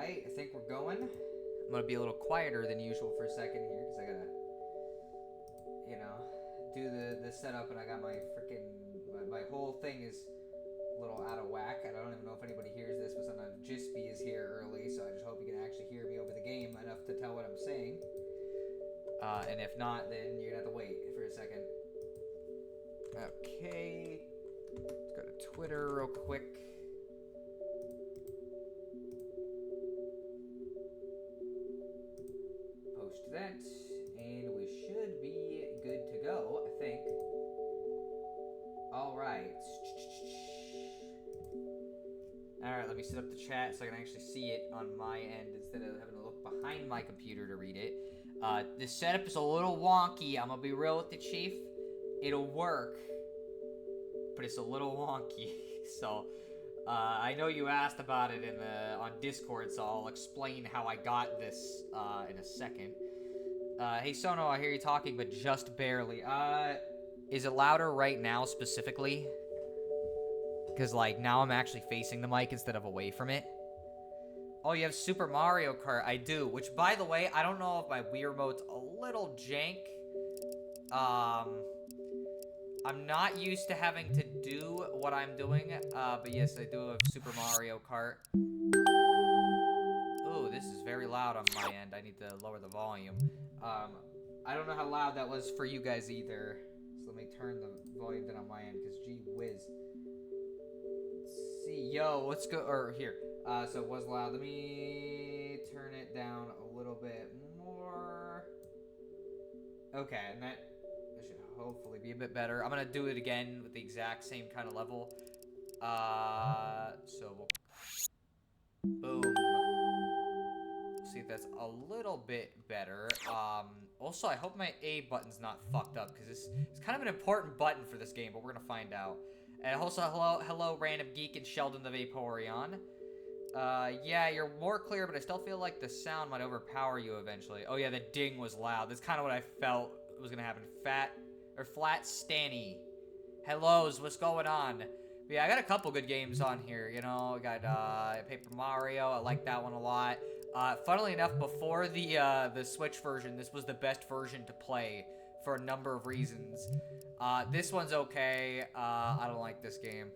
Alright, I think we're going. I'm gonna be a little quieter than usual for a second here because I gotta, do the setup, and I got my freaking my whole thing is a little out of whack. I don't even know if anybody hears this, but sometimes Jispy is here early, so I just hope you can actually hear me over the game enough to tell what I'm saying. And if not, then you're gonna have to wait for a second. Okay, let's go to Twitter real quick. Post that, and we should be good to go, I think. Alright. Alright, let me set up the chat so I can actually see it on my end instead of having to look behind my computer to read it. This setup is a little wonky. I'm gonna be real with the Chief. It'll work, but it's a little wonky. So, I know you asked about it on Discord, so I'll explain how I got this in a second. Hey Sono, I hear you talking, but just barely. Is it louder right now specifically? Because, like, now I'm actually facing the mic instead of away from it. Oh, you have Super Mario Kart. I do, which, by the way, I don't know if my Wii Remote's a little jank. I'm not used to having to do what I'm doing, but yes, I do have Super Mario Kart. Ooh, this is very loud on my end. I need to lower the volume. I don't know how loud that was for you guys either. So let me turn the volume down on my end, because gee whiz. Let's see, yo, let's go, or here. So it was loud. Let me turn it down a little bit more. Okay, and that should hopefully be a bit better. I'm gonna do it again with the exact same kind of level. So we'll, boom. See if that's a little bit better. Also, I hope my A button's not fucked up, because it's kind of an important button for this game, but we're gonna find out. And also, hello, Random Geek and Sheldon the Vaporeon. Yeah, you're more clear, but I still feel like the sound might overpower you eventually. Oh yeah, the ding was loud. That's kind of what I felt was gonna happen. Flat Stanny. Hellos, what's going on? But yeah, I got a couple good games on here, you know. I got, Paper Mario. I like that one a lot. Funnily enough, before the Switch version, this was the best version to play for a number of reasons. This one's okay. I don't like this game.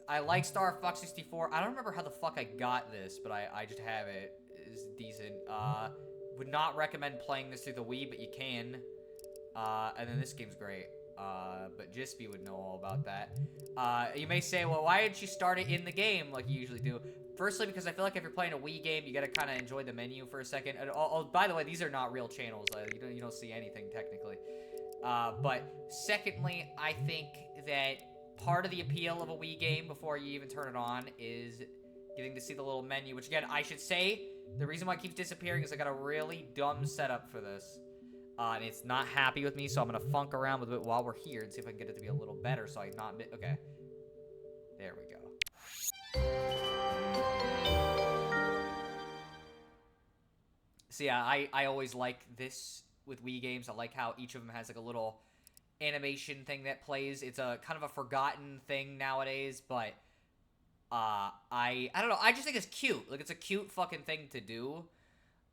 I like Star Fox 64. I don't remember how the fuck I got this, but I just have it. It's decent. Would not recommend playing this through the Wii, but you can. And then this game's great. But Jispy would know all about that. You may say, well, why didn't you start it in the game like you usually do? Firstly, because I feel like if you're playing a Wii game, you gotta kind of enjoy the menu for a second. And by the way, these are not real channels. You don't see anything technically. But secondly, I think that part of the appeal of a Wii game before you even turn it on is getting to see the little menu. Which again, I should say, the reason why it keeps disappearing is I got a really dumb setup for this. And it's not happy with me, so I'm gonna funk around with it while we're here and see if I can get it to be a little better so I not... Okay. There we go. So yeah, I always like this with Wii games. I like how each of them has like a little animation thing that plays. It's a kind of a forgotten thing nowadays, but I don't know. I just think it's cute. Like, it's a cute fucking thing to do.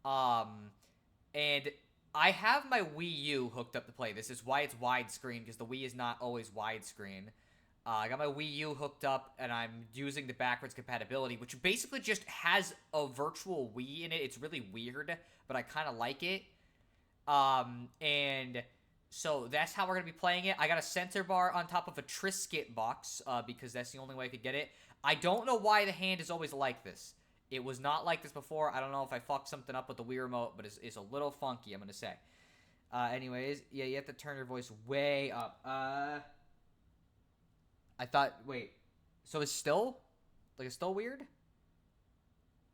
And I have my Wii U hooked up to play. This is why it's widescreen, because the Wii is not always widescreen. I got my Wii U hooked up, and I'm using the backwards compatibility, which basically just has a virtual Wii in it. It's really weird, but I kind of like it. And so that's how we're going to be playing it. I got a center bar on top of a Triscuit box, because that's the only way I could get it. I don't know why the hand is always like this. It was not like this before. I don't know if I fucked something up with the Wii Remote, but it's a little funky, I'm going to say. Anyways, yeah, you have to turn your voice way up. I thought, wait, so it's still weird?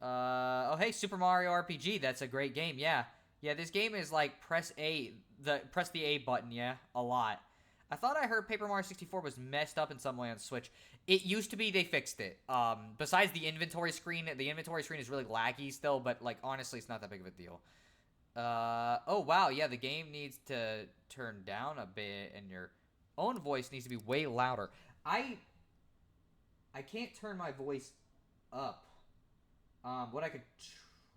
Oh, hey, Super Mario RPG, that's a great game, yeah. Yeah, this game is like, press the A button, yeah, a lot. I thought I heard Paper Mario 64 was messed up in some way on Switch. It used to be, they fixed it. Besides the inventory screen is really laggy still, but, like, honestly, it's not that big of a deal. Oh, wow, yeah, the game needs to turn down a bit, and your own voice needs to be way louder. I can't turn my voice up. What I could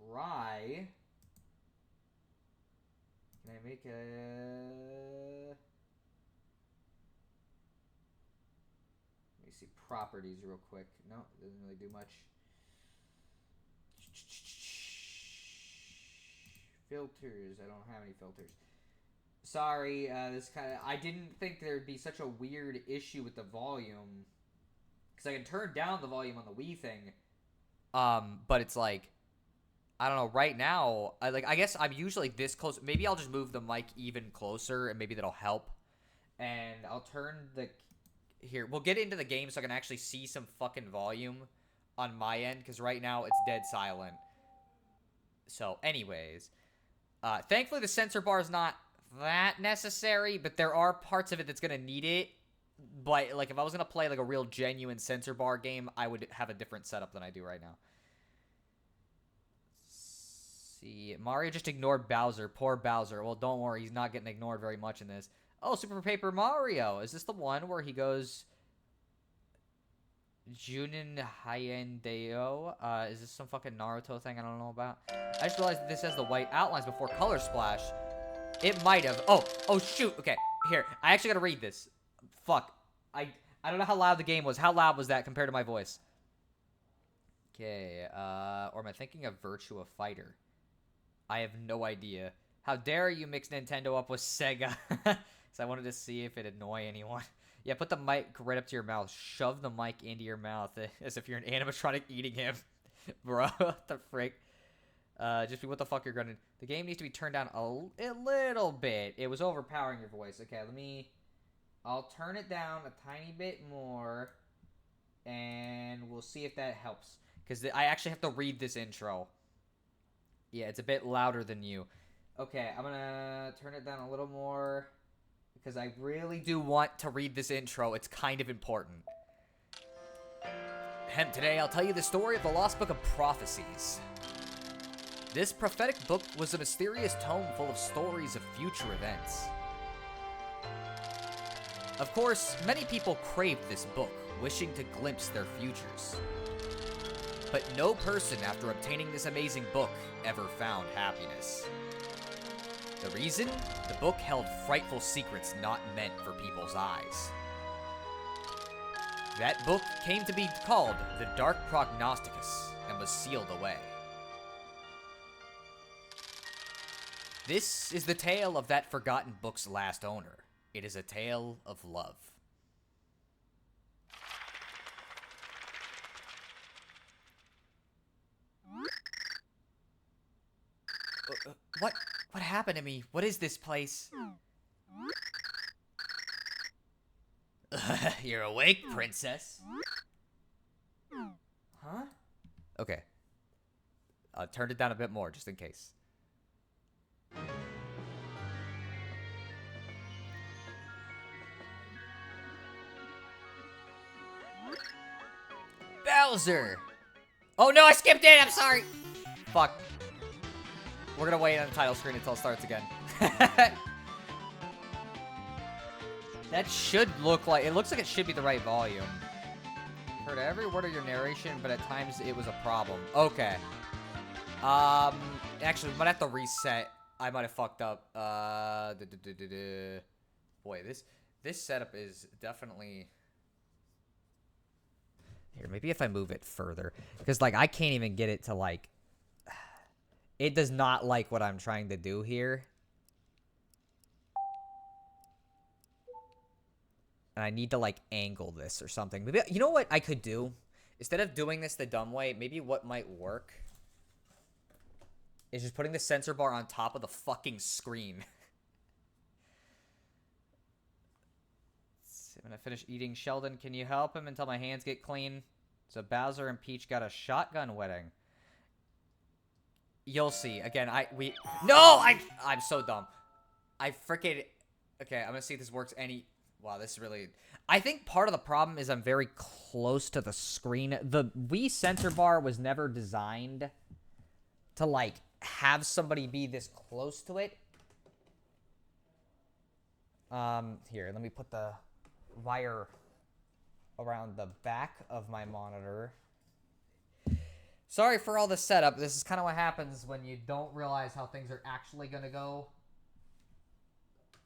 try. Can I make a... Let me see properties real quick. No, it doesn't really do much. Filters. I don't have any filters. Sorry, this kind of... I didn't think there'd be such a weird issue with the volume. Because I can turn down the volume on the Wii thing. But it's like... I don't know, right now, I guess I'm usually this close. Maybe I'll just move the mic even closer, and maybe that'll help. And I'll turn the... Here, we'll get into the game so I can actually see some fucking volume on my end, because right now it's dead silent. So, anyways. Thankfully, the sensor bar is not that necessary, but there are parts of it that's going to need it. But, like, if I was going to play, like, a real genuine sensor bar game, I would have a different setup than I do right now. See, Mario just ignored Bowser. Poor Bowser. Well, don't worry, he's not getting ignored very much in this. Oh, Super Paper Mario. Is this the one where he goes... Junin Hyundai? Is this some fucking Naruto thing I don't know about? I just realized that this has the white outlines before Color Splash. It might have. Oh, shoot. Okay, here. I actually gotta read this. Fuck. I don't know how loud the game was. How loud was that compared to my voice? Okay, or am I thinking of Virtua Fighter? I have no idea. How dare you mix Nintendo up with Sega? So I wanted to see if it'd annoy anyone. Yeah, put the mic right up to your mouth. Shove the mic into your mouth as if you're an animatronic eating him. Bro, what the frick? Just be what the fuck you're gonna... The game needs to be turned down a little bit. It was overpowering your voice. Okay, I'll turn it down a tiny bit more. And we'll see if that helps. Because I actually have to read this intro. Yeah, it's a bit louder than you. Okay, I'm gonna turn it down a little more. Because I really do want to read this intro. It's kind of important. Today I'll tell you the story of the Lost Book of Prophecies. This prophetic book was a mysterious tome full of stories of future events. Of course, many people craved this book, wishing to glimpse their futures. But no person, after obtaining this amazing book, ever found happiness. The reason? The book held frightful secrets not meant for people's eyes. That book came to be called the Dark Prognosticus and was sealed away. This is the tale of that forgotten book's last owner. It is a tale of love. What happened to me? What is this place? You're awake, princess. Huh? Okay. Turn it down a bit more, just in case. Bowser! Oh no, I skipped it! I'm sorry! Fuck. We're gonna wait on the title screen until it starts again. That should look like... It looks like it should be the right volume. Heard every word of your narration, but at times it was a problem. Okay. Actually, we might have to reset. I might have fucked up. Boy, this setup is definitely... Here, maybe if I move it further. Because, like, I can't even get it to, like... It does not like what I'm trying to do here. And I need to, like, angle this or something. Maybe, you know what I could do? Instead of doing this the dumb way, maybe what might work is just putting the sensor bar on top of the fucking screen. When I finish eating, Sheldon, can you help him until my hands get clean? So Bowser and Peach got a shotgun wedding. You'll see. Again, I'm so dumb. I freaking... Okay, I'm gonna see if this works any... Wow, this is really... I think part of the problem is I'm very close to the screen. The Wii sensor bar was never designed to, like, have somebody be this close to it. Here, let me put the wire around the back of my monitor Sorry for all the setup. This is kind of what happens when you don't realize how things are actually going to go.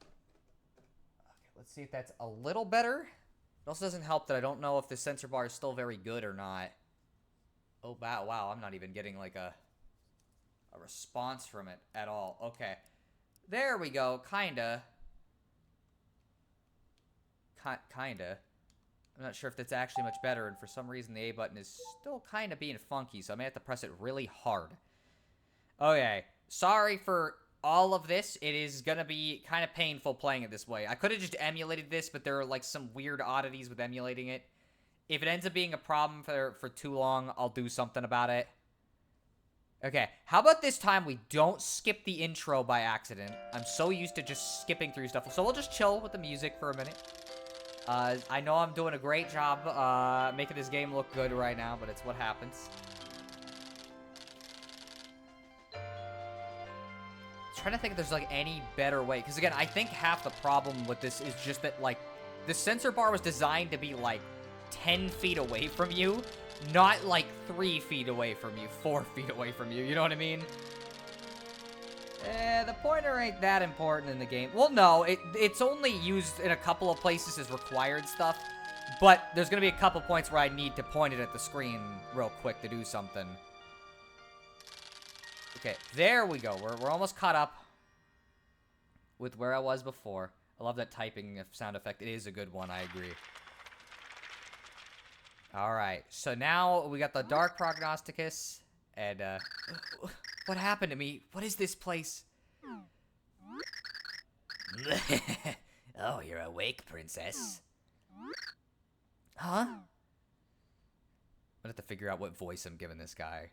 Okay, let's see if that's a little better. It also doesn't help that I don't know if the sensor bar is still very good or not. Oh, wow, I'm not even getting like a response from it at all. Okay. There we go, kinda. Kinda. I'm not sure if that's actually much better, and for some reason the A button is still kind of being funky, so I may have to press it really hard. Okay, sorry for all of this. It is gonna be kind of painful playing it this way. I could have just emulated this, but there are like some weird oddities with emulating it. If it ends up being a problem for too long, I'll do something about it. Okay, how about this time we don't skip the intro by accident? I'm so used to just skipping through stuff, so we'll just chill with the music for a minute. I know I'm doing a great job making this game look good right now, but it's what happens. Trying to think if there's like any better way, because again, I think half the problem with this is just that like the sensor bar was designed to be like 10 feet away from you, not like 3 feet away from you, 4 feet away from you, you know what I mean? The pointer ain't that important in the game. Well, no, it's only used in a couple of places as required stuff, but there's gonna be a couple points where I need to point it at the screen real quick to do something. Okay, there we go. We're almost caught up with where I was before. I love that typing sound effect. It is a good one, I agree. Alright, so now we got the Dark Prognosticus, and, what happened to me? What is this place? Oh, you're awake, princess. Huh? I'm gonna have to figure out what voice I'm giving this guy.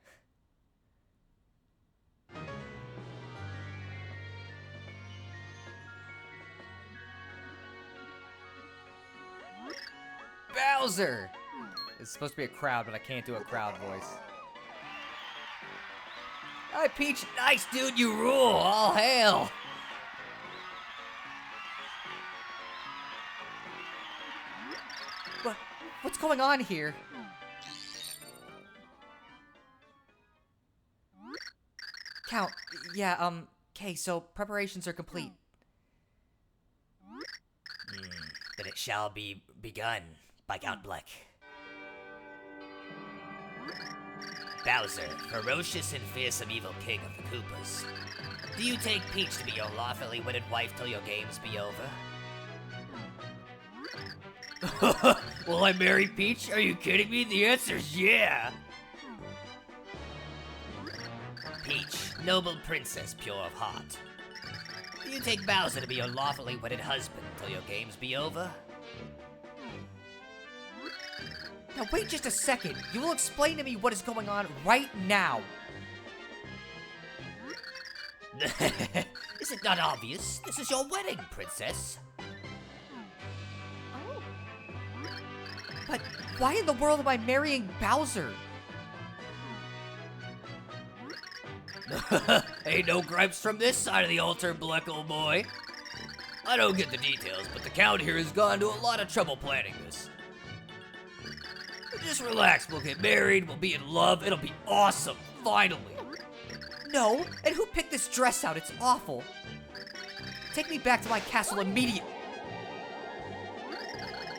Bowser! It's supposed to be a crowd, but I can't do a crowd voice. Hi, Peach. Nice, dude, you rule. All hail. What's going on here? Count, yeah, okay, so preparations are complete. Then it shall be begun by Count Bleck. Bowser, ferocious and fearsome evil king of the Koopas. Do you take Peach to be your lawfully wedded wife till your games be over? Will I marry Peach? Are you kidding me? The answer's yeah! Peach, noble princess, pure of heart. Do you take Bowser to be your lawfully wedded husband till your games be over? Now wait just a second. You will explain to me what is going on right now. Is it not obvious? This is your wedding, princess. Oh. But why in the world am I marrying Bowser? Ain't no gripes from this side of the altar, Bleck, old boy. I don't get the details, but the Count here has gone to a lot of trouble planning this. Just relax, we'll get married, we'll be in love, it'll be awesome, finally. No, and who picked this dress out? It's awful. Take me back to my castle immediately.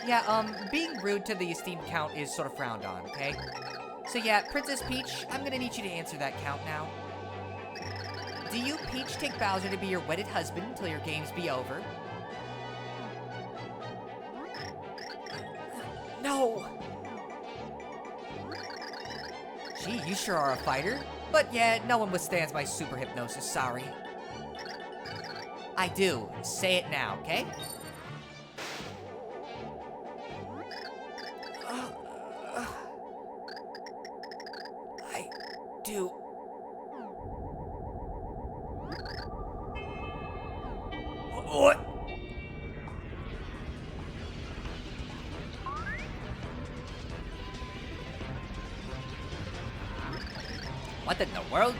Yeah, being rude to the esteemed Count is sort of frowned on, okay? So yeah, Princess Peach, I'm gonna need you to answer that, Count, now. Do you, Peach, take Bowser to be your wedded husband until your games be over? No! Gee, you sure are a fighter. But yeah, no one withstands my super hypnosis, sorry. I do. Say it now, okay? I do. What? What in the world?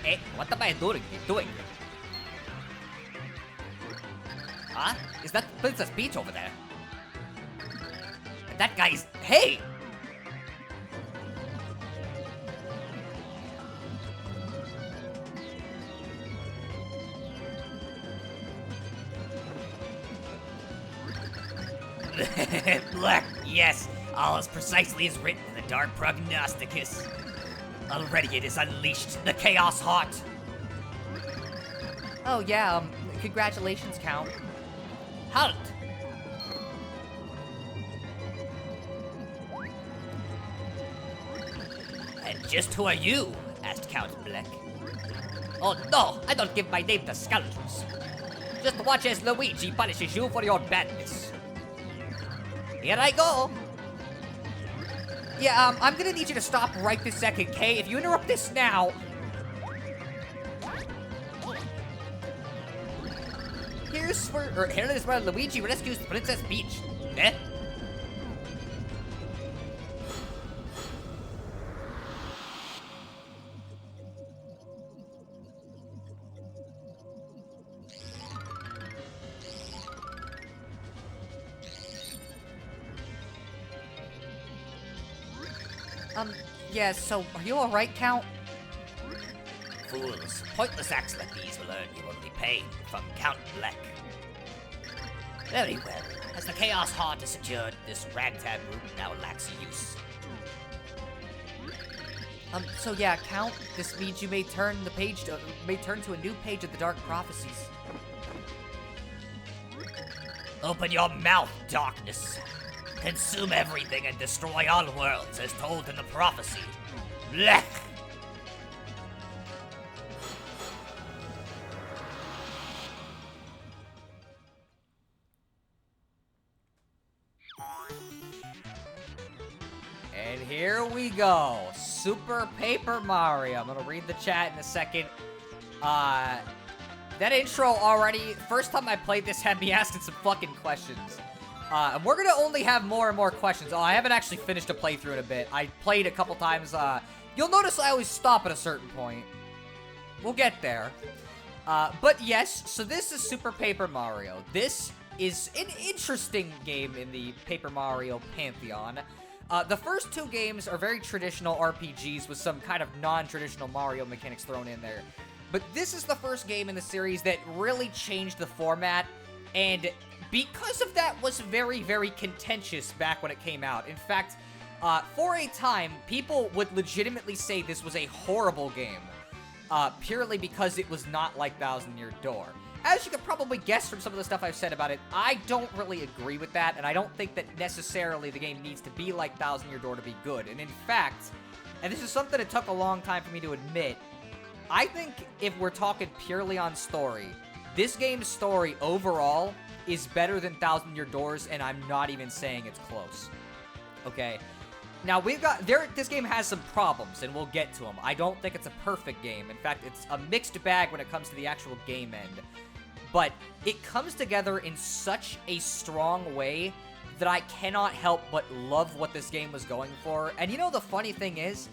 Hey, what am I doing? Huh? Is that Princess Peach over there? That guy's... Hey! Black, yes, all is precisely as written in the Dark Prognosticus. Already it is unleashed, the Chaos Heart. Oh, yeah, congratulations, Count. Halt! And just who are you? Asked Count Black. Oh no, I don't give my name to scoundrels. Just watch as Luigi punishes you for your badness. Here I go. Yeah, I'm gonna need you to stop right this second, Kay? If you interrupt this now... Here is where Luigi rescues Princess Peach. Eh? Yeah, so, are you alright, Count? Fools, pointless acts like these will earn you only pain from Count Black. Very well. As the Chaos Heart is secured, this ragtag room now lacks use. So yeah, Count, this means you may turn to a new page of the Dark Prophecies. Open your mouth, darkness. Consume everything and destroy all worlds as told in the prophecy. Blech! And here we go. Super Paper Mario. I'm gonna read the chat in a second. That intro already, first time I played this had me asking some fucking questions. And we're gonna only have more and more questions. Oh, I haven't actually finished a playthrough in a bit. I played a couple times. You'll notice I always stop at a certain point. We'll get there. But yes, so this is Super Paper Mario. This is an interesting game in the Paper Mario pantheon. The first two games are very traditional RPGs with some kind of non-traditional Mario mechanics thrown in there. But this is the first game in the series that really changed the format, and because of that was very, very contentious back when it came out. In fact, for a time, people would legitimately say this was a horrible game, purely because it was not like Thousand Year Door. As you could probably guess from some of the stuff I've said about it, I don't really agree with that, and I don't think that necessarily the game needs to be like Thousand Year Door to be good. And in fact, and this is something that took a long time for me to admit, I think if we're talking purely on story, this game's story overall is better than Thousand Year Door's, and I'm not even saying it's close. Okay? Now, this game has some problems, and we'll get to them. I don't think it's a perfect game. In fact, it's a mixed bag when it comes to the actual game end. But it comes together in such a strong way that I cannot help but love what this game was going for. And you know, the funny thing is,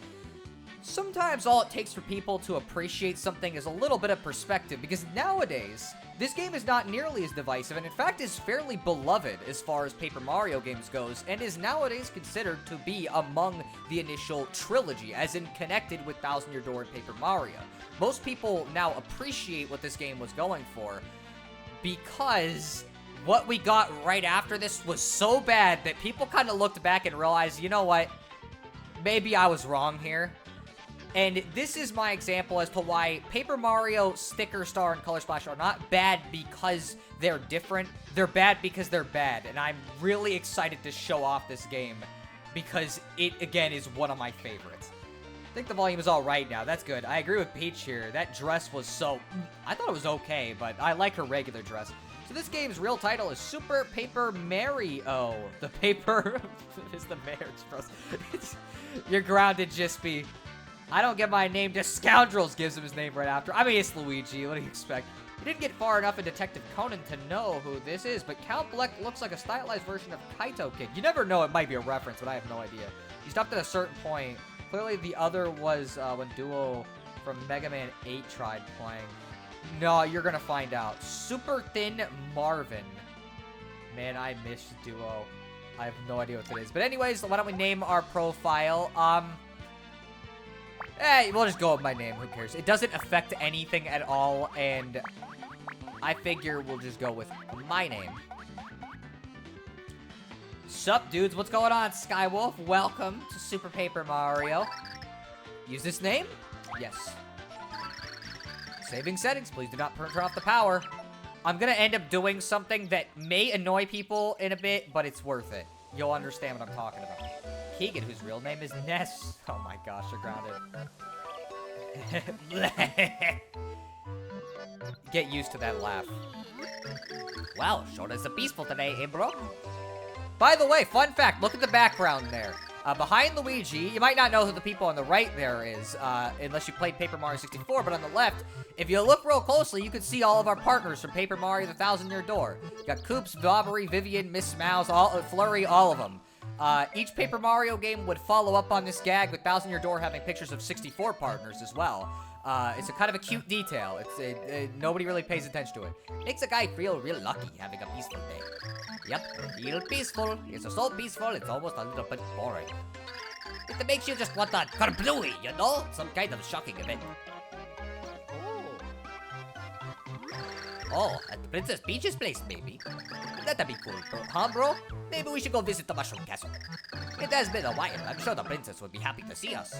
sometimes all it takes for people to appreciate something is a little bit of perspective, because nowadays, this game is not nearly as divisive, and in fact is fairly beloved as far as Paper Mario games goes, and is nowadays considered to be among the initial trilogy, as in connected with Thousand Year Door and Paper Mario. Most people now appreciate what this game was going for, because what we got right after this was so bad that people kind of looked back and realized, you know what, maybe I was wrong here. And this is my example as to why Paper Mario, Sticker Star, and Color Splash are not bad because they're different. They're bad because they're bad. And I'm really excited to show off this game because it, again, is one of my favorites. I think the volume is all right now. That's good. I agree with Peach here. That dress was so... I thought it was okay, but I like her regular dress. So this game's real title is Super Paper Mario. The paper is the mayor's dress. You're grounded, Jispy. I don't get my name to Scoundrels gives him his name right after. I mean, it's Luigi. What do you expect? He didn't get far enough in Detective Conan to know who this is, but Count Black looks like a stylized version of Kaito Kid. You never know, it might be a reference, but I have no idea. He stopped at a certain point. Clearly, the other was when Duo from Mega Man 8 tried playing. No, you're gonna find out. Super Thin Marvin. Man, I miss Duo. I have no idea what it is. But anyways, why don't we name our profile? Hey, we'll just go with my name. Who cares? It doesn't affect anything at all, and I figure we'll just go with my name. Sup, dudes? What's going on, Skywolf? Welcome to Super Paper Mario. Use this name? Yes. Saving settings. Please do not turn off the power. I'm gonna end up doing something that may annoy people in a bit, but it's worth it. You'll understand what I'm talking about. Keegan, whose real name is Ness. Oh my gosh, you're grounded. Get used to that laugh. Wow, sure is a peaceful today, eh, bro? By the way, fun fact, look at the background there. Behind Luigi, you might not know who the people on the right there is, unless you played Paper Mario 64, but on the left, if you look real closely, you can see all of our partners from Paper Mario The Thousand Year Door. You got Koops, Bobbery, Vivian, Miss Mouse, Flurry, all of them. Each Paper Mario game would follow up on this gag with Thousand Year Door having pictures of 64 partners as well. It's a kind of a cute detail. Nobody really pays attention to it. Makes a guy feel real lucky having a peaceful day. Yep, real peaceful. It's so peaceful, it's almost a little bit boring. It makes you just want that kerblooey, you know? Some kind of shocking event. Oh, at the Princess Peach's place, maybe. That'd be cool, huh, bro? Maybe we should go visit the Mushroom Castle. It has been a while. I'm sure the princess would be happy to see us.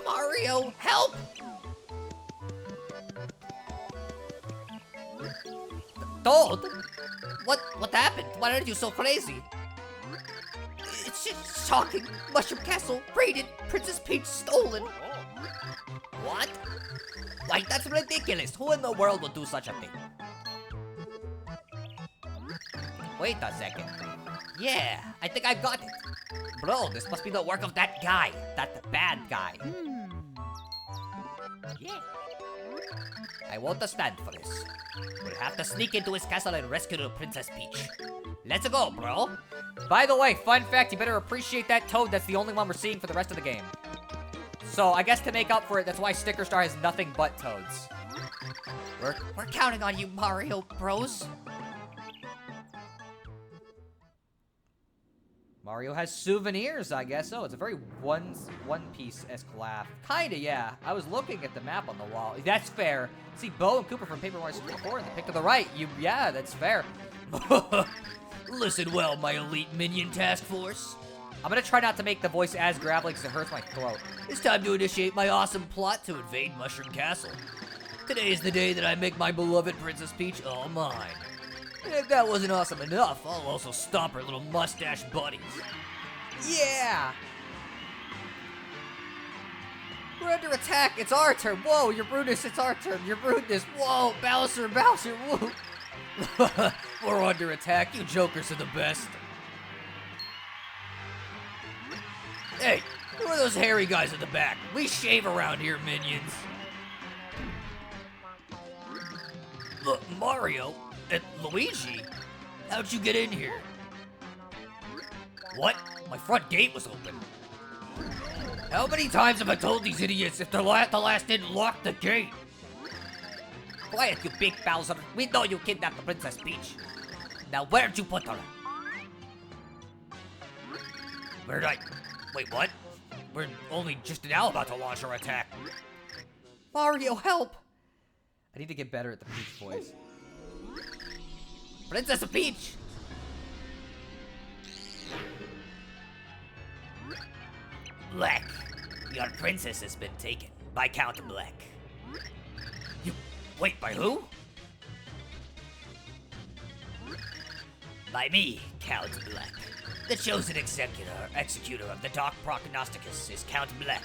Mario, help! Toad? What happened? Why are you so crazy? It's just shocking. Mushroom Castle raided, Princess Peach stolen. What? Why, that's ridiculous. Who in the world would do such a thing? Wait a second. Yeah, I think I've got it. Bro, this must be the work of that guy. That bad guy. Yeah. I won't stand for this. We'll have to sneak into his castle and rescue the Princess Peach. Let's go, bro. By the way, fun fact, you better appreciate that Toad. That's the only one we're seeing for the rest of the game. So, I guess to make up for it, that's why Sticker Star has nothing but Toads. We're counting on you, Mario Bros. Mario has souvenirs, I guess. Oh, it's a very One Piece-esque laugh. Kinda, yeah. I was looking at the map on the wall. That's fair. See Bo and Cooper from Paper Mario 64 in the pic to the right. Yeah, that's fair. Listen well, my elite minion task force. I'm gonna try not to make the voice as gravelly because it hurts my throat. It's time to initiate my awesome plot to invade Mushroom Castle. Today is the day that I make my beloved Princess Peach all mine. And if that wasn't awesome enough, I'll also stop her little mustache buddies. Yeah! We're under attack! It's our turn! Whoa, your rudeness, it's our turn! Your rudeness! Whoa, Bowser, whoa! We're under attack, you jokers are the best. Hey, who are those hairy guys in the back? We shave around here, minions. Look, Mario and Luigi, how'd you get in here? What? My front gate was open. How many times have I told these idiots if they're at the last didn't lock the gate? Quiet, you big Bowser. We know you kidnapped the Princess Peach. Now where'd you put her? Where'd I... Wait, what? We're only just now about to launch our attack. Mario, help! I need to get better at the Peach voice. Princess Peach! Black, your princess has been taken by Count Black. You... wait, by who? By me, Count Black. The chosen executor of the Dark Prognosticus is Count Black.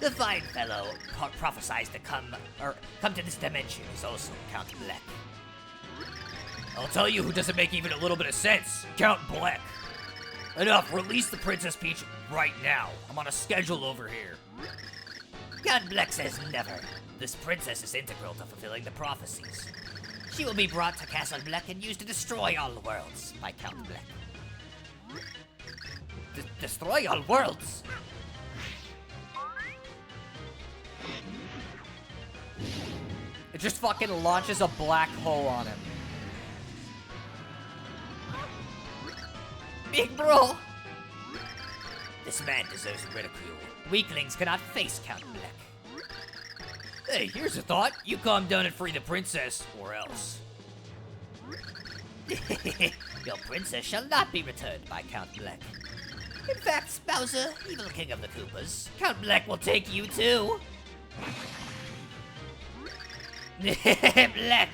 The fine fellow prophesies to come to this dimension is also Count Black. I'll tell you who doesn't make even a little bit of sense. Count Black. Enough, release the Princess Peach right now. I'm on a schedule over here. Count Black says never. This princess is integral to fulfilling the prophecies. She will be brought to Castle Black and used to destroy all worlds by Count Black. Destroy all worlds? It just fucking launches a black hole on him. Big bro! This man deserves ridicule. Weaklings cannot face Count Black. Hey, here's a thought. You calm down and free the princess, or else. Your princess shall not be returned by Count Bleck. In fact, Bowser, evil king of the Koopas, Count Bleck will take you too. Bleck.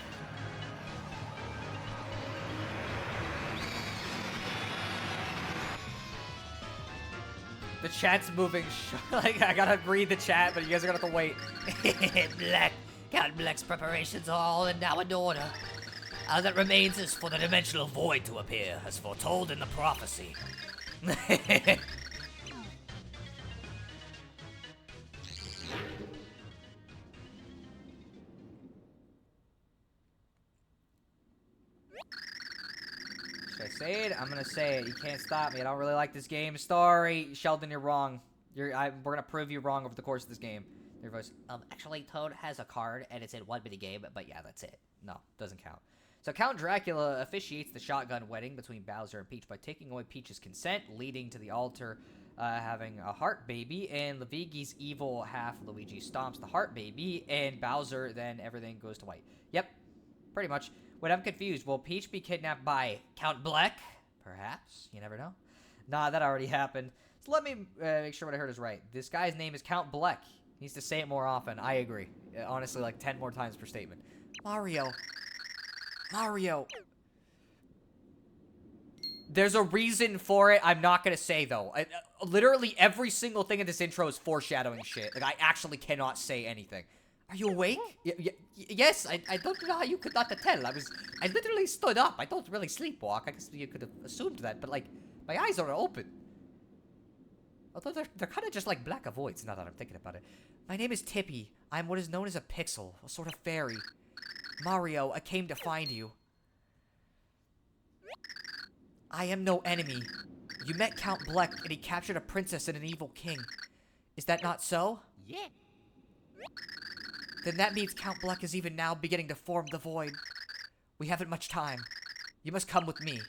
The chat's moving. Like, I gotta read the chat, but you guys are gonna have to wait. Bleck. Count Bleck's preparations are all now in order. All that remains is for the dimensional void to appear, as foretold in the prophecy. Should I say it? I'm gonna say it. You can't stop me. I don't really like this game. Sorry, Sheldon, you're wrong. We're gonna prove you wrong over the course of this game. Your voice. Actually, Toad has a card, and it's in one mini game, but yeah, that's it. No, doesn't count. So Count Dracula officiates the shotgun wedding between Bowser and Peach by taking away Peach's consent, leading to the altar having a heart baby, and Luigi's evil half Luigi stomps the heart baby, and Bowser, then everything goes to white. Yep, pretty much. When I'm confused, will Peach be kidnapped by Count Bleck? Perhaps. You never know. Nah, that already happened. So let me make sure what I heard is right. This guy's name is Count Bleck. He needs to say it more often. I agree. Honestly, like 10 more times per statement. Mario. Mario. There's a reason for it. I'm not gonna say, though. Literally every single thing in this intro is foreshadowing shit. Like, I actually cannot say anything. Are you awake? Yes, I don't know how you could not tell. I literally stood up. I don't really sleepwalk. I guess you could have assumed that, but, like, my eyes are open. Although they're kind of just like black voids, now that I'm thinking about it. My name is Tippy. I'm what is known as a pixel, a sort of fairy. Mario, I came to find you. I am no enemy. You met Count Bleck, and he captured a princess and an evil king. Is that not so? Yeah. Then that means Count Bleck is even now beginning to form the void. We haven't much time. You must come with me.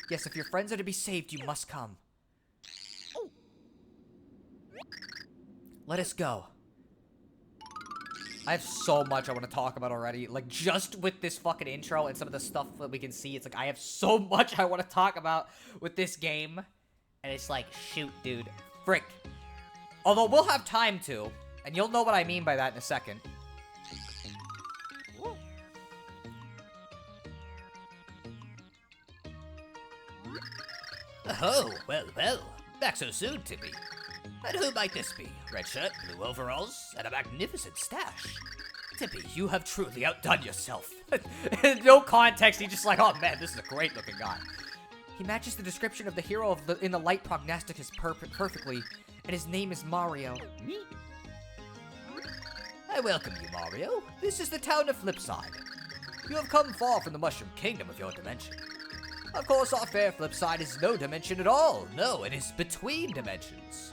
Yes, if your friends are to be saved, you must come. Let us go. I have so much I want to talk about already. Like, just with this fucking intro and some of the stuff that we can see, it's like, I have so much I want to talk about with this game. And it's like, shoot, dude. Frick. Although, we'll have time to. And you'll know what I mean by that in a second. Oh, well. Back so soon, Tippy. And who might this be? Red shirt, blue overalls, and a magnificent stash. Tippy, you have truly outdone yourself. No context, he's just like, oh man, this is a great looking guy. He matches the description of the hero in the Light Prognosticus perfectly, and his name is Mario. Me? I welcome you, Mario. This is the town of Flipside. You have come far from the Mushroom Kingdom of your dimension. Of course, our fair Flipside is no dimension at all. No, it is between dimensions.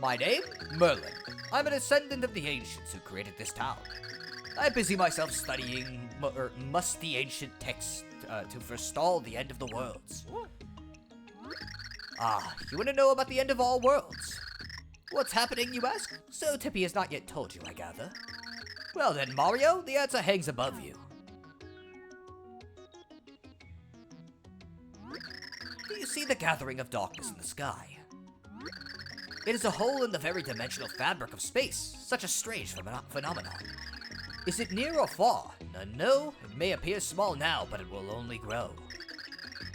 My name? Merlin. I'm an descendant of the ancients who created this town. I busy myself studying musty ancient texts to forestall the end of the worlds. Ah, you want to know about the end of all worlds? What's happening, you ask? So Tippy has not yet told you, I gather. Well then, Mario, the answer hangs above you. Do you see the gathering of darkness in the sky? It is a hole in the very dimensional fabric of space, such a strange phenomenon. Is it near or far? No, it may appear small now, but it will only grow.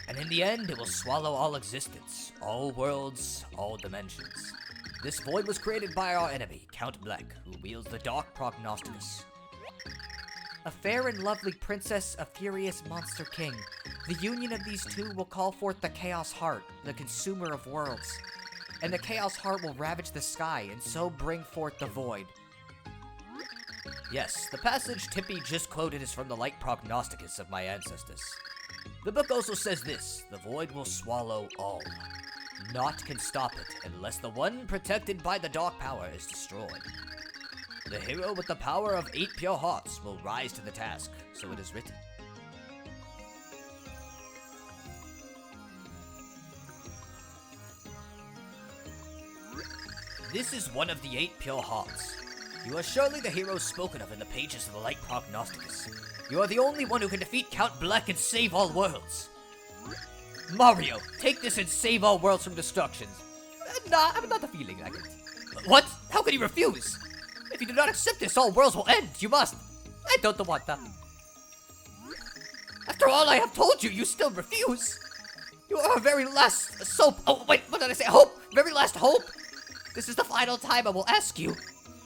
And in the end, it will swallow all existence, all worlds, all dimensions. This void was created by our enemy, Count Bleck, who wields the Dark Prognosticus. A fair and lovely princess, a furious monster king. The union of these two will call forth the Chaos Heart, the consumer of worlds. And the Chaos Heart will ravage the sky, and so bring forth the void. Yes, the passage Tippy just quoted is from the Light Prognosticus of my ancestors. The book also says this: the void will swallow all. Naught can stop it, unless the one protected by the dark power is destroyed. The hero with the power of 8 pure hearts will rise to the task, so it is written. This is one of the 8 pure hearts. You are surely the hero spoken of in the pages of the Light Prognosticus. You are the only one who can defeat Count Bleck and save all worlds. Mario, take this and save all worlds from destruction. Nah, I'm not feeling like it. What? How can you refuse? If you do not accept this, all worlds will end. You must. I don't want that. After all I have told you, you still refuse. You are our very last soap. Oh, wait, what did I say? Hope. Very last hope. This is the final time I will ask you.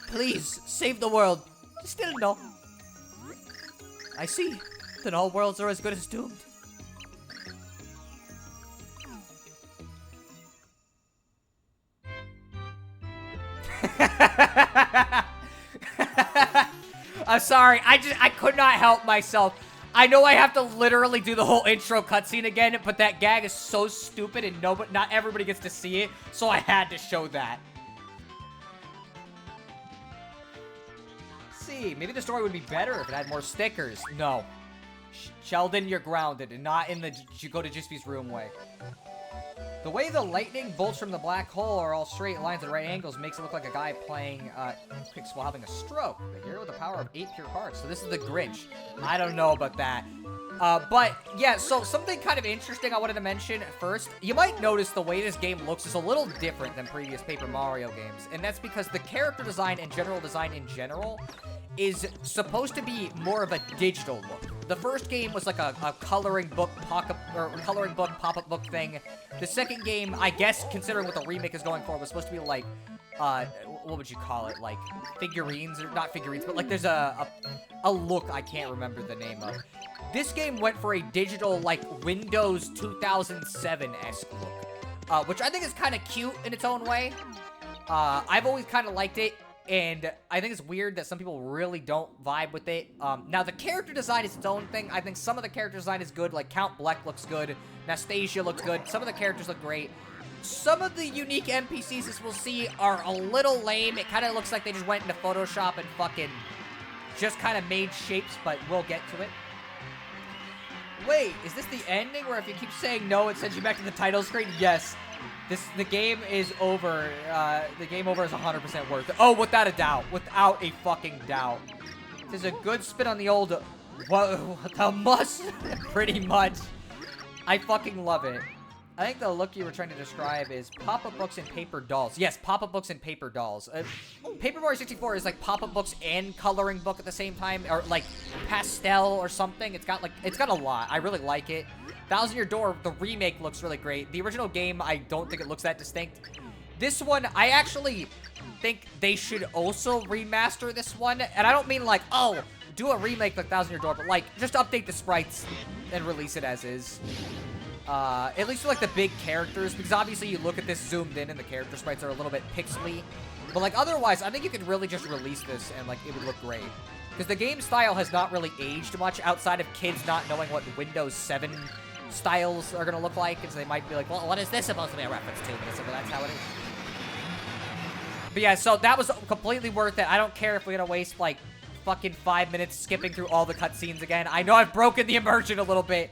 Please, save the world. Still no. I see. Then all worlds are as good as doomed. I'm sorry, I could not help myself. I know I have to literally do the whole intro cutscene again, but that gag is so stupid and not everybody gets to see it, so I had to show that. See, maybe the story would be better if it had more stickers. No. Sheldon, you're grounded, and not in the go to Jispy's room way. The way the lightning bolts from the black hole are all straight lines at right angles makes it look like a guy playing tricks while having a stroke. The hero with the power of 8 pure hearts. So this is the Grinch. I don't know about that. But yeah, so something kind of interesting I wanted to mention first. You might notice the way this game looks is a little different than previous Paper Mario games. And that's because the character design and general design in general is supposed to be more of a digital look. The first game was like a coloring book pop-up book thing. The second game, I guess, considering what the remake is going for, was supposed to be like, what would you call it? Like figurines, or not figurines, but like there's a look I can't remember the name of. This game went for a digital, like Windows 2007-esque look, which I think is kind of cute in its own way. I've always kind of liked it. And I think it's weird that some people really don't vibe with it. Now, the character design is its own thing. I think some of the character design is good. Like, Count Bleck looks good. Nastasia looks good. Some of the characters look great. Some of the unique NPCs, as we'll see, are a little lame. It kind of looks like they just went into Photoshop and fucking just kind of made shapes, but we'll get to it. Wait, is this the ending where if you keep saying no, it sends you back to the title screen? Yes. The game is over. The game over is 100% worth it. Oh, without a doubt. Without a fucking doubt. This is a good spin on the old... What the must? Pretty much. I fucking love it. I think the look you were trying to describe is pop-up books and paper dolls. Yes, pop-up books and paper dolls. Paper Mario 64 is like pop-up books and coloring book at the same time. Or like pastel or something. It's got a lot. I really like it. Thousand Year Door, the remake looks really great. The original game, I don't think it looks that distinct. This one, I actually think they should also remaster this one. And I don't mean like, oh, do a remake like Thousand Year Door, but like, just update the sprites and release it as is. At least for like the big characters, because obviously you look at this zoomed in and the character sprites are a little bit pixely. But like, otherwise, I think you could really just release this and like, it would look great. Because the game style has not really aged much outside of kids not knowing what Windows 7 styles are gonna look like, and so they might be like, well, what is this supposed to be a reference to? But that's how it is. But yeah, so that was completely worth it. I don't care if we're gonna waste like fucking 5 minutes skipping through all the cutscenes again. I know I've broken the immersion a little bit,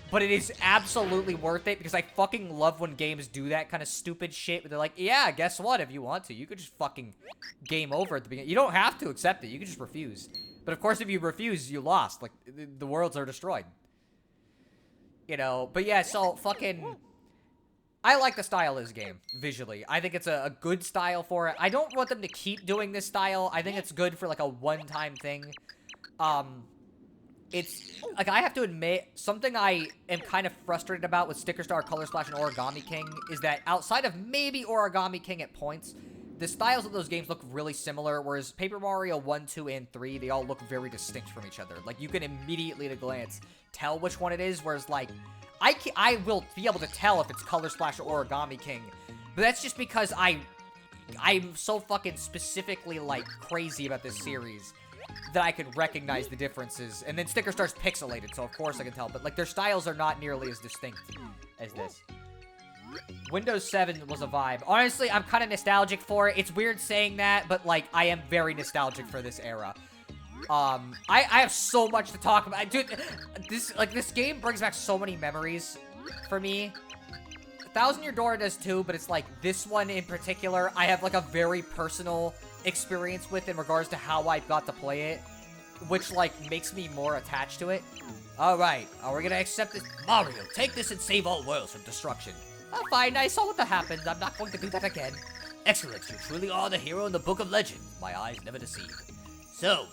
but it is absolutely worth it because I fucking love when games do that kind of stupid shit where they're like, yeah, guess what? If you want to, you could just fucking game over at the beginning. You don't have to accept it. You can just refuse. But of course, if you refuse, you lost. Like, the worlds are destroyed. You know, but yeah, so fucking... I like the style of this game, visually. I think it's a good style for it. I don't want them to keep doing this style. I think it's good for, like, a one-time thing. It's, like, I have to admit, something I am kind of frustrated about with Sticker Star, Color Splash, and Origami King is that outside of maybe Origami King at points, the styles of those games look really similar, whereas Paper Mario 1, 2, and 3, they all look very distinct from each other. Like, you can immediately at a glance tell which one it is, whereas, like, I will be able to tell if it's Color Splash or Origami King, but that's just because I'm so fucking specifically, like, crazy about this series that I could recognize the differences. And then Sticker Star's pixelated, so of course I can tell, but, like, their styles are not nearly as distinct as this. Windows 7 was a vibe. Honestly, I'm kind of nostalgic for it. It's weird saying that, but, like, I am very nostalgic for this era. I have so much to talk about. Dude, this game brings back so many memories for me. Thousand Year Door does too, but it's like, this one in particular, I have, like, a very personal experience with in regards to how I got to play it, which, like, makes me more attached to it. Alright, are we gonna accept this? Mario, take this and save all worlds from destruction. Oh, fine, I saw what happened. I'm not going to do that again. Excellent, you truly are the hero in the Book of Legend. My eyes never deceive. So,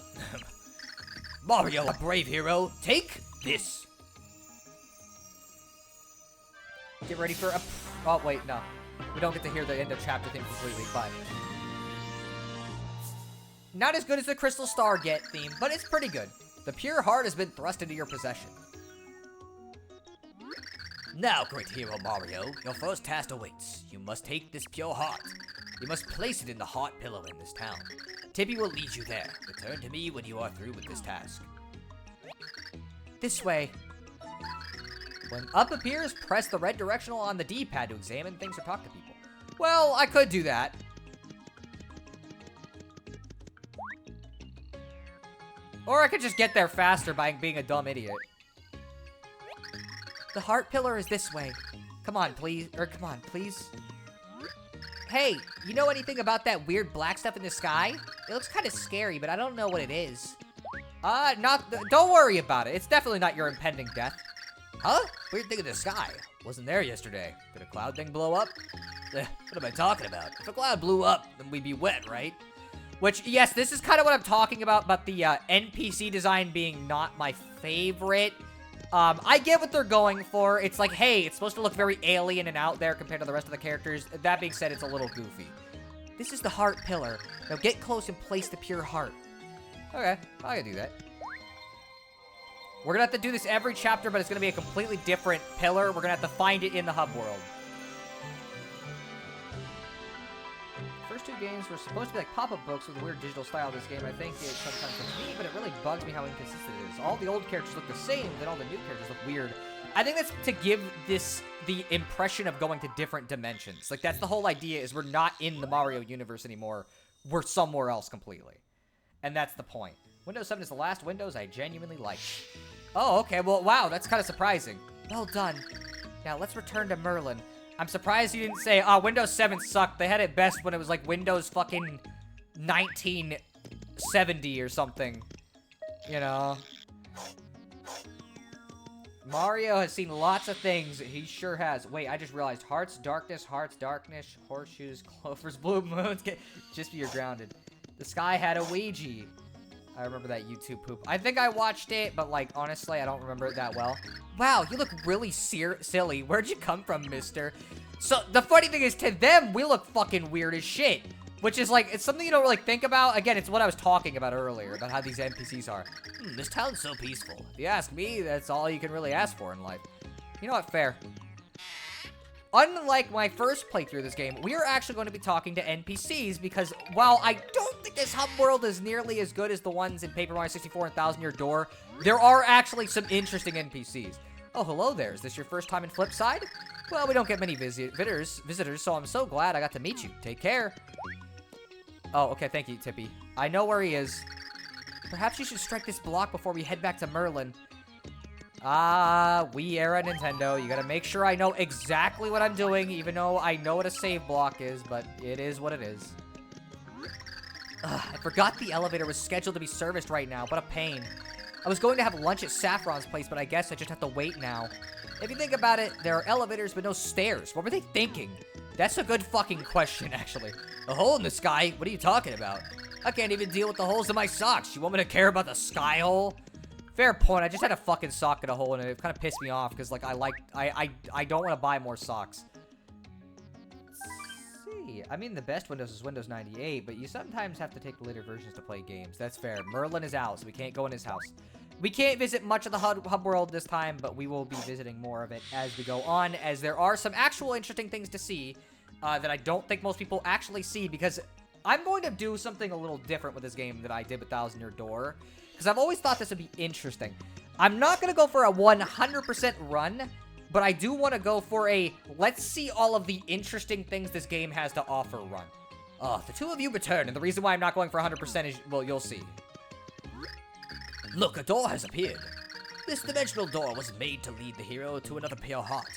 Mario, a brave hero, take this. Get ready for a... Oh, wait, no. We don't get to hear the end of chapter theme completely, but... Not as good as the Crystal Star Get theme, but it's pretty good. The pure heart has been thrust into your possession. Now, great hero Mario, your first task awaits. You must take this pure heart. You must place it in the heart pillar in this town. Tippy will lead you there. Return to me when you are through with this task. This way. When up appears, press the red directional on the D-pad to examine things or talk to people. Well, I could do that. Or I could just get there faster by being a dumb idiot. The heart pillar is this way. Come on, please. Or come on, please. Hey, you know anything about that weird black stuff in the sky? It looks kind of scary, but I don't know what it is. Don't worry about it. It's definitely not your impending death. Huh? Weird thing in the sky. Wasn't there yesterday. Did a cloud thing blow up? What am I talking about? If a cloud blew up, then we'd be wet, right? Which, yes, this is kind of what I'm talking about, but the NPC design being not my favorite. I get what they're going for. It's like, hey, it's supposed to look very alien and out there compared to the rest of the characters. That being said, it's a little goofy. This is the heart pillar. Now get close and place the pure heart. Okay, I can do that. We're gonna have to do this every chapter, but it's gonna be a completely different pillar. We're gonna have to find it in the hub world. First two games were supposed to be like pop-up books with a weird digital style. This game, I think, it sometimes looks neat, but it really bugs me how inconsistent it is. All the old characters look the same, then all the new characters look weird. I think that's to give this the impression of going to different dimensions. Like, that's the whole idea, is we're not in the Mario universe anymore. We're somewhere else completely. And that's the point. Windows 7 is the last Windows I genuinely like. Oh, okay, well, wow, that's kind of surprising. Well done. Now, let's return to Merlin. I'm surprised you didn't say, Windows 7 sucked. They had it best when it was like Windows fucking 1970 or something. You know? Mario has seen lots of things. He sure has. Wait, I just realized. Hearts, darkness, horseshoes, clovers, blue moons. Just be you're grounded. The sky had a Ouija. I remember that YouTube poop. I think I watched it, but, like, honestly, I don't remember it that well. Wow, you look really silly. Where'd you come from, mister? So, the funny thing is, to them, we look fucking weird as shit. Which is, like, it's something you don't really think about. Again, it's what I was talking about earlier, about how these NPCs are. This town's so peaceful. If you ask me, that's all you can really ask for in life. You know what? Fair. Unlike my first playthrough of this game, we are actually going to be talking to NPCs because while I don't think this hub world is nearly as good as the ones in Paper Mario 64 and Thousand Year Door, there are actually some interesting NPCs. Oh, hello there. Is this your first time in Flipside? Well, we don't get many visitors, so I'm so glad I got to meet you. Take care. Oh, okay. Thank you, Tippy. I know where he is. Perhaps you should strike this block before we head back to Merlin. Wii era Nintendo. You gotta make sure I know exactly what I'm doing, even though I know what a save block is, but it is what it is. I forgot the elevator was scheduled to be serviced right now. What a pain. I was going to have lunch at Saffron's place, but I guess I just have to wait now. If you think about it, there are elevators but no stairs. What were they thinking? That's a good fucking question, actually. A hole in the sky? What are you talking about? I can't even deal with the holes in my socks. You want me to care about the sky hole? Fair point. I just had a fucking sock in a hole, and it kind of pissed me off because, like, I don't want to buy more socks. Let's see. I mean, the best Windows is Windows 98, but you sometimes have to take the later versions to play games. That's fair. Merlin is out, so we can't go in his house. We can't visit much of the hub world this time, but we will be visiting more of it as we go on, as there are some actual interesting things to see that I don't think most people actually see, because I'm going to do something a little different with this game that I did with Thousand Year Door. Because I've always thought this would be interesting. I'm not going to go for a 100% run, but I do want to go for a let's see all of the interesting things this game has to offer run. The two of you return, and the reason why I'm not going for 100% is, well, you'll see. Look, a door has appeared. This dimensional door was made to lead the hero to another pure heart.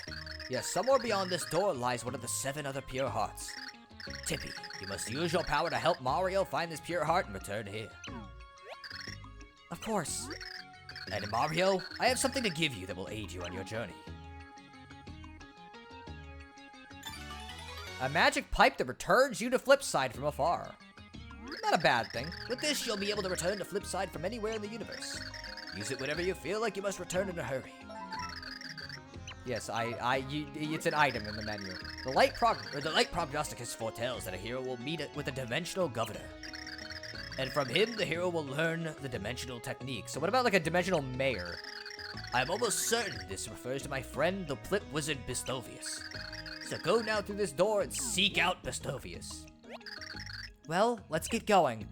Yes, somewhere beyond this door lies one of the 7 other pure hearts. Tippy, you must use your power to help Mario find this pure heart and return here. Of course. And Mario, I have something to give you that will aid you on your journey. A magic pipe that returns you to Flipside from afar. Not a bad thing. With this, you'll be able to return to Flipside from anywhere in the universe. Use it whenever you feel like you must return in a hurry. Yes, it's an item in the menu. The light prognosticus foretells that a hero will meet with a dimensional governor. And from him, the hero will learn the dimensional technique. So what about like a dimensional mayor? I'm almost certain this refers to my friend, the Flip Wizard Bistovius. So go now through this door and seek out Bistovius. Well, let's get going.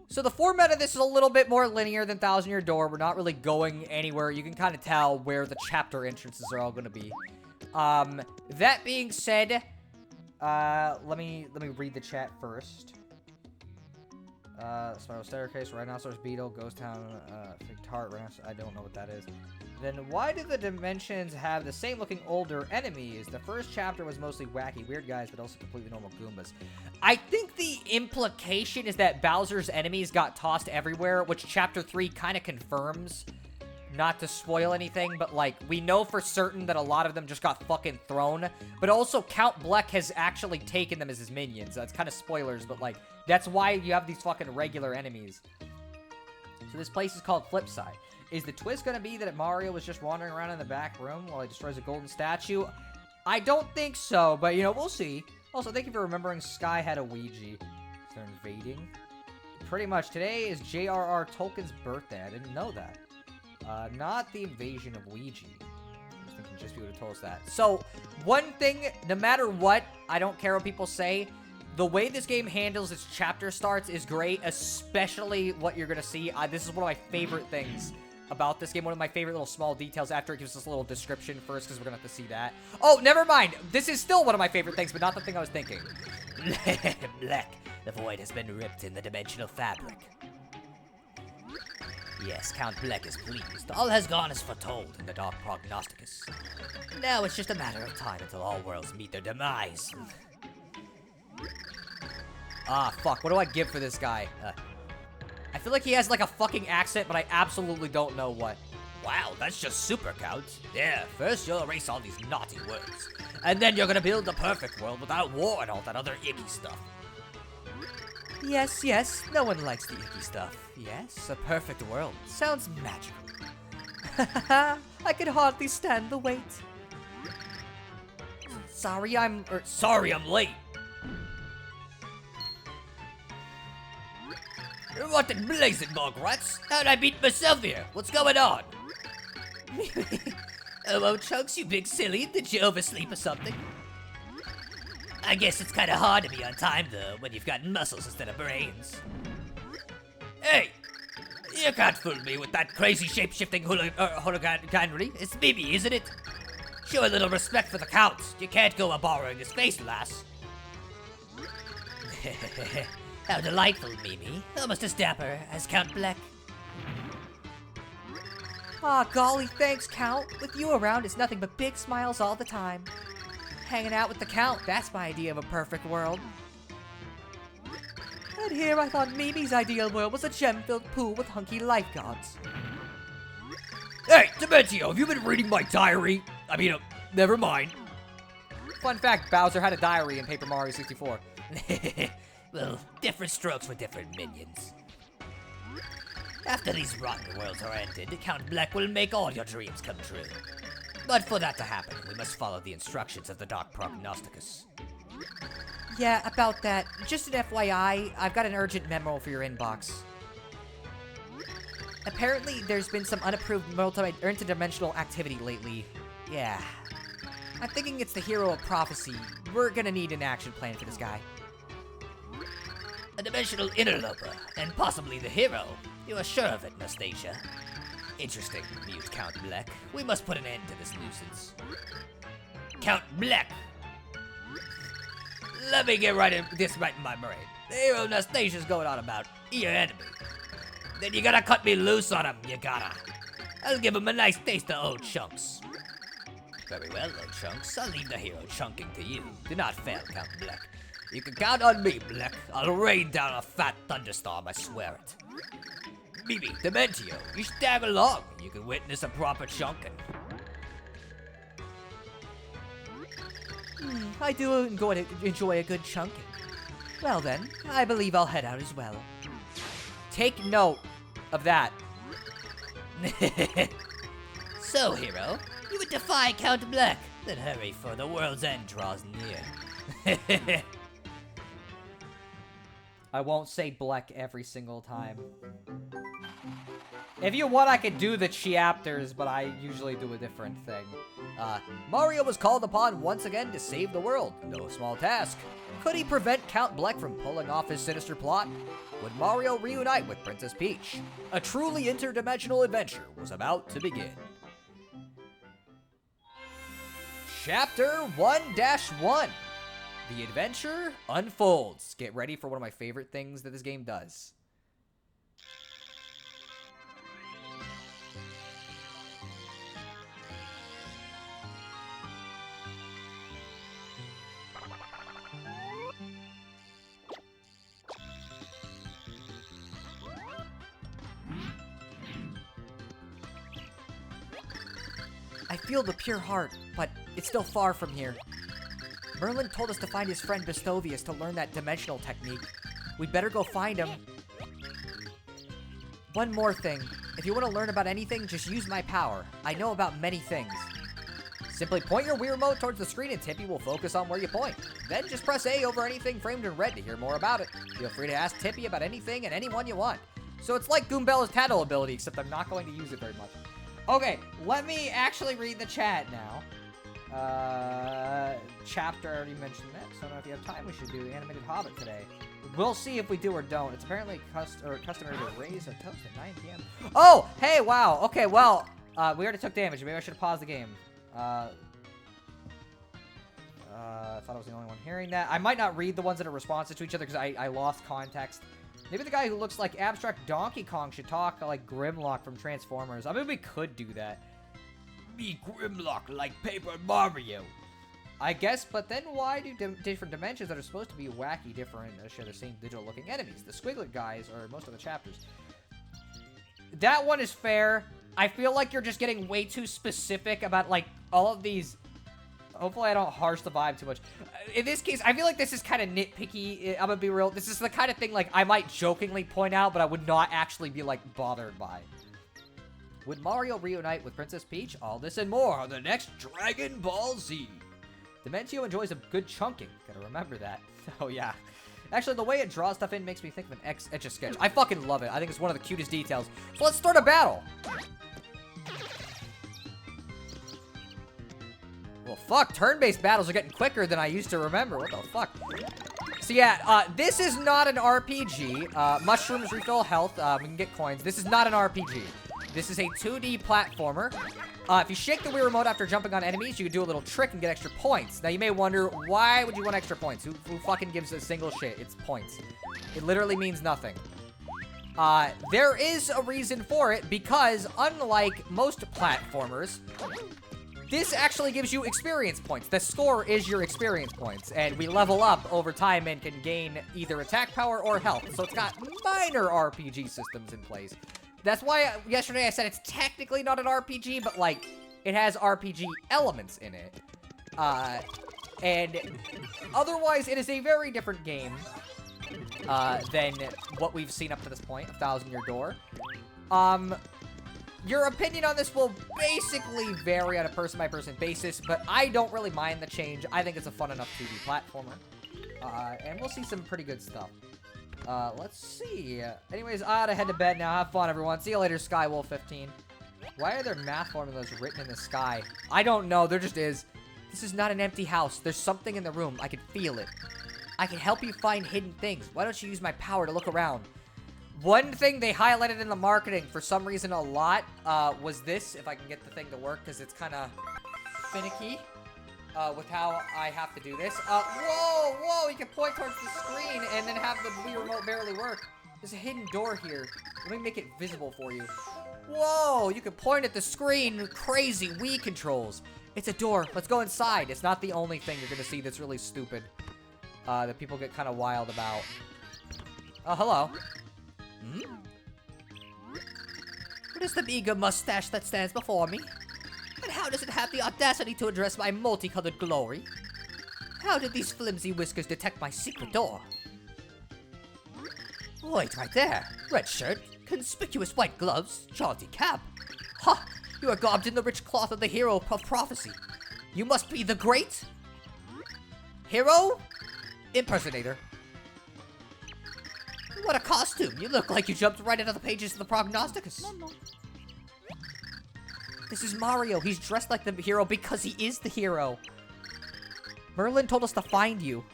So the format of this is a little bit more linear than Thousand Year Door. We're not really going anywhere. You can kind of tell where the chapter entrances are all going to be. That being said, let me read the chat first. Spiral Staircase, Rhinoceros Beetle, Ghost Town, Fig Tart, Rhinoceros, I don't know what that is. Then why do the dimensions have the same looking older enemies? The first chapter was mostly wacky, weird guys, but also completely normal Goombas. I think the implication is that Bowser's enemies got tossed everywhere, which chapter 3 kind of confirms. Not to spoil anything, but like, we know for certain that a lot of them just got fucking thrown. But also, Count Bleck has actually taken them as his minions. That's kind of spoilers, but like, that's why you have these fucking regular enemies. So this place is called Flipside. Is the twist gonna be that Mario was just wandering around in the back room while he destroys a golden statue? I don't think so, but you know, we'll see. Also, thank you for remembering Sky had a Ouija. They're invading. Pretty much, today is J.R.R. Tolkien's birthday. I didn't know that. Not the invasion of Ouija. I was thinking just people would have told us that. So, one thing, no matter what, I don't care what people say, the way this game handles its chapter starts is great, especially what you're going to see. This is one of my favorite things about this game. One of my favorite little small details after it gives us a little description first, because we're going to have to see that. Oh, never mind. This is still one of my favorite things, but not the thing I was thinking. Black, the void has been ripped in the dimensional fabric. Yes, Count Bleck is pleased. All has gone as foretold in the Dark Prognosticus. Now it's just a matter of time until all worlds meet their demise. Ah, fuck. What do I give for this guy? I feel like he has like a fucking accent, but I absolutely don't know what. Wow, that's just super, Count. Yeah, first you'll erase all these naughty words. And then you're gonna build the perfect world without war and all that other icky stuff. Yes, yes, no one likes the icky stuff. Yes, a perfect world. Sounds magical. I can hardly stand the wait. Sorry I'm late. What in blazing Mograts? How'd I beat myself here? What's going on? Oh, Chunks, you big silly. Did you oversleep or something? I guess it's kind of hard to be on time, though, when you've got muscles instead of brains. Hey! You can't fool me with that crazy shape-shifting hooliganry. It's Mimi, isn't it? Show a little respect for the Count. You can't go a-borrowing his face, lass. How delightful, Mimi. Almost as dapper as Count Bleck. Ah, golly, thanks, Count. With you around, it's nothing but big smiles all the time. Hanging out with the Count, that's my idea of a perfect world. And here I thought Mimi's ideal world was a gem-filled pool with hunky lifeguards. Hey, Dementio, have you been reading my diary? I mean, never mind. Fun fact, Bowser had a diary in Paper Mario 64. Well, different strokes for different minions. After these rotten worlds are ended, Count Bleck will make all your dreams come true. But for that to happen, we must follow the instructions of the Dark Prognosticus. Yeah, about that. Just an FYI, I've got an urgent memo for your inbox. Apparently, there's been some unapproved interdimensional activity lately. Yeah. I'm thinking it's the hero of prophecy. We're gonna need an action plan for this guy. A dimensional interloper, and possibly the hero. You are sure of it, Nastasia? Interesting, mused Count Bleck. We must put an end to this nuisance. Count Bleck! Let me get this right in my brain. The hero Nastasia's going on about your enemy. Then you gotta cut me loose on him, you gotta. I'll give him a nice taste of old Chunks. Very well, old Chunks. I'll leave the hero chunking to you. Do not fail, Count Bleck. You can count on me, Bleck. I'll rain down a fat thunderstorm, I swear it. Mimi, Dementio, you should tag along. You can witness a proper chunking. I do enjoy a good chunking. Well then, I believe I'll head out as well. Take note of that. So, hero, you would defy Count Bleck. Then hurry, for the world's end draws near. I won't say Bleck every single time. If you want, I could do the chapters, but I usually do a different thing. Mario was called upon once again to save the world. No small task. Could he prevent Count Bleck from pulling off his sinister plot? Would Mario reunite with Princess Peach? A truly interdimensional adventure was about to begin. Chapter 1-1. The adventure unfolds. Get ready for one of my favorite things that this game does. I feel the pure heart, but it's still far from here. Merlin told us to find his friend Bestovius to learn that dimensional technique. We'd better go find him. One more thing. If you want to learn about anything, just use my power. I know about many things. Simply point your Wii Remote towards the screen and Tippy will focus on where you point. Then just press A over anything framed in red to hear more about it. Feel free to ask Tippy about anything and anyone you want. So it's like Goombella's Tattle ability, except I'm not going to use it very much. Okay, let me actually read the chat now. Chapter, I already mentioned that, so I don't know if you have time, we should do the Animated Hobbit today. We'll see if we do or don't. It's apparently customary to raise a toast at 9 p.m. Oh, hey, wow. Okay, well, we already took damage. Maybe I should have paused the game. I thought I was the only one hearing that. I might not read the ones that are responsive to each other because I lost context. Maybe the guy who looks like Abstract Donkey Kong should talk like Grimlock from Transformers. I mean, we could do that. Me Grimlock like Paper Mario. I guess, but then why do different dimensions that are supposed to be wacky different share the same digital-looking enemies? The squigglet guys are most of the chapters. That one is fair. I feel like you're just getting way too specific about, like, all of these. Hopefully I don't harsh the vibe too much. In this case, I feel like this is kind of nitpicky. I'm gonna be real. This is the kind of thing, like, I might jokingly point out, but I would not actually be, like, bothered by. Would Mario reunite with Princess Peach? All this and more on the next Dragon Ball Z. Dementio enjoys a good chunking. Gotta remember that. Oh, yeah. Actually, the way it draws stuff in makes me think of an Etch-a-Sketch. I fucking love it. I think it's one of the cutest details. So let's start a battle. Well, fuck. Turn-based battles are getting quicker than I used to remember. What the fuck? So, yeah, this is not an RPG. Mushrooms refill health. We can get coins. This is not an RPG. This is a 2D platformer. If you shake the Wii Remote after jumping on enemies, you can do a little trick and get extra points. Now, you may wonder, why would you want extra points? Who fucking gives a single shit? It's points. It literally means nothing. There is a reason for it, because unlike most platformers, this actually gives you experience points. The score is your experience points, and we level up over time and can gain either attack power or health. So it's got minor RPG systems in place. That's why yesterday I said it's technically not an RPG, but, like, it has RPG elements in it. And otherwise, it is a very different game than what we've seen up to this point, A Thousand Year Door. Your opinion on this will basically vary on a person-by-person basis, but I don't really mind the change. I think it's a fun enough 2D platformer. And we'll see some pretty good stuff. Let's see. Anyways, I gotta head to bed now. Have fun, everyone. See you later, Skywolf15. Why are there math formulas written in the sky? I don't know. There just is. This is not an empty house. There's something in the room. I can feel it. I can help you find hidden things. Why don't you use my power to look around? One thing they highlighted in the marketing for some reason a lot was this. If I can get the thing to work, because it's kind of finicky. With how I have to do this. Whoa, you can point towards the screen and then have the Wii Remote barely work. There's a hidden door here. Let me make it visible for you. Whoa, you can point at the screen. Crazy Wii controls. It's a door. Let's go inside. It's not the only thing you're going to see that's really stupid. that people get kind of wild about. Oh, hello. Hmm? What is the meager mustache that stands before me? And how does it have the audacity to address my multicolored glory? How did these flimsy whiskers detect my secret door? Wait, right there. Red shirt, conspicuous white gloves, jaunty cap. Ha! You are garbed in the rich cloth of the hero of prophecy. You must be the great... hero? Impersonator. What a costume! You look like you jumped right out of the pages of the Prognosticus. This is Mario. He's dressed like the hero because he is the hero. Merlin told us to find you.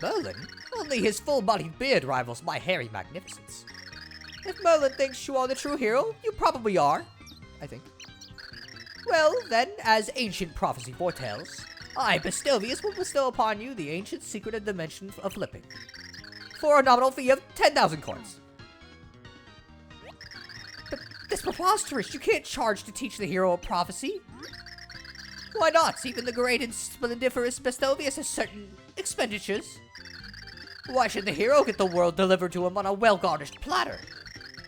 Merlin? Only his full-bodied beard rivals my hairy magnificence. If Merlin thinks you are the true hero, you probably are. I think. Well, then, as ancient prophecy foretells, I, Bastovius, will bestow upon you the ancient secret and dimension of flipping. For a nominal fee of 10,000 coins. But that's preposterous. You can't charge to teach the hero of prophecy. Why not? Even the great and splendiferous Bastovius has certain expenditures. Why should the hero get the world delivered to him on a well-garnished platter?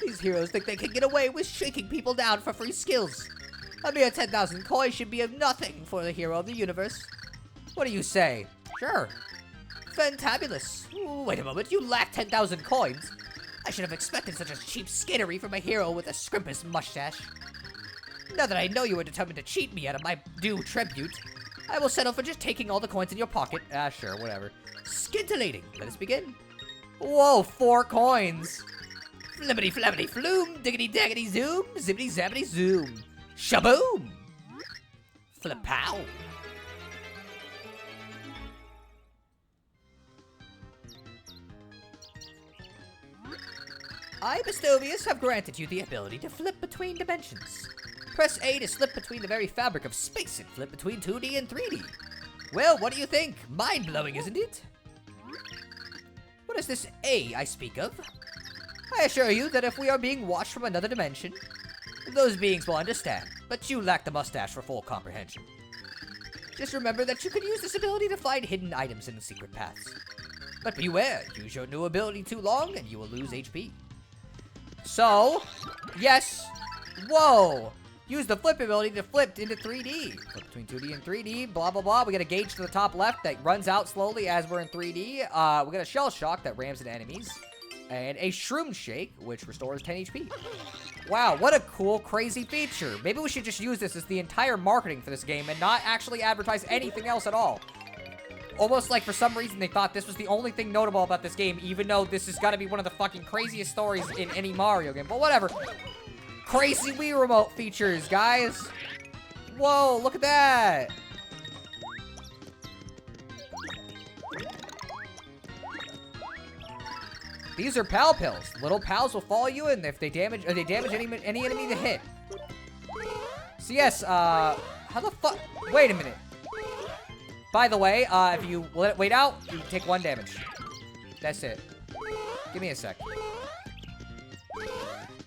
These heroes think they can get away with shaking people down for free skills. A mere 10,000 coins should be of nothing for the hero of the universe. What do you say? Sure. Fantabulous. Wait a moment, you lack 10,000 coins. I should have expected such a cheap skittery from a hero with a scrimpus mustache. Now that I know you are determined to cheat me out of my due tribute, I will settle for just taking all the coins in your pocket. Ah, sure, whatever. Scintillating. Let us begin. Whoa, 4 coins. Flippity flappity flume, diggity daggity zoom, zippity zappity zoom. Shaboom! Flipow! I, Bastovius, have granted you the ability to flip between dimensions. Press A to slip between the very fabric of space and flip between 2D and 3D. Well, what do you think? Mind-blowing, isn't it? What is this A I speak of? I assure you that if we are being watched from another dimension, those beings will understand, but you lack the mustache for full comprehension. Just remember that you can use this ability to find hidden items in the secret paths. But beware, use your new ability too long and you will lose HP. So, yes, whoa! Use the flip ability to flip into 3D. Flip between 2D and 3D, blah, blah, blah. We got a gauge to the top left that runs out slowly as we're in 3D. We got a shell shock that rams into enemies. And a shroom shake, which restores 10 HP. Wow, what a cool, crazy feature. Maybe we should just use this as the entire marketing for this game and not actually advertise anything else at all. Almost like for some reason they thought this was the only thing notable about this game, even though this has got to be one of the fucking craziest stories in any Mario game. But whatever. Crazy Wii Remote features, guys. Whoa, look at that. These are pal pills. Little pals will follow you, and if they damage any enemy they hit. So yes, how the fuck? Wait a minute. By the way, if you let it wait out, you take 1 damage. That's it. Give me a sec.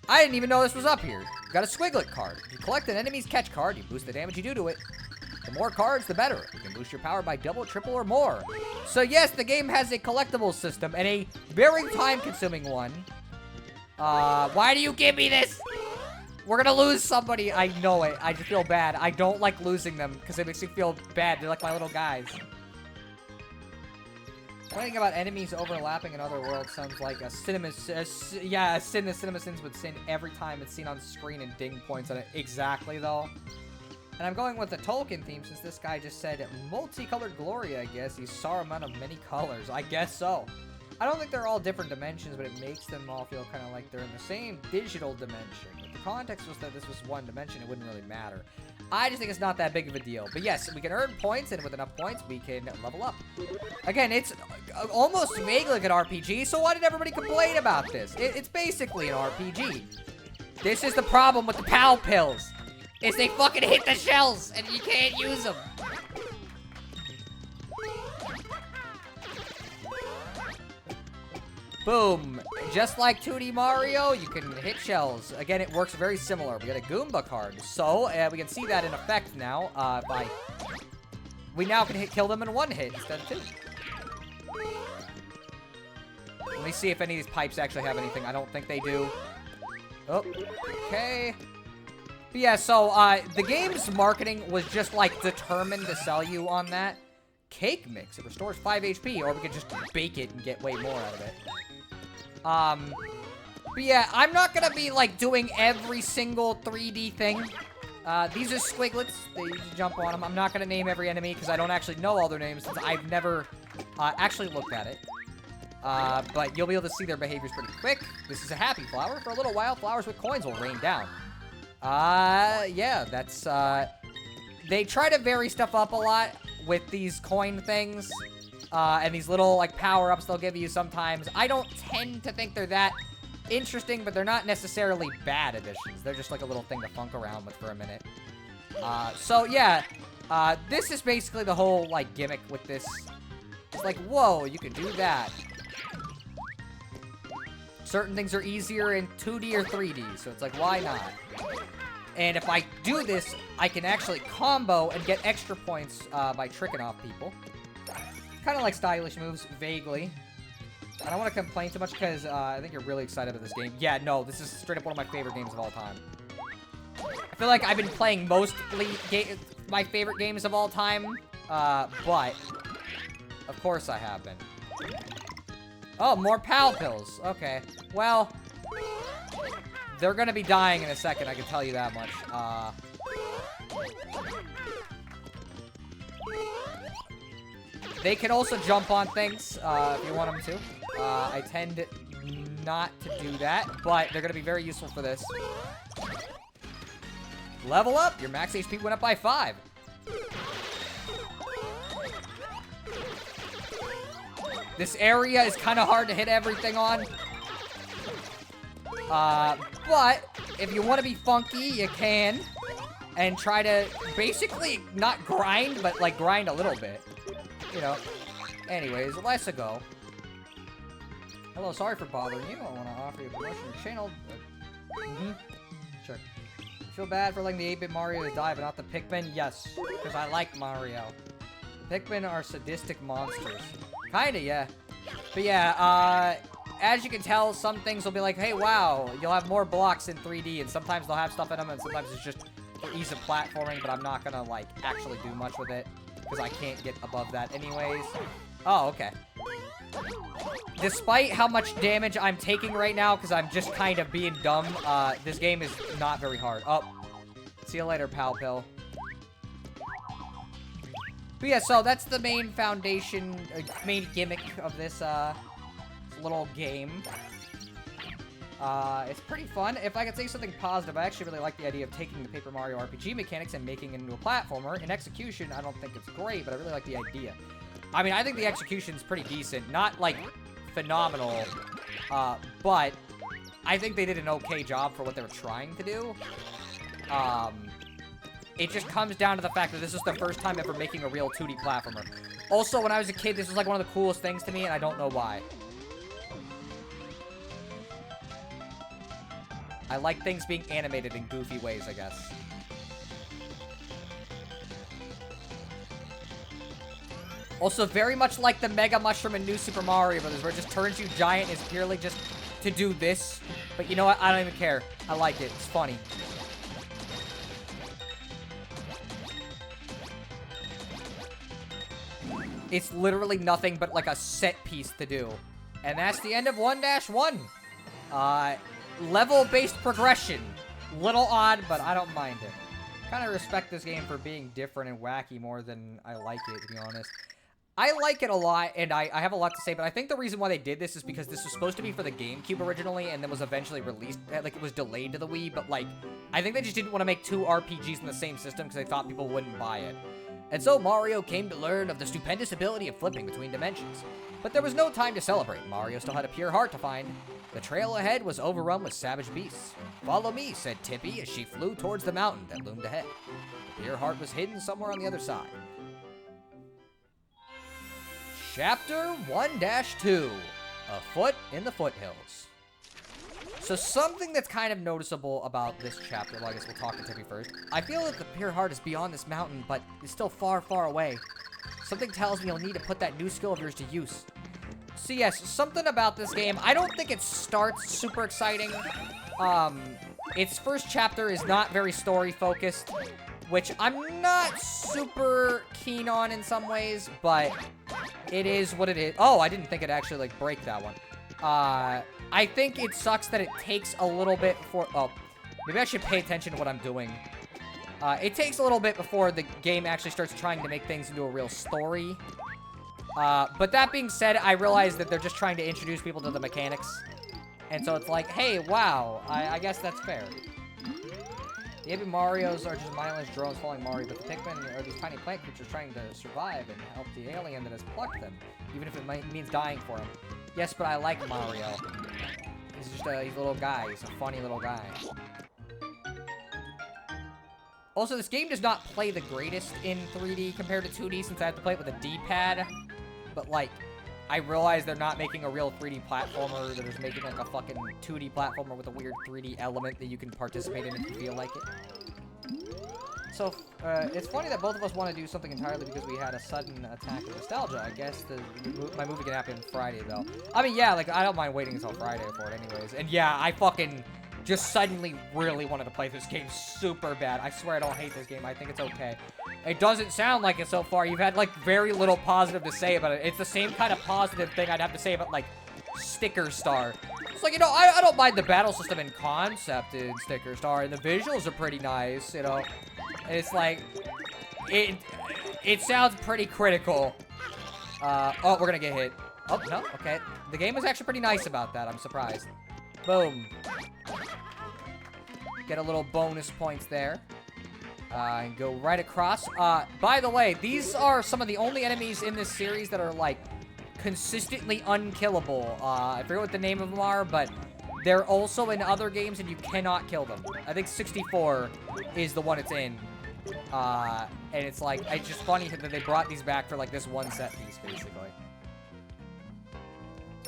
I didn't even know this was up here. You got a Squiglet card. If you collect an enemy's catch card, you boost the damage you do to it. The more cards, the better. You can boost your power by double, triple, or more. So yes, the game has a collectible system, and a very time-consuming one. Why do you give me this? We're gonna lose somebody. I know it. I just feel bad. I don't like losing them, because it makes me feel bad. They're like my little guys. Complaining about enemies overlapping in other worlds sounds like a sin the CinemaSins would sin every time it's seen on screen and ding points at it. Exactly, though. And I'm going with the Tolkien theme since this guy just said multicolored glory, I guess. He's Saruman of many colors. I guess so. I don't think they're all different dimensions, but it makes them all feel kind of like they're in the same digital dimension. If the context was that this was one dimension, it wouldn't really matter. I just think it's not that big of a deal. But yes, we can earn points, and with enough points, we can level up. Again, it's almost vaguely like an RPG, so why did everybody complain about this? It's basically an RPG. This is the problem with the PAL pills. Is they fucking hit the shells, and you can't use them. Boom. Just like 2D Mario, you can hit shells. Again, it works very similar. We got a Goomba card. So, we can see that in effect now, we now can kill them in 1 hit instead of 2. Let me see if any of these pipes actually have anything. I don't think they do. Oh, okay. But yeah, so, the game's marketing was just, like, determined to sell you on that. Cake mix. It restores 5 HP, or we could just bake it and get way more out of it. But yeah, I'm not gonna be, like, doing every single 3D thing. These are squiglets. They usually jump on them. I'm not gonna name every enemy, because I don't actually know all their names, since I've never, actually looked at it. But you'll be able to see their behaviors pretty quick. This is a happy flower. For a little while, flowers with coins will rain down. Yeah, that's, they try to vary stuff up a lot with these coin things, and these little, like, power-ups they'll give you sometimes. I don't tend to think they're that interesting, but they're not necessarily bad additions. They're just, like, a little thing to funk around with for a minute. So, yeah, this is basically the whole, like, gimmick with this. It's like, whoa, you can do that. Certain things are easier in 2D or 3D, so it's like, why not? And if I do this, I can actually combo and get extra points by tricking off people. Kind of like stylish moves, vaguely. I don't want to complain too much because I think you're really excited about this game. Yeah, no, this is straight up one of my favorite games of all time. I feel like I've been playing mostly my favorite games of all time, but of course I have been. Oh, more PAL pills. Okay. Well, they're gonna be dying in a second, I can tell you that much. They can also jump on things, if you want them to. I tend not to do that, but they're gonna be very useful for this. Level up! Your max HP went up by 5. This area is kind of hard to hit everything on. But if you want to be funky, you can. And try to basically not grind, but like grind a little bit. You know. Anyways, let's go. Hello, sorry for bothering you. I want to offer you a promotion to your channel. Sure. I feel bad for letting the 8-bit Mario die, but not the Pikmin? Yes, because I like Mario. The Pikmin are sadistic monsters. Kinda, yeah. But yeah, as you can tell, some things will be like, hey, wow, you'll have more blocks in 3D, and sometimes they'll have stuff in them, and sometimes it's just for ease of platforming, but I'm not gonna, like, actually do much with it, because I can't get above that anyways. Oh, okay. Despite how much damage I'm taking right now, because I'm just kind of being dumb, this game is not very hard. Oh, see you later, pal pill. But yeah, so that's the main foundation, main gimmick of this, little game. It's pretty fun. If I could say something positive, I actually really like the idea of taking the Paper Mario RPG mechanics and making it into a platformer. In execution, I don't think it's great, but I really like the idea. I mean, I think the execution's pretty decent. Not, like, phenomenal, but I think they did an okay job for what they were trying to do. It just comes down to the fact that this is the first time ever making a real 2D platformer. Also, when I was a kid, this was like one of the coolest things to me, and I don't know why. I like things being animated in goofy ways, I guess. Also, very much like the Mega Mushroom in New Super Mario Bros., where it just turns you giant is purely just to do this. But you know what? I don't even care. I like it. It's funny. It's literally nothing but like a set piece to do. And that's the end of 1-1. Level-based progression. Little odd, but I don't mind it. Kind of respect this game for being different and wacky more than I like it, to be honest. I like it a lot, and I have a lot to say, but I think the reason why they did this is because this was supposed to be for the GameCube originally, and then was eventually released, like, it was delayed to the Wii, but, like, I think they just didn't want to make 2 RPGs in the same system because they thought people wouldn't buy it. And so Mario came to learn of the stupendous ability of flipping between dimensions. But there was no time to celebrate. Mario still had a pure heart to find. The trail ahead was overrun with savage beasts. Follow me, said Tippy as she flew towards the mountain that loomed ahead. The pure heart was hidden somewhere on the other side. Chapter 1-2, Afoot in the Foothills. So something that's kind of noticeable about this chapter, well, I guess we'll talk to Tippy first. I feel that the pure heart is beyond this mountain, but is still far, far away. Something tells me you'll need to put that new skill of yours to use. So yes, something about this game. I don't think it starts super exciting. Its first chapter is not very story-focused, which I'm not super keen on in some ways, but it is what it is. Oh, I didn't think it'd actually, like, break that one. I think it sucks that it takes a little bit before... Oh, maybe I should pay attention to what I'm doing. It takes a little bit before the game actually starts trying to make things into a real story. But that being said, I realize that they're just trying to introduce people to the mechanics. And so it's like, hey, wow, I guess that's fair. The Baby Marios are just mindless drones following Mario, but the Pikmin are these tiny plant creatures trying to survive and help the alien that has plucked them, even if it means dying for him. Yes, but I like Mario. He's just he's a little guy. He's a funny little guy. Also, this game does not play the greatest in 3D compared to 2D since I have to play it with a D-pad. But, like, I realize they're not making a real 3D platformer. They're just making, like, a fucking 2D platformer with a weird 3D element that you can participate in if you feel like it. So, it's funny that both of us want to do something entirely because we had a sudden attack of nostalgia. I guess my movie can happen Friday, though. I mean, yeah, like, I don't mind waiting until Friday for it anyways. And, yeah, I fucking just suddenly really wanted to play this game super bad. I swear I don't hate this game. I think it's okay. It doesn't sound like it so far. You've had, like, very little positive to say about it. It's the same kind of positive thing I'd have to say about, like, Sticker Star. It's like, you know, I don't mind the battle system in concept in Sticker Star, and the visuals are pretty nice, you know. And it's like, it sounds pretty critical. Oh, we're gonna get hit. Oh, no, okay. The game was actually pretty nice about that. I'm surprised. Boom. Get a little bonus points there. And go right across. By the way, these are some of the only enemies in this series that are, like, consistently unkillable. I forget what the name of them are, but they're also in other games and you cannot kill them. I think 64 is the one it's in. And it's like, it's just funny that they brought these back for, like, this one set piece, basically.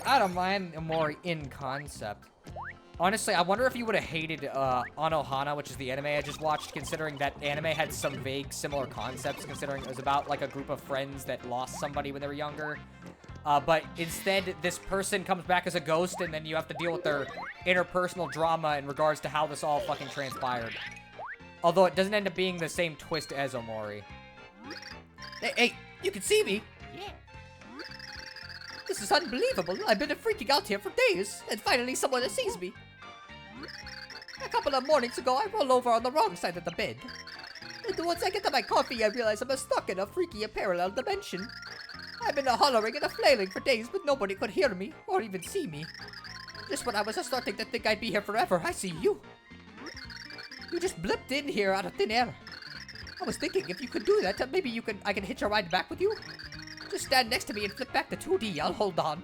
I don't mind Omori in concept. Honestly, I wonder if you would have hated Anohana, which is the anime I just watched, considering that anime had some vague similar concepts, considering it was about, like, a group of friends that lost somebody when they were younger. But instead, this person comes back as a ghost, and then you have to deal with their interpersonal drama in regards to how this all fucking transpired. Although it doesn't end up being the same twist as Omori. Hey, you can see me? Yeah. This is unbelievable. I've been freaking out here for days, and finally someone sees me. A couple of mornings ago, I rolled over on the wrong side of the bed. And once I get to my coffee, I realize I'm stuck in a freaky parallel dimension. I've been hollering and flailing for days, but nobody could hear me, or even see me. Just when I was starting to think I'd be here forever, I see you. You just blipped in here out of thin air. I was thinking if you could do that, maybe I can hitch a ride back with you. Just stand next to me and flip back to 2D. I'll hold on.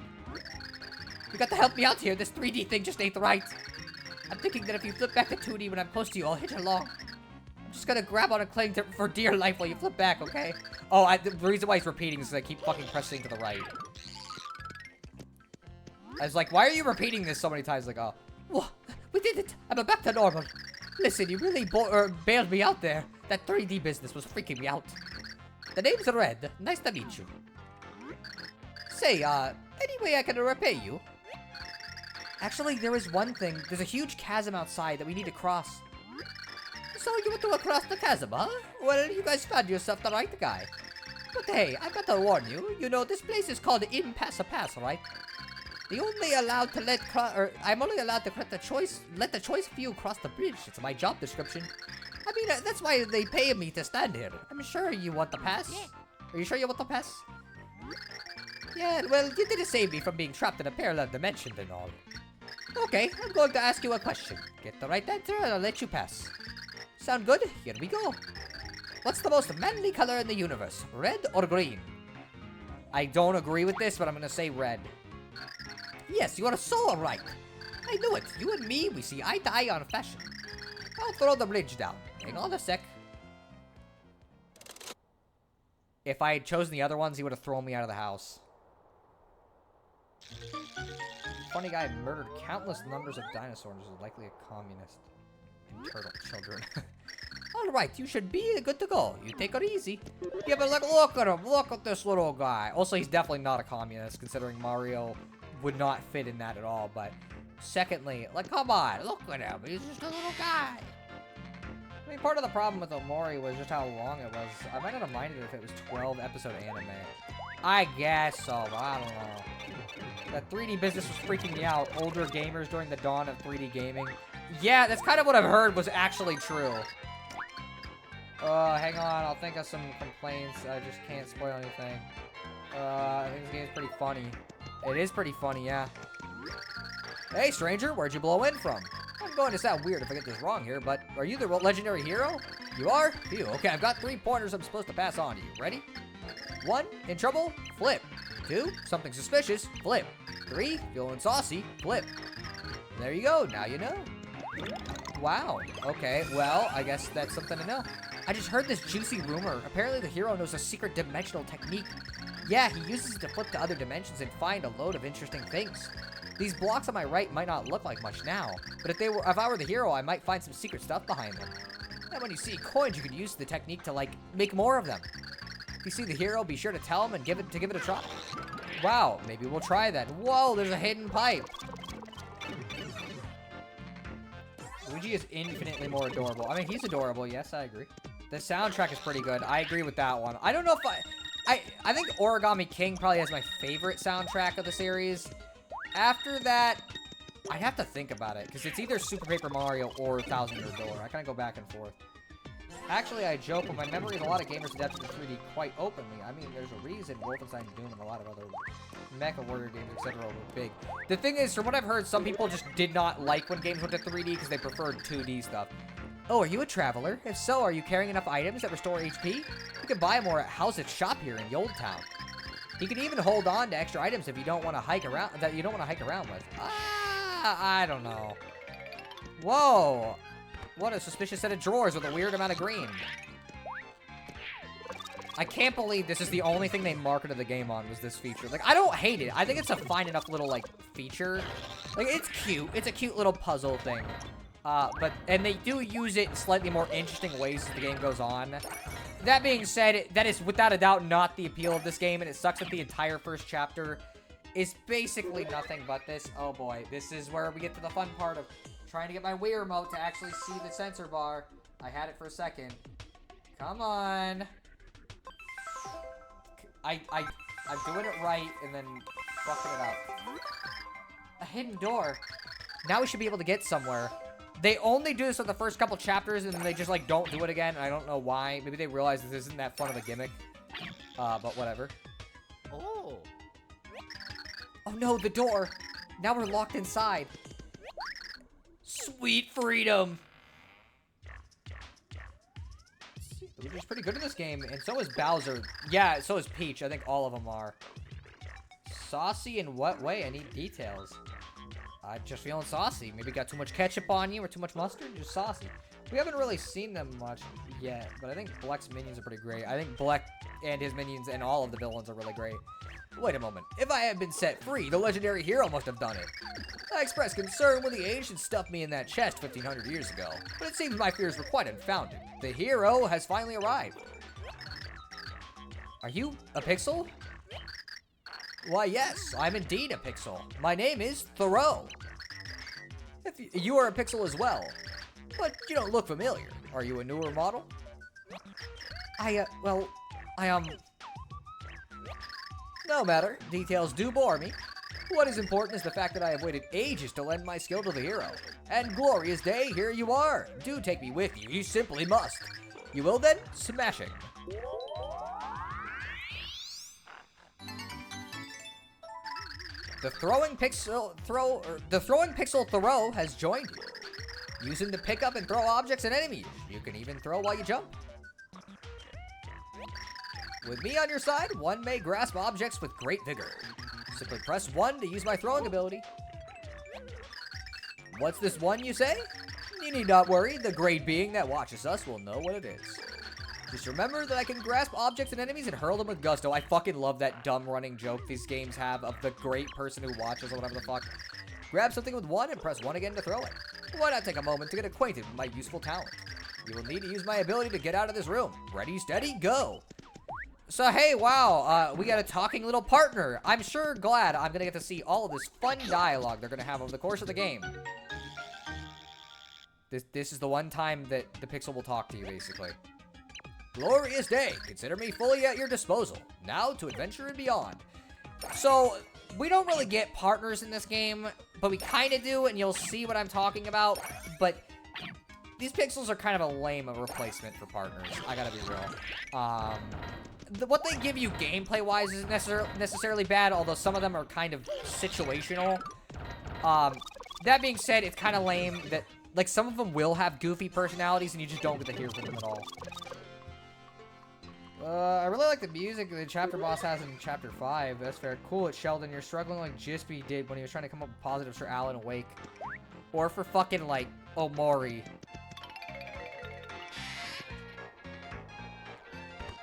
You got to help me out here. This 3D thing just ain't right. I'm thinking that if you flip back to 2D when I'm close to you, I'll hitch along. I'm just gonna grab on and cling for dear life while you flip back, okay? Oh, the reason why he's repeating is because I keep fucking pressing to the right. I was like, why are you repeating this so many times? Like, oh. Whoa, we did it. I'm back to normal. Listen, you really bailed me out there. That 3D business was freaking me out. The name's Red. Nice to meet you. Say, any way I can repay you? Actually, there is one thing. There's a huge chasm outside that we need to cross. So you want to across the chasm, huh? Well, you guys found yourself the right guy. But hey, I better warn you. You know, this place is called Impasse Pass, right? I'm only allowed to let the choice few cross the bridge. It's my job description. I mean, that's why they pay me to stand here. I'm sure you want the pass. Yeah. Are you sure you want the pass? Yeah, well, you did save me from being trapped in a parallel dimension and all. Okay, I'm going to ask you a question. Get the right answer and I'll let you pass. Sound good? Here we go. What's the most manly color in the universe? Red or green? I don't agree with this, but I'm gonna say red. Yes, you are so right. I knew it. You and me, we see eye to eye on fashion. I'll throw the bridge down. Hang on a sec. If I had chosen the other ones, he would have thrown me out of the house. Funny guy murdered countless numbers of dinosaurs, is likely a communist. And turtle children. Alright, you should be good to go. You take it easy. Yeah, but like, look at him. Look at this little guy. Also, he's definitely not a communist, considering Mario would not fit in that at all. But secondly, like, come on. Look at him. He's just a little guy. I mean, part of the problem with Omori was just how long it was. I might not have minded if it was 12-episode anime. I guess so, but I don't know. That 3D business was freaking me out. Older gamers during the dawn of 3D gaming. Yeah, that's kind of what I've heard was actually true. Hang on, I'll think of some complaints. I just can't spoil anything. I think this game's pretty funny. It is pretty funny, yeah. Hey, stranger, where'd you blow in from? I'm going to sound weird if I get this wrong here, but are you the legendary hero? You are? Phew, okay, I've got 3 pointers I'm supposed to pass on to you. Ready? 1, in trouble, flip. 2, something suspicious, flip. 3, feeling saucy, flip. There you go, now you know. Wow, okay, well, I guess that's something to know. I just heard this juicy rumor. Apparently the hero knows a secret dimensional technique. Yeah, he uses it to flip to other dimensions and find a load of interesting things. These blocks on my right might not look like much now, but if I were the hero, I might find some secret stuff behind them. And when you see coins, you can use the technique to, like, make more of them. If you see the hero, be sure to tell him and give it a try. Wow, maybe we'll try that. Whoa, there's a hidden pipe. Luigi is infinitely more adorable. I mean, he's adorable. Yes, I agree. The soundtrack is pretty good. I agree with that one. I don't know if I think Origami King probably has my favorite soundtrack of the series. After that, I'd have to think about it, because it's either Super Paper Mario or Thousand Year Door. I kind of go back and forth. Actually, I joke, but my memory of a lot of gamers adapted to 3D quite openly. I mean, there's a reason Wolfenstein, Doom, and a lot of other Mecha Warrior games, etc. were big. The thing is, from what I've heard, some people just did not like when games went to 3D because they preferred 2D stuff. Oh, are you a traveler? If so, are you carrying enough items that restore HP? You can buy more at House's shop here in Yold Town. You can even hold on to extra items if you don't want to hike around with. I don't know. Whoa! What a suspicious set of drawers with a weird amount of green. I can't believe this is the only thing they marketed the game on was this feature. Like, I don't hate it. I think it's a fine enough little, like, feature. Like, it's cute. It's a cute little puzzle thing. And they do use it in slightly more interesting ways as the game goes on. That being said, that is without a doubt not the appeal of this game, and it sucks that the entire first chapter is basically nothing but this. Oh boy, this is where we get to the fun part of trying to get my Wii remote to actually see the sensor bar. I had it for a second. Come on. I'm doing it right and then fucking it up. A hidden door. Now we should be able to get somewhere. They only do this on the first couple chapters, and then they just, like, don't do it again. I don't know why. Maybe they realize this isn't that fun of a gimmick. But whatever. Oh. Oh, no, the door. Now we're locked inside. Sweet freedom. Luigi's pretty good in this game, and so is Bowser. Yeah, so is Peach. I think all of them are. Saucy in what way? I need details. I'm just feeling saucy. Maybe got too much ketchup on you or too much mustard. Just saucy. We haven't really seen them much yet, but I think Bleck's minions are pretty great. I think Bleck and his minions and all of the villains are really great. Wait a moment. If I had been set free, the legendary hero must have done it. I expressed concern when the ancients stuffed me in that chest 1,500 years ago, but it seems my fears were quite unfounded. The hero has finally arrived. Are you a pixel? Why, yes, I'm indeed a pixel. My name is Thoreau. If you are a pixel as well, but you don't look familiar. Are you a newer model? No matter. Details do bore me. What is important is the fact that I have waited ages to lend my skill to the hero. And glorious day, here you are. Do take me with you. You simply must. You will then? Smashing. The throwing pixel Thoreau has joined you. Use him to pick up and throw objects at enemies. You can even throw while you jump. With me on your side, one may grasp objects with great vigor. Simply press 1 to use my throwing ability. What's this one, you say? You need not worry, the great being that watches us will know what it is. Just remember that I can grasp objects and enemies and hurl them with gusto. I fucking love that dumb running joke these games have of the great person who watches or whatever the fuck. Grab something with 1 and press 1 again to throw it. Why not take a moment to get acquainted with my useful talent? You will need to use my ability to get out of this room. Ready, steady, go. So, hey, wow, we got a talking little partner. I'm sure glad I'm gonna get to see all of this fun dialogue they're gonna have over the course of the game. This is the one time that the Pixel will talk to you, basically. Glorious day. Consider me fully at your disposal. Now to adventure and beyond. So, we don't really get partners in this game, but we kind of do, and you'll see what I'm talking about. But these Pixels are kind of a lame replacement for partners. I gotta be real. What they give you gameplay-wise isn't necessarily bad, although some of them are kind of situational. That being said, it's kind of lame that, like, some of them will have goofy personalities, and you just don't get to hear from them at all. I really like the music the chapter boss has in Chapter 5. That's fair. Cool, it's Sheldon. You're struggling like Jispy did when he was trying to come up with positives for Alan Wake. Or for fucking, like, Omori.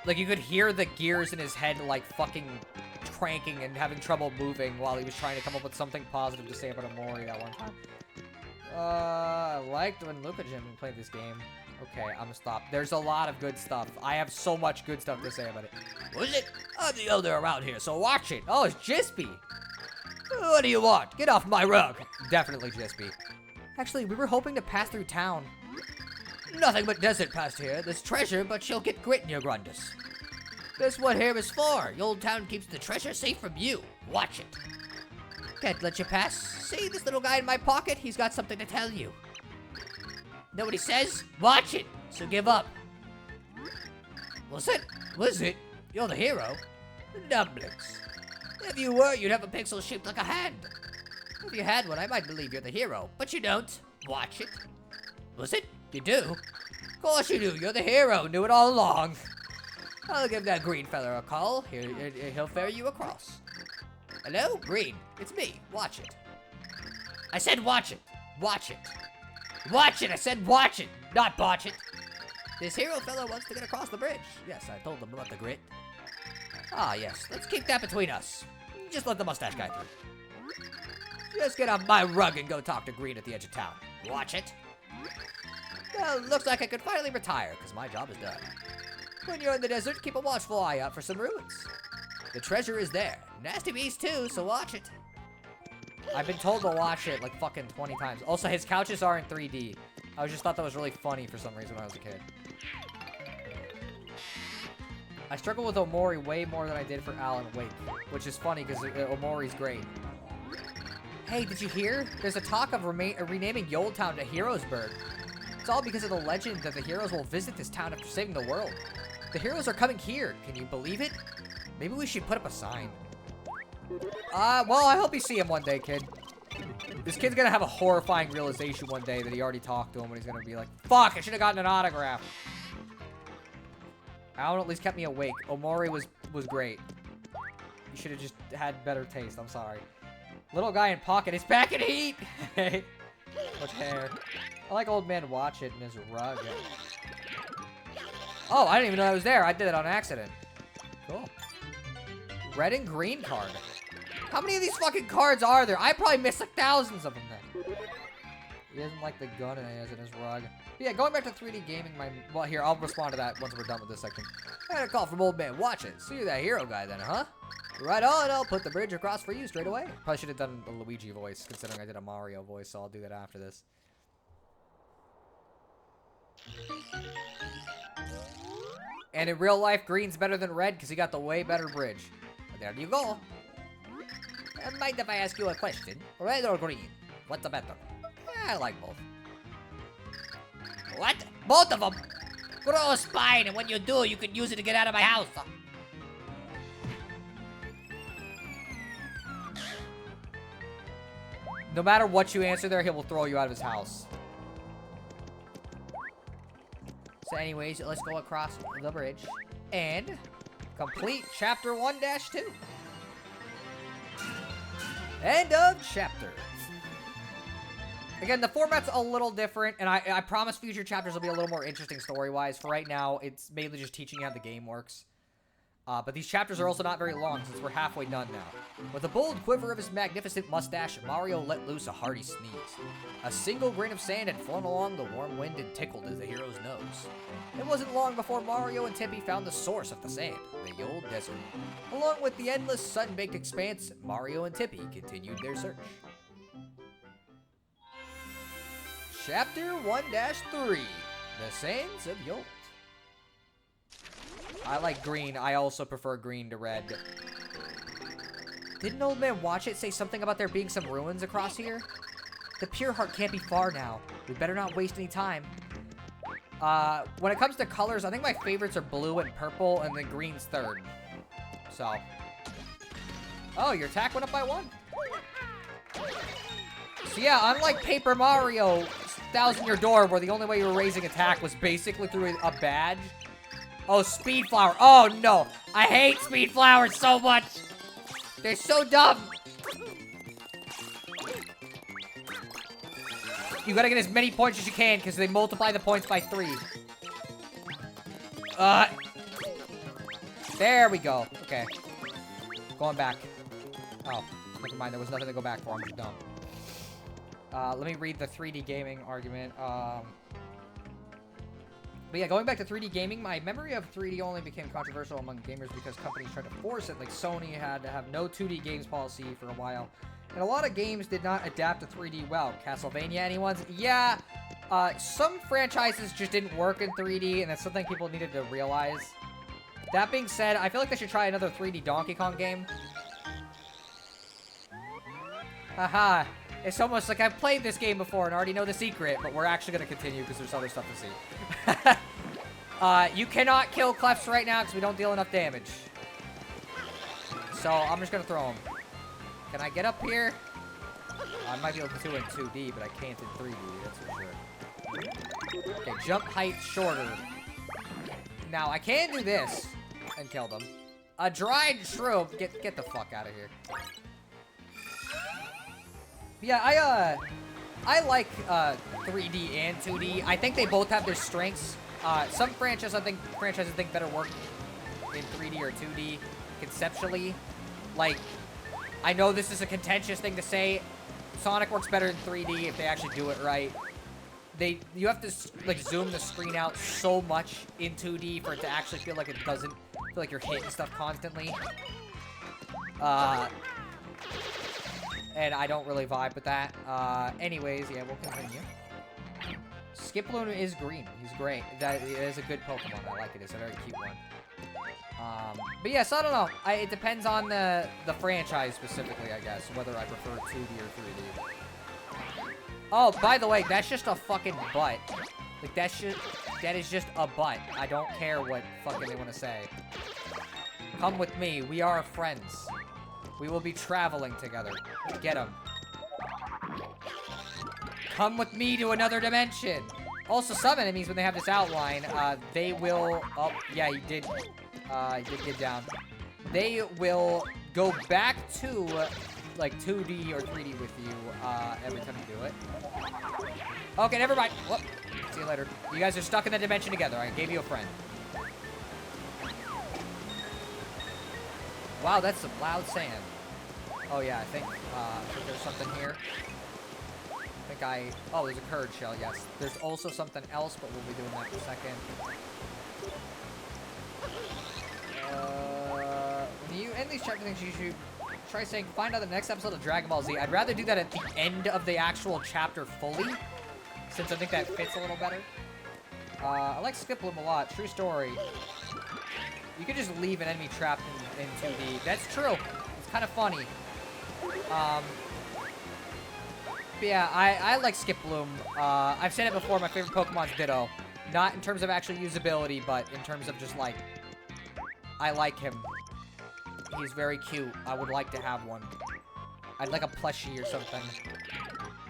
Like, you could hear the gears in his head, like, fucking cranking and having trouble moving while he was trying to come up with something positive to say about Omori that one time. I liked when Luka Jim played this game. Okay, I'm gonna stop. There's a lot of good stuff. I have so much good stuff to say about it. What is it? I'm the elder around here, so watch it. Oh, it's Jispy. What do you want? Get off my rug. Definitely Jispy. Actually, we were hoping to pass through town. Nothing but desert past here. There's treasure, but you'll get grit in your Grundus. That's what here is for. Your old town keeps the treasure safe from you. Watch it. Can't let you pass. See this little guy in my pocket? He's got something to tell you. Know what he says? Watch it. So give up. What's it? Was it? You're the hero. Dumplings. If you were, you'd have a pixel shaped like a hand. If you had one, I might believe you're the hero, but you don't. Watch it. Was it? You do? Of course you do. You're the hero. Knew it all along. I'll give that green fella a call. He'll ferry you across. Hello? Green. It's me. Watch it. I said watch it. Watch it. Watch it. I said watch it. Not botch it. This hero fella wants to get across the bridge. Yes, I told him about the grit. Ah, yes. Let's keep that between us. Just let the mustache guy through. Just get off my rug and go talk to Green at the edge of town. Watch it. Well, looks like I could finally retire, because my job is done. When you're in the desert, keep a watchful eye out for some ruins. The treasure is there. Nasty beast too, so watch it. I've been told to watch it like fucking 20 times. Also, his couches are in 3D. I just thought that was really funny for some reason when I was a kid. I struggle with Omori way more than I did for Alan Wake, which is funny because Omori's great. Hey, did you hear? There's a talk of renaming Yoldtown to Heroesburg. It's all because of the legend that the heroes will visit this town after saving the world. The heroes are coming here. Can you believe it? Maybe we should put up a sign. Well, I hope you see him one day, kid. This kid's gonna have a horrifying realization one day that he already talked to him, and he's gonna be like, fuck, I should have gotten an autograph. Alan at least kept me awake. Omori was great. You should have just had better taste. I'm sorry. Little guy in pocket is back in heat. Much hair. I like old man watch it in his rug. Oh, I didn't even know I was there. I did it on accident. Cool. Red and green card. How many of these fucking cards are there? I probably missed like thousands of them then. He doesn't like the gun and he has in his rug. But yeah, going back to 3D gaming, well, here, I'll respond to that once we're done with this section. I had a call from old man watch it. So you're that hero guy then, huh? Right on, I'll put the bridge across for you straight away. Probably should have done a Luigi voice, considering I did a Mario voice, so I'll do that after this. And in real life, green's better than red because he got the way better bridge. But there you go. Mind if I ask you a question? Red or green? What's the better? I like both. What? Both of them? Grow a spine, and when you do, you can use it to get out of my house. No matter what you answer there, he will throw you out of his house. So anyways, let's go across the bridge and complete Chapter 1-2. End of chapter. Again, the format's a little different, and I promise future chapters will be a little more interesting story-wise. For right now, it's mainly just teaching you how the game works. But these chapters are also not very long since we're halfway done now. With a bold quiver of his magnificent mustache, Mario let loose a hearty sneeze. A single grain of sand had flown along the warm wind and tickled the hero's nose. It wasn't long before Mario and Tippy found the source of the sand, the old desert. Along with the endless sun-baked expanse, Mario and Tippy continued their search. Chapter 1-3, The Sands of Yolt. I like green. I also prefer green to red. Didn't Old Man Watch It say something about there being some ruins across here? The Pure Heart can't be far now. We better not waste any time. When it comes to colors, I think my favorites are blue and purple, and then green's third. So. Oh, your attack went up by 1. So yeah, unlike Paper Mario, Thousand Year Door, where the only way you were raising attack was basically through a badge. Oh, Speed Flower. Oh, no. I hate Speed Flowers so much. They're so dumb. You gotta get as many points as you can, because they multiply the points by 3. There we go. Okay. Going back. Oh, never mind. There was nothing to go back for. I'm just dumb. Let me read the 3D gaming argument. But yeah, going back to 3D gaming, my memory of 3D only became controversial among gamers because companies tried to force it. Like Sony had to have no 2D games policy for a while. And a lot of games did not adapt to 3D well. Castlevania, anyone's? Yeah, some franchises just didn't work in 3D, and that's something people needed to realize. That being said, I feel like they should try another 3D Donkey Kong game. Haha. It's almost like I've played this game before and already know the secret, but we're actually going to continue because there's other stuff to see. You cannot kill Clefs right now because we don't deal enough damage. So I'm just going to throw him. Can I get up here? I might be able to do it in 2D, but I can't in 3D, that's for sure. Okay, jump height shorter. Now, I can do this and kill them. A dried shroom. Get the fuck out of here. Yeah, I like 3D and 2D. I think they both have their strengths. Some franchises I think better work in 3D or 2D conceptually. Like, I know this is a contentious thing to say. Sonic works better in 3D if they actually do it right. You have to like zoom the screen out so much in 2D for it to actually feel like it doesn't feel like you're hitting stuff constantly. And I don't really vibe with that. Anyways, yeah, we'll continue. Skiploom is green. He's great. That is a good Pokemon. I like it. It's a very cute one. But yes, I don't know. It depends on the franchise specifically, I guess, whether I prefer 2D or 3D. Oh, by the way, that's just a fucking butt. Like, that is just a butt. I don't care what fucking they want to say. Come with me. We are friends. We will be traveling together. Get him. Come with me to another dimension. Also, some enemies, when they have this outline, they will... Oh, yeah, he did get down. They will go back to, like, 2D or 3D with you every time you do it. Okay, never mind. Whoop. See you later. You guys are stuck in the dimension together. I gave you a friend. Wow, that's some loud sand. Oh, yeah, I think there's something here. Oh, there's a curd shell, yes. There's also something else, but we'll be doing that in a second. When you end these chapter things, you should try saying, find out the next episode of Dragon Ball Z. I'd rather do that at the end of the actual chapter fully, since I think that fits a little better. I like Skiploom a lot. True story. You could just leave an enemy trapped in 2D. That's true. It's kind of funny. But yeah, I like Skiploom. I've said it before, my favorite Pokemon's Ditto. Not in terms of actual usability, but in terms of just, like, I like him. He's very cute. I would like to have one. I'd like a plushie or something.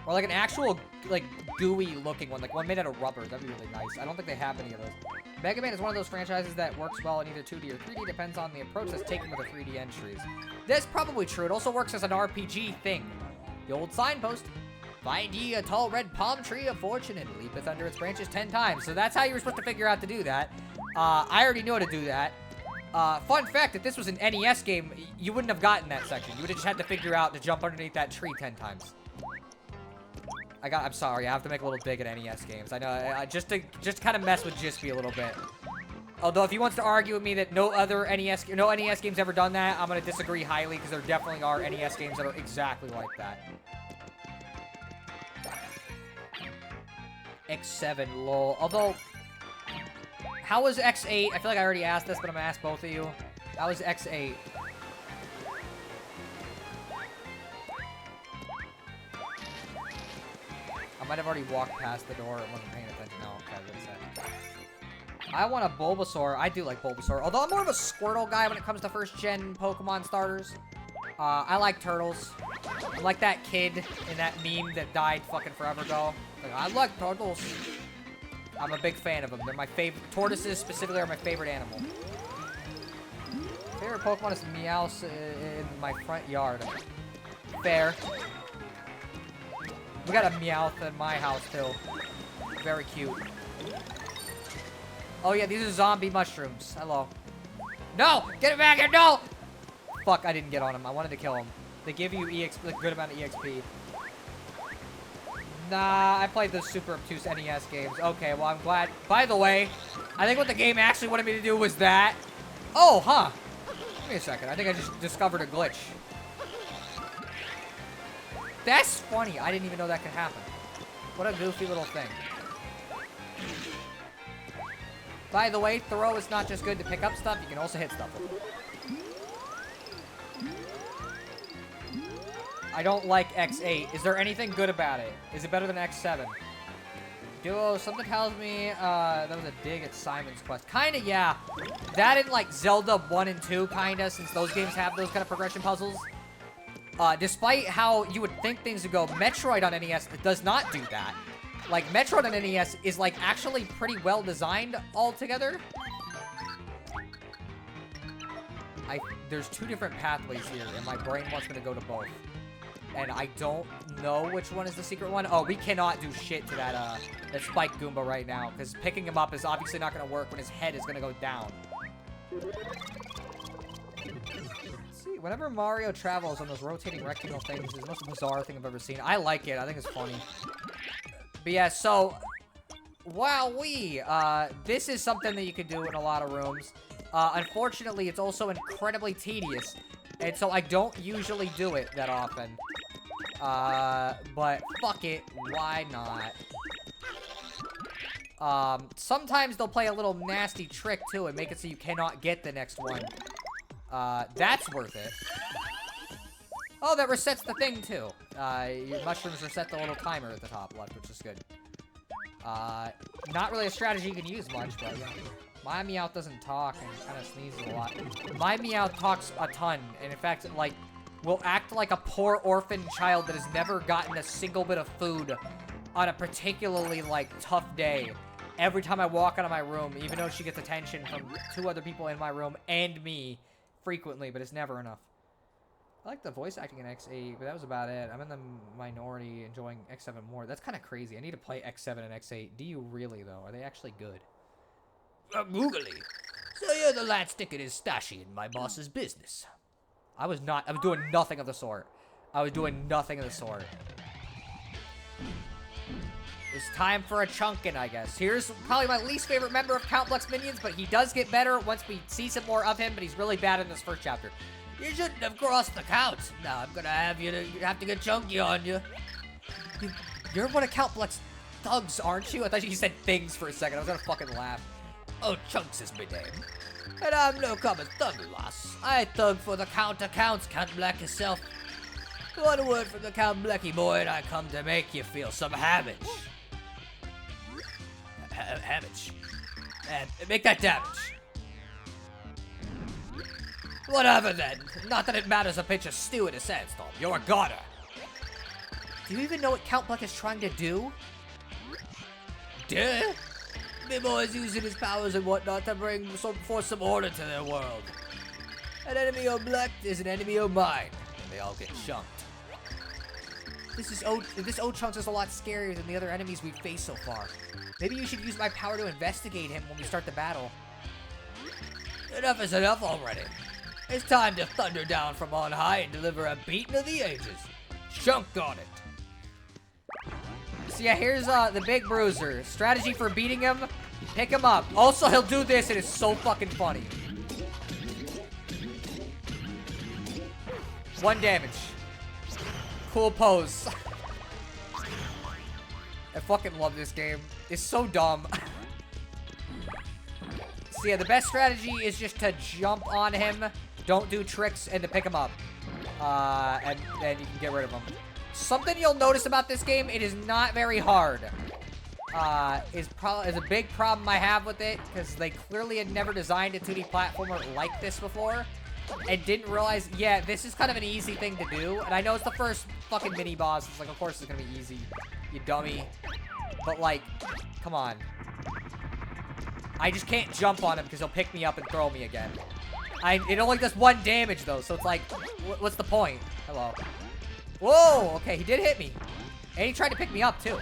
Or, like, an actual, like, gooey-looking one. Like, one made out of rubber. That'd be really nice. I don't think they have any of those. Mega Man is one of those franchises that works well in either 2D or 3D. Depends on the approach that's taken with the 3D entries. That's probably true. It also works as an RPG thing. The old signpost. Find ye a tall red palm tree of fortune and leapeth under its branches 10 times. So that's how you were supposed to figure out to do that. I already know how to do that. Fun fact, if this was an NES game, you wouldn't have gotten that section. You would have just had to figure out to jump underneath that tree 10 times. I'm sorry, I have to make a little dig at NES games. I know, just to kind of mess with Jispy a little bit. Although, if he wants to argue with me that no NES game's ever done that, I'm gonna disagree highly, because there definitely are NES games that are exactly like that. X7, lol. Although, how was X8? I feel like I already asked this, but I'm gonna ask both of you. How was X8? I might have already walked past the door and wasn't paying attention. No, okay, wait a second. I want a Bulbasaur. I do like Bulbasaur. Although I'm more of a Squirtle guy when it comes to first-gen Pokemon starters. I like turtles. I'm like that kid in that meme that died fucking forever ago. Like, I like turtles. I'm a big fan of them. They're my favorite. Tortoises specifically are my favorite animal. Favorite Pokemon is Meowth in my front yard. Fair. We got a Meowth in my house too. Very cute. Oh yeah, these are zombie mushrooms. Hello. No! Get it back here! No! Fuck, I didn't get on him. I wanted to kill him. They give you a good amount of EXP. Nah, I played those super obtuse NES games. Okay, well, I'm glad. By the way, I think what the game actually wanted me to do was that. Oh, huh. Give me a second. I think I just discovered a glitch. That's funny. I didn't even know that could happen. What a goofy little thing. By the way, throw is not just good to pick up stuff. You can also hit stuff with it. I don't like X8. Is there anything good about it? Is it better than X7? Duo, something tells me that was a dig at Simon's Quest. Kinda, yeah. That and like Zelda 1 and 2, kinda, since those games have those kind of progression puzzles. Despite how you would think things would go, Metroid on NES does not do that. Like, Metroid on NES is like actually pretty well designed altogether. There's two different pathways here, and my brain wants me to go to both. And I don't know which one is the secret one. Oh, we cannot do shit to that Spike Goomba right now, because picking him up is obviously not going to work when his head is going to go down. Let's see, whenever Mario travels on those rotating rectangle things, it's the most bizarre thing I've ever seen. I like it. I think it's funny. But yeah, so, this is something that you can do in a lot of rooms. Unfortunately, it's also incredibly tedious. And so I don't usually do it that often. But fuck it, why not? Sometimes they'll play a little nasty trick too and make it so you cannot get the next one. That's worth it. Oh, that resets the thing too. Your mushrooms reset the little timer at the top left, which is good. Not really a strategy you can use much, but yeah. My Meowth doesn't talk and kind of sneezes a lot. My Meowth talks a ton, and in fact, like, will act like a poor orphan child that has never gotten a single bit of food on a particularly, like, tough day. Every time I walk out of my room, even though she gets attention from 2 other people in my room and me frequently, but it's never enough. I like the voice acting in X8, but that was about it. I'm in the minority enjoying X7 more. That's kind of crazy. I need to play X7 and X8. Do you really, though? Are they actually good? Googly. So you're the lad sticking his stashy in my boss's business. I was doing nothing of the sort. I was doing nothing of the sort. It's time for a Chunkin, I guess. Here's probably my least favorite member of Count Bleck's minions, but he does get better once we see some more of him, but he's really bad in this first chapter. You shouldn't have crossed the counts. Now I'm gonna have to get chunky on you. You're one of Count Bleck's thugs, aren't you? I thought you said things for a second. I was gonna fucking laugh. Oh, Chunks is my name. And I'm no common thug, lass. I thug for the Count accounts, Count Bleck himself. One word from the Count Blecky boy, and I come to make you feel some havage. Havage? Make that damage. Whatever then. Not that it matters a pinch of stew in a sandstorm. You're a goner. Do you even know what Count Bleck is trying to do? Duh. Me boy's using his powers and whatnot to bring forth some order to their world. An enemy of Bleck is an enemy of mine, and they all get chunked. This O-Chunks is a lot scarier than the other enemies we've faced so far. Maybe you should use my power to investigate him when we start the battle. Enough is enough already. It's time to thunder down from on high and deliver a beating of the ages. Chunk on it. So yeah, here's the Big Bruiser. Strategy for beating him, pick him up. Also, he'll do this, and it's so fucking funny. 1 damage. Cool pose. I fucking love this game. It's so dumb. So yeah, the best strategy is just to jump on him, don't do tricks, and to pick him up. And then you can get rid of him. Something you'll notice about this game, it is not very hard. Is a big problem I have with it, because they clearly had never designed a 2D platformer like this before, and didn't realize, yeah, this is kind of an easy thing to do. And I know it's the first fucking mini boss. It's like, of course it's gonna be easy, you dummy. But like, come on. I just can't jump on him because he'll pick me up and throw me again. It only does 1 damage though, so it's like, what's the point? Hello. Whoa, okay, he did hit me. And he tried to pick me up too.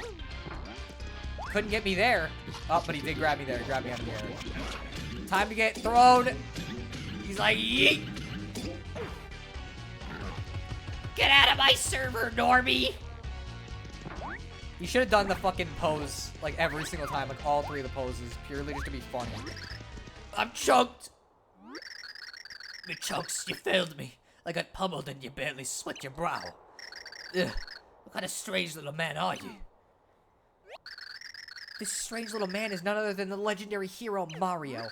Couldn't get me there. Oh, but he did grab me there. He grabbed me out of the air. Time to get thrown. He's like, yeet. Get out of my server, Normie! You should have done the fucking pose, like, every single time. Like, all 3 of the poses, purely just to be funny. I'm chunked. Me chunks, you failed me. I got pummeled and you barely sweat your brow. Ugh, what kind of strange little man are you? This strange little man is none other than the legendary hero Mario.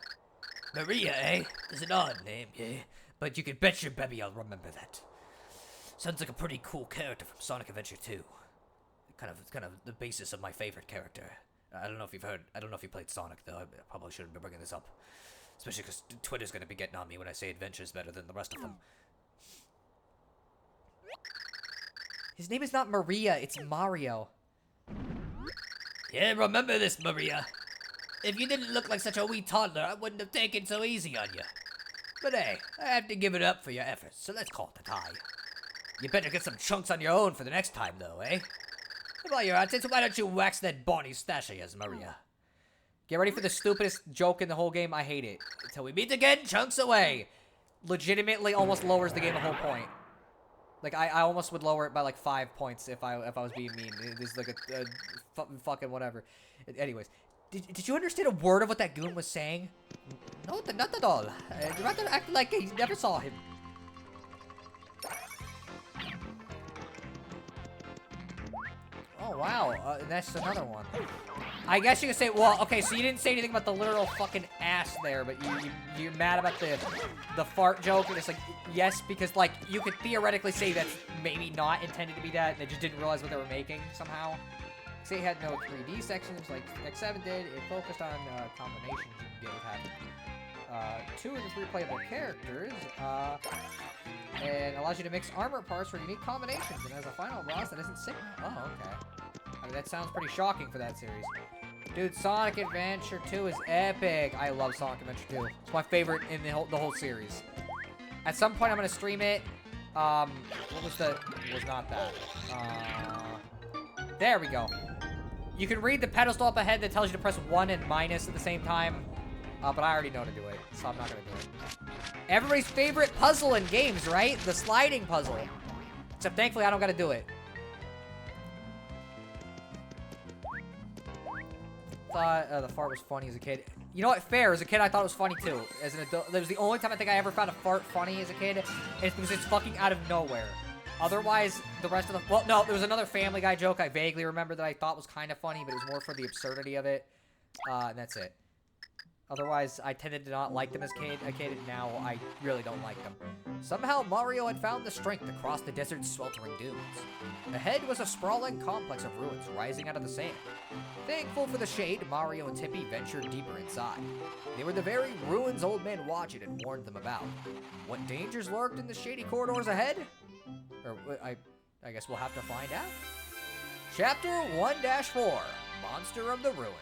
Maria, eh? Is an odd name, yeah. But you can bet your baby I'll remember that. Sounds like a pretty cool character from Sonic Adventure 2. Kind of the basis of my favorite character. I don't know if you've heard. I don't know if you played Sonic though. I probably shouldn't be bringing this up, especially because Twitter's gonna be getting on me when I say Adventure's better than the rest of them. His name is not Maria, it's Mario. Yeah, remember this, Maria. If you didn't look like such a wee toddler, I wouldn't have taken so easy on you. But hey, I have to give it up for your efforts, so let's call it a tie. You better get some chunks on your own for the next time, though, eh? While you're at it, why don't you wax that bony stash of yours, Maria? Get ready for the stupidest joke in the whole game. I hate it. Until we meet again, chunks away. Legitimately almost lowers the game a whole point. Like, I almost would lower it by like 5 points if I was being mean. This is like a fucking whatever. Anyways, did you understand a word of what that goon was saying? No, not at all. I'd rather act like he never saw him. Oh, wow. And that's another one. I guess you could say, well, okay, so you didn't say anything about the literal fucking ass there, but you're mad about the fart joke, and it's like, yes, because, like, you could theoretically say that's maybe not intended to be that, and they just didn't realize what they were making somehow. Say it had no 3D sections like X7 did. It focused on combinations you can get with having 2 of the 3 playable characters, and allows you to mix armor parts for unique combinations, and as a final boss that isn't Sigma. Oh, okay. I mean, that sounds pretty shocking for that series. Dude, Sonic Adventure 2 is epic. I love Sonic Adventure 2. It's my favorite in the whole series. At some point, I'm gonna stream it. What was the... It was not that. There we go. You can read the pedestal up ahead that tells you to press 1 and minus at the same time. But I already know to do it, so I'm not gonna do it. Everybody's favorite puzzle in games, right? The sliding puzzle. Except thankfully, I don't gotta do it. Thought the fart was funny as a kid. You know what? Fair. As a kid, I thought it was funny too. As an adult, that was the only time I think I ever found a fart funny as a kid. And it's because it's fucking out of nowhere. Otherwise, the rest of the... Well, no, there was another Family Guy joke I vaguely remember that I thought was kind of funny, but it was more for the absurdity of it. And that's it. Otherwise, I tended to not like them as a kid, and now I really don't like them. Somehow, Mario had found the strength to cross the desert's sweltering dunes. Ahead was a sprawling complex of ruins rising out of the sand. Thankful for the shade, Mario and Tippy ventured deeper inside. They were the very ruins Old Man Watchet had warned them about. What dangers lurked in the shady corridors ahead? Or, I guess we'll have to find out. Chapter 1-4, Monster of the Ruins.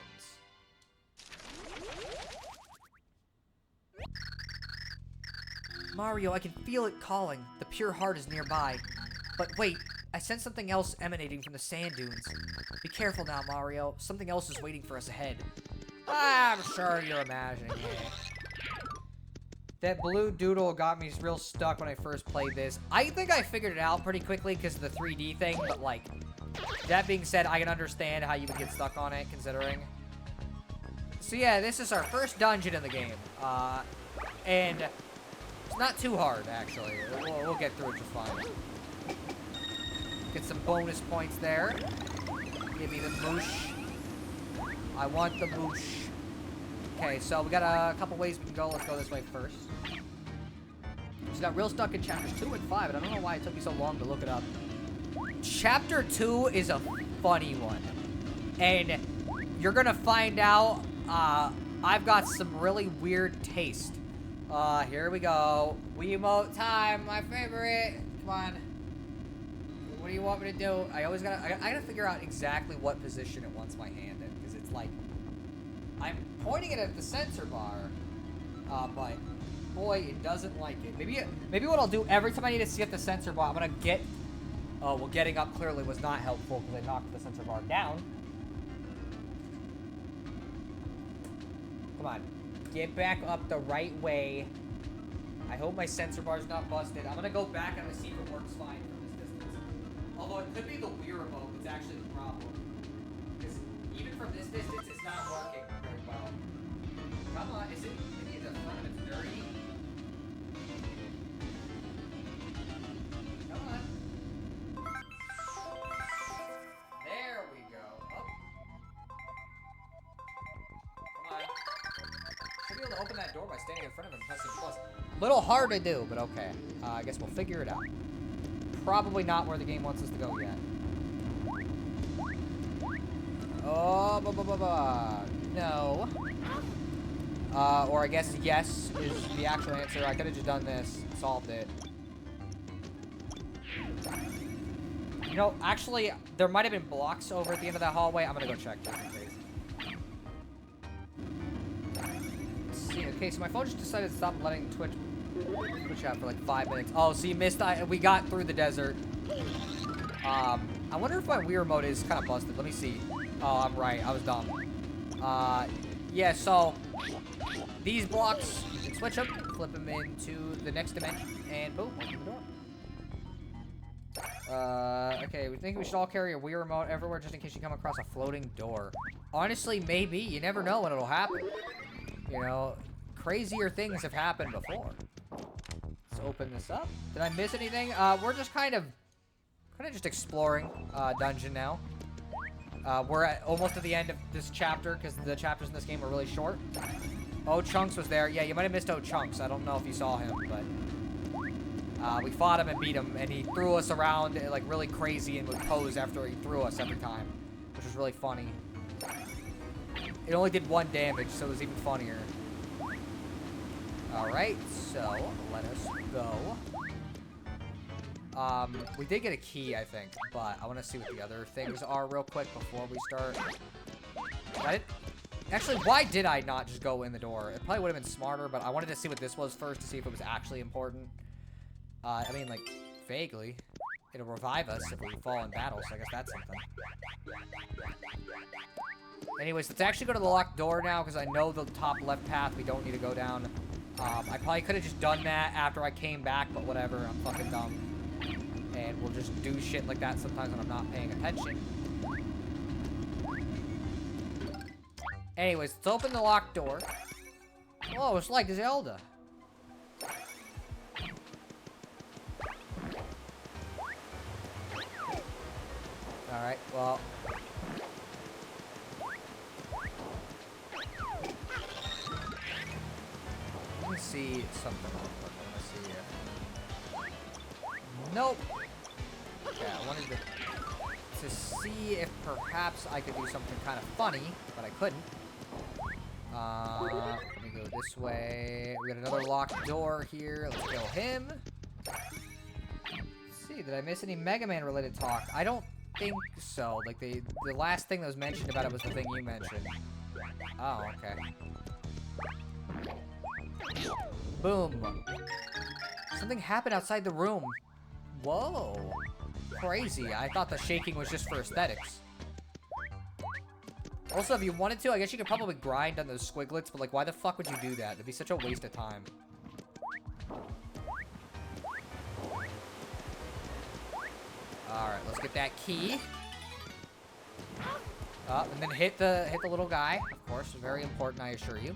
Mario, I can feel it calling. The pure heart is nearby. But wait, I sense something else emanating from the sand dunes. Be careful now, Mario. Something else is waiting for us ahead. I'm sure you're imagining it. That blue doodle got me real stuck when I first played this. I think I figured it out pretty quickly because of the 3D thing, but like, that being said, I can understand how you would get stuck on it, considering. So yeah, this is our first dungeon in the game. And it's not too hard, actually. We'll get through it just fine. Get some bonus points there. Give me the moosh. I want the moosh. Okay, so we got a couple ways we can go. Let's go this way first. Just got real stuck in chapters 2 and 5, and I don't know why it took me so long to look it up. Chapter 2 is a funny one. And you're gonna find out, I've got some really weird taste. Here we go. Wiimote time, my favorite. Come on. What do you want me to do? I gotta figure out exactly what position it wants my hand in, because it's like, I'm pointing it at the sensor bar, but boy, it doesn't like it. Maybe what I'll do every time I need to see at the sensor bar, I'm gonna get. Oh, well, getting up clearly was not helpful because I knocked the sensor bar down. Come on, get back up the right way. I hope my sensor bar's not busted. I'm gonna go back and I'm gonna see if it works fine from this distance. Although it could be the Wii remote that's actually the problem. Because even from this distance, it's not working very well. Come on, is it maybe the front of it's dirty? Come on. There we go. Up. Come on. Should be able to open that door by standing in front of him and pressing plus. Little hard to do, but okay. I guess we'll figure it out. Probably not where the game wants us to go yet. Oh, no. Or I guess yes is the actual answer. I could have just done this, solved it. You know, actually, there might have been blocks over at the end of that hallway. I'm gonna go check just in case. Let's see. Okay, so my phone just decided to stop letting Twitch out for like 5 minutes. Oh, so you missed. We got through the desert. I wonder if my Wii remote is kind of busted. Let me see. Oh, I'm right. I was dumb. Yeah, so these blocks, you can switch them, flip them into the next dimension, and boom, open the door. Okay, we think we should all carry a Wii remote everywhere just in case you come across a floating door. Honestly, maybe. You never know when it'll happen. You know, crazier things have happened before. Let's open this up. Did I miss anything? We're just kind of just exploring dungeon now. We're almost at the end of this chapter because the chapters in this game are really short. Oh, Chunks was there. Yeah, you might have missed Oh Chunks. I don't know if you saw him, but we fought him and beat him, and he threw us around like really crazy and would pose after he threw us every time, which was really funny. It only did 1 damage, so it was even funnier. Alright, so let us go. We did get a key, I think, but I want to see what the other things are real quick before we start. Actually, why did I not just go in the door? It probably would have been smarter, but I wanted to see what this was first to see if it was actually important. I mean, like, vaguely. It'll revive us if we fall in battle, so I guess that's something. Anyways, let's actually go to the locked door now, because I know the top left path we don't need to go down. I probably could have just done that after I came back, but whatever, I'm fucking dumb. And we'll just do shit like that sometimes when I'm not paying attention. Anyways, let's open the locked door. Oh, it's like Zelda. Alright, well. Let me see something real quick. I want to see if... Nope. Okay, I wanted to see if perhaps I could do something kind of funny, but I couldn't. Let me go this way. We got another locked door here. Let's kill him. Let's see, did I miss any Mega Man related talk? I don't think so. Like the last thing that was mentioned about it was the thing you mentioned. Oh, okay. Boom. Something happened outside the room. Whoa. Crazy. I thought the shaking was just for aesthetics. Also, if you wanted to, I guess you could probably grind on those squiglets, but like, why the fuck would you do that? It'd be such a waste of time. Alright, let's get that key. And then hit the little guy, of course. Very important, I assure you.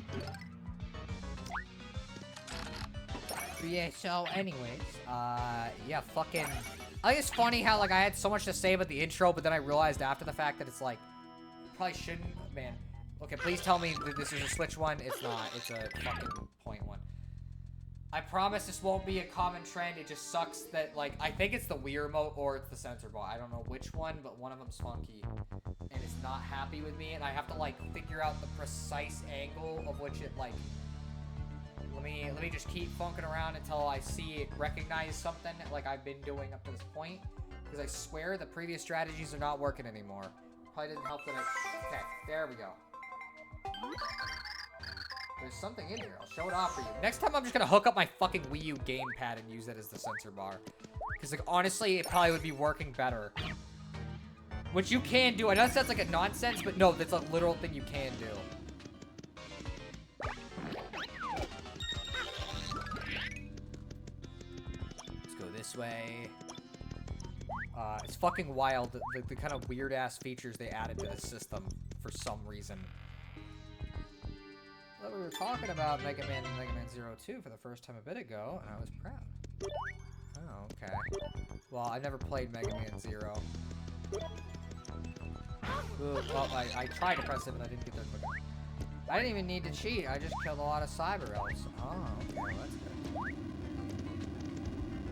But yeah, so anyways, yeah, fucking... I think it's funny how, like, I had so much to say about the intro, but then I realized after the fact that it's, like, probably shouldn't... Man. Okay, please tell me that this is a Switch one. It's not. It's a fucking point one. I promise this won't be a common trend. It just sucks that, like, I think it's the Wii remote or it's the sensor bar. I don't know which one, but one of them's funky. And it's not happy with me, and I have to, like, figure out the precise angle of which it, like... Let me just keep funking around until I see it recognize something like I've been doing up to this point. Because I swear the previous strategies are not working anymore. Probably didn't help that I... Okay, there we go. There's something in here. I'll show it off for you. Next time I'm just gonna hook up my fucking Wii U gamepad and use it as the sensor bar. Because, like, honestly, it probably would be working better. Which you can do. I know that sounds like a nonsense, but no, that's a literal thing you can do. This way. It's fucking wild, the kind of weird-ass features they added to the system for some reason. Well, we were talking about Mega Man and Mega Man Zero 2 for the first time a bit ago, and I was proud. Oh, okay. Well, I've never played Mega Man Zero. Ooh, well, I tried to press it, but I didn't get there quick enough. I didn't even need to cheat, I just killed a lot of Cyber Elves. Oh, okay, well, that's good.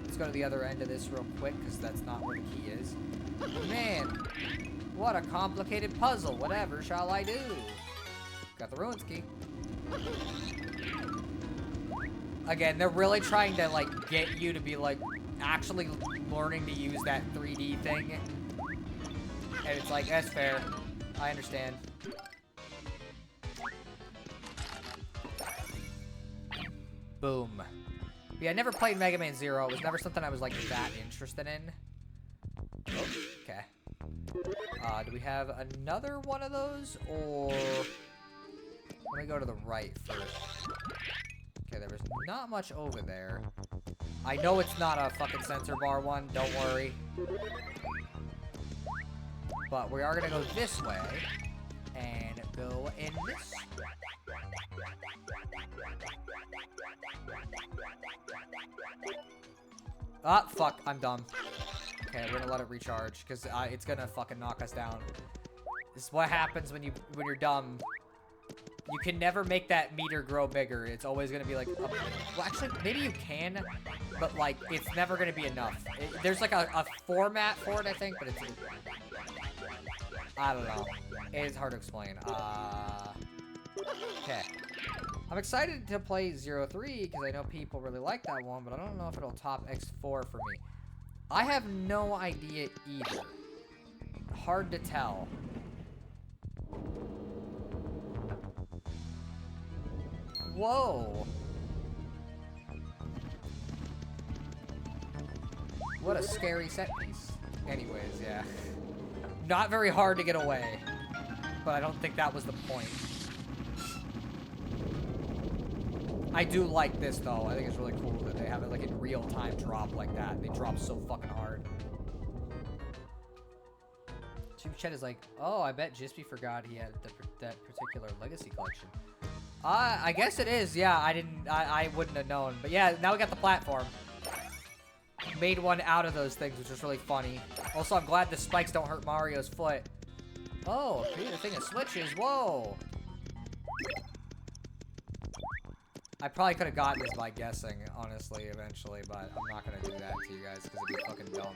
Let's go to the other end of this real quick, because that's not where the key is. Man, what a complicated puzzle. Whatever shall I do? Got the ruins key. Again, they're really trying to, like, get you to be, like, actually learning to use that 3D thing. And it's like, that's fair. I understand. Boom. Yeah, I never played Mega Man Zero. It was never something I was, like, that interested in. Oh, okay. Do we have another one of those? Or... Let me go to the right first. Okay, there was not much over there. I know it's not a fucking sensor bar one. Don't worry. But we are gonna go this way. And go in this. Ah, fuck, I'm dumb. Okay, we're gonna let it recharge, because it's gonna fucking knock us down. This is what happens when you're dumb. You can never make that meter grow bigger. It's always gonna be like, well, actually, maybe you can, but, like, it's never gonna be enough. There's, like, a format for it, I think, but it's... I don't know. It's hard to explain. Okay. I'm excited to play 03 because I know people really like that one, but I don't know if it'll top X4 for me. I have no idea either. Hard to tell. Whoa. What a scary set piece. Anyways, yeah. Not very hard to get away. But I don't think that was the point. I do like this, though. I think it's really cool that they have it, like, in real-time drop like that. They drop so fucking hard. Chief Chet is like, oh, I bet Jispy forgot he had that particular Legacy collection. I guess it is. Yeah, I wouldn't have known. But yeah, now we got the platform. Made one out of those things, which is really funny. Also, I'm glad the spikes don't hurt Mario's foot. Oh, create a thing of switches. Whoa. I probably could have gotten this by guessing, honestly, eventually, but I'm not going to do that to you guys because it'd be fucking dumb.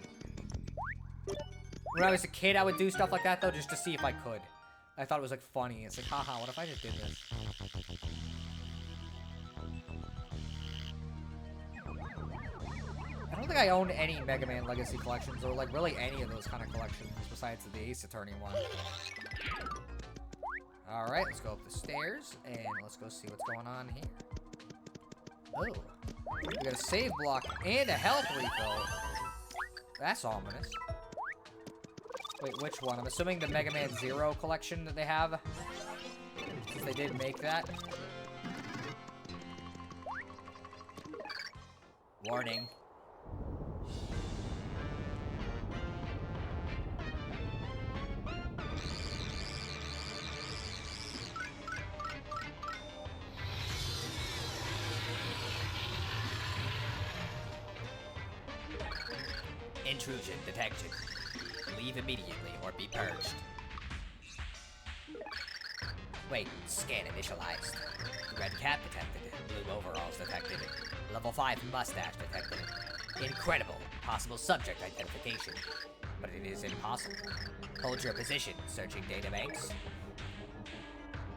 When I was a kid, I would do stuff like that, though, just to see if I could. I thought it was, like, funny. It's like, haha, what if I just did this? I don't think I owned any Mega Man Legacy collections, or, like, really any of those kind of collections, besides the Ace Attorney one. Alright, let's go up the stairs, and let's go see what's going on here. Oh. We got a save block and a health refill. That's ominous. Wait, which one? I'm assuming the Mega Man Zero collection that they have. Since they did make that. Warning. Intrusion detected. Leave immediately or be purged. Wait, scan initialized. Red cap detected. Blue overalls detected. Level 5 mustache detected. Incredible. Possible subject identification. But it is impossible. Hold your position, searching databanks.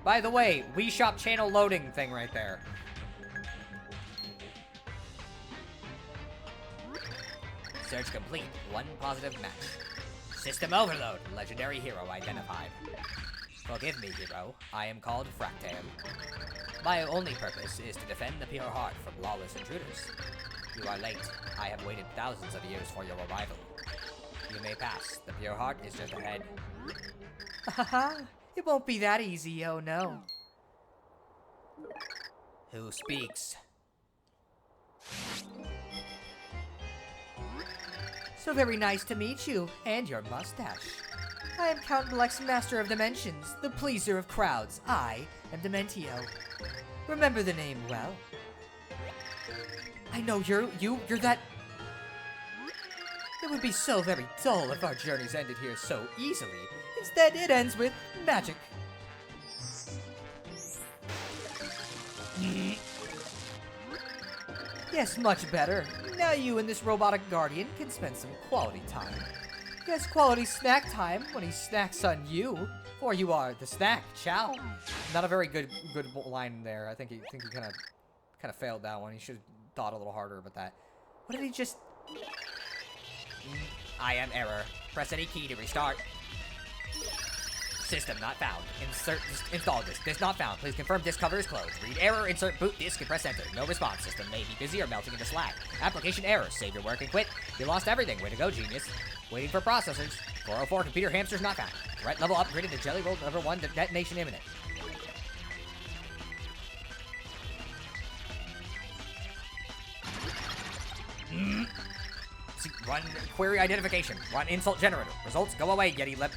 By the way, Wii Shop channel loading thing right there. Search complete. One positive match. System overload. Legendary hero identified. Forgive me, hero. I am called Fractal. My only purpose is to defend the Pure Heart from lawless intruders. You are late. I have waited thousands of years for your arrival. You may pass. The Pure Heart is just ahead. Haha, it won't be that easy, oh no. Who speaks? So very nice to meet you, and your mustache. I am Count Bleck's Master of Dimensions, the pleaser of crowds. I am Dementio. Remember the name well. I know you're that... It would be so very dull if our journeys ended here so easily. Instead, it ends with magic. Yes, much better. Now you and this robotic guardian can spend some quality time. Yes, quality snack time when he snacks on you. For you are the snack, chow. Not a very good line there. I think he kind of failed that one. He should have thought a little harder about that. What did he just... I am error. Press any key to restart. System not found. Install disk. Disk not found. Please confirm disk cover is closed. Read error. Insert boot disk and press enter. No response. System may be busy or melting into slag. Application error. Save your work and quit. You lost everything. Way to go, genius. Waiting for processors. 404 computer hamsters not found. Threat level upgraded to Jelly Roll level 1. Detonation imminent. Run query identification. Run insult generator. Results go away, Yeti lip.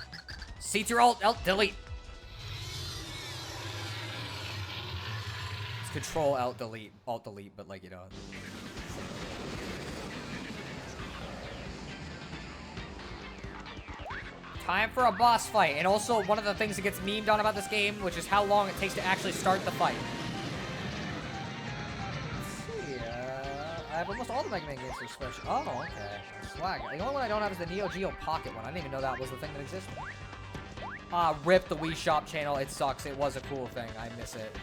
C2 alt delete. It's Control Alt Delete, but like, you know. Time for a boss fight, and also one of the things that gets memed on about this game, which is how long it takes to actually start the fight. Let's see, I have almost all the Mega Man games for Switch. Oh, okay. Swag. The only one I don't have is the Neo Geo Pocket one. I didn't even know that was the thing that existed. Rip the Wii Shop channel. It sucks. It was a cool thing. I miss it.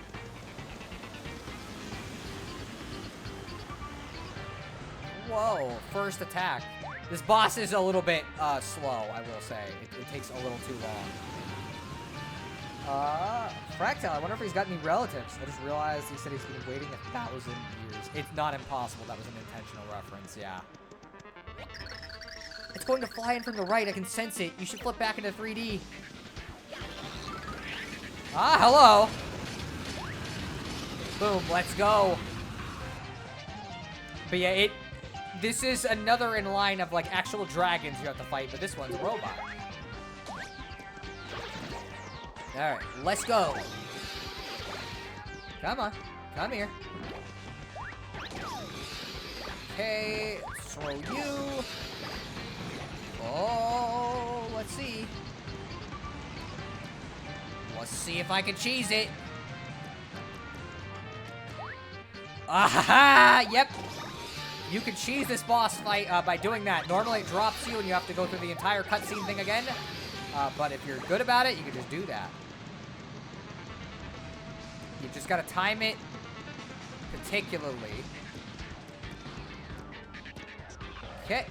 Whoa, first attack. This boss is a little bit slow, I will say. It takes a little too long. Fractal, I wonder if he's got any relatives. I just realized he said he's been waiting 1,000 years. It's not impossible. That was an intentional reference, yeah. It's going to fly in from the right. I can sense it. You should flip back into 3D. Ah, hello. Boom, let's go. But yeah, this is another in line of like actual dragons you have to fight, but this one's a robot. Alright, let's go. Come on, come here. Okay, throw you. Oh, let's see. Let's see if I can cheese it. Aha! Yep. You can cheese this boss fight by doing that. Normally it drops you and you have to go through the entire cutscene thing again. But if you're good about it, you can just do that. You just gotta time it particularly. Okay.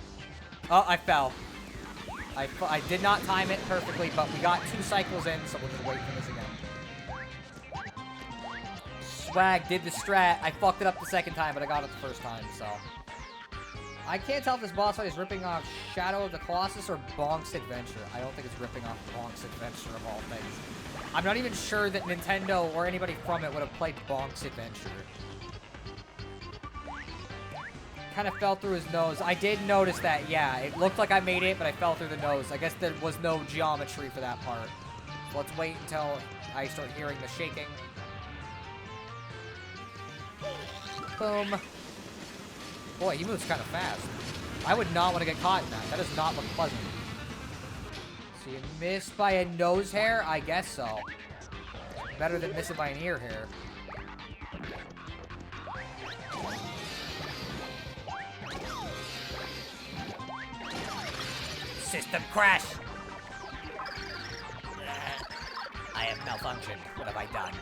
Oh, I fell. I did not time it perfectly, but we got 2 cycles in, so we'll just wait for this again. Swag did the strat. I fucked it up the second time, but I got it the first time, so. I can't tell if this boss fight is ripping off Shadow of the Colossus or Bonk's Adventure. I don't think it's ripping off Bonk's Adventure of all things. I'm not even sure that Nintendo or anybody from it would have played Bonk's Adventure. Kind of fell through his nose. I did notice that, yeah. It looked like I made it, but I fell through the nose. I guess there was no geometry for that part. So let's wait until I start hearing the shaking. Boom. Boy, he moves kind of fast. I would not want to get caught in that. That does not look pleasant. So you missed by a nose hair? I guess so. Better than missing by an ear hair. System crash! I have malfunctioned. What have I done?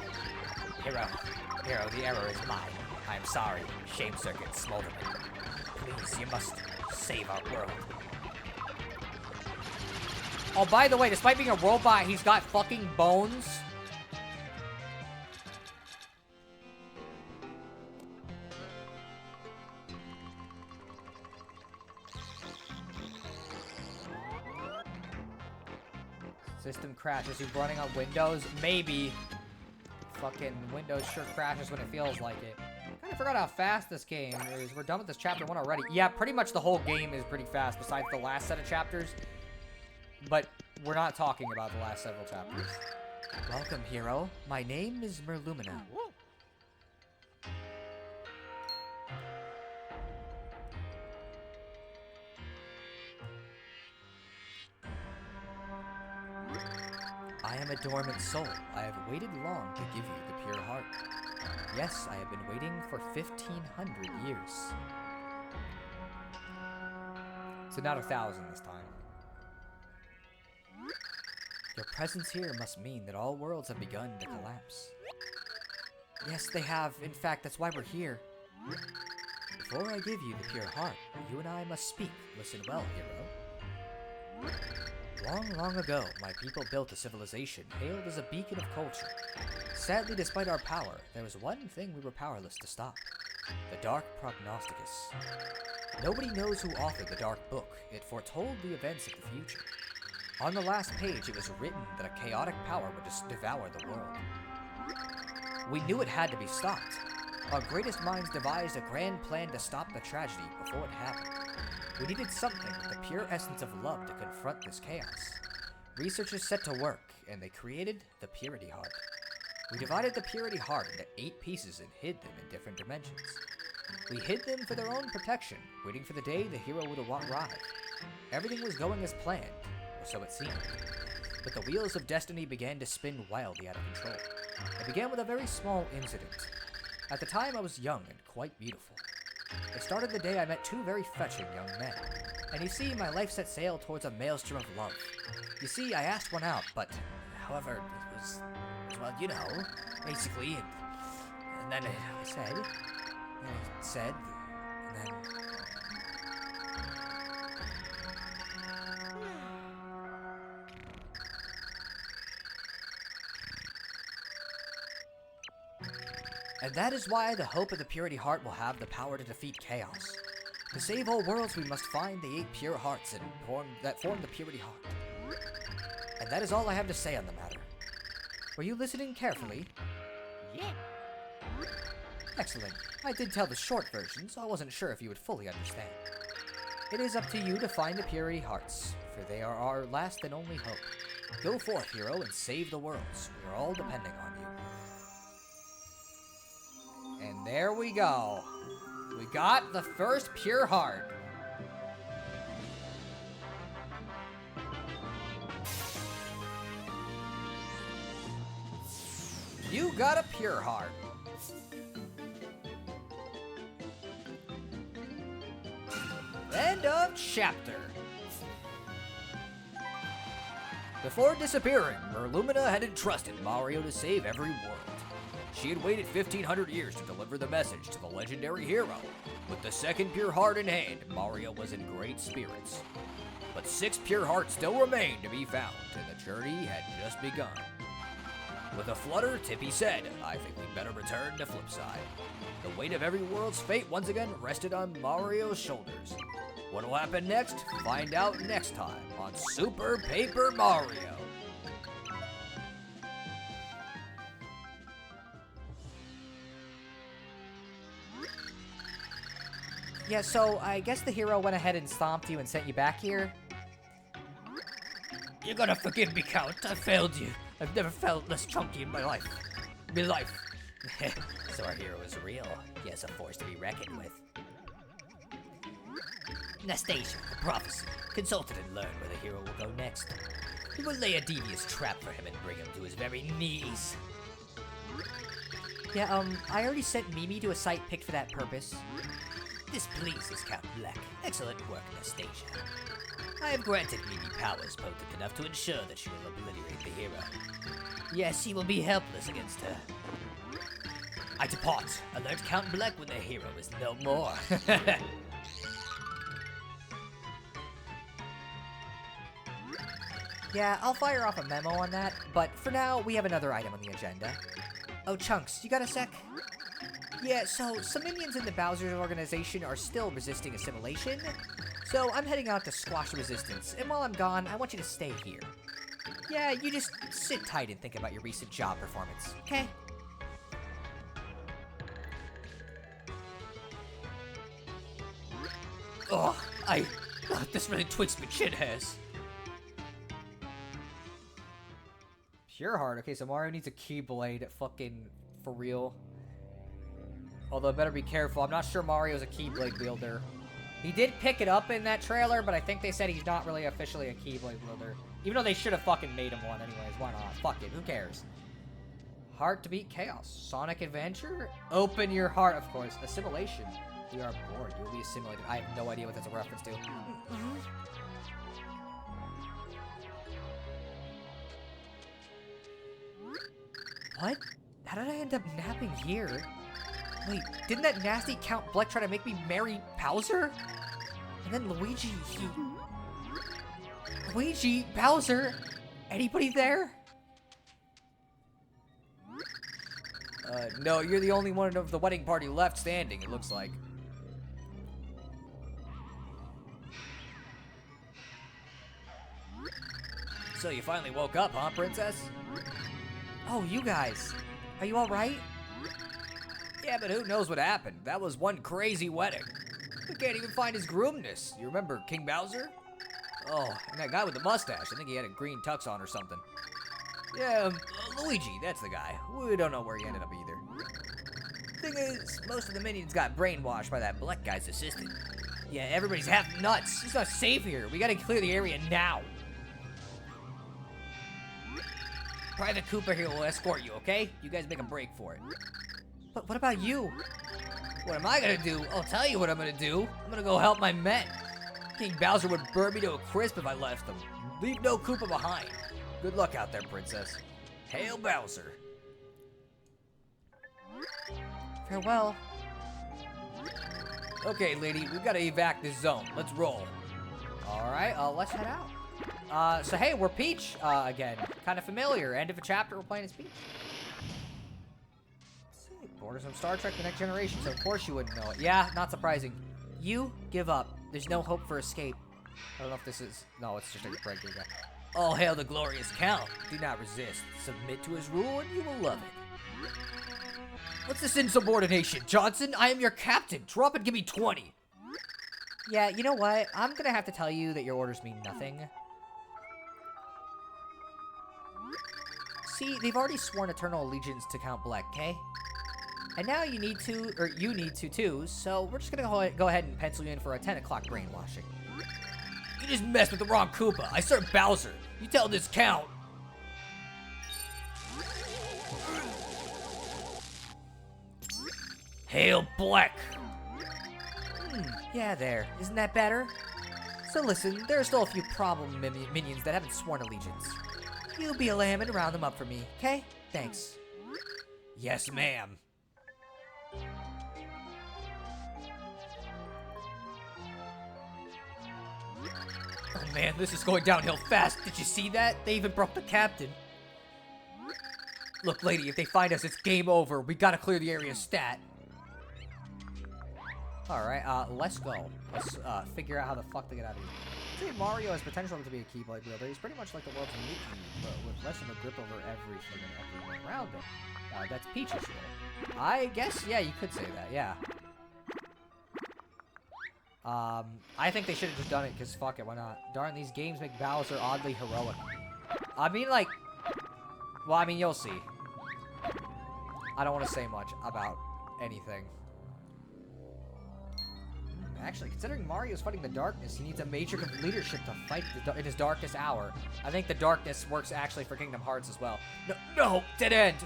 Hero, the error is mine. I am sorry. Shame circuit smoldering. Please, you must save our world. Oh, by the way, despite being a robot, he's got fucking bones. System crashes. He's running on Windows? Maybe. Fucking Windows sure crashes when it feels like it. I forgot how fast this game is. We're done with this chapter 1 already. Yeah, pretty much the whole game is pretty fast besides the last set of chapters. But we're not talking about the last several chapters. Welcome, hero. My name is Merlumina. I am a dormant soul. I have waited long to give you the pure heart. Yes, I have been waiting for 1,500 years. So not 1,000 this time. Your presence here must mean that all worlds have begun to collapse. Yes, they have. In fact, that's why we're here. Before I give you the pure heart, you and I must speak. Listen well, hero. Long, long ago, my people built a civilization hailed as a beacon of culture. Sadly, despite our power, there was one thing we were powerless to stop. The Dark Prognosticus. Nobody knows who authored the Dark Book. It foretold the events of the future. On the last page, it was written that a chaotic power would just devour the world. We knew it had to be stopped. Our greatest minds devised a grand plan to stop the tragedy before it happened. We needed something with the pure essence of love to confront this chaos. Researchers set to work, and they created the Purity Heart. We divided the Purity Heart into 8 pieces and hid them in different dimensions. We hid them for their own protection, waiting for the day the hero would arrive. Everything was going as planned, or so it seemed. But the wheels of destiny began to spin wildly out of control. It began with a very small incident. At the time, I was young and quite beautiful. It started the day I met 2 very fetching young men. And you see, my life set sail towards a maelstrom of love. You see, I asked one out, but, however, it was, well, you know, basically, and then I said, and then... And that is why the hope of the Purity Heart will have the power to defeat chaos. To save all worlds, we must find the 8 pure hearts that form the Purity Heart. And that is all I have to say on the matter. Were you listening carefully? Yeah. Excellent. I did tell the short version, so I wasn't sure if you would fully understand. It is up to you to find the Purity Hearts, for they are our last and only hope. Go forth, hero, and save the worlds. We are all depending on you. And there we go. We got the first pure heart. You got a pure heart. End of chapter. Before disappearing, Merlumina had entrusted Mario to save every world. She had waited 1,500 years to deliver the message to the legendary hero. With the second pure heart in hand, Mario was in great spirits. But 6 pure hearts still remained to be found, and the journey had just begun. With a flutter, Tippy said, I think we'd better return to Flipside. The weight of every world's fate once again rested on Mario's shoulders. What will happen next? Find out next time on Super Paper Mario. Yeah, so I guess the hero went ahead and stomped you and sent you back here? You're gonna forgive me, Count. I failed you. I've never felt less chunky in my life. So our hero is real. He has a force to be reckoned with. Nastasia, the prophecy, consulted and learned where the hero will go next. He will lay a devious trap for him and bring him to his very knees. Yeah, I already sent Mimi to a site picked for that purpose. This pleases Count Black. Excellent work, Nastasia. I have granted Mimi powers potent enough to ensure that she will obliterate the hero. Yes, he will be helpless against her. I depart. Alert Count Black when the hero is no more. Yeah, I'll fire off a memo on that, but for now, we have another item on the agenda. Oh, Chunks, you got a sec? Yeah, so some minions in the Bowser's organization are still resisting assimilation, so I'm heading out to squash the resistance, and while I'm gone, I want you to stay here. Yeah, you just sit tight and think about your recent job performance, okay? Oh, this really twists my chin hairs. Pure Heart. Okay, so Mario needs a Keyblade. Fucking for real. Although I better be careful. I'm not sure Mario's a Keyblade wielder. He did pick it up in that trailer, but I think they said he's not really officially a Keyblade wielder. Even though they should have fucking made him one anyways. Why not? Fuck it. Who cares? Heart to beat chaos. Sonic Adventure? Open your heart, of course. Assimilation. We are bored. You will be assimilated. I have no idea what that's a reference to. What? How did I end up napping here? Wait, didn't that nasty Count Bleck try to make me marry Bowser? And then Luigi, Luigi, Bowser, anybody there? No, you're the only one of the wedding party left standing, it looks like. So you finally woke up, huh, Princess? Oh, you guys. Are you alright? Yeah, but who knows what happened? That was one crazy wedding. We can't even find his groomness. You remember King Bowser? Oh, and that guy with the mustache. I think he had a green tux on or something. Yeah, Luigi, that's the guy. We don't know where he ended up either. Thing is, most of the minions got brainwashed by that Black guy's assistant. Yeah, everybody's half nuts. It's not safe here. We gotta clear the area now. Private Cooper here will escort you, okay? You guys make a break for it. But what about you? What am I gonna do? I'll tell you what I'm gonna do. I'm gonna go help my men. King Bowser would burn me to a crisp if I left them. Leave no Koopa behind. Good luck out there, Princess. Hail Bowser. Farewell. Okay, lady, we gotta evac this zone. Let's roll. Alright, let's head out. So hey, we're Peach, again. Kind of familiar. End of a chapter, we're playing as Peach. Let's see, borders from Star Trek The Next Generation, so of course you wouldn't know it. Yeah, not surprising. You give up. There's no hope for escape. I don't know if this is... No, it's just a break. All hail the glorious Count. Do not resist. Submit to his rule and you will love it. What's this insubordination? Johnson, I am your captain. Drop and give me 20. Yeah, you know what? I'm gonna have to tell you that your orders mean nothing. See, they've already sworn eternal allegiance to Count Bleck, okay? And now you need to too, so we're just gonna go ahead and pencil you in for a 10 o'clock brainwashing. You just messed with the wrong Koopa. I serve Bowser. You tell this Count. Hail Bleck. Yeah, there. Isn't that better? So listen, there are still a few problem minions that haven't sworn allegiance. You be a lamb and round them up for me, okay? Thanks. Yes, ma'am. Oh man, this is going downhill fast. Did you see that? They even broke the captain. Look, lady, if they find us, it's game over. We gotta clear the area stat. Alright, let's go. Let's figure out how the fuck to get out of here. I'd say Mario has potential to be a Keyblade wielder. He's pretty much like the world's Mickey, but with less of a grip over everything and everyone around him. That's Peach's role. I guess, yeah, you could say that, yeah. I think they should have just done it, because fuck it, why not? Darn, these games make Bowser oddly heroic. I mean, like... Well, I mean, you'll see. I don't want to say much about anything. Actually, considering Mario's fighting the darkness, he needs a major of leadership to fight in his darkest hour. I think the darkness works actually for Kingdom Hearts as well. No, dead end!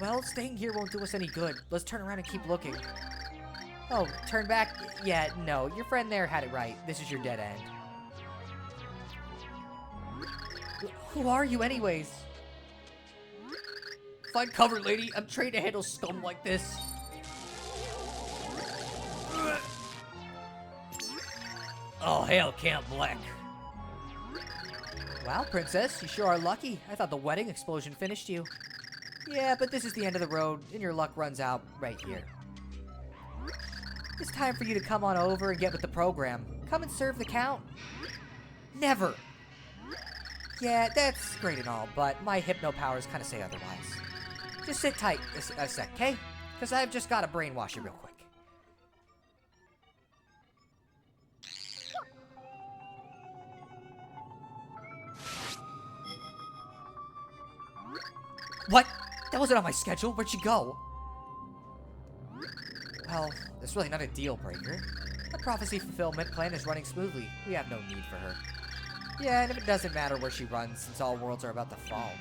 Well, staying here won't do us any good. Let's turn around and keep looking. Oh, turn back? Yeah, no, your friend there had it right. This is your dead end. Who are you anyways? Find cover, lady. I'm trained to handle scum like this. Oh, hail Camp Black. Wow, princess, you sure are lucky. I thought the wedding explosion finished you. Yeah, but this is the end of the road, and your luck runs out right here. It's time for you to come on over and get with the program. Come and serve the Count. Never. Yeah, that's great and all, but my hypno powers kind of say otherwise. Just sit tight a sec, okay? Because I've just got to brainwash you real quick. What? That wasn't on my schedule. Where'd she go? Well, that's really not a deal breaker. The prophecy fulfillment plan is running smoothly. We have no need for her. Yeah, and if it doesn't matter where she runs, since all worlds are about to fall.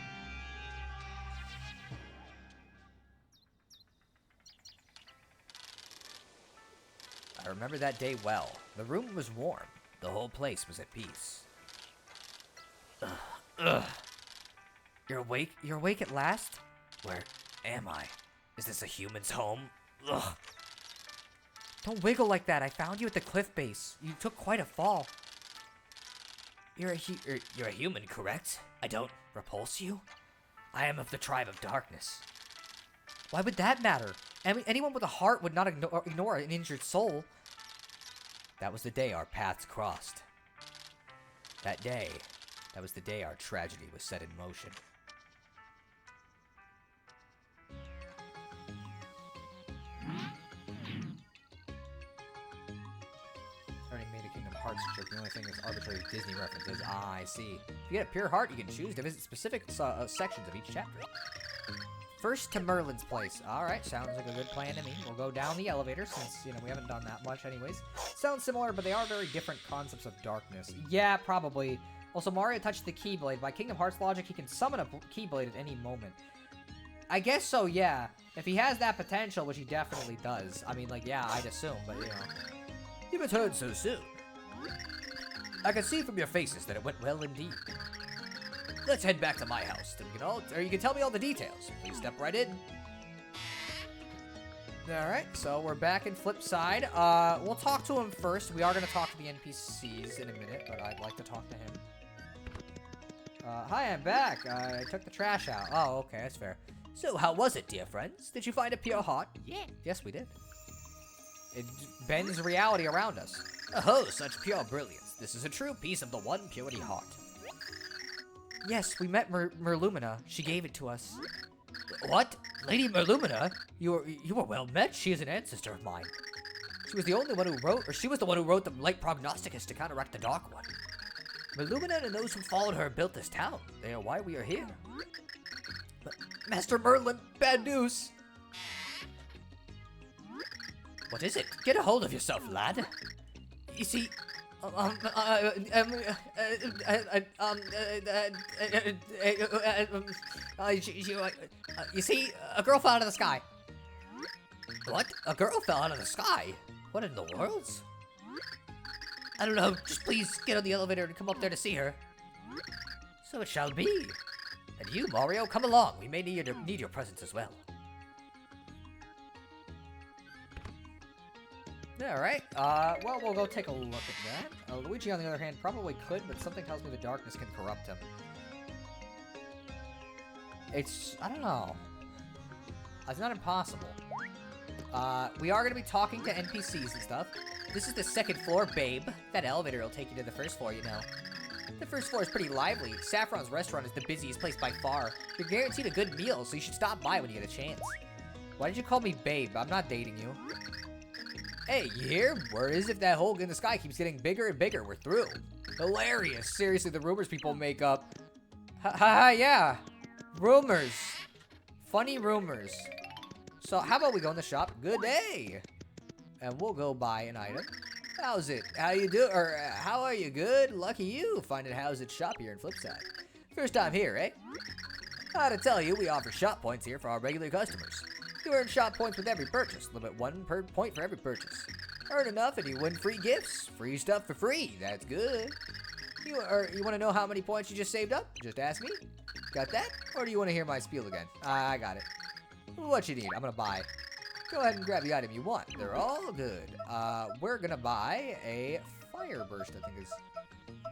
I remember that day well. The room was warm. The whole place was at peace. Ugh. You're awake? You're awake at last? Where am I? Is this a human's home? Ugh. Don't wiggle like that. I found you at the cliff base. You took quite a fall. You're a human, correct? I don't repulse you? I am of the tribe of darkness. Why would that matter? Anyone with a heart would not ignore an injured soul. That was the day our paths crossed. That was the day our tragedy was set in motion. Turning made a Kingdom Hearts joke. The only thing is arbitrary Disney references. Ah, I see. If you get a pure heart, you can choose to visit specific sections of each chapter. First to Merlin's place. Alright, sounds like a good plan to me. We'll go down the elevator since, you know, we haven't done that much anyways. Sounds similar, but they are very different concepts of darkness. Yeah, probably. Also, Mario touched the Keyblade. By Kingdom Hearts logic, he can summon a Keyblade at any moment. I guess so, yeah. If he has that potential, which he definitely does. I mean, like, yeah, I'd assume, but, you know. You returned so soon. I can see from your faces that it went well indeed. Let's head back to my house. Or you can tell me all the details. Please step right in. Alright, so we're back in Flipside. We'll talk to him first. We are going to talk to the NPCs in a minute, but I'd like to talk to him. Hi, I'm back. I took the trash out. Oh, okay, that's fair. So, how was it, dear friends? Did you find a pure heart? Yeah. Yes, we did. It bends reality around us. Oh, such pure brilliance. This is a true piece of the one purity heart. Yes, we met Merlumina. She gave it to us. What? Lady Merlumina? You were well met. She is an ancestor of mine. She was the only one who wrote, She was the one who wrote the Light Prognosticus to counteract the Dark One. Merlumina and those who followed her built this town. They are why we are here. Master Merlin, bad news. What is it? Get a hold of yourself, lad. You see, you see, a girl fell out of the sky. What? A girl fell out of the sky? What in the world? I don't know. Just please get on the elevator and come up there to see her. So it shall be. And you, Mario, come along. We may need your presence as well. Alright, well, we'll go take a look at that. Luigi, on the other hand, probably could, but something tells me the darkness can corrupt him. I don't know. It's not impossible. We are going to be talking to NPCs and stuff. This is the second floor, babe. That elevator will take you to the first floor, you know. The first floor is pretty lively. Saffron's restaurant is the busiest place by far. You're guaranteed a good meal, so you should stop by when you get a chance. Why did you call me babe? I'm not dating you. Hey, you hear? Word is if that hole in the sky keeps getting bigger and bigger, we're through. Hilarious. Seriously, the rumors people make up. Yeah. Rumors. Funny rumors. So, how about we go in the shop? Good day. and we'll go buy an item. How's it? How you do? Or how are you? Good? Lucky you. Finding How's It shop here in Flipside. First time here, eh? How to tell you, we offer shop points here for our regular customers. You earn shop points with every purchase. Limit 1 per point for every purchase. Earn enough and you win free gifts. Free stuff for free. That's good. You want to know how many points you just saved up? Just ask me. Got that? Or do you want to hear my spiel again? I got it. What you need? I'm gonna buy. Go ahead and grab the item you want. They're all good. We're gonna buy a fire burst, I think is...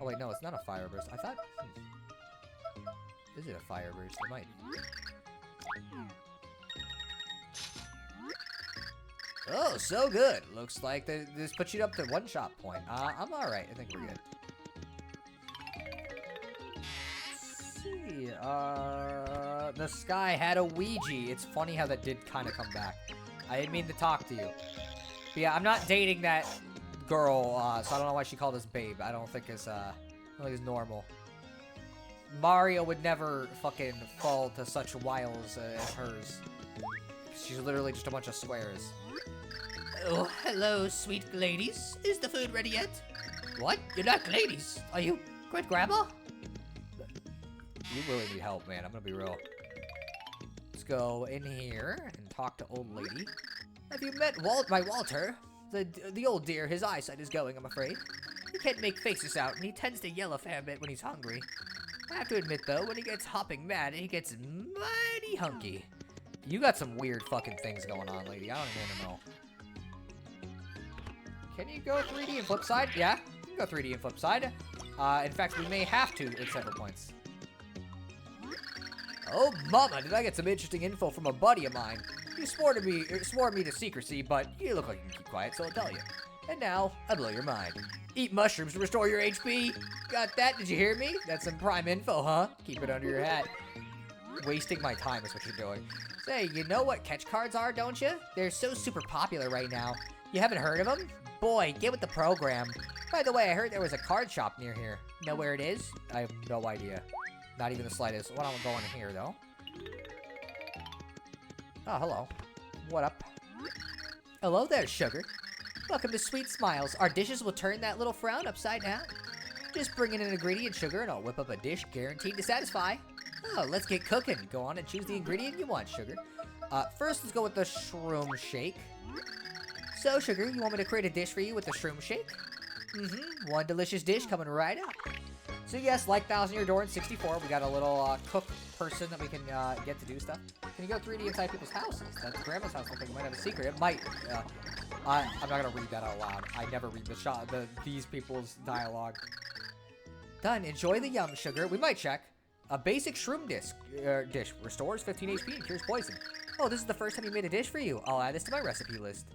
Oh wait, no, it's not a fire burst. I thought... Is it a fire burst? It might be. Oh, so good. Looks like this puts you up to 1 shop point. I'm alright. I think we're good. The sky had a Ouija. It's funny how that did kind of come back. I didn't mean to talk to you. But yeah, I'm not dating that girl, so I don't know why she called us babe. I don't think it's normal. Mario would never fucking fall to such wiles as hers. She's literally just a bunch of squares. Oh, hello, sweet ladies. Is the food ready yet? What? You're not ladies. Are you great grandma? You really need help, man. I'm gonna be real. Let's go in here and talk to old lady. Have you met my Walter? The old dear, his eyesight is going, I'm afraid. He can't make faces out, and he tends to yell a fair bit when he's hungry. I have to admit, though, when he gets hopping mad, he gets mighty hunky. You got some weird fucking things going on, lady. I don't even know. Can you go 3D and flip side? Yeah, you can go 3D and flip side. In fact, we may have to at several points. Oh, mama, did I get some interesting info from a buddy of mine. You swore me to secrecy, but you look like you can keep quiet, so I'll tell you. And now, I blow your mind. Eat mushrooms to restore your HP. Got that? Did you hear me? That's some prime info, huh? Keep it under your hat. Wasting my time is what you're doing. Say, you know what catch cards are, don't you? They're so super popular right now. You haven't heard of them? Boy, get with the program. By the way, I heard there was a card shop near here. Know where it is? I have no idea. Not even the slightest. Well, I'm going in here, though. Oh, hello. What up? Hello there, sugar. Welcome to Sweet Smiles. Our dishes will turn that little frown upside down. Just bring in an ingredient, sugar, and I'll whip up a dish guaranteed to satisfy. Oh, let's get cooking. Go on and choose the ingredient you want, sugar. First, let's go with the shroom shake. So, sugar, you want me to create a dish for you with the shroom shake? Mm-hmm. One delicious dish coming right up. So yes, like Thousand Year Door in 64, we got a little cook person that we can get to do stuff. Can you go 3D inside people's houses? That's grandma's house. Looks like it might have a secret. It might. I'm not gonna read that out loud. I never read these people's dialogue. Done. Enjoy the yum, sugar. We might check. A basic shroom dish restores 15 HP and cures poison. Oh, this is the first time you made a dish for you. I'll add this to my recipe list.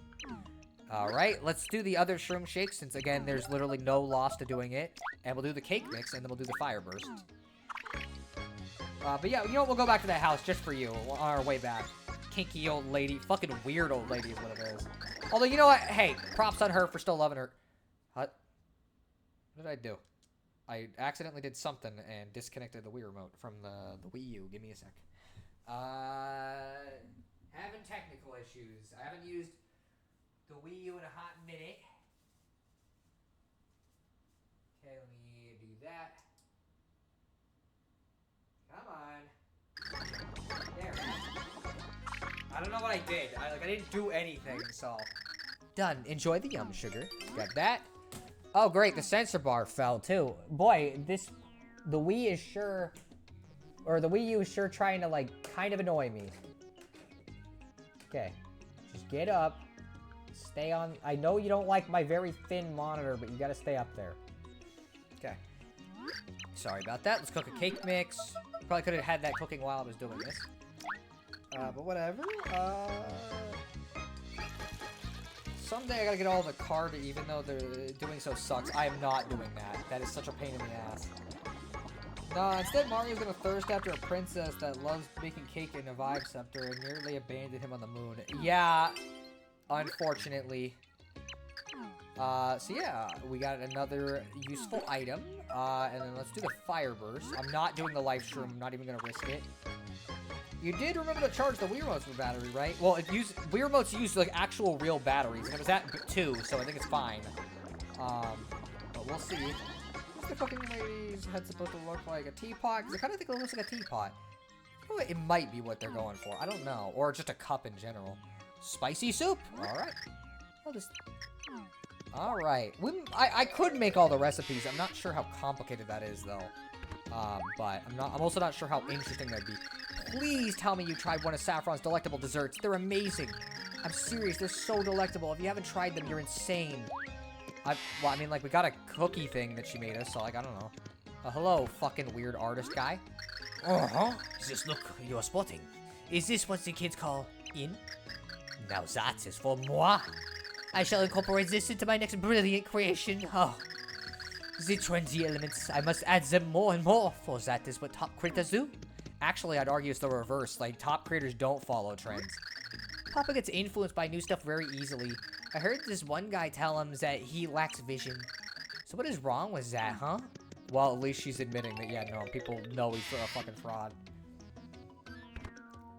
Alright, let's do the other shroom shake, since again, there's literally no loss to doing it. And we'll do the cake mix, and then we'll do the fire burst. But yeah, you know what, we'll go back to that house just for you, on our way back. Kinky old lady, fucking weird old lady is what it is. Although, you know what, hey, props on her for still loving her. What did I do? I accidentally did something and disconnected the Wii remote from the Wii U. Give me a sec. Having technical issues. I haven't used the Wii U in a hot minute. Okay, let me do that. Come on. There. I don't know what I did. I didn't do anything, so. Done. Enjoy the yum, sugar. Got that. Oh, great. The sensor bar fell, too. Boy, the Wii is sure, or the Wii U is sure trying to, like, kind of annoy me. Okay. Just get up. Stay on. I know you don't like my very thin monitor, but you gotta stay up there. Okay. Sorry about that. Let's cook a cake mix. Probably could have had that cooking while I was doing this. But whatever. Someday I gotta get all the card, even though they're doing so sucks. I am not doing that. That is such a pain in the ass. No, instead Mario's gonna thirst after a princess that loves baking cake in a vibe scepter and nearly abandoned him on the moon. Yeah. Unfortunately. So yeah, we got another useful item. And then let's do the fire burst. I'm not doing the life shroom. I'm not even gonna risk it. You did remember to charge the Wii Remotes with battery, right? Well, Wii Remotes use like actual real batteries, and it was at 2, so I think it's fine. But we'll see. What's the cooking lady's head supposed to look like? A teapot? Because I kind of think it looks like a teapot. You know what? It might be what they're going for. I don't know. Or just a cup in general. Spicy soup. All right. I'll just... All right. I could make all the recipes. I'm not sure how complicated that is, though. But I'm also not sure how interesting that'd be. Please tell me you tried one of Saffron's delectable desserts. They're amazing. I'm serious. They're so delectable. If you haven't tried them, you're insane. Well, I mean, like, we got a cookie thing that she made us, so, like, I don't know. Hello, fucking weird artist guy. Uh-huh. Just look, you're spotting. Is this what the kids call in? Now that is for moi. I shall incorporate this into my next brilliant creation. Oh, the trendy elements. I must add them more and more, for that is what top creators do. Actually, I'd argue it's the reverse. Like, top creators don't follow trends. Papa gets influenced by new stuff very easily. I heard this one guy tell him that he lacks vision. So what is wrong with that, huh? Well, at least she's admitting that, yeah, no, people know he's a fucking fraud.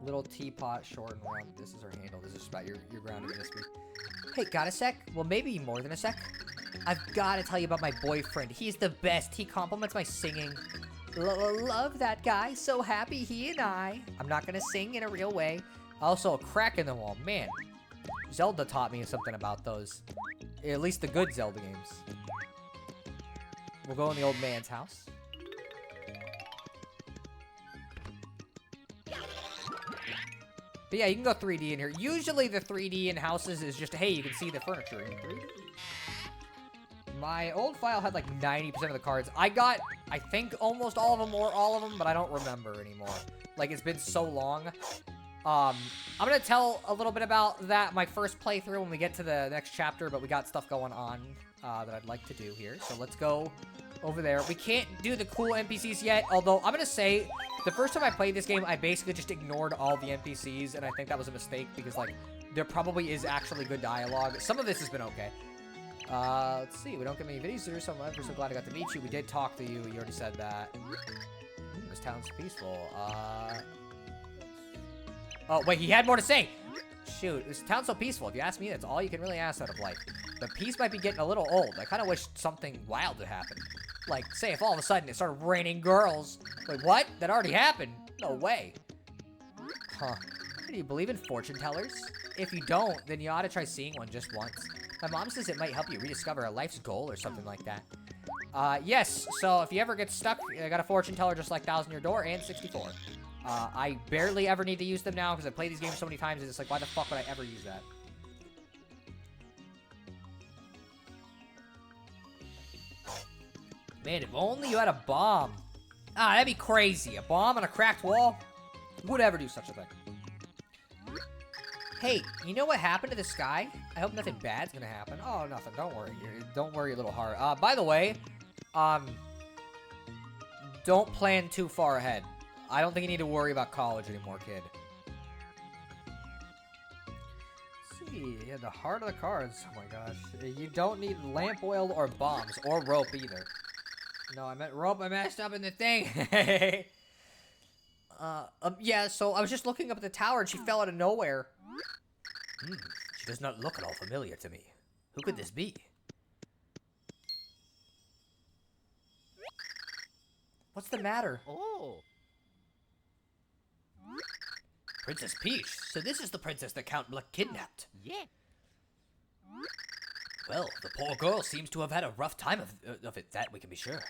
Little teapot, short and round. This is her handle. This is just about your grounding in this week. Hey, got a sec? Well, maybe more than a sec. I've got to tell you about my boyfriend. He's the best. He compliments my singing. Love that guy. So happy he and I. I'm not going to sing in a real way. Also, a crack in the wall. Man, Zelda taught me something about those. At least the good Zelda games. We'll go in the old man's house. But yeah, you can go 3D in here. Usually the 3D in houses is just, hey, you can see the furniture in 3D. My old file had like 90% of the cards. I got, I think, almost all of them or all of them, but I don't remember anymore. Like, it's been so long. I'm gonna tell a little bit about that, my first playthrough, when we get to the next chapter, but we got stuff going on that I'd like to do here. So let's go over there. We can't do the cool NPCs yet, although I'm gonna say, the first time I played this game, I basically just ignored all the NPCs, and I think that was a mistake, because, like, there probably is actually good dialogue. Some of this has been okay. Let's see, we don't get many videos here, so I'm so glad I got to meet you. We did talk to you, you already said that. This town's peaceful. Oh, wait, he had more to say! Shoot, this town's so peaceful. If you ask me, that's all you can really ask out of life. The peace might be getting a little old. I kind of wish something wild had happened. Like, say if all of a sudden it started raining girls. Wait, what? That already happened? No way. Huh. Do you believe in fortune tellers? If you don't, then you ought to try seeing one just once. My mom says it might help you rediscover a life's goal or something like that. Yes, so if you ever get stuck, I got a fortune teller just like Thousand Year Door and 64. I barely ever need to use them now because I play these games so many times, and it's like, why the fuck would I ever use that? Man, if only you had a bomb. Ah, that'd be crazy. A bomb on a cracked wall? Would ever do such a thing. Hey, you know what happened to the sky? I hope nothing bad's gonna happen. Oh, nothing. Don't worry. Don't worry, little heart. By the way, don't plan too far ahead. I don't think you need to worry about college anymore, kid. Let's see, yeah, the heart of the cards. Oh my gosh. You don't need lamp oil or bombs, or rope either. No, I meant rope. I messed up in the thing. Yeah, so I was just looking up at the tower and she fell out of nowhere. She does not look at all familiar to me. Who could this be? What's the matter? Oh. Princess Peach. So this is the princess that Count Bleck kidnapped. Yeah. Well, the poor girl seems to have had a rough time of it, that we can be sure.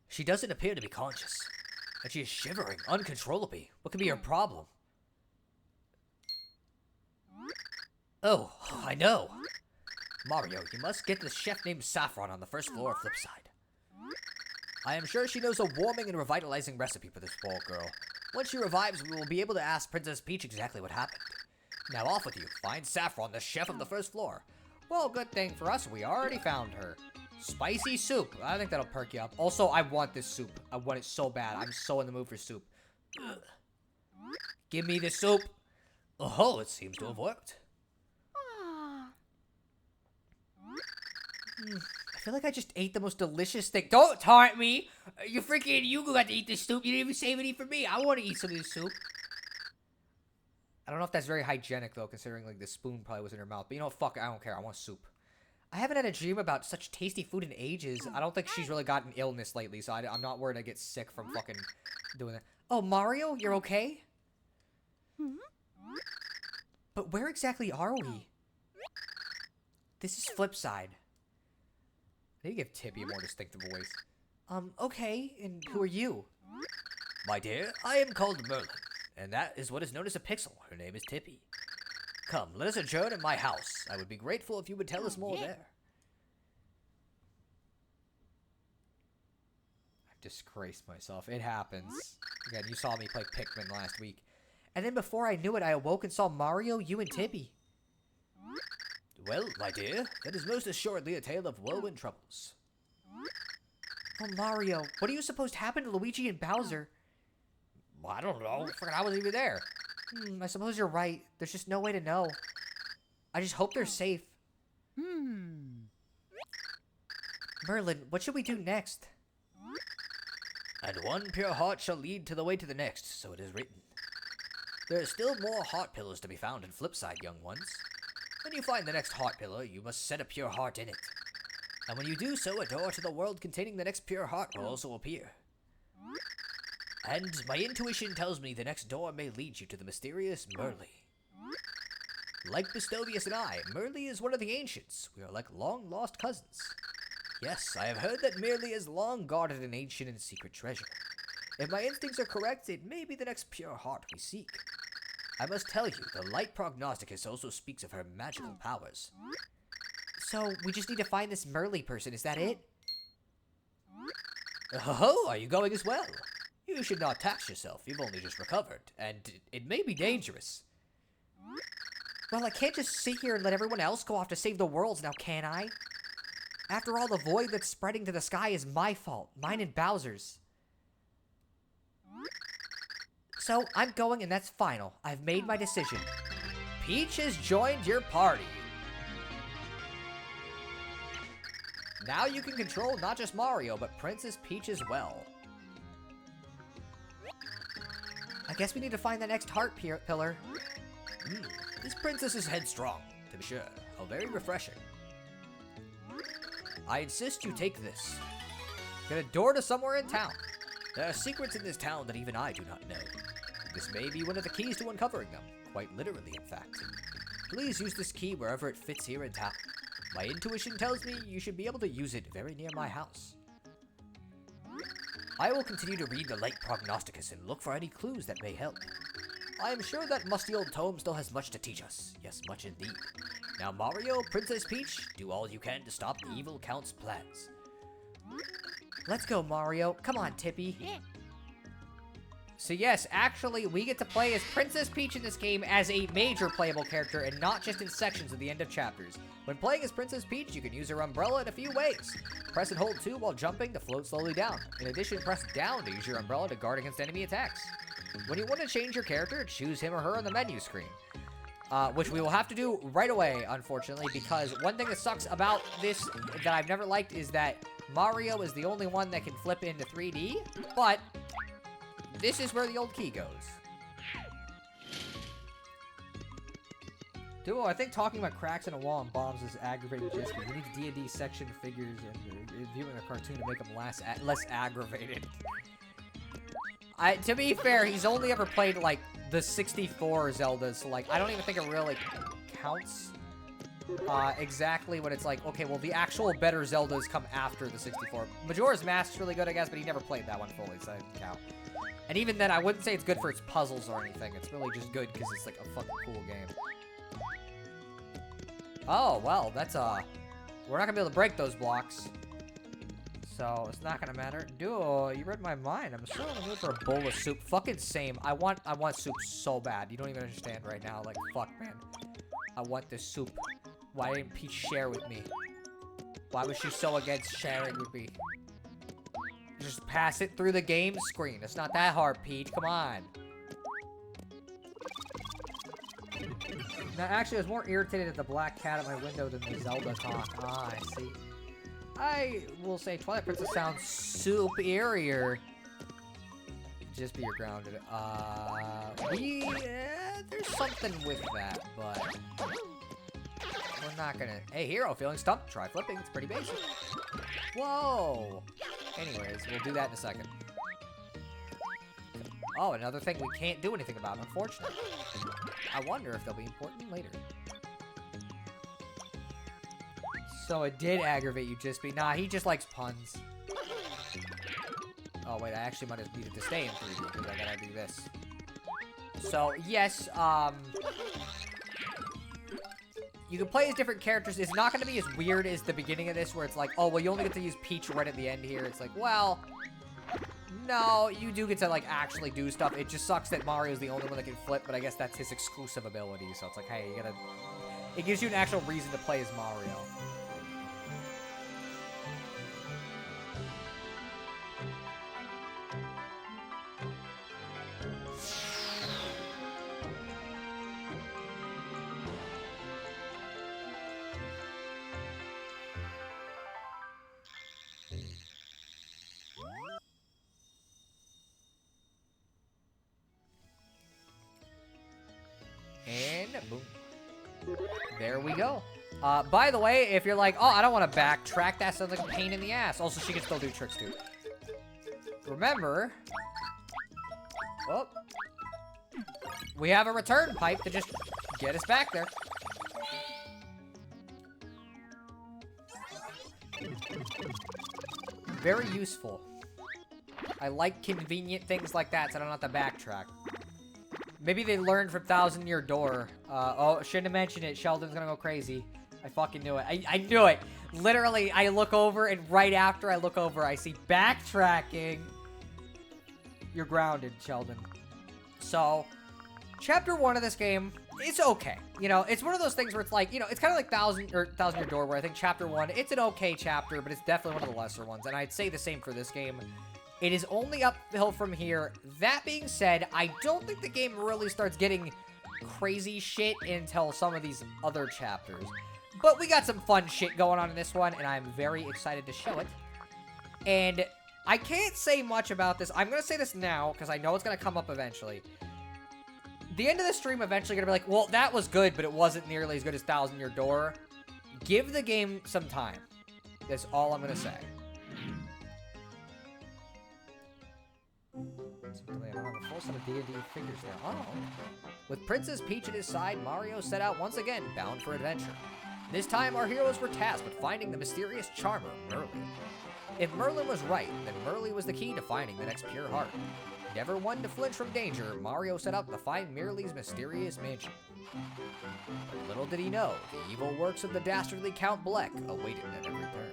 She doesn't appear to be conscious, and she is shivering uncontrollably. What could be her problem? Oh, I know. Mario, you must get this chef named Saffron on the first floor of Flipside. I am sure she knows a warming and revitalizing recipe for this poor girl. Once she revives, we will be able to ask Princess Peach exactly what happened. Now off with you. Find Saffron, the chef of the first floor. Well, good thing for us, we already found her. Spicy soup. I think that'll perk you up. Also, I want this soup. I want it so bad. I'm so in the mood for soup. Give me the soup. Oh, it seems to have worked. I feel like I just ate the most delicious thing. Don't taunt me! You got to eat this soup. You didn't even save any for me. I want to eat some of this soup. I don't know if that's very hygienic, though, considering, like, the spoon probably was in her mouth. But, you know, fuck it, I don't care. I want soup. I haven't had a dream about such tasty food in ages. I don't think she's really gotten illness lately, so I'm not worried I get sick from fucking doing that. Oh, Mario, you're okay? But where exactly are we? This is Flipside. I need to give Tibby a more distinctive voice. Okay, and who are you? My dear, I am called Merlin, and that is what is known as a pixel. Her name is Tippy. Come, let us adjourn at my house. I would be grateful if you would tell us more there. I've disgraced myself. It happens. Again, you saw me play Pikmin last week. And then before I knew it, I awoke and saw Mario, you, and Tibby. Well, my dear, that is most assuredly a tale of whirlwind troubles. Oh, Mario, what do you suppose happened to Luigi and Bowser? Well, I don't know. Fucking, I wasn't even there. I suppose you're right. There's just no way to know. I just hope they're safe. Merlin, what should we do next? And one pure heart shall lead to the way to the next, so it is written. There are still more heart pillars to be found in Flipside, young ones. When you find the next heart pillar, you must set a pure heart in it. And when you do so, a door to the world containing the next pure heart will also appear. And my intuition tells me the next door may lead you to the mysterious Merly. Like Bustovius and I, Merly is one of the ancients. We are like long-lost cousins. Yes, I have heard that Merly has long guarded an ancient and secret treasure. If my instincts are correct, it may be the next pure heart we seek. I must tell you, the Light Prognosticus also speaks of her magical powers. So, we just need to find this Merly person, is that it? Oh, are you going as well? You should not tax yourself, you've only just recovered, and it may be dangerous. Well, I can't just sit here and let everyone else go off to save the world now, can I? After all, the void that's spreading to the sky is my fault. Mine and Bowser's. So, I'm going and that's final. I've made my decision. Peach has joined your party. Now you can control not just Mario, but Princess Peach as well. I guess we need to find the next heart pillar. This princess is headstrong, to be sure. How very refreshing. I insist you take this. Get a door to somewhere in town. There are secrets in this town that even I do not know. This may be one of the keys to uncovering them. Quite literally, in fact. Please use this key wherever it fits here in town. My intuition tells me you should be able to use it very near my house. I will continue to read the Light Prognosticus and look for any clues that may help. I am sure that musty old tome still has much to teach us. Yes, much indeed. Now, Mario, Princess Peach, do all you can to stop the evil Count's plans. Let's go, Mario. Come on, Tippy. So yes, actually, we get to play as Princess Peach in this game as a major playable character and not just in sections at the end of chapters. When playing as Princess Peach, you can use her umbrella in a few ways. Press and hold 2 while jumping to float slowly down. In addition, press down to use your umbrella to guard against enemy attacks. When you want to change your character, choose him or her on the menu screen. Which we will have to do right away, unfortunately, because one thing that sucks about this that I've never liked is that Mario is the only one that can flip into 3D, but this is where the old key goes. Duo, I think talking about cracks in a wall and bombs is aggravating just because we need D&D section figures and viewing a cartoon to make them less aggravated. To be fair, he's only ever played, like, the 64 Zeldas, so, like, I don't even think it really counts exactly when it's like, okay, well, the actual better Zeldas come after the 64. Majora's Mask's really good, I guess, but he never played that one fully, so that doesn't count. And even then, I wouldn't say it's good for its puzzles or anything. It's really just good because it's, like, a fucking cool game. Oh, well, that's, we're not gonna be able to break those blocks. So, it's not gonna matter. Duo, you read my mind. I'm still in the mood for a bowl of soup. Fucking same. I want soup so bad. You don't even understand right now. Like, fuck, man. I want this soup. Why didn't Peach share with me? Why was she so against sharing with me? Just pass it through the game screen. It's not that hard, Peach. Come on. Now, actually, I was more irritated at the black cat at my window than the Zelda talk. Ah, I see. I will say Twilight Princess sounds superior. Just be your grounded. There's something with that, but we're not gonna. Hey, hero, feeling stumped? Try flipping. It's pretty basic. Whoa. Anyways, we'll do that in a second. Oh, another thing we can't do anything about, unfortunately. I wonder if they'll be important later. So it did aggravate you, Jispy. Nah, he just likes puns. Oh, wait, I actually might have needed to stay in 3D because I gotta do this. So, yes, you can play as different characters. It's not gonna be as weird as the beginning of this where it's like, oh, well, you only get to use Peach right at the end here. It's like, well, no, you do get to, like, actually do stuff. It just sucks that Mario's the only one that can flip, but I guess that's his exclusive ability. So it's like, hey, you gotta... It gives you an actual reason to play as Mario. And boom. There we go. By the way, if you're like, oh, I don't want to backtrack, that sounds like a pain in the ass. Also, she can still do tricks too. Remember, oh, we have a return pipe to just get us back there. Very useful. I like convenient things like that so I don't have to backtrack. Maybe they learned from Thousand Year Door. Oh, shouldn't have mentioned it. Sheldon's gonna go crazy. I fucking knew it. I knew it. Literally, I look over, and right after I look over, I see backtracking. You're grounded, Sheldon. So, Chapter 1 of this game, it's okay. You know, it's one of those things where it's like, you know, it's kind of like Thousand Year Door, where I think Chapter 1, it's an okay chapter, but it's definitely one of the lesser ones. And I'd say the same for this game. It is only uphill from here. That being said, I don't think the game really starts getting crazy shit until some of these other chapters. But we got some fun shit going on in this one, and I'm very excited to show it. And I can't say much about this. I'm going to say this now, because I know it's going to come up eventually. The end of the stream eventually going to be like, well, that was good, but it wasn't nearly as good as Thousand Year Door. Give the game some time. That's all I'm going to say. I don't have a full set of D&D figures now. Oh. With Princess Peach at his side, Mario set out once again, bound for adventure. This time, our heroes were tasked with finding the mysterious charmer, Merlin. If Merlin was right, then Merlin was the key to finding the next pure heart. Never one to flinch from danger, Mario set out to find Merlin's mysterious mansion. But little did he know, the evil works of the dastardly Count Bleck awaited at every turn.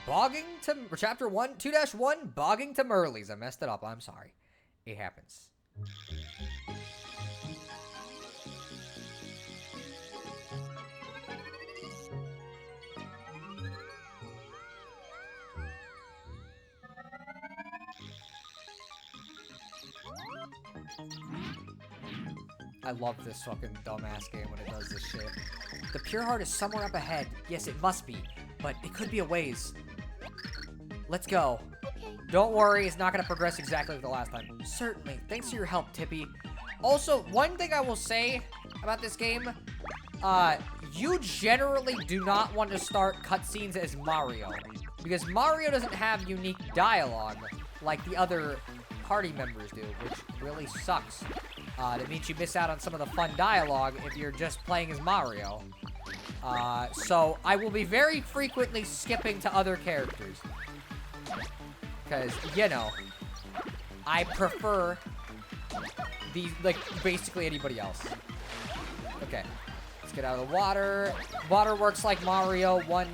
Bogging to Chapter 1, 2-1, Bogging to Merleys. I messed it up. I'm sorry. It happens. I love this fucking dumbass game when it does this shit. The pure heart is somewhere up ahead. Yes, it must be, but it could be a ways. Let's go. Okay. Don't worry, it's not going to progress exactly like the last time. Certainly. Thanks for your help, Tippy. Also, one thing I will say about this game, you generally do not want to start cutscenes as Mario, because Mario doesn't have unique dialogue like the other party members do, which really sucks. That means you miss out on some of the fun dialogue if you're just playing as Mario. So I will be very frequently skipping to other characters. Because, you know, I prefer these, like, basically anybody else. Okay, let's get out of the water. Water works like Mario 1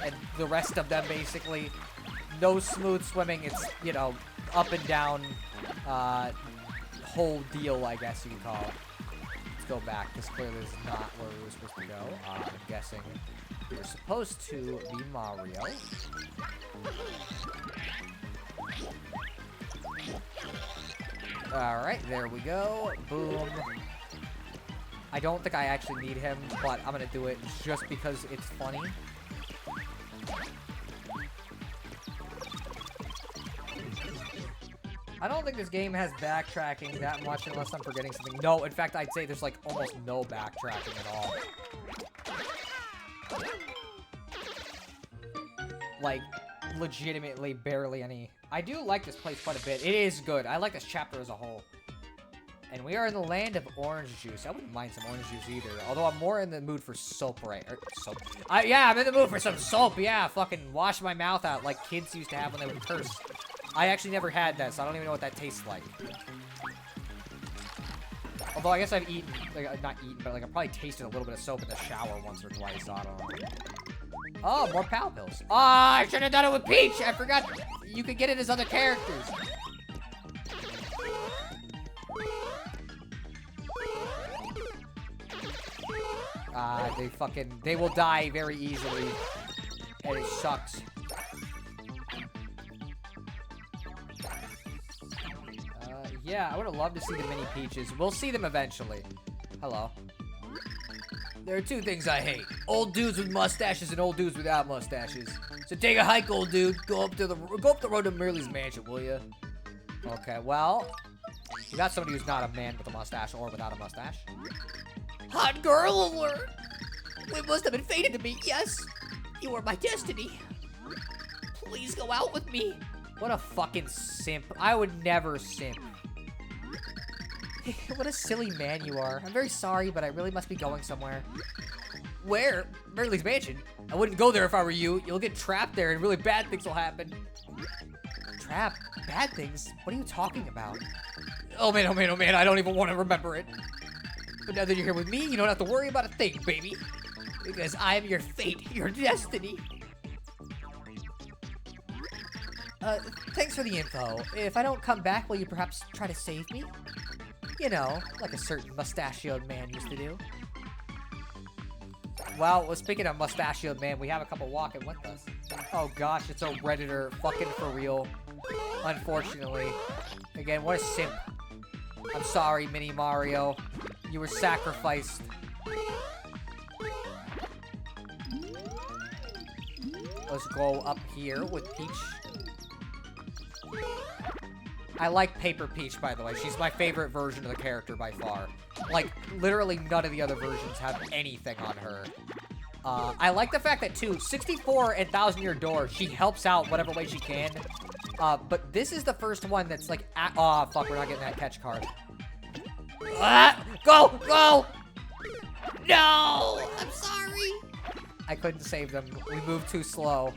and the rest of them, basically. No smooth swimming. It's, you know, up and down, whole deal, I guess you can call it. Let's go back, because clearly this is not where we were supposed to go. I'm guessing we were supposed to be Mario. Alright, there we go. Boom. I don't think I actually need him, but I'm gonna do it just because it's funny. I don't think this game has backtracking that much unless I'm forgetting something. No, in fact, I'd say there's like almost no backtracking at all. Like, legitimately barely any. I do like this place quite a bit. It is good. I like this chapter as a whole. And we are in the land of orange juice. I wouldn't mind some orange juice either. Although I'm more in the mood for soap soap. Yeah, I'm in the mood for some soap. Yeah, fucking wash my mouth out like kids used to have when they would curse. I actually never had that, so I don't even know what that tastes like. Although I guess I've eaten, like, not eaten, but like I've probably tasted a little bit of soap in the shower once or twice, so I don't know. Oh, more Pal Pills. Oh, I should have done it with Peach. I forgot you could get it as other characters. They will die very easily. And it sucks. Yeah, I would have loved to see the mini Peaches. We'll see them eventually. Hello. There are two things I hate. Old dudes with mustaches and old dudes without mustaches. So take a hike, old dude. Go up the road to Merle's mansion, will you? Okay, well, you got somebody who's not a man with a mustache or without a mustache. Hot girl alert! We must have been fated to meet, yes? You are my destiny. Please go out with me. What a fucking simp. I would never simp. What a silly man you are. I'm very sorry, but I really must be going somewhere. Where? Merle's mansion. I wouldn't go there if I were you. You'll get trapped there and really bad things will happen. Trapped? Bad things? What are you talking about? Oh man, oh man, oh man, I don't even want to remember it. But now that you're here with me, you don't have to worry about a thing, baby. Because I am your fate, your destiny. Thanks for the info. If I don't come back, will you perhaps try to save me? You know, like a certain mustachioed man used to do. Well, speaking of mustachioed man, we have a couple walking with us. Oh gosh, it's a Redditor, fucking for real. Unfortunately. Again, what a simp. I'm sorry, Mini Mario. You were sacrificed. Let's go up here with Peach. I like Paper Peach, by the way. She's my favorite version of the character by far. Like, literally none of the other versions have anything on her. I like the fact that, too, 64 and Thousand Year Door, she helps out whatever way she can. But this is the first one that's like, oh, fuck, we're not getting that catch card. Go! Go! No! I'm sorry. I couldn't save them. We moved too slow.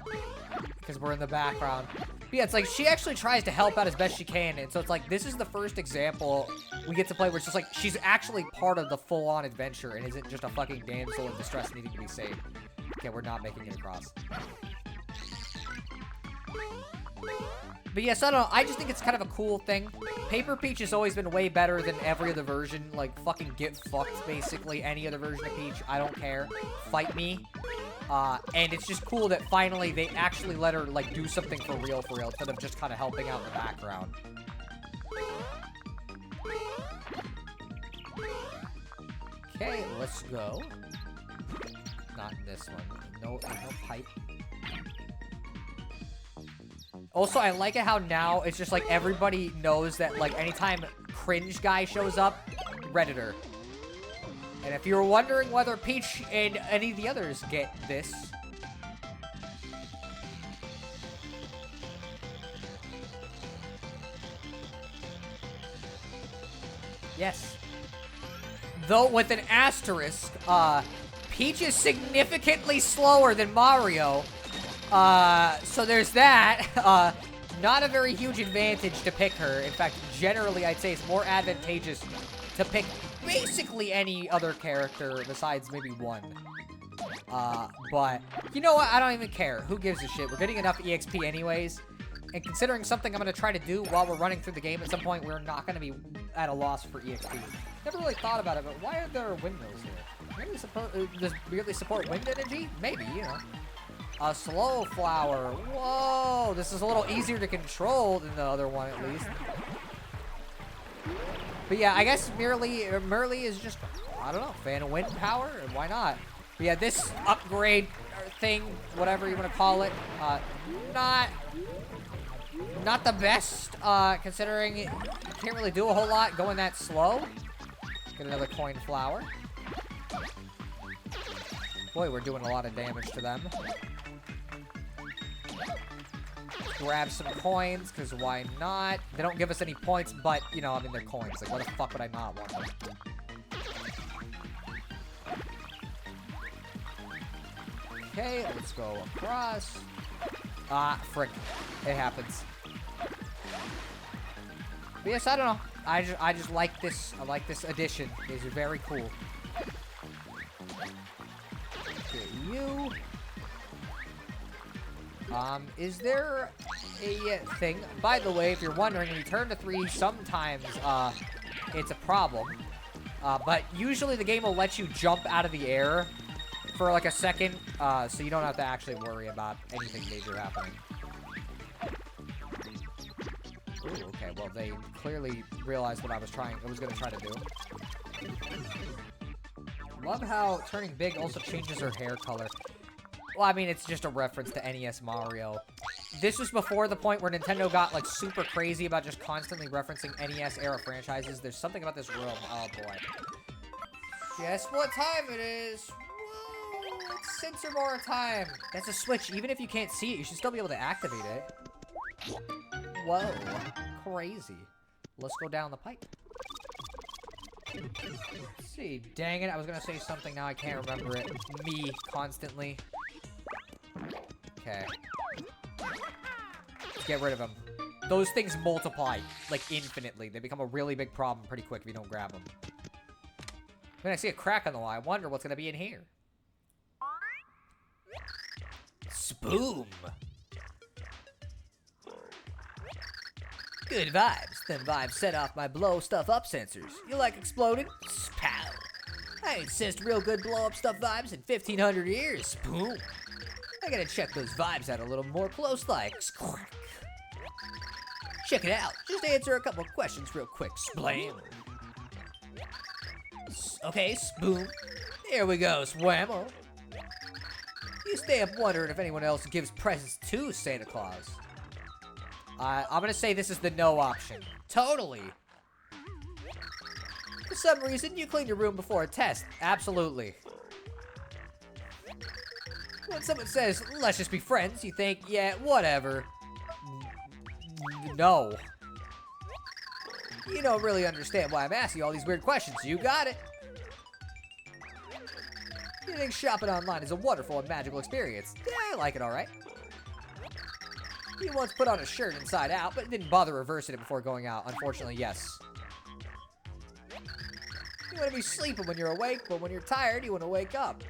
Because we're in the background. But yeah, it's like, she actually tries to help out as best she can. And so it's like, this is the first example we get to play where it's just like, she's actually part of the full-on adventure and isn't just a fucking damsel in distress needing to be saved. Okay, we're not making it across. But yes, I don't know. I just think it's kind of a cool thing. Paper Peach has always been way better than every other version. Like, fucking get fucked, basically. Any other version of Peach. I don't care. Fight me. And it's just cool that finally they actually let her, like, do something for real, instead of just kind of helping out in the background. Okay, let's go. Not in this one. No pipe. Also, I like it how now it's just like everybody knows that, like, anytime cringe guy shows up, Redditor. And if you're wondering whether Peach and any of the others get this, yes. Though with an asterisk, Peach is significantly slower than Mario. So there's that. Not a very huge advantage to pick her. In fact, generally, I'd say it's more advantageous to pick basically any other character besides maybe one. But you know what? I don't even care. Who gives a shit? We're getting enough EXP anyways. And considering something I'm going to try to do while we're running through the game at some point, we're not going to be at a loss for EXP. Never really thought about it, but why are there windmills here? Maybe does weirdly support wind energy? Maybe, you know. A slow flower. Whoa, this is a little easier to control than the other one, at least. But yeah, I guess Merle is just, I don't know, fan of wind power, and why not? But yeah, this upgrade thing, whatever you want to call it. Not the best, considering you can't really do a whole lot going that slow. Get another coin flower. Boy, we're doing a lot of damage to them. Grab some coins, because why not? They don't give us any points, but, you know, I mean, they're coins. Like, what the fuck would I not want them? Okay, let's go across. Ah, frick. It happens. But yes, I don't know. I just like this. I like this addition. It's very cool. Get you. Is there a thing? By the way, if you're wondering, when you turn to 3, sometimes, it's a problem. But usually the game will let you jump out of the air for like a second, so you don't have to actually worry about anything major happening. Ooh, okay, well, they clearly realized what I was gonna try to do. Love how turning big also changes her hair color. Well, I mean, it's just a reference to NES Mario. This was before the point where Nintendo got, like, super crazy about just constantly referencing NES-era franchises. There's something about this room. Oh, boy. Guess what time it is? Whoa, it's Sensor Bar time. That's a switch. Even if you can't see it, you should still be able to activate it. Whoa. Crazy. Let's go down the pipe. Let's see. Dang it, I was gonna say something, now I can't remember it. Me, constantly. Okay. Let's get rid of them. Those things multiply, like, infinitely. They become a really big problem pretty quick if you don't grab them. When I see a crack on the wall, I wonder what's gonna be in here. Spoom! Good vibes. Them vibes set off my blow stuff up sensors. You like exploding? Pow! I ain't sensed real good blow up stuff vibes in 1500 years. Boom! I gotta check those vibes out a little more close like. Squawk. Check it out. Just answer a couple questions real quick. Splam. Okay, spoom. Here we go, swammo. You stay up wondering if anyone else gives presents to Santa Claus. I'm gonna say this is the no option. Totally. For some reason, you clean your room before a test. Absolutely. When someone says, let's just be friends, you think, yeah, whatever. No. You don't really understand why I'm asking you all these weird questions. You got it. You think shopping online is a wonderful and magical experience? Yeah, I like it alright. You once put on a shirt inside out, but didn't bother reversing it before going out. Unfortunately, yes. You want to be sleeping when you're awake, but when you're tired, you want to wake up.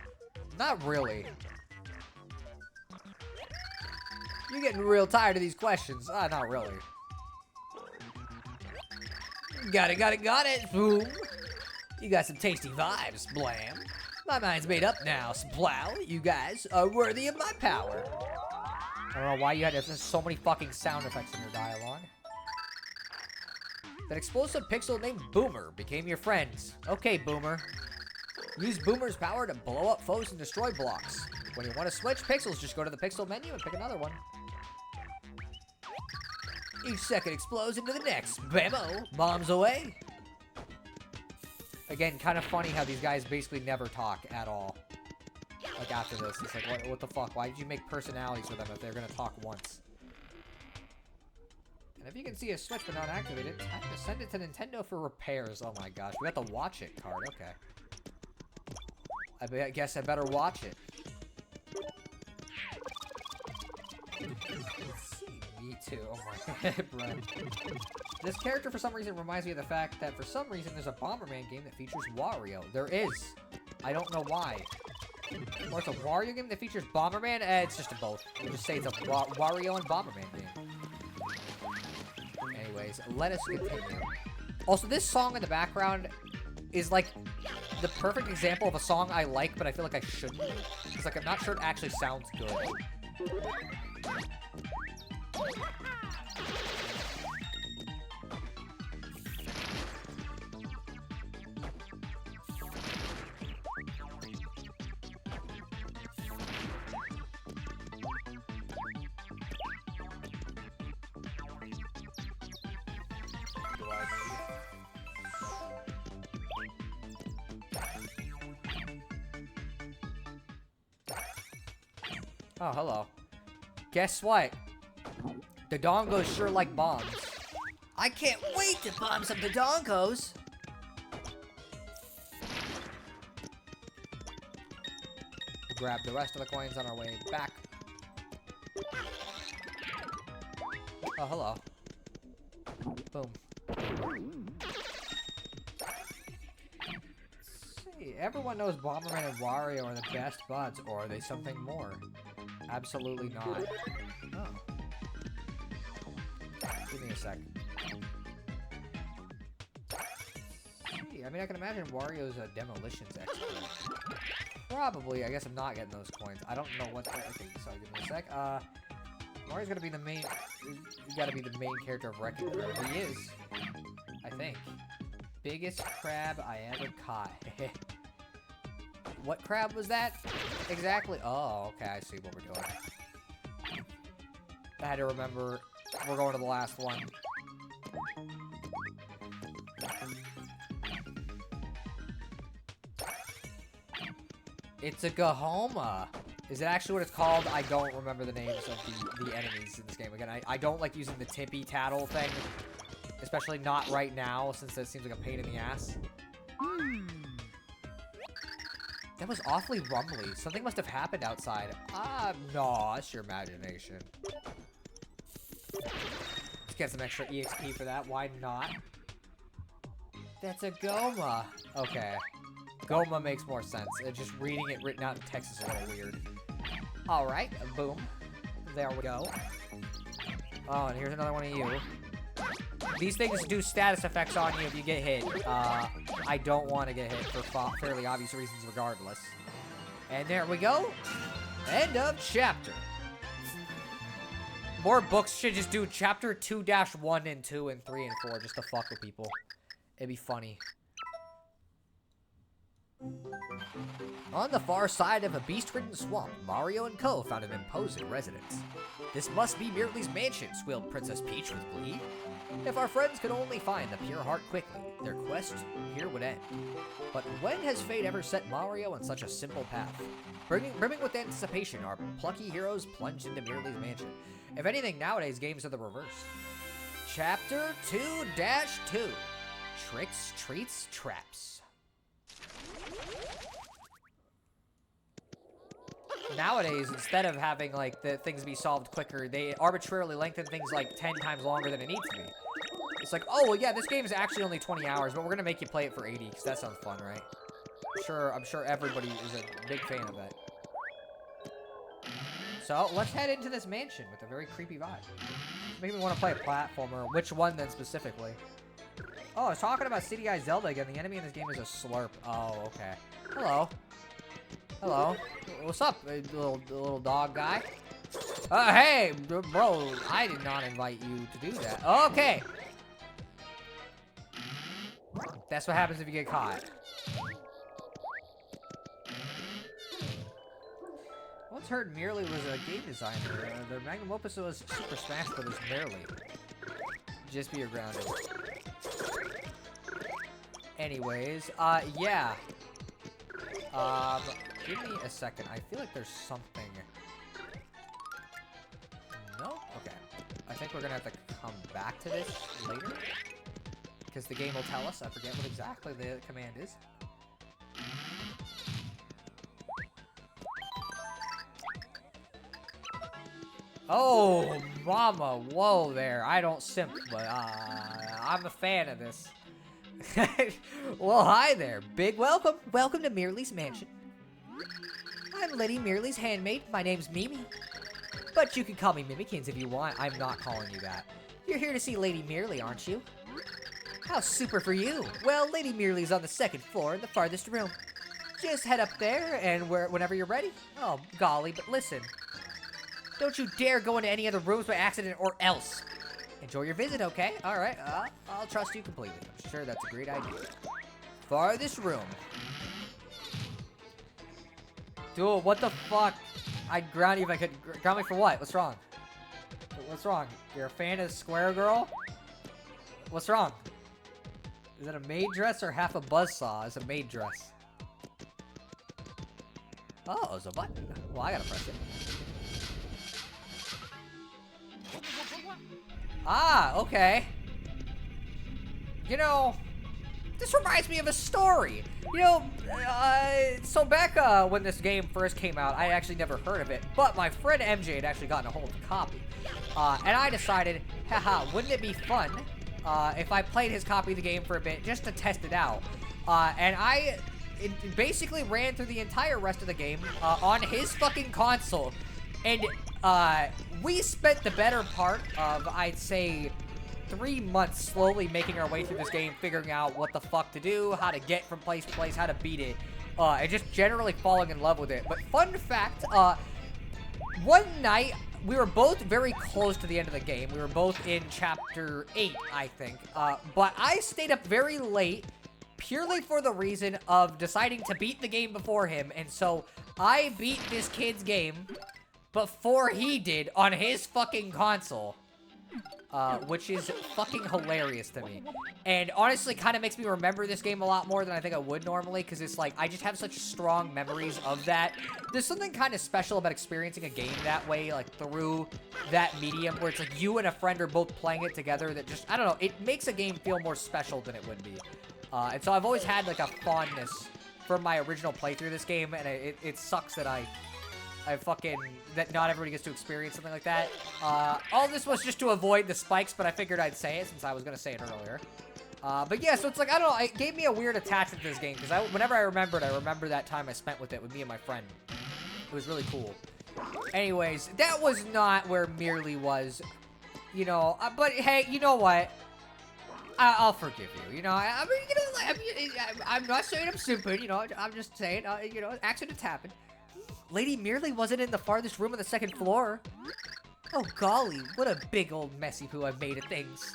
Not really. You're getting real tired of these questions. Not really. Got it. Boom. You got some tasty vibes, blam. My mind's made up now, splow. You guys are worthy of my power. I don't know why you had there's so many fucking sound effects in your dialogue. That explosive pixel named Boomer became your friend. Okay, Boomer. Use Boomer's power to blow up foes and destroy blocks. When you want to switch pixels, just go to the pixel menu and pick another one. Each second explodes into the next. Bammo! Bombs away! Again, kind of funny how these guys basically never talk at all. Like, after this. It's like, what the fuck? Why did you make personalities for them if they're gonna talk once? And if you can see a switch but not activate it, time to send it to Nintendo for repairs. Oh my gosh. We got the Watch It card. Okay. I guess I better watch it. Let's see. Me too. Oh my god, bro. This character, for some reason, reminds me of the fact that for some reason there's a Bomberman game that features Wario. There is. I don't know why. Or it's a Wario game that features Bomberman? It's just a both. We'll just say it's a Wario and Bomberman game. Anyways, let us continue. Also, this song in the background is like the perfect example of a song I like, but I feel like I shouldn't. Because like I'm not sure it actually sounds good. Oh, hello. Guess what? The Dongos sure like bombs. I can't wait to bomb some Dodongos. Grab the rest of the coins on our way back. Oh, hello. Boom. Let's see. Everyone knows Bomberman and Wario are the best buds, or are they something more? Absolutely not. Oh. Give me a sec. I mean, I can imagine Wario's a demolitions expert. Probably. I guess I'm not getting those coins. I don't know what. Okay, sorry. Give me a sec. Mario's gonna be the main. You gotta be the main character of Wreck-It Ralph. He is. I think. Biggest crab I ever caught. What crab was that? Exactly. Oh, okay. I see what we're doing. I had to remember. We're going to the last one. It's a Gahoma. Is it actually what it's called? I don't remember the names of the enemies in this game. Again, I don't like using the tippy tattle thing. Especially not right now, since it seems like a pain in the ass. That was awfully rumbly. Something must have happened outside. No, that's your imagination. Let's get some extra EXP for that. Why not? That's a Goma. Okay. Goma makes more sense. Just reading it written out in text is a little weird. Alright, boom. There we go. Oh, and here's another one of you. These things do status effects on you if you get hit. I don't want to get hit for fairly obvious reasons regardless. And there we go. End of chapter. More books should just do chapter 2-1 and 2 and 3 and 4 just to fuck with people. It'd be funny. On the far side of a beast-ridden swamp, Mario and Co. found an imposing residence. This must be Merely's mansion, squealed Princess Peach with glee. If our friends could only find the pure heart quickly, their quest here would end. But when has fate ever set Mario on such a simple path? Brimming with anticipation, our plucky heroes plunged into Merely's mansion. If anything, nowadays games are the reverse. Chapter 2-2. Tricks, Treats, Traps. Nowadays, instead of having, like, the things be solved quicker, they arbitrarily lengthen things, like, 10 times longer than it needs to be. It's like, oh, well, yeah, this game is actually only 20 hours, but we're gonna make you play it for 80, because that sounds fun, right? I'm sure everybody is a big fan of that. So, let's head into this mansion with a very creepy vibe. Maybe we want to play a platformer. Which one, then, specifically? Oh, I was talking about City Guy Zelda again. The enemy in this game is a slurp. Oh, okay. Hello. Hello. What's up, little dog guy? Hey, bro, I did not invite you to do that. Okay. That's what happens if you get caught. Once heard Merely was a game designer. Their magnum opus was Super Smash Bros. Merely. Just be grounded. Anyways, yeah. Give me a second. I feel like there's something. No? Okay. I think we're gonna have to come back to this later. Because the game will tell us. I forget what exactly the command is. Oh, mama. Whoa there. I don't simp, but I'm a fan of this. Well, hi there. Big welcome. Welcome to Merely's mansion. I'm Lady Merely's handmaid. My name's Mimi. But you can call me Mimikins if you want. I'm not calling you that. You're here to see Lady Merely, aren't you? How super for you. Well, Lady Merely's on the second floor in the farthest room. Just head up there and whenever you're ready. Oh, golly, but listen. Don't you dare go into any other rooms by accident or else. Enjoy your visit, okay? Alright, I'll trust you completely. I'm sure that's a great idea. Farthest room. Dude, what the fuck? I'd ground you if I could. Ground me for what? What's wrong? What's wrong? You're a fan of Square Girl? What's wrong? Is it a maid dress or half a buzzsaw? It's a maid dress. Oh, it's a button. Well, I gotta press it. Ah, okay. You know, this reminds me of a story. You know, so back when this game first came out, I actually never heard of it, but my friend MJ had actually gotten a hold of a copy. And I decided, haha, wouldn't it be fun if I played his copy of the game for a bit just to test it out? And I basically ran through the entire rest of the game on his fucking console. And we spent the better part of, I'd say, 3 months slowly making our way through this game, figuring out what the fuck to do, how to get from place to place, how to beat it, and just generally falling in love with it. But fun fact, one night, we were both very close to the end of the game. We were both in chapter 8, I think. But I stayed up very late, purely for the reason of deciding to beat the game before him. And so, I beat this kid's game before he did on his fucking console. Which is fucking hilarious to me. And honestly kind of makes me remember this game a lot more than I think I would normally, because it's like, I just have such strong memories of that. There's something kind of special about experiencing a game that way, like through that medium, where it's like you and a friend are both playing it together, that just, I don't know, it makes a game feel more special than it would be. And so I've always had like a fondness for my original playthrough of this game, and it sucks that I fucking, that not everybody gets to experience something like that. All this was just to avoid the spikes, but I figured I'd say it since I was gonna say it earlier. But yeah, so it's like, I don't know, it gave me a weird attachment to this game, because whenever I remember that time I spent with it, with me and my friend. It was really cool. Anyways, that was not where Merely was, you know, but hey, you know what? I'll forgive you, you know, I mean, you know, I'm not saying I'm stupid, you know, I'm just saying, you know, accidents happen. Lady Merely wasn't in the farthest room on the second floor. Oh golly, what a big old messy poo I've made of things.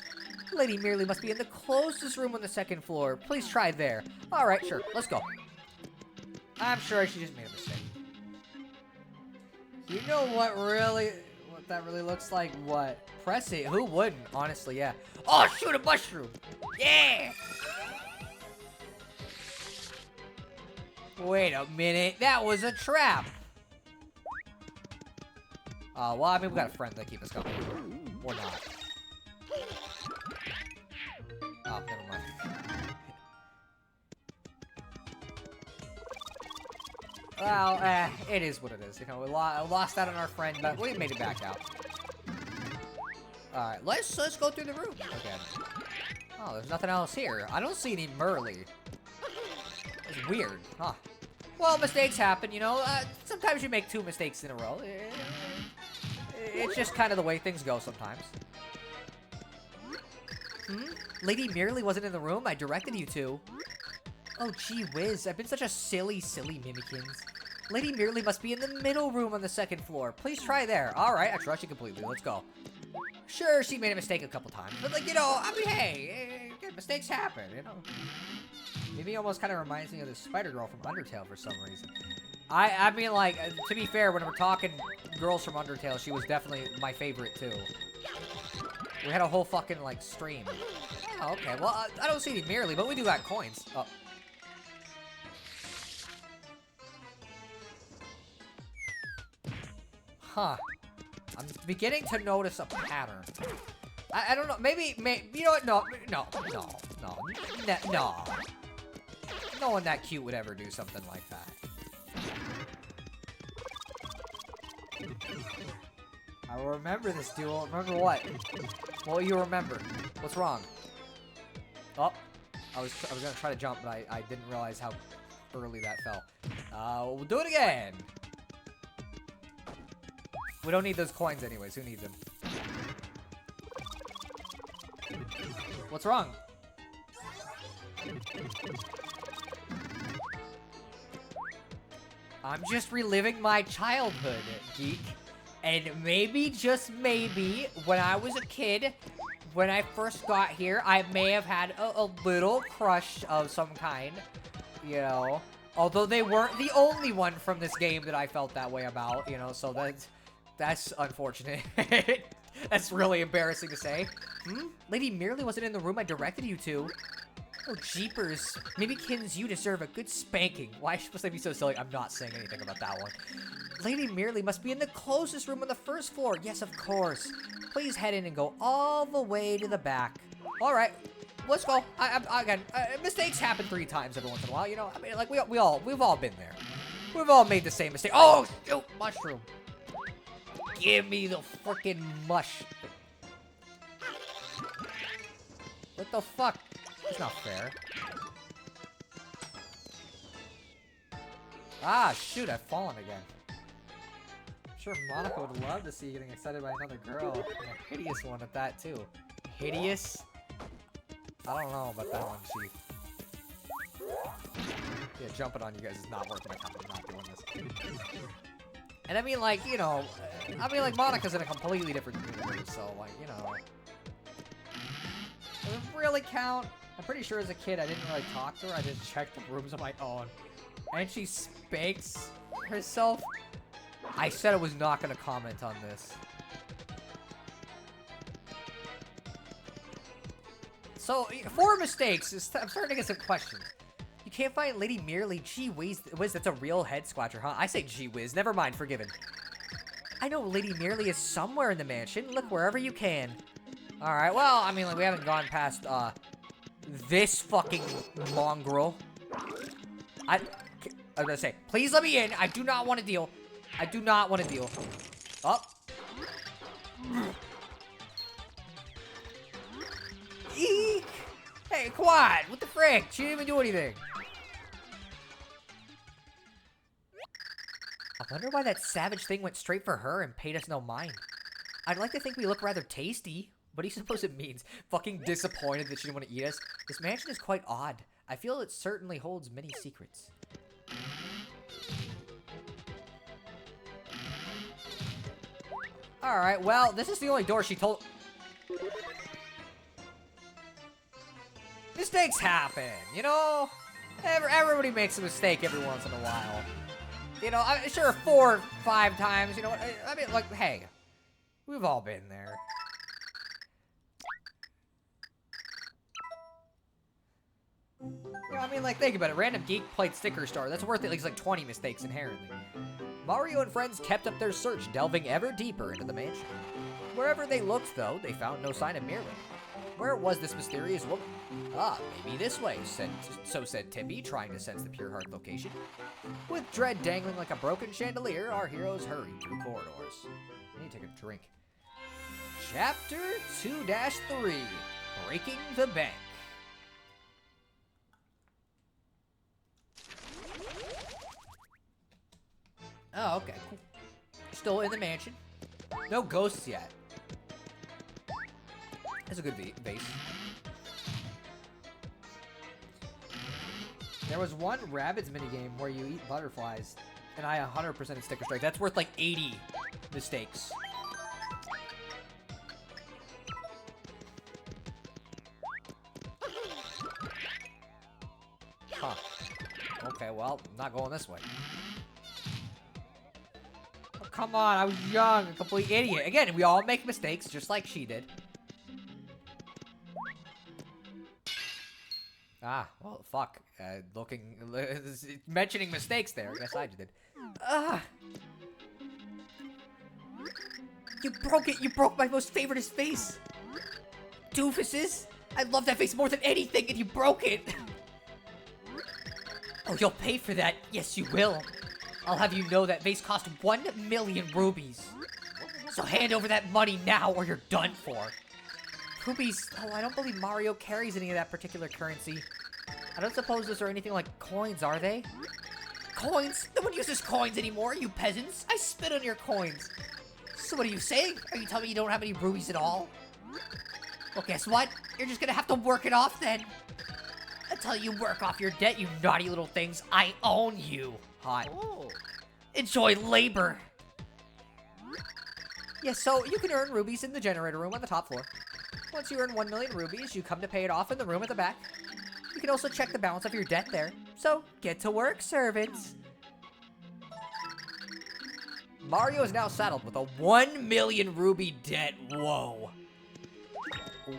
Lady Merely must be in the closest room on the second floor. Please try there. Alright, sure, let's go. I'm sure she just made a mistake. You know what that really looks like? What? Press it. Who wouldn't? Honestly, yeah. Oh, shoot a mushroom! Yeah! Wait a minute, that was a trap! Well, I mean, we got a friend that keep us going. Or not. Oh, never mind. Well, it is what it is. You know, we lost out on our friend, but we made it back out. Alright, let's go through the room again. Oh, there's nothing else here. I don't see any Merly. It's weird, huh? Well, mistakes happen, you know. Sometimes you make 2 mistakes in a row. It's just kind of the way things go sometimes. Lady Merely wasn't in the room I directed you to. Oh, gee whiz. I've been such a silly Mimikins. Lady Merely must be in the middle room on the second floor. Please try there. Alright, I trust you completely. Let's go. Sure, she made a mistake a couple times. But, like, you know, I mean, hey, mistakes happen, you know. Maybe almost kind of reminds me of the Spider-Girl from Undertale for some reason. I mean, like, to be fair, when we're talking girls from Undertale, she was definitely my favorite, too. We had a whole fucking, like, stream. Oh, okay. Well, I don't see any Merely, but we do got coins. Oh. Huh. I'm beginning to notice a pattern. I don't know. Maybe, you know what? No. No one that cute would ever do something like that. I will remember this duel. Remember what? What will you remember? What's wrong? Oh, I was gonna try to jump, but I didn't realize how early that fell. We'll do it again. We don't need those coins anyways. Who needs them? What's wrong? I'm just reliving my childhood, geek. And maybe, just maybe, when I was a kid, when I first got here, I may have had a little crush of some kind, you know. Although they weren't the only one from this game that I felt that way about, you know, so that's unfortunate. That's really embarrassing to say. Lady Merely wasn't in the room I directed you to. Oh, jeepers. Mimikins, you deserve a good spanking. Why is she supposed to be so silly? I'm not saying anything about that one. Lady Merely must be in the closest room on the first floor. Yes, of course. Please head in and go all the way to the back. All right, let's go. Again, mistakes happen 3 times every once in a while, you know? I mean, like, we've all been there. We've all made the same mistake. Oh, shoot, mushroom. Give me the freaking mush. What the fuck? It's not fair. Ah, shoot, I've fallen again. I'm sure Monica would love to see you getting excited by another girl. And a hideous one at that, too. Hideous? I don't know about that one, Chief. Yeah, jumping on you guys is not working. I'm not doing this. And I mean, like, you know, Monica's in a completely different universe, so, like, you know. Does it really count? I'm pretty sure as a kid I didn't really talk to her. I just checked the rooms on my own. And she spanks herself. I said I was not going to comment on this. So, 4 mistakes. I'm starting to get some questions. You can't find Lady Merely. Gee whiz, that's a real head scratcher, huh? I say gee whiz. Never mind, forgiven. I know Lady Merely is somewhere in the mansion. Look wherever you can. Alright, well, I mean, like, we haven't gone past, this fucking mongrel. I was gonna say, please let me in. I do not want to deal. I do not want to deal. Oh. Eek! Hey, come on! What the frick? She didn't even do anything. I wonder why that savage thing went straight for her and paid us no mind. I'd like to think we look rather tasty. What do you suppose it means? Fucking disappointed that she didn't want to eat us? This mansion is quite odd. I feel it certainly holds many secrets. Alright, well, this is the only door she told... Mistakes happen, you know? Everybody makes a mistake every once in a while. You know, I'm sure 4 or 5 times, you know what? I mean, like, hey, we've all been there. You know, I mean, like, think about it. Random Geek played Sticker Star. That's worth at least, like, 20 mistakes inherently. Mario and friends kept up their search, delving ever deeper into the mansion. Wherever they looked, though, they found no sign of Merely. Where was this mysterious woman? Ah, maybe this way, so said Tippy, trying to sense the Pure Heart location. With dread dangling like a broken chandelier, our heroes hurried through corridors. I need to take a drink. Chapter 2-3, Breaking the Bank. Oh, okay, cool. Still in the mansion. No ghosts yet. That's a good base. There was one Rabbids minigame where you eat butterflies, and I 100% Sticker Strike. That's worth like 80 mistakes. Huh. Okay, well, I'm not going this way. Oh, come on, I was young, a complete idiot. Again, we all make mistakes, just like she did. Ah, well, fuck. Mentioning mistakes there. I guess I did. Ah! You broke it! You broke my most favoriteest face! Doofuses! I love that face more than anything, and you broke it! Oh, you'll pay for that. Yes, you will. I'll have you know that vase cost 1 million rubies. So hand over that money now, or you're done for. Rubies? Oh, I don't believe Mario carries any of that particular currency. I don't suppose those are anything like coins, are they? Coins? No one uses coins anymore, you peasants. I spit on your coins. So what are you saying? Are you telling me you don't have any rubies at all? Well, guess what? You're just gonna have to work it off then. Until you work off your debt, you naughty little things. I own you. Hot. Oh. Enjoy labor. Yes, so you can earn rubies in the generator room on the top floor. Once you earn 1 million rubies, you come to pay it off in the room at the back. You can also check the balance of your debt there. So, get to work, servants. Mario is now saddled with a 1 million rupee debt. Whoa.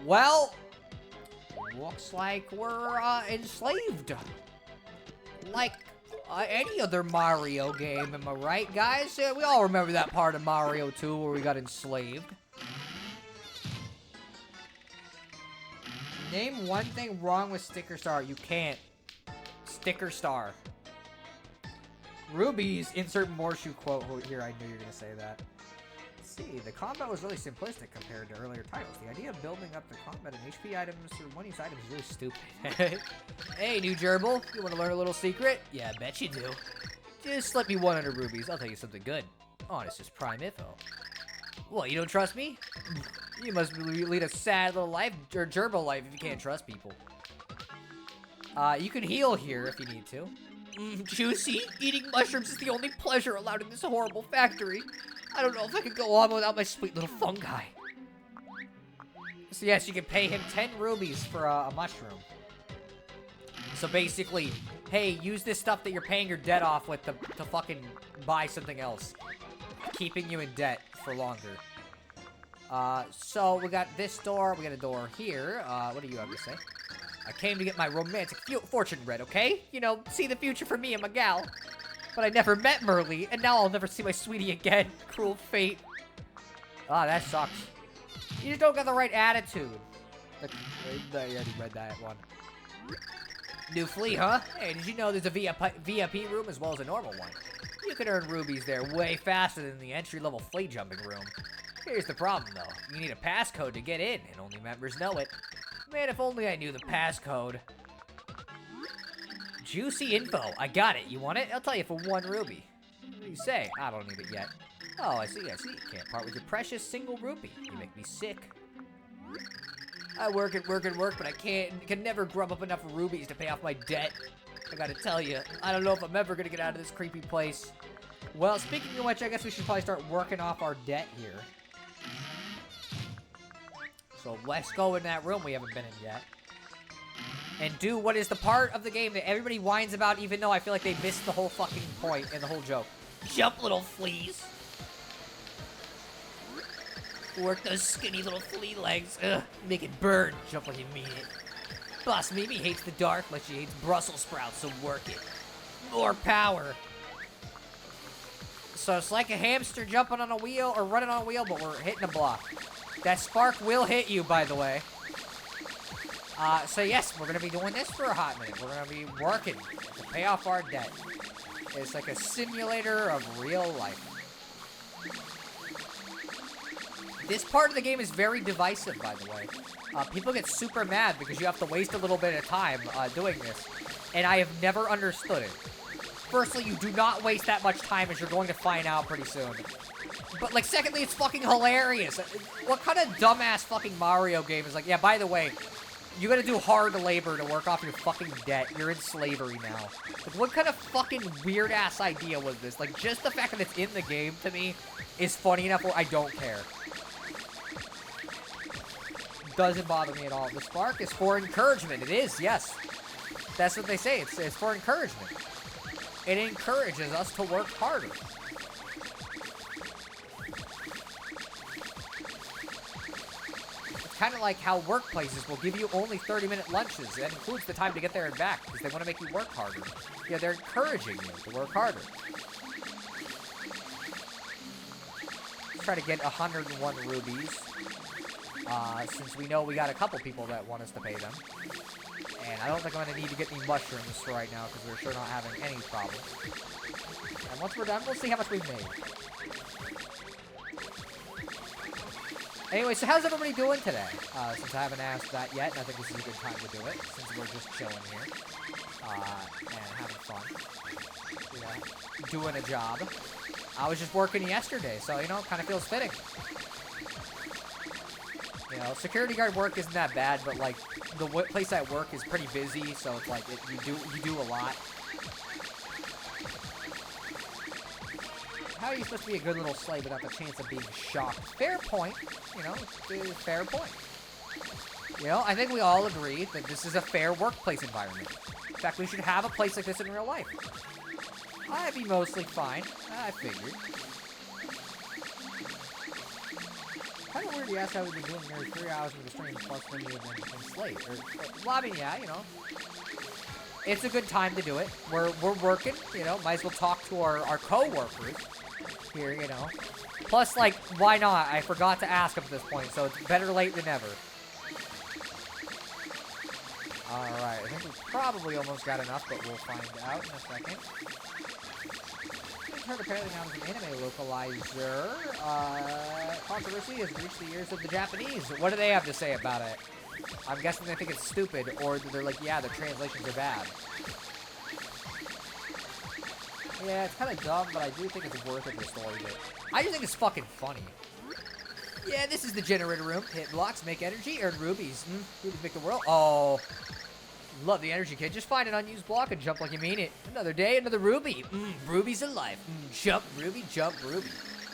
Well, looks like we're enslaved. Like any other Mario game, am I right, guys? We all remember that part of Mario 2 where we got enslaved. Name one thing wrong with Sticker Star. You can't. Sticker Star. Rubies, insert Morshu quote here. I knew you were going to say that. Let's see. The combat was really simplistic compared to earlier titles. The idea of building up the combat and HP items or one-use items is really stupid. Hey, new gerbil. You want to learn a little secret? Yeah, I bet you do. Just slip me 100 rubies. I'll tell you something good. Honest is prime info. What, you don't trust me? You must lead a sad little life, or gerbil life, if you can't trust people. You can heal here if you need to. Juicy, eating mushrooms is the only pleasure allowed in this horrible factory. I don't know if I could go on without my sweet little fungi. So yes, you can pay him 10 rubies for a mushroom. So basically, hey, use this stuff that you're paying your debt off with to fucking buy something else. Keeping you in debt for longer. So we got this door, we got a door here. What do you have to say? I came to get my romantic fortune read, okay? You know, see the future for me and my gal. But I never met Merly, and now I'll never see my sweetie again. Cruel fate. Ah, that sucks. You just don't got the right attitude. I already read that one. New flea, huh? Hey, did you know there's a VIP room as well as a normal one? You can earn rubies there way faster than the entry-level flea jumping room. Here's the problem, though. You need a passcode to get in, and only members know it. Man, if only I knew the passcode. Juicy info. I got it. You want it? I'll tell you for 1 ruby. What do you say? I don't need it yet. Oh, I see. Can't part with your precious single rupee. You make me sick. I work and work and work, but I can never grub up enough rubies to pay off my debt. I gotta tell you, I don't know if I'm ever gonna get out of this creepy place. Well, speaking of which, I guess we should probably start working off our debt here. So let's go in that room we haven't been in yet. And do what is the part of the game that everybody whines about, even though I feel like they missed the whole fucking point and the whole joke. Jump, little fleas. Work those skinny little flea legs. Ugh, make it burn. Jump like you mean it. Boss Mimi hates the dark, but she hates Brussels sprouts, so work it. More power. So it's like a hamster jumping on a wheel or running on a wheel, but we're hitting a block. That spark will hit you, by the way. So yes, we're going to be doing this for a hot minute. We're going to be working to pay off our debt. It's like a simulator of real life. This part of the game is very divisive, by the way. People get super mad because you have to waste a little bit of time doing this. And I have never understood it. Firstly, you do not waste that much time, as you're going to find out pretty soon. But, like, secondly, it's fucking hilarious. What kind of dumbass fucking Mario game is like, yeah, by the way, you gotta do hard labor to work off your fucking debt. You're in slavery now. Like, what kind of fucking weird-ass idea was this? Like, just the fact that it's in the game, to me, is funny enough where I don't care. Doesn't bother me at all. The spark is for encouragement. It is, yes. That's what they say. It's for encouragement. It encourages us to work harder. It's kind of like how workplaces will give you only 30-minute lunches. That includes the time to get there and back, because they want to make you work harder. Yeah, they're encouraging you to work harder. Let's try to get 101 rubies. Since we know we got a couple people that want us to pay them. And I don't think I'm going to need to get any mushrooms for right now, because we're sure not having any problems. And once we're done, we'll see how much we've made. Anyway, so how's everybody doing today? Since I haven't asked that yet, and I think this is a good time to do it, since we're just chilling here. And having fun. You know, doing a job. I was just working yesterday, so, you know, it kind of feels fitting. You know, security guard work isn't that bad, but, like, the place I work is pretty busy, so it's like, you do a lot. How are you supposed to be a good little slave without the chance of being shocked? Fair point. You know, fair point. You know, I think we all agree that this is a fair workplace environment. In fact, we should have a place like this in real life. I'd be mostly fine. I figured. Kind of weird you ask how we've been doing nearly 3 hours of the stream plus when you have been enslaved. Well, I mean, yeah, you know. it's a good time to do it. We're working, you know, might as well talk to our co-workers here, you know. Plus, like, why not? I forgot to ask up at this point, so it's better late than never. Alright, I think we probably almost got enough, but we'll find out in a second. Heard apparently now is an anime localizer. Controversy has reached the ears of the Japanese. What do they have to say about it? I'm guessing they think it's stupid, or they're like, yeah, the translations are bad. Yeah, it's kind of dumb, but I do think it's worth it for the story bit. I just think it's fucking funny. Yeah, this is the generator room. Hit blocks, make energy, earn rubies. Rubies make the world. Oh, love the energy, kid. Just find an unused block and jump like you mean it. Another day, another ruby. Rubies in life. Jump, ruby, jump, ruby.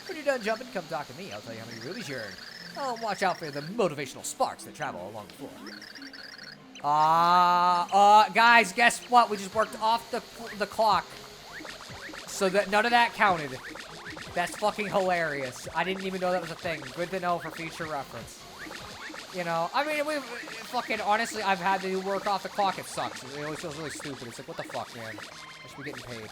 When you're done jumping, come talk to me. I'll tell you how many rubies you earned. Oh, watch out for the motivational sparks that travel along the floor. Guys, guess what? We just worked off the clock. So that none of that counted. That's fucking hilarious. I didn't even know that was a thing. Good to know for future reference. You know, I mean, we fucking, honestly, I've had to work off the clock. It sucks. It always feels really stupid. It's like, what the fuck, man? I should be getting paid.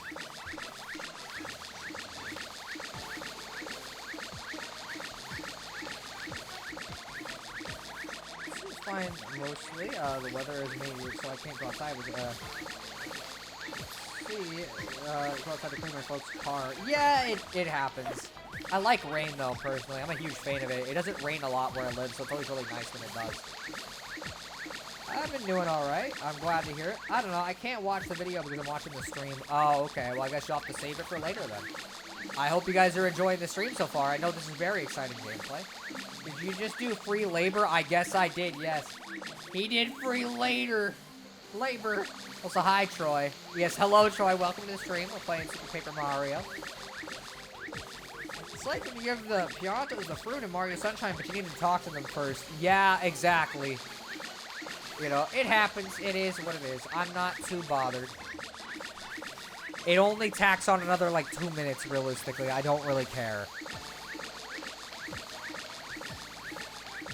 It's fine, mostly. The weather is maybe, so I can't go outside with, go outside to clean my folks' car. Yeah, it happens. I like rain, though, personally. I'm a huge fan of it. It doesn't rain a lot where I live, so it's always really nice when it does. I've been doing alright. I'm glad to hear it. I don't know. I can't watch the video because I'm watching the stream. Oh, okay. Well, I guess you'll have to save it for later, then. I hope you guys are enjoying the stream so far. I know this is very exciting gameplay. Did you just do free labor? I guess I did, yes. He did free labor. Also, hi, Troy. Yes, hello, Troy. Welcome to the stream. We're playing Super Paper Mario. It's like when you give the Piantos the fruit in Mario Sunshine, but you need to talk to them first. Yeah, exactly. You know, it happens. It is what it is. I'm not too bothered. It only tacks on another, like, 2 minutes, realistically. I don't really care.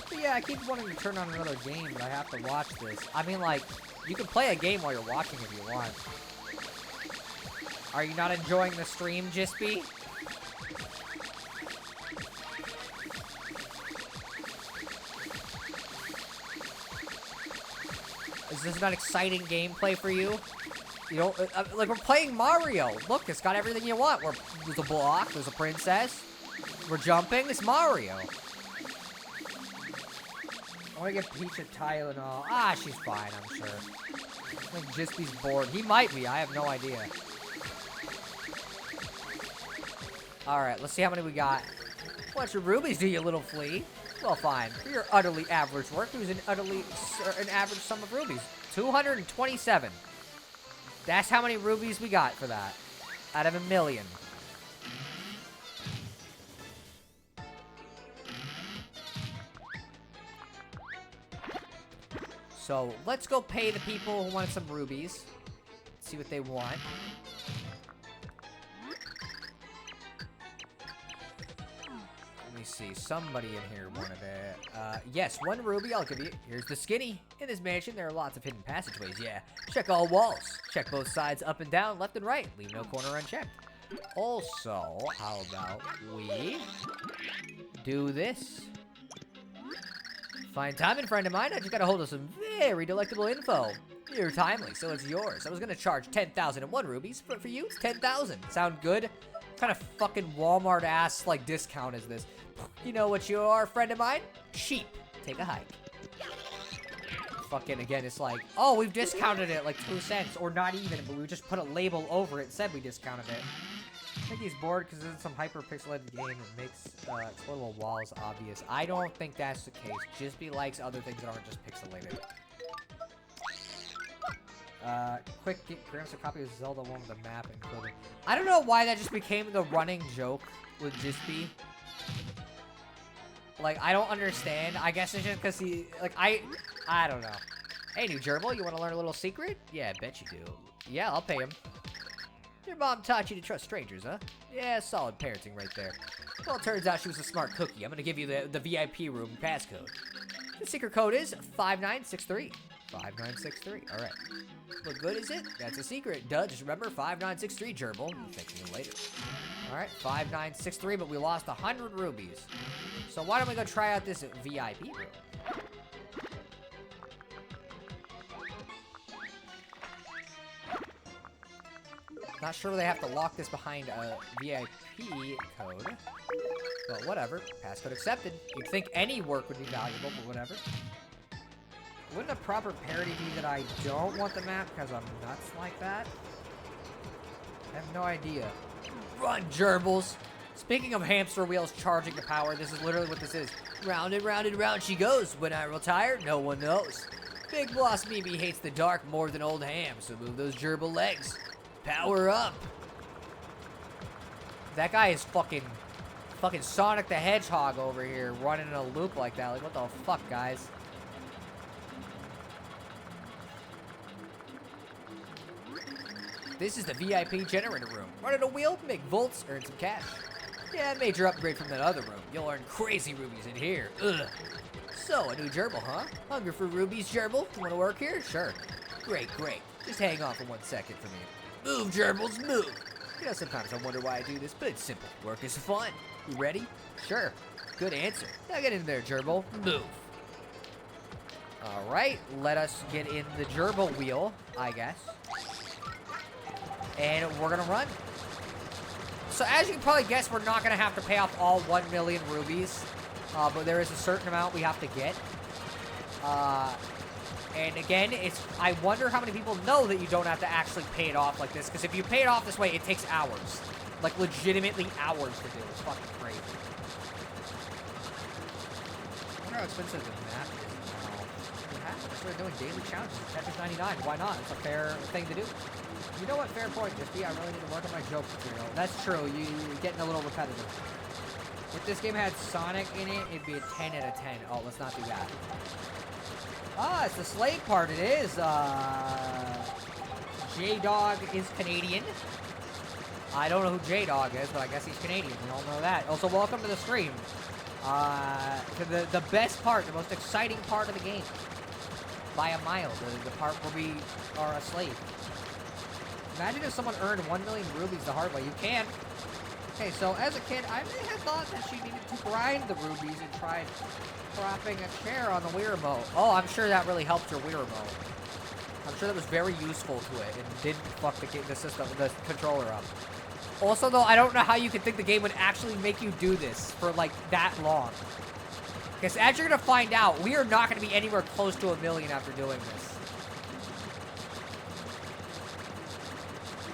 But yeah, I keep wanting to turn on another game, but I have to watch this. I mean, like, you can play a game while you're watching if you want. Are you not enjoying the stream, Jispy? Is this not exciting gameplay for you? You know, like, we're playing Mario. Look, it's got everything you want. There's a block, there's a princess. We're jumping, it's Mario. I want to get Peach a Tylenol. Ah, she's fine, I'm sure. I think Jispy's bored. He might be, I have no idea. Alright, let's see how many we got. What's your rubies do, you little flea? Well, fine. For your utterly average work, it was an average sum of rubies. 227. That's how many rubies we got for that. Out of 1,000,000. So, let's go pay the people who wanted some rubies. See what they want. Let me see. Somebody in here wanted it. Yes, 1 ruby, I'll give you. Here's the skinny. In this mansion, there are lots of hidden passageways, yeah. Check all walls. Check both sides up and down, left and right. Leave no corner unchecked. Also, how about we do this? Fine timing, friend of mine. I just got a hold of some very delectable info. You're timely, so it's yours. I was gonna charge 10,001 rubies, but for you, it's 10,000. Sound good? What kind of fucking Walmart-ass, like, discount is this? You know what you are, friend of mine? Cheap. Take a hike. Fucking, again, it's like, oh, we've discounted it like 2 cents, or not even, but we just put a label over it and said we discounted it. I think he's bored because it's some hyper-pixelated game that makes explodable walls obvious. I don't think that's the case. Jispy likes other things that aren't just pixelated. Quick, get Gramps a copy of Zelda 1 with the map and clothing. I don't know why that just became the running joke with Jispy. Like, I don't understand. I guess it's just because he, like, I don't know. Hey, new gerbil, you want to learn a little secret? Yeah, I bet you do. Yeah, I'll pay him. Your mom taught you to trust strangers, huh? Yeah, solid parenting right there. Well, it turns out she was a smart cookie. I'm gonna give you the VIP room passcode. The secret code is 5963. 5963. All right. What good is it? That's a secret. Duh, just remember 5963, gerbil. We'll fix it later. All right, 5963, but we lost 100 rubies. So why don't we go try out this VIP room? Not sure they have to lock this behind a VIP code. But whatever. Passcode accepted. You'd think any work would be valuable, but whatever. Wouldn't a proper parody be that I don't want the map because I'm nuts like that? I have no idea. Run, gerbils! Speaking of hamster wheels charging to power, this is literally what this is. Round and round and round she goes. When I retire, no one knows. Big Boss Mimi hates the dark more than old ham, so move those gerbil legs. Power up! That guy is fucking Sonic the Hedgehog over here, running in a loop like that. Like, what the fuck, guys? This is the VIP generator room. Running a wheel, make volts, earn some cash. Yeah, major upgrade from that other room. You'll earn crazy rubies in here. Ugh. So, a new gerbil, huh? Hungry for rubies, gerbil? You want to work here? Sure. Great, great. Just hang on for 1 second for me. Move, gerbils, move. You know, sometimes I wonder why I do this, but it's simple. Work is fun. You ready? Sure. Good answer. Now get in there, gerbil. Move. All right, let us get in the gerbil wheel, I guess. And we're gonna run. So as you can probably guess, we're not gonna have to pay off all 1 million rubies, but there is a certain amount we have to get. And again, I wonder how many people know that you don't have to actually pay it off like this, because if you pay it off this way, it takes hours. Like, legitimately hours to do. It's fucking crazy. I wonder how expensive the map is now. What happened? I started doing daily challenges. Tetris 99. Why not? It's a fair thing to do. You know what? Fair point, Jiffy. I really need to work on my joke material. That's true. You're getting a little repetitive. If this game had Sonic in it, it'd be a 10 out of 10. Oh, let's not do that. Ah, it's the slave part. It is. J-Dog is Canadian. I don't know who J-Dog is, but I guess he's Canadian. We all know that. Also, welcome to the stream. To the best part, the most exciting part of the game. By a mile. The part where we are a slave. Imagine if someone earned 1 million rubies the hard way. You can. Okay, so as a kid, I may have thought that she needed to grind the rubies and tried propping a chair on the Wii remote. Oh, I'm sure that really helped your Wii remote. I'm sure that was very useful to it and didn't fuck the controller up. Also, though, I don't know how you could think the game would actually make you do this for, like, that long. Because as you're going to find out, we are not going to be anywhere close to 1 million after doing this.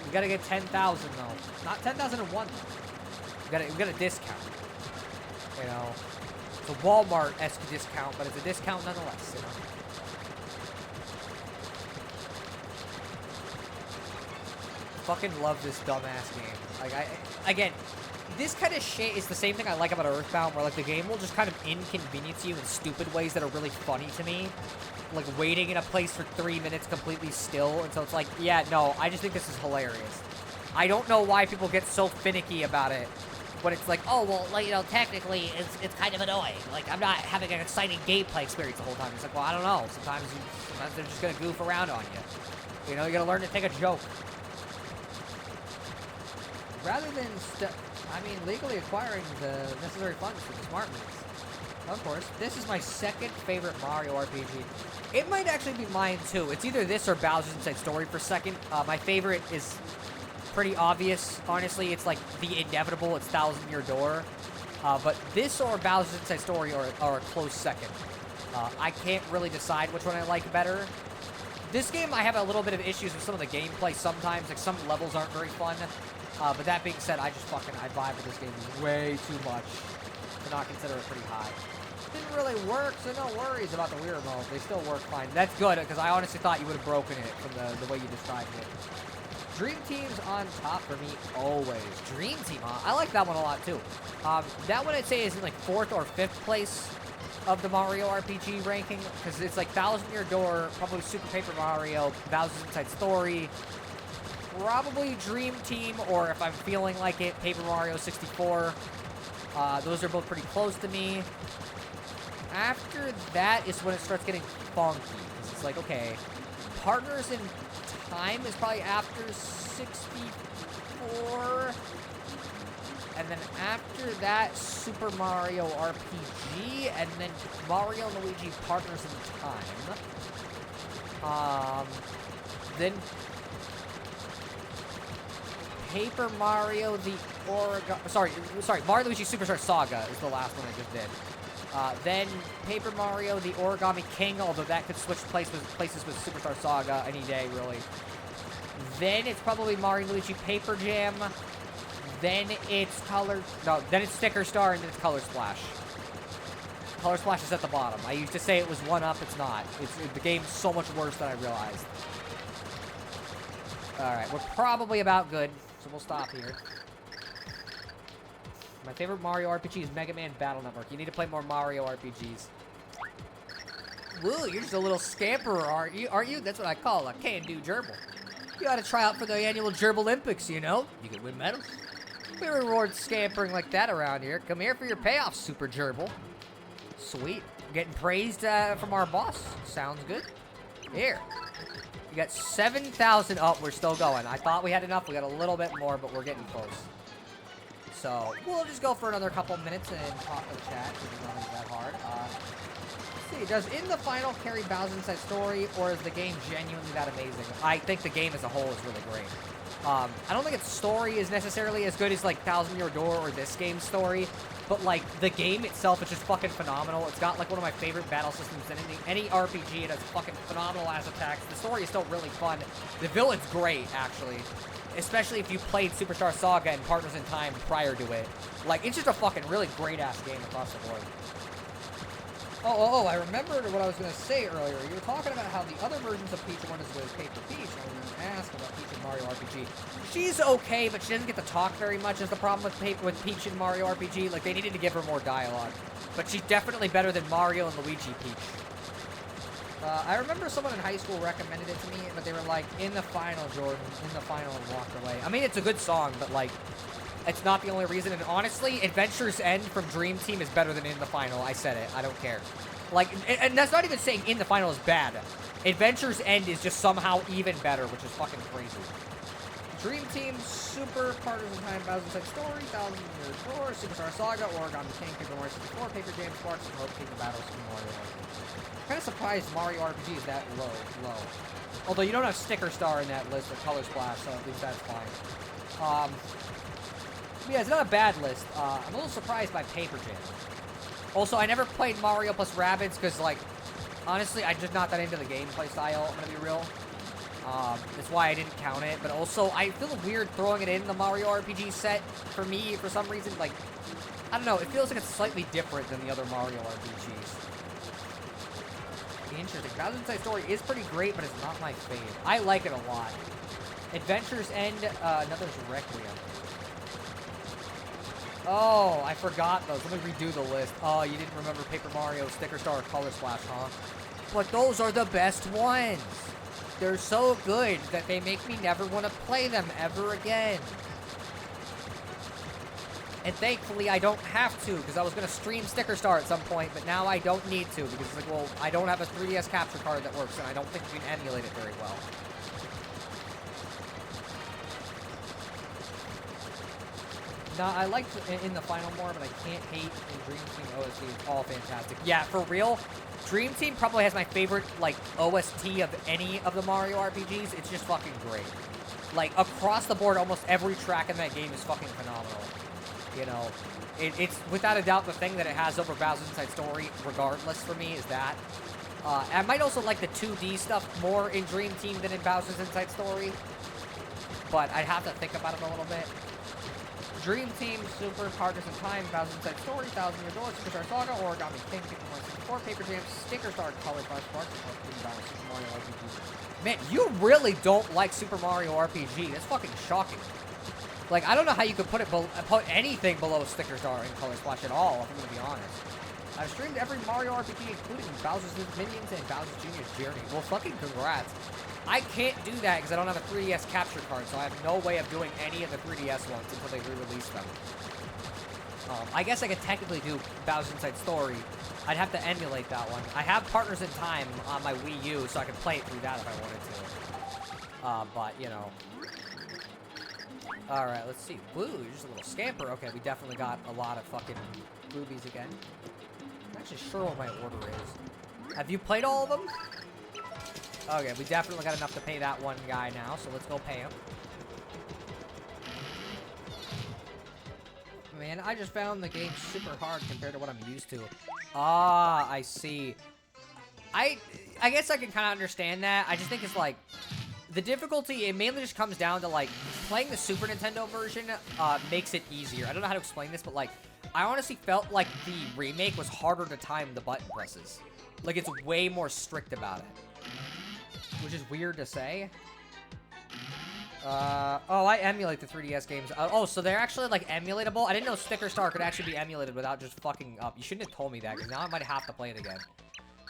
We got to get 10,000, though. Not 10,001, though. We got a discount. You know? It's a Walmart-esque discount, but it's a discount nonetheless, you know? Fucking love this dumbass game. Like, again, this kind of shit is the same thing I like about Earthbound, where, like, the game will just kind of inconvenience you in stupid ways that are really funny to me. Like, waiting in a place for 3 minutes completely still, and so it's like, yeah, no, I just think this is hilarious. I don't know why people get so finicky about it, but it's like, oh, well, like, you know, technically, it's kind of annoying. Like, I'm not having an exciting gameplay experience the whole time. It's like, well, I don't know. Sometimes they're just gonna goof around on you. You know, you gotta learn to take a joke. Rather than, legally acquiring the necessary funds for the smart moves. Of course, this is my second favorite Mario RPG. It might actually be mine, too. It's either this or Bowser's Inside Story for second. My favorite is pretty obvious. Honestly, it's like the inevitable. It's Thousand Year Door. But this or Bowser's Inside Story are a close second. I can't really decide which one I like better. This game, I have a little bit of issues with some of the gameplay sometimes. Like, some levels aren't very fun. But that being said, I vibe with this game way too much to not consider it pretty high. Didn't really work, so no worries about the Wii remote. They still work fine. That's good, because I honestly thought you would have broken it from the way you described it. Dream Team's on top for me always. Dream Team, huh? I like that one a lot, too. That one I'd say is in, like, 4th or 5th place of the Mario RPG ranking, because it's like Thousand Year Door, probably Super Paper Mario, Bowser's Inside Story, probably Dream Team, or if I'm feeling like it, Paper Mario 64. Those are both pretty close to me. After that is when it starts getting funky. it's like, okay, Partners in Time is probably after 64. And then after that, Super Mario RPG, and then Mario and Luigi Partners in Time. Then Paper Mario, the Sorry, Mario Luigi Superstar Saga is the last one I just did. Then Paper Mario, the Origami King, although that could switch places with Superstar Saga any day, really. Then it's probably Mario and Luigi Paper Jam. Then it's then it's Sticker Star, and then it's Color Splash. Color Splash is at the bottom. I used to say it was one up, it's not. The game's so much worse than I realized. Alright, we're probably about good, so we'll stop here. My favorite Mario RPG is Mega Man Battle Network. You need to play more Mario RPGs. Woo, you're just a little scamper, aren't you? That's what I call a can-do gerbil. You ought to try out for the annual Gerbil Olympics, you know? You can win medals. We reward scampering like that around here. Come here for your payoff, Super Gerbil. Sweet. Getting praised from our boss. Sounds good. Here. You got 7,000. Oh, we're still going. I thought we had enough. We got a little bit more, but we're getting close. So, we'll just go for another couple minutes and talk to the chat. It doesn't be that hard. Let's see. Does In the Final carry Bowser's Inside Story, or is the game genuinely that amazing? I think the game as a whole is really great. I don't think its story is necessarily as good as, like, Thousand Year Door or this game's story, but, like, the game itself is just fucking phenomenal. It's got, like, one of my favorite battle systems in any RPG. It has fucking phenomenal ass attacks. The story is still really fun. The villain's great, actually. Especially if you played Superstar Saga and Partners in Time prior to it. Like, it's just a fucking really great-ass game across the board. Oh, I remembered what I was going to say earlier. You were talking about how the other versions of Peach, one is with Paper Peach, and I was going to ask about Peach and Mario RPG. She's okay, but she doesn't get to talk very much is the problem with Peach and Mario RPG. Like, they needed to give her more dialogue. But she's definitely better than Mario and Luigi Peach. I remember someone in high school recommended it to me, but they were like, In the Final, Jordan, In the Final, and walked away. I mean, it's a good song, but, like, it's not the only reason. And honestly, Adventure's End from Dream Team is better than In the Final. I said it. I don't care. Like, and that's not even saying In the Final is bad. Adventure's End is just somehow even better, which is fucking crazy. Dream Team, Super, Partners in Time, Bowser's Inside Story, Thousand Year Door, Superstar Saga, Origami King, Paper Mario 64, Paper Jam, Sparks, and Hope Kingdom Battles, Super Mario RPG. Kind of surprised Mario RPG is that low. Although you don't have Sticker Star in that list or Color Splash, so at least that's fine. Yeah, it's not a bad list. I'm a little surprised by Paper Jam. Also, I never played Mario plus Rabbids because, like, honestly, I'm just not that into the gameplay style, I'm gonna be real. That's why I didn't count it. But also, I feel weird throwing it in the Mario RPG set for me, for some reason. Like, I don't know, it feels like it's slightly different than the other Mario RPGs. Interesting. Bowser's Inside Story is pretty great, but it's not my fave. I like it a lot. Adventure's End, another's Requiem. Oh, I forgot those. Let me redo the list. Oh, you didn't remember Paper Mario, Sticker Star, or Color Splash, huh? But those are the best ones. They're so good that they make me never want to play them ever again. And thankfully, I don't have to, because I was going to stream Sticker Star at some point, but now I don't need to, because it's like, well, I don't have a 3DS capture card that works, and I don't think you can emulate it very well. Now, I liked In the Final more, but I can't hate in Dream Team OST. It's all fantastic. Yeah, for real, Dream Team probably has my favorite, like, OST of any of the Mario RPGs. It's just fucking great. Like, across the board, almost every track in that game is fucking phenomenal. You know, it's without a doubt the thing that it has over Bowser's Inside Story, regardless, for me, is that. I might also like the 2D stuff more in Dream Team than in Bowser's Inside Story, but I'd have to think about it a little bit. Dream Team, Super, Partners in Time, Bowser's Inside Story, Thousand Year Door, Superstar Saga, Origami King, Paper Mario 64, Paper Jam, Sticker Star, Color Splash, Sparks, and Super Mario RPG. Man, you really don't like Super Mario RPG. That's fucking shocking. Like, I don't know how you could put anything below Sticker Star and Color Splash at all, if I'm gonna be honest. I've streamed every Mario RPG, including Bowser's Minions and Bowser's Jr.'s Journey. Well, fucking congrats. I can't do that because I don't have a 3DS capture card, so I have no way of doing any of the 3DS ones until they re-release them. I guess I could technically do Bowser's Inside Story. I'd have to emulate that one. I have Partners in Time on my Wii U, so I could play it through that if I wanted to. But, you know. Alright, let's see. Blue, you're just a little scamper. Okay, we definitely got a lot of fucking rubies again. I'm actually sure what my order is. Have you played all of them? Okay, we definitely got enough to pay that one guy now, so let's go pay him. Man, I just found the game super hard compared to what I'm used to. Ah, I see. I guess I can kind of understand that. I just think it's like, the difficulty, it mainly just comes down to like, playing the Super Nintendo version makes it easier. I don't know how to explain this, but like, I honestly felt like the remake was harder to time the button presses. Like, it's way more strict about it. Which is weird to say. Oh, I emulate the 3DS games. Oh, so they're actually, like, emulatable? I didn't know Sticker Star could actually be emulated without just fucking up. You shouldn't have told me that, because now I might have to play it again.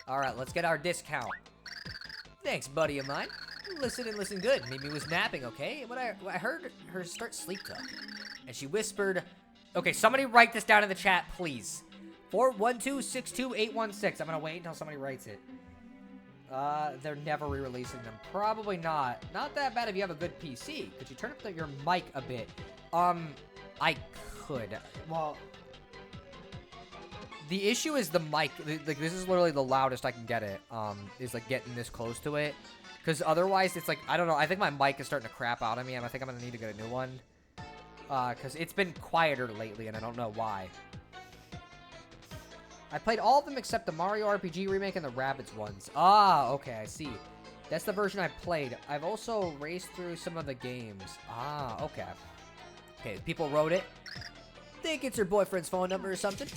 Alright, let's get our discount. Thanks, buddy of mine. Listen and listen good. Mimi was napping, okay? But I heard her start sleep talk. And she whispered... Okay, somebody write this down in the chat, please. 412-62816. I'm gonna wait until somebody writes it. They're never re-releasing them. Probably not. Not that bad if you have a good PC. Could you turn up your mic a bit? I could. Well, the issue is the mic. Like, this is literally the loudest I can get it. Is like getting this close to it. Because otherwise, it's like, I don't know. I think my mic is starting to crap out on me, and I think I'm gonna need to get a new one. Because it's been quieter lately, and I don't know why. I played all of them except the Mario RPG remake and the Rabbids ones. Ah, okay, I see. That's the version I played. I've also raced through some of the games. Ah, okay. Okay, people wrote it. Think it's her boyfriend's phone number or something.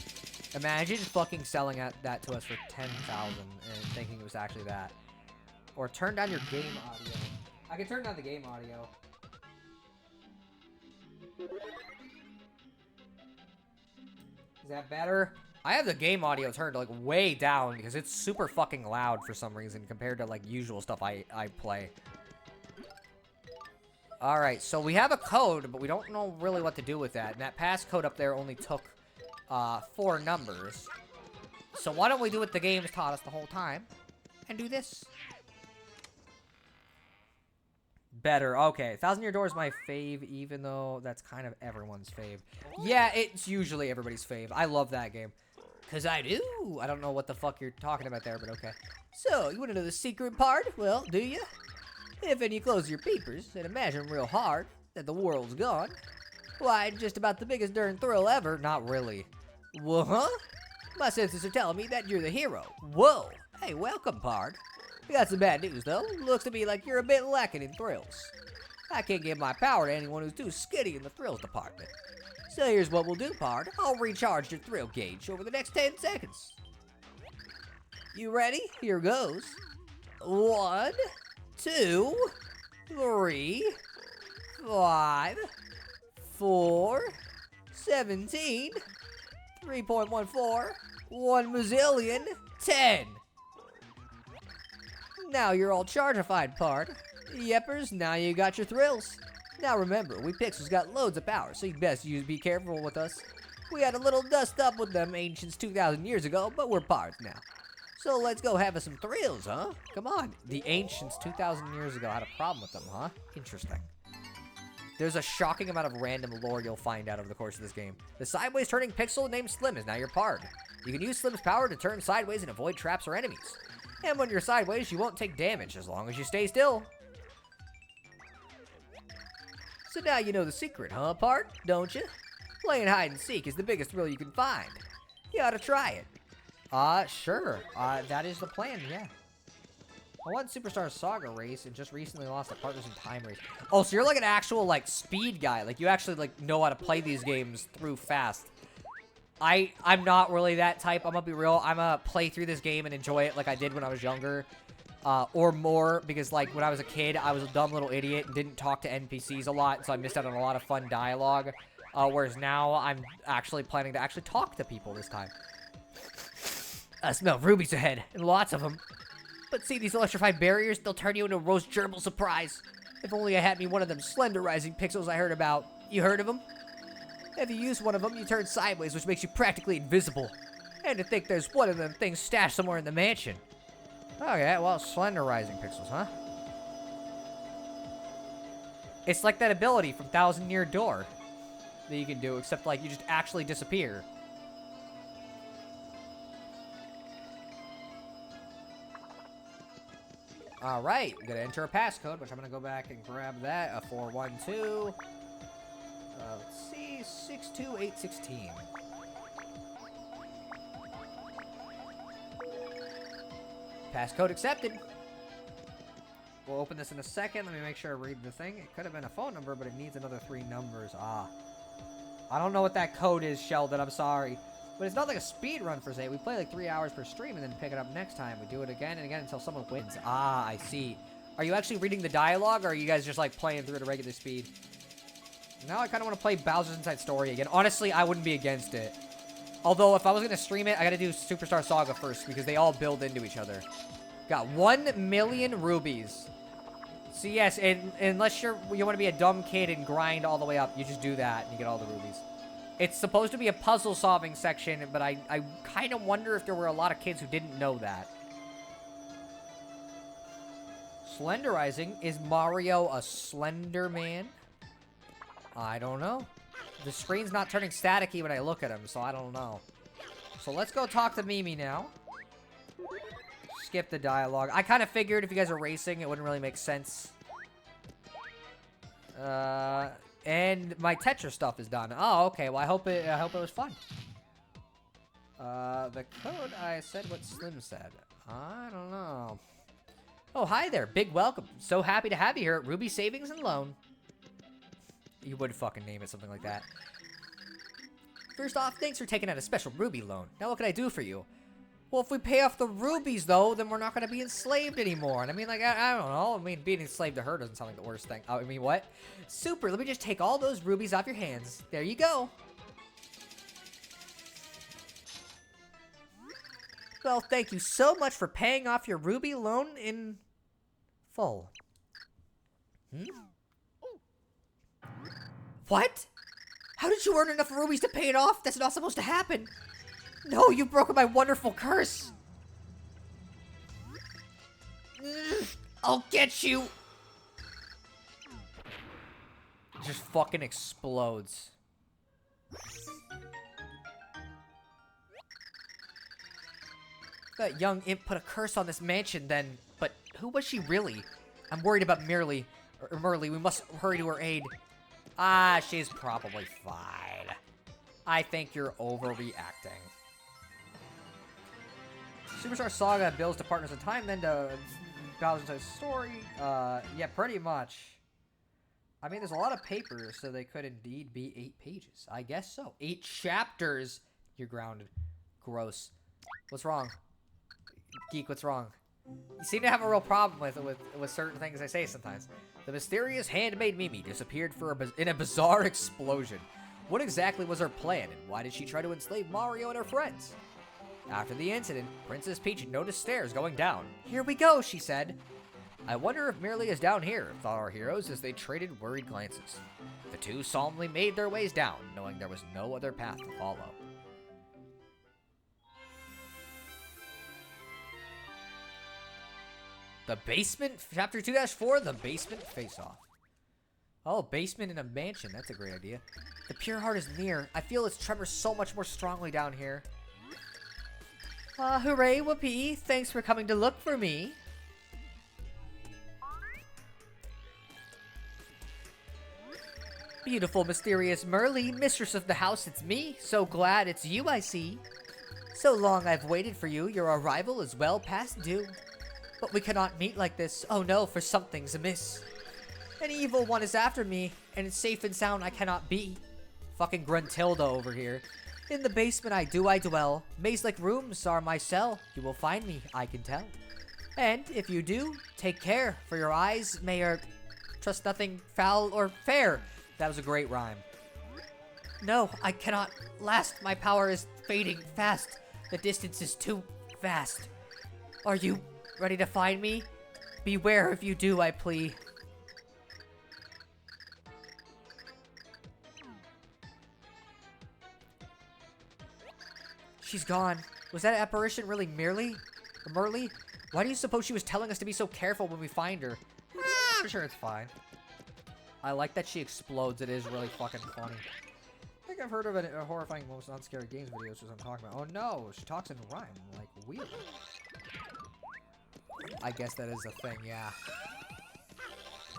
Imagine fucking selling that to us for 10,000 and thinking it was actually that. Or turn down your game audio. I can turn down the game audio. Is that better? I have the game audio turned like way down because it's super fucking loud for some reason compared to like usual stuff I play. Alright, so we have a code, but we don't know really what to do with that. And that passcode up there only took 4 numbers. So why don't we do what the game's taught us the whole time and do this? Better. Okay, 1,000 Year Door is my fave, even though that's kind of everyone's fave. Yeah, it's usually everybody's fave. I love that game. Cause I do. I don't know what the fuck you're talking about there, but okay. So, you want to know the secret part? Well, do you? If and you close your peepers and imagine real hard that the world's gone, why, just about the biggest darn thrill ever. Not really. What? My senses are telling me that you're the hero. Whoa. Hey, welcome, Pard. We got some bad news, though. Looks to me like you're a bit lacking in thrills. I can't give my power to anyone who's too skitty in the thrills department. So here's what we'll do, Pard. I'll recharge your thrill gauge over the next 10 seconds. You ready? Here goes. 1, 2, 3, 5, 4, 17, 3.14, 1 mazillion, 10. Now you're all chargified, Pard. Yeppers, now you got your thrills. Now remember, we Pixels got loads of power, so you best be careful with us. We had a little dust up with them ancients 2,000 years ago, but we're Pards now. So let's go have us some thrills, huh? Come on. The ancients 2,000 years ago had a problem with them, huh? Interesting. There's a shocking amount of random lore you'll find out over the course of this game. The sideways turning pixel named Slim is now your Pard. You can use Slim's power to turn sideways and avoid traps or enemies. And when you're sideways, you won't take damage as long as you stay still. So now you know the secret, huh, Pard? Don't you? Playing hide and seek is the biggest thrill you can find. You ought to try it. Sure. That is the plan, yeah. I won Superstar Saga race and just recently lost a Partners in Time race. Oh, so you're like an actual, like, speed guy. Like, you actually, like, know how to play these games through fast. I'm not really that type. I'm gonna be real. I'm gonna play through this game and enjoy it like I did when I was younger. Or more, because, like, when I was a kid, I was a dumb little idiot and didn't talk to NPCs a lot, so I missed out on a lot of fun dialogue. Whereas now, I'm actually planning to actually talk to people this time. I smell rubies ahead, and lots of them. But see these electrified barriers? They'll turn you into a roast gerbil surprise. If only I had me one of them slender rising pixels I heard about. You heard of them? If you use one of them, you turn sideways, which makes you practically invisible. And to think there's one of them things stashed somewhere in the mansion. Okay, well, slenderizing pixels, huh? It's like that ability from Thousand Year Door that you can do, except like you just actually disappear. Alright, we gotta enter a passcode, which I'm gonna go back and grab that. A 412. Let's see, 62816. Passcode accepted. We'll open this in a second. Let me make sure I read the thing. It could have been a phone number, but it needs another 3 numbers. Ah. I don't know what that code is, Sheldon. I'm sorry. But it's not like a speed run per se. We play like 3 hours per stream and then pick it up next time. We do it again and again until someone wins. Ah, I see. Are you actually reading the dialogue, or are you guys just like playing through at a regular speed? Now I kind of want to play Bowser's Inside Story again. Honestly, I wouldn't be against it. Although, if I was going to stream it, I got to do Superstar Saga first, because they all build into each other. Got 1 million rubies. So yes, unless you want to be a dumb kid and grind all the way up, you just do that and you get all the rubies. It's supposed to be a puzzle-solving section, but I kind of wonder if there were a lot of kids who didn't know that. Slenderizing. Is Mario a slender man? I don't know. The screen's not turning staticky when I look at him, so I don't know. So let's go talk to Mimi now. Skip the dialogue. I kind of figured if you guys are racing, it wouldn't really make sense. And my Tetra stuff is done. Oh, okay. Well, I hope it was fun. The code, I said what Slim said. I don't know. Oh, hi there. Big welcome. So happy to have you here at Ruby Savings and Loan. You would fucking name it something like that. First off, thanks for taking out a special Ruby loan. Now what can I do for you? Well, if we pay off the rubies, though, then we're not going to be enslaved anymore. And I mean, like, I don't know. I mean, being enslaved to her doesn't sound like the worst thing. I mean, what? Super. Let me just take all those rubies off your hands. There you go. Well, thank you so much for paying off your ruby loan in full. What? How did you earn enough rubies to pay it off? That's not supposed to happen. No, you've broken my wonderful curse. I'll get you. It just fucking explodes. That young imp put a curse on this mansion then, but who was she really? I'm worried about Merly. We must hurry to her aid. Ah, she's probably fine. I think you're overreacting. Superstar Saga builds to Partners in Time, then to Bowser's Inside Story. Yeah, pretty much. I mean, there's a lot of papers, so they could indeed be 8 pages. I guess so. 8 chapters. You're grounded. Gross. What's wrong? Geek, what's wrong? You seem to have a real problem with certain things I say sometimes. The mysterious handmaid Mimi disappeared in a bizarre explosion. What exactly was her plan, and why did she try to enslave Mario and her friends? After the incident, Princess Peach noticed stairs going down. Here we go, she said. I wonder if Merly is down here, thought our heroes as they traded worried glances. The two solemnly made their ways down, knowing there was no other path to follow. The basement, chapter 2-4, the basement face-off. Oh, basement in a mansion, that's a great idea. The pure heart is near. I feel its tremors so much more strongly down here. Hooray, whoopee. Thanks for coming to look for me. Beautiful, mysterious Merly, mistress of the house, it's me. So glad it's you I see. So long I've waited for you, your arrival is well past due. But we cannot meet like this. Oh no, for something's amiss. An evil one is after me, and it's safe and sound I cannot be. Fucking Gruntilda over here. In the basement I dwell. Maze-like rooms are my cell. You will find me, I can tell. And if you do, take care, for your eyes may trust nothing foul or fair. That was a great rhyme. No, I cannot last. My power is fading fast. The distance is too vast. Are you ready to find me? Beware if you do, I plea. she's gone. Was that apparition really Merly? Merly? Why do you suppose she was telling us to be so careful when we find her? I'm sure it's fine. I like that she explodes. It is really fucking funny. I think I've heard of a horrifying most non-scary games videos, which I'm talking about. Oh no, she talks in rhyme, like weird. I guess that is a thing, yeah.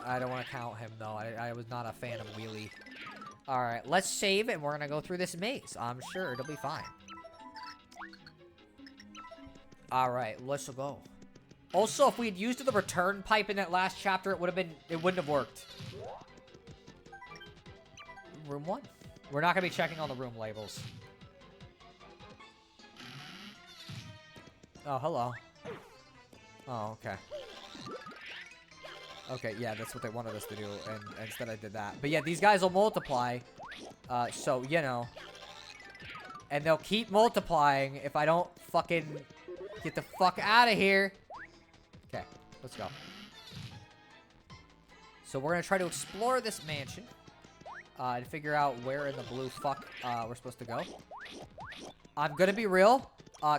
I don't want to count him though. I was not a fan of Wheelie. Alright, let's save and we're gonna go through this maze. I'm sure it'll be fine. Alright, let's go. Also, if we had used the return pipe in that last chapter, it wouldn't have worked. Room 1. We're not gonna be checking all the room labels. Oh, hello. Oh, okay. Okay, yeah, that's what they wanted us to do, and instead I did that. But yeah, these guys will multiply, so, you know. And they'll keep multiplying if I don't fucking get the fuck out of here. Okay, let's go. So we're gonna try to explore this mansion, and figure out where in the blue fuck, we're supposed to go. I'm gonna be real,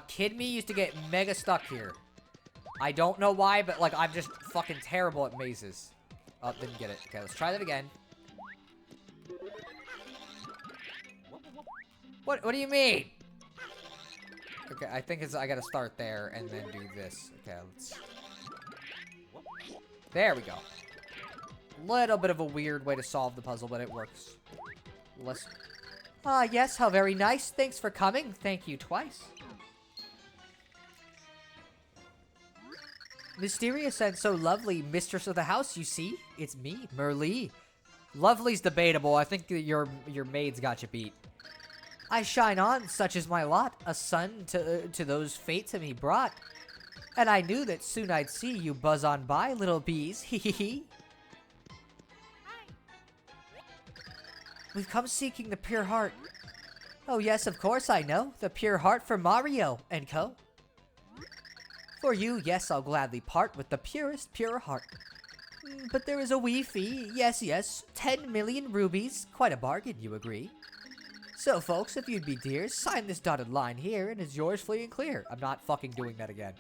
Kid Me used to get mega stuck here. I don't know why, but, like, I'm just fucking terrible at mazes. Oh, didn't get it. Okay, let's try that again. What do you mean? Okay, I think I gotta start there and then do this. Okay, let's... There we go. Little bit of a weird way to solve the puzzle, but it works. Let's... Ah, yes, how very nice. Thanks for coming. Thank you twice. Mysterious and so lovely, mistress of the house, you see? It's me, Merly. Lovely's debatable. I think that your maid's got you beat. I shine on, such is my lot, a son to those fate to me brought. And I knew that soon I'd see you buzz on by, little bees, hee hee hee. We've come seeking the pure heart. Oh yes, of course I know, the pure heart for Mario and co. For you, yes, I'll gladly part with the purest pure heart. But there is a wee fee, yes, 10 million rubies, quite a bargain, you agree? So, folks, if you'd be dears, sign this dotted line here, and it's yours free and clear. I'm not fucking doing that again.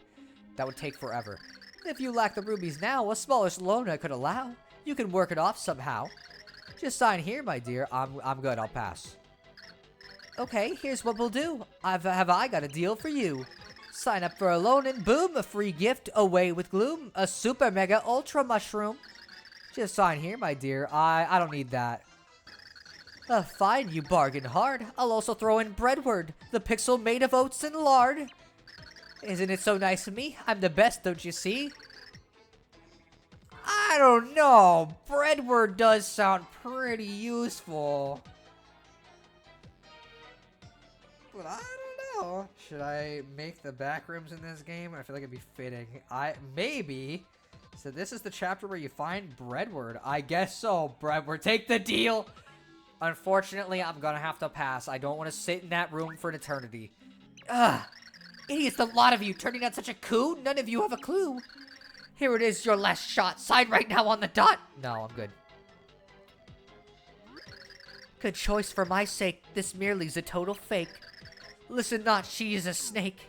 That would take forever. If you lack the rubies now, a smallish loan I could allow. You can work it off somehow. Just sign here, my dear. I'm good, I'll pass. Okay, here's what we'll do. Have I got a deal for you. Sign up for a loan and boom, a free gift, away with gloom, a super mega ultra mushroom. Just sign here, my dear. I don't need that. Fine, you bargain hard. I'll also throw in Breadward, the pixel made of oats and lard. Isn't it so nice of me? I'm the best, don't you see? I don't know. Breadward does sound pretty useful. But I don't know. Should I make the backrooms in this game? I feel like it'd be fitting. Maybe. So this is the chapter where you find Breadward. I guess so, Breadward. Take the deal. Unfortunately, I'm gonna have to pass. I don't want to sit in that room for an eternity. Ugh. Idiots, the lot of you turning out such a coup. None of you have a clue. Here it is, your last shot. Sign right now on the dot. No, I'm good. Good choice for my sake. This merely's a total fake. Listen not, she is a snake.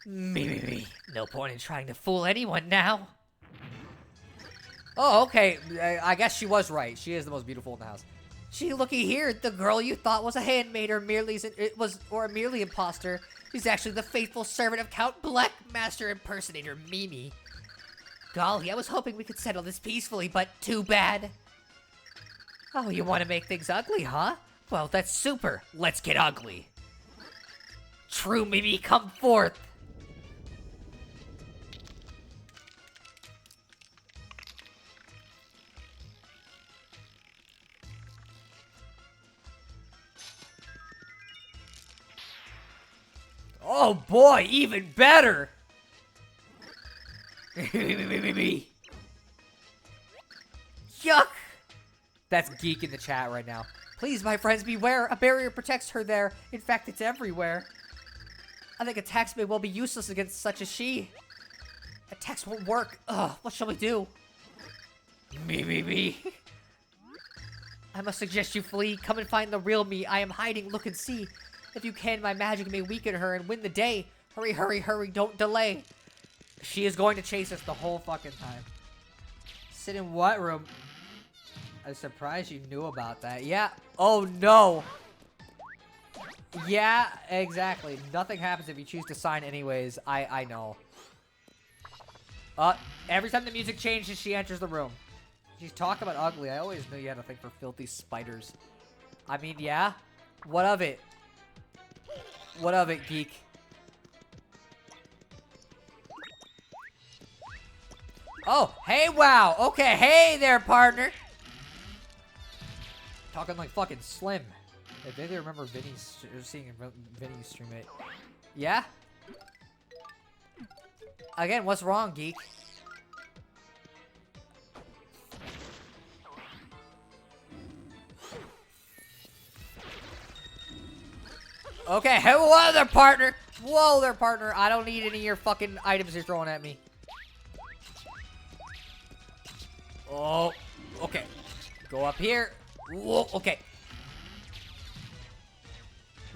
Me. No point in trying to fool anyone now. Oh, okay. I guess she was right. She is the most beautiful in the house. Gee, looky here. The girl you thought was a handmaid or a merely imposter is actually the faithful servant of Count Bleck, master impersonator Mimi. Golly, I was hoping we could settle this peacefully, but too bad. Oh, you want to make things ugly, huh? Well, that's super. Let's get ugly. True Mimi, come forth. Oh boy, even better! Yuck! That's geek in the chat right now. Please, my friends, beware. A barrier protects her there. In fact, it's everywhere. I think attacks may well be useless against such as she. Attacks won't work. Ugh, what shall we do? Me. I must suggest you flee. Come and find the real me. I am hiding. Look and see. If you can, my magic may weaken her and win the day. Hurry, hurry, hurry. Don't delay. She is going to chase us the whole fucking time. Sit in what room? I'm surprised you knew about that. Yeah. Oh, no. Yeah, exactly. Nothing happens if you choose to sign anyways. I know. Every time the music changes, she enters the room. She's talking about ugly. I always knew you had a thing for filthy spiders. I mean, yeah. What of it? What of it, geek? Oh, hey, wow. Okay, hey there, partner. Talking like fucking Slim. I think I remember seeing Vinny stream it. Yeah? Again, what's wrong, geek? Okay, hey, whoa there, partner! Whoa there, partner! I don't need any of your fucking items you're throwing at me. Oh, okay. Go up here. Whoa, okay.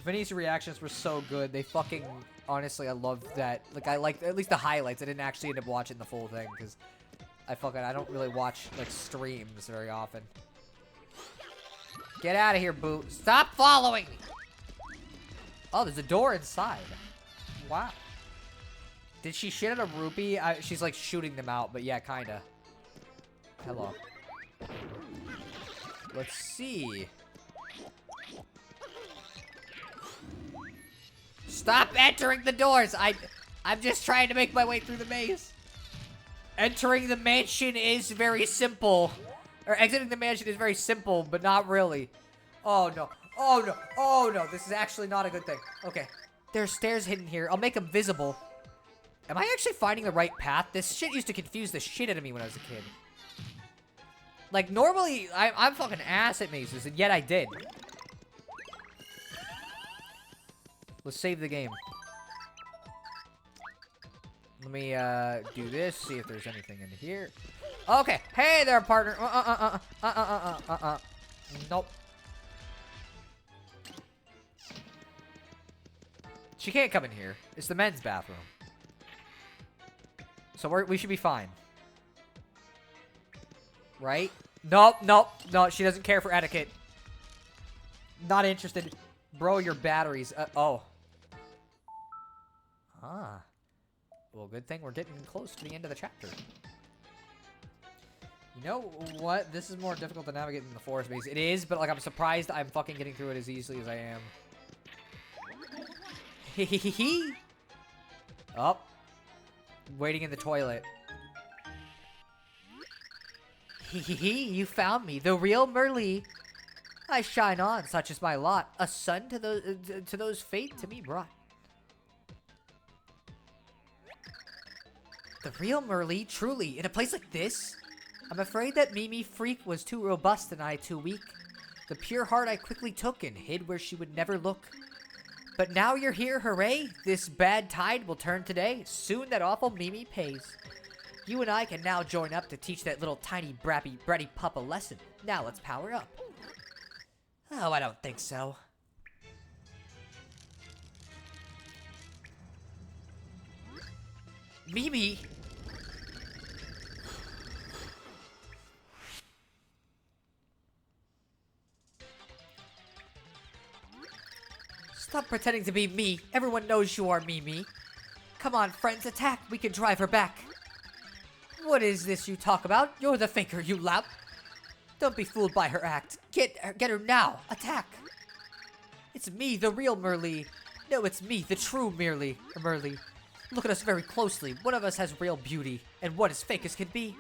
Vinny's reactions were so good. They fucking... Honestly, I love that. Like, I like at least the highlights. I didn't actually end up watching the full thing, because I don't really watch, like, streams very often. Get out of here, boo. Stop following me! Oh, there's a door inside. Wow. Did she shit at a rupee? She's, like, shooting them out, but yeah, kinda. Hello. Let's see. Stop entering the doors! I'm just trying to make my way through the maze. Entering the mansion is very simple. Or exiting the mansion is very simple, but not really. Oh no. Oh no. Oh no. This is actually not a good thing. Okay. There's stairs hidden here. I'll make them visible. Am I actually finding the right path? This shit used to confuse the shit out of me when I was a kid. Like, normally, I'm fucking ass at mazes, and yet I did. Let's save the game. Let me, do this, see if there's anything in here. Okay, hey there, partner. Nope. She can't come in here. It's the men's bathroom. So we should be fine. Right? Nope, nope, no, she doesn't care for etiquette. Not interested. Bro, your batteries. Oh. Ah. Well, good thing we're getting close to the end of the chapter. You know what? This is more difficult to navigate than the forest maze. It is, but like I'm surprised I'm fucking getting through it as easily as I am. Hehehe. Oh. Waiting in the toilet. Hehehe, you found me, the real Merlee. I shine on, such is my lot. A son to those fate to me brought. The real Merlee, truly, in a place like this? I'm afraid that Mimi Freak was too robust and I too weak. The pure heart I quickly took and hid where she would never look. But now you're here, hooray! This bad tide will turn today. Soon that awful Mimi pays. You and I can now join up to teach that little tiny bratty pup a lesson. Now let's power up. Oh, I don't think so. Mimi! Stop pretending to be me. Everyone knows you are Mimi. Come on, friends, attack. We can drive her back. What is this you talk about? You're the faker, you lout. Don't be fooled by her act. Get her now. Attack. It's me, the real Merlee. No, it's me, the true Merlee. Look at us very closely. One of us has real beauty, and one as fake as can be.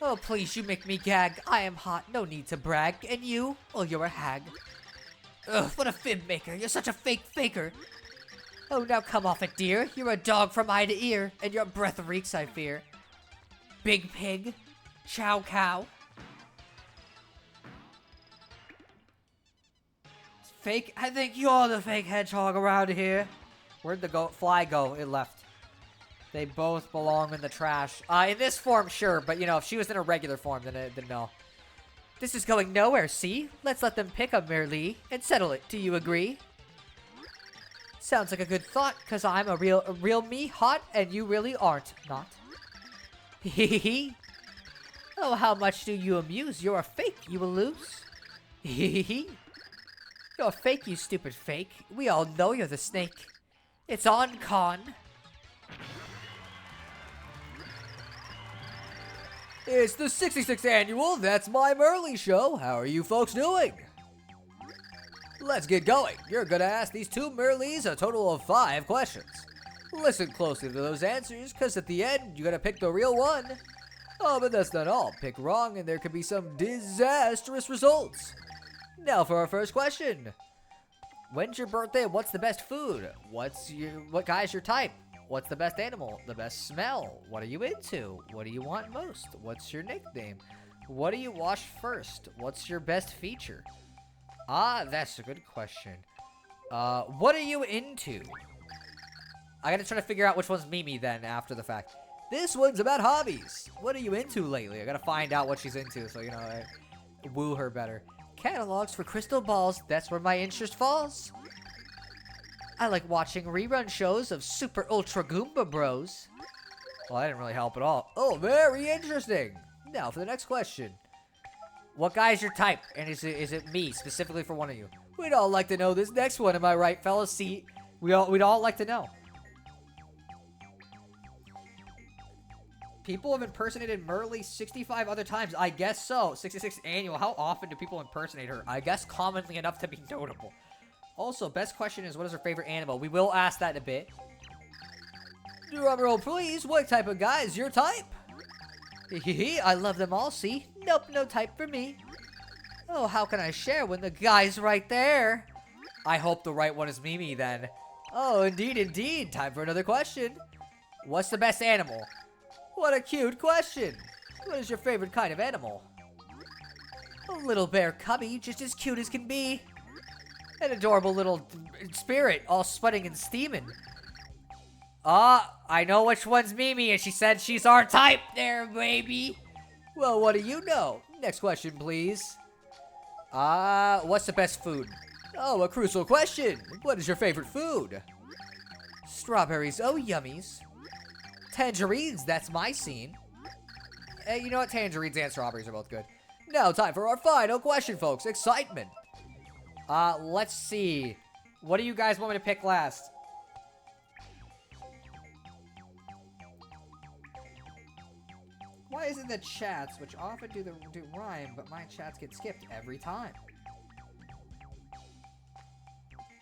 Oh, please, you make me gag. I am hot, no need to brag. And you? Oh, you're a hag. Ugh, what a fib maker. You're such a fake faker. Oh, now come off it, dear. You're a dog from eye to ear, and your breath reeks, I fear. Big pig. Chow cow. Fake? I think you're the fake hedgehog around here. Where'd the fly go? It left. They both belong in the trash. In this form, sure, but you know, if she was in a regular form, then no. This is going nowhere, see? Let's let them pick a Merlee and settle it. Do you agree? Sounds like a good thought, cause I'm a real me hot, and you really aren't, not. Hee. Oh, how much do you amuse? You're a fake, you will lose. Hee. You're a fake, you stupid fake. We all know you're the snake. It's on, Con. It's the 66th annual That's My Merlee show. How are you folks doing? Let's get going. You're gonna ask these two Merlees a total of 5 questions. Listen closely to those answers, cause at the end, you gotta pick the real one. Oh, but that's not all. Pick wrong and there could be some disastrous results. Now for our first question. When's your birthday? What's the best food? What guy's your type? What's the best animal? The best smell? What are you into? What do you want most? What's your nickname? What do you wash first? What's your best feature? Ah, that's a good question. What are you into? I gotta try to figure out which one's Mimi then after the fact. This one's about hobbies. What are you into lately? I gotta find out what she's into so, you know, I woo her better. Catalogs for crystal balls, that's where my interest falls. I like watching rerun shows of Super Ultra Goomba Bros. Well, that didn't really help at all. Oh, very interesting. Now for the next question. What guy is your type? And is it me, specifically for one of you? We'd all like to know this next one, am I right, fellas? See, we'd all like to know. People have impersonated Merlee 65 other times. I guess so. 66th annual. How often do people impersonate her? I guess commonly enough to be notable. Also, best question is, what is her favorite animal? We will ask that in a bit. Drum roll, please. What type of guy is your type? I love them all, see? Nope, no type for me. Oh, how can I share when the guy's right there? I hope the right one is Mimi then. Oh, indeed. Time for another question. What's the best animal? What a cute question. What is your favorite kind of animal? A little bear cubby, just as cute as can be. An adorable little spirit, all sweating and steaming. I know which one's Mimi, and she said she's our type there, baby. Well, what do you know? Next question, please. What's the best food? Oh, a crucial question. What is your favorite food? Strawberries, oh yummies. Tangerines, that's my scene. Hey, you know what? Tangerines and strawberries are both good. Now, time for our final question, folks. Excitement. Let's see. What do you guys want me to pick last? Why isn't the chats, which often do rhyme, but my chats get skipped every time?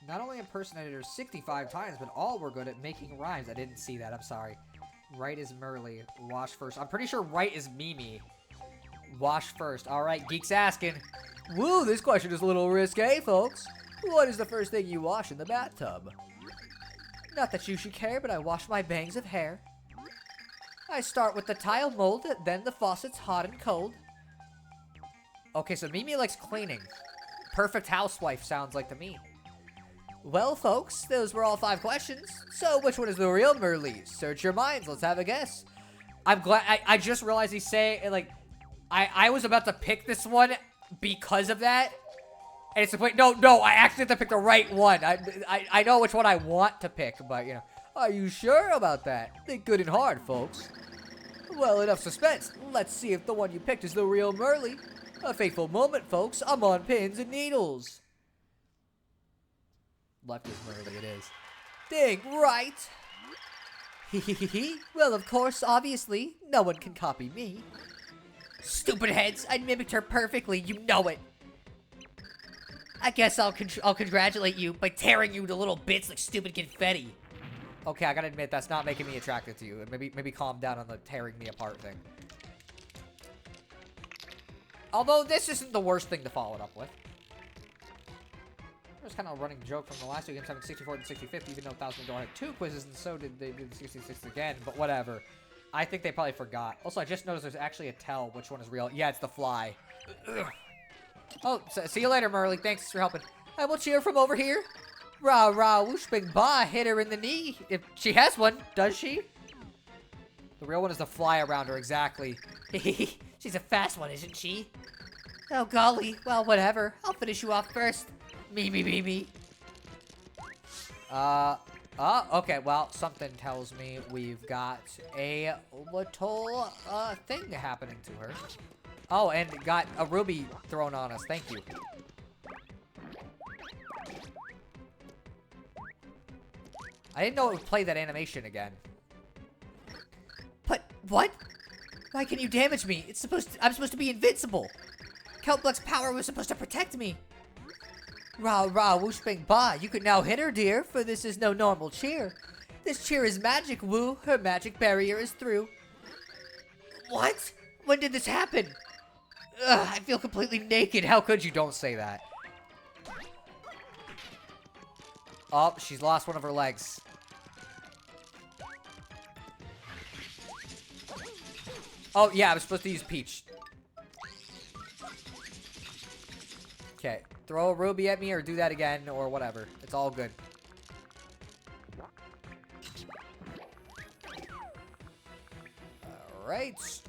Not only impersonated her 65 times, but all were good at making rhymes. I didn't see that. I'm sorry. Right is Merlee. Wash first. I'm pretty sure right is Mimi. Wash first. All right, geeks asking. Woo, this question is a little risque, folks. What is the first thing you wash in the bathtub? Not that you should care, but I wash my bangs of hair. I start with the tile mold, then the faucet's hot and cold. Okay, so Mimi likes cleaning. Perfect housewife sounds like to me. Well, folks, those were all 5 questions. So, which one is the real Merlee? Search your minds. Let's have a guess. I'm glad. I just realized he's saying, like, I was about to pick this one because of that. And it's the point. No, I actually have to pick the right one. I know which one I want to pick, but, you know. Are you sure about that? Think good and hard, folks. Well, enough suspense. Let's see if the one you picked is the real Merlee. A fateful moment, folks. I'm on pins and needles. Left is Merlee, it is. Dang right. Well, of course, obviously, no one can copy me. Stupid heads, I mimicked her perfectly, you know it. I guess I'll congratulate you by tearing you to little bits like stupid confetti. Okay, I gotta admit, that's not making me attracted to you. Maybe calm down on the tearing me apart thing. Although, this isn't the worst thing to follow it up with. There's kind of a running joke from the last 2 games having 64th and 65th, even though Thousand Door had 2 quizzes, and so did they do the 66th again, but whatever. I think they probably forgot. Also, I just noticed there's actually a tell which one is real. Yeah, it's the fly. Ugh. Oh, see you later, Merlee. Thanks for helping. I will cheer from over here. Rah, rah, whoosh, bing, bah, hit her in the knee. If she has one, does she? The real one is the fly around her, exactly. She's a fast one, isn't she? Oh, golly. Well, whatever. I'll finish you off first. Me. Okay, well, something tells me we've got a little, thing happening to her. Oh, and got a ruby thrown on us. Thank you. I didn't know it would play that animation again. But, what? Why can you damage me? I'm supposed to be invincible. Count Bleck's power was supposed to protect me. Rah, whoosh, bang, bah. You can now hit her, dear, for this is no normal cheer. This cheer is magic, woo. Her magic barrier is through. What? When did this happen? Ugh, I feel completely naked. How could you? Don't say that. Oh, she's lost one of her legs. Oh, yeah, I was supposed to use Peach. Okay, throw a ruby at me or do that again or whatever. It's all good. Alright.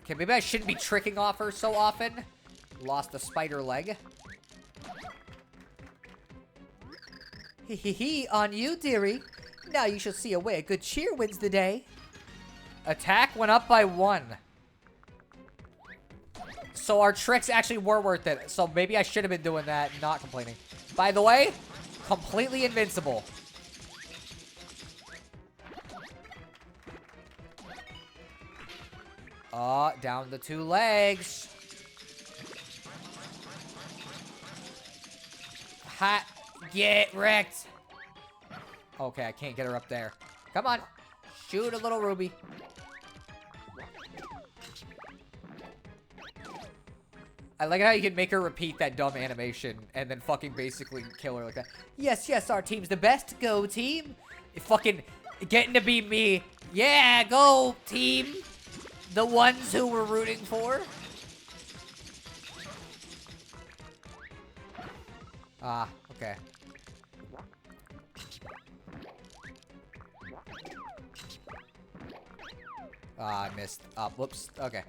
Okay, maybe I shouldn't be tricking off her so often. Lost a spider leg. Hee, on you, dearie. Now you shall see a way a good cheer wins the day. Attack went up by 1. So our tricks actually were worth it. So maybe I should have been doing that, not complaining. By the way, completely invincible. Down the 2 legs. Hot. Get wrecked. Okay, I can't get her up there. Come on. Shoot a little ruby. I like how you can make her repeat that dumb animation and then fucking basically kill her like that. Yes, our team's the best. Go, team. Fucking getting to be me. Yeah, go, team. The ones who we're rooting for. Ah, okay. Ah, I missed. Whoops. Okay.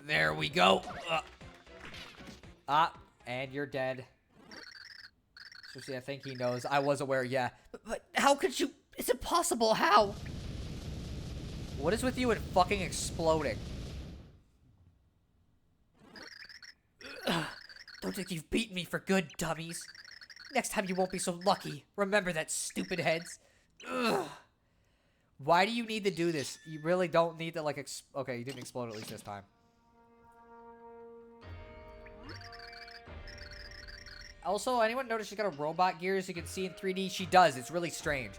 There we go. And you're dead. So see, I think he knows. I was aware, yeah. But how could you? It's impossible. How? What is with you and fucking exploding? Don't think you've beaten me for good, dummies. Next time you won't be so lucky. Remember that, stupid heads. Ugh. Why do you need to do this? You really don't need to, like, okay, you didn't explode at least this time. Also, anyone notice she's got a robot gear as you can see in 3D? She does. It's really strange.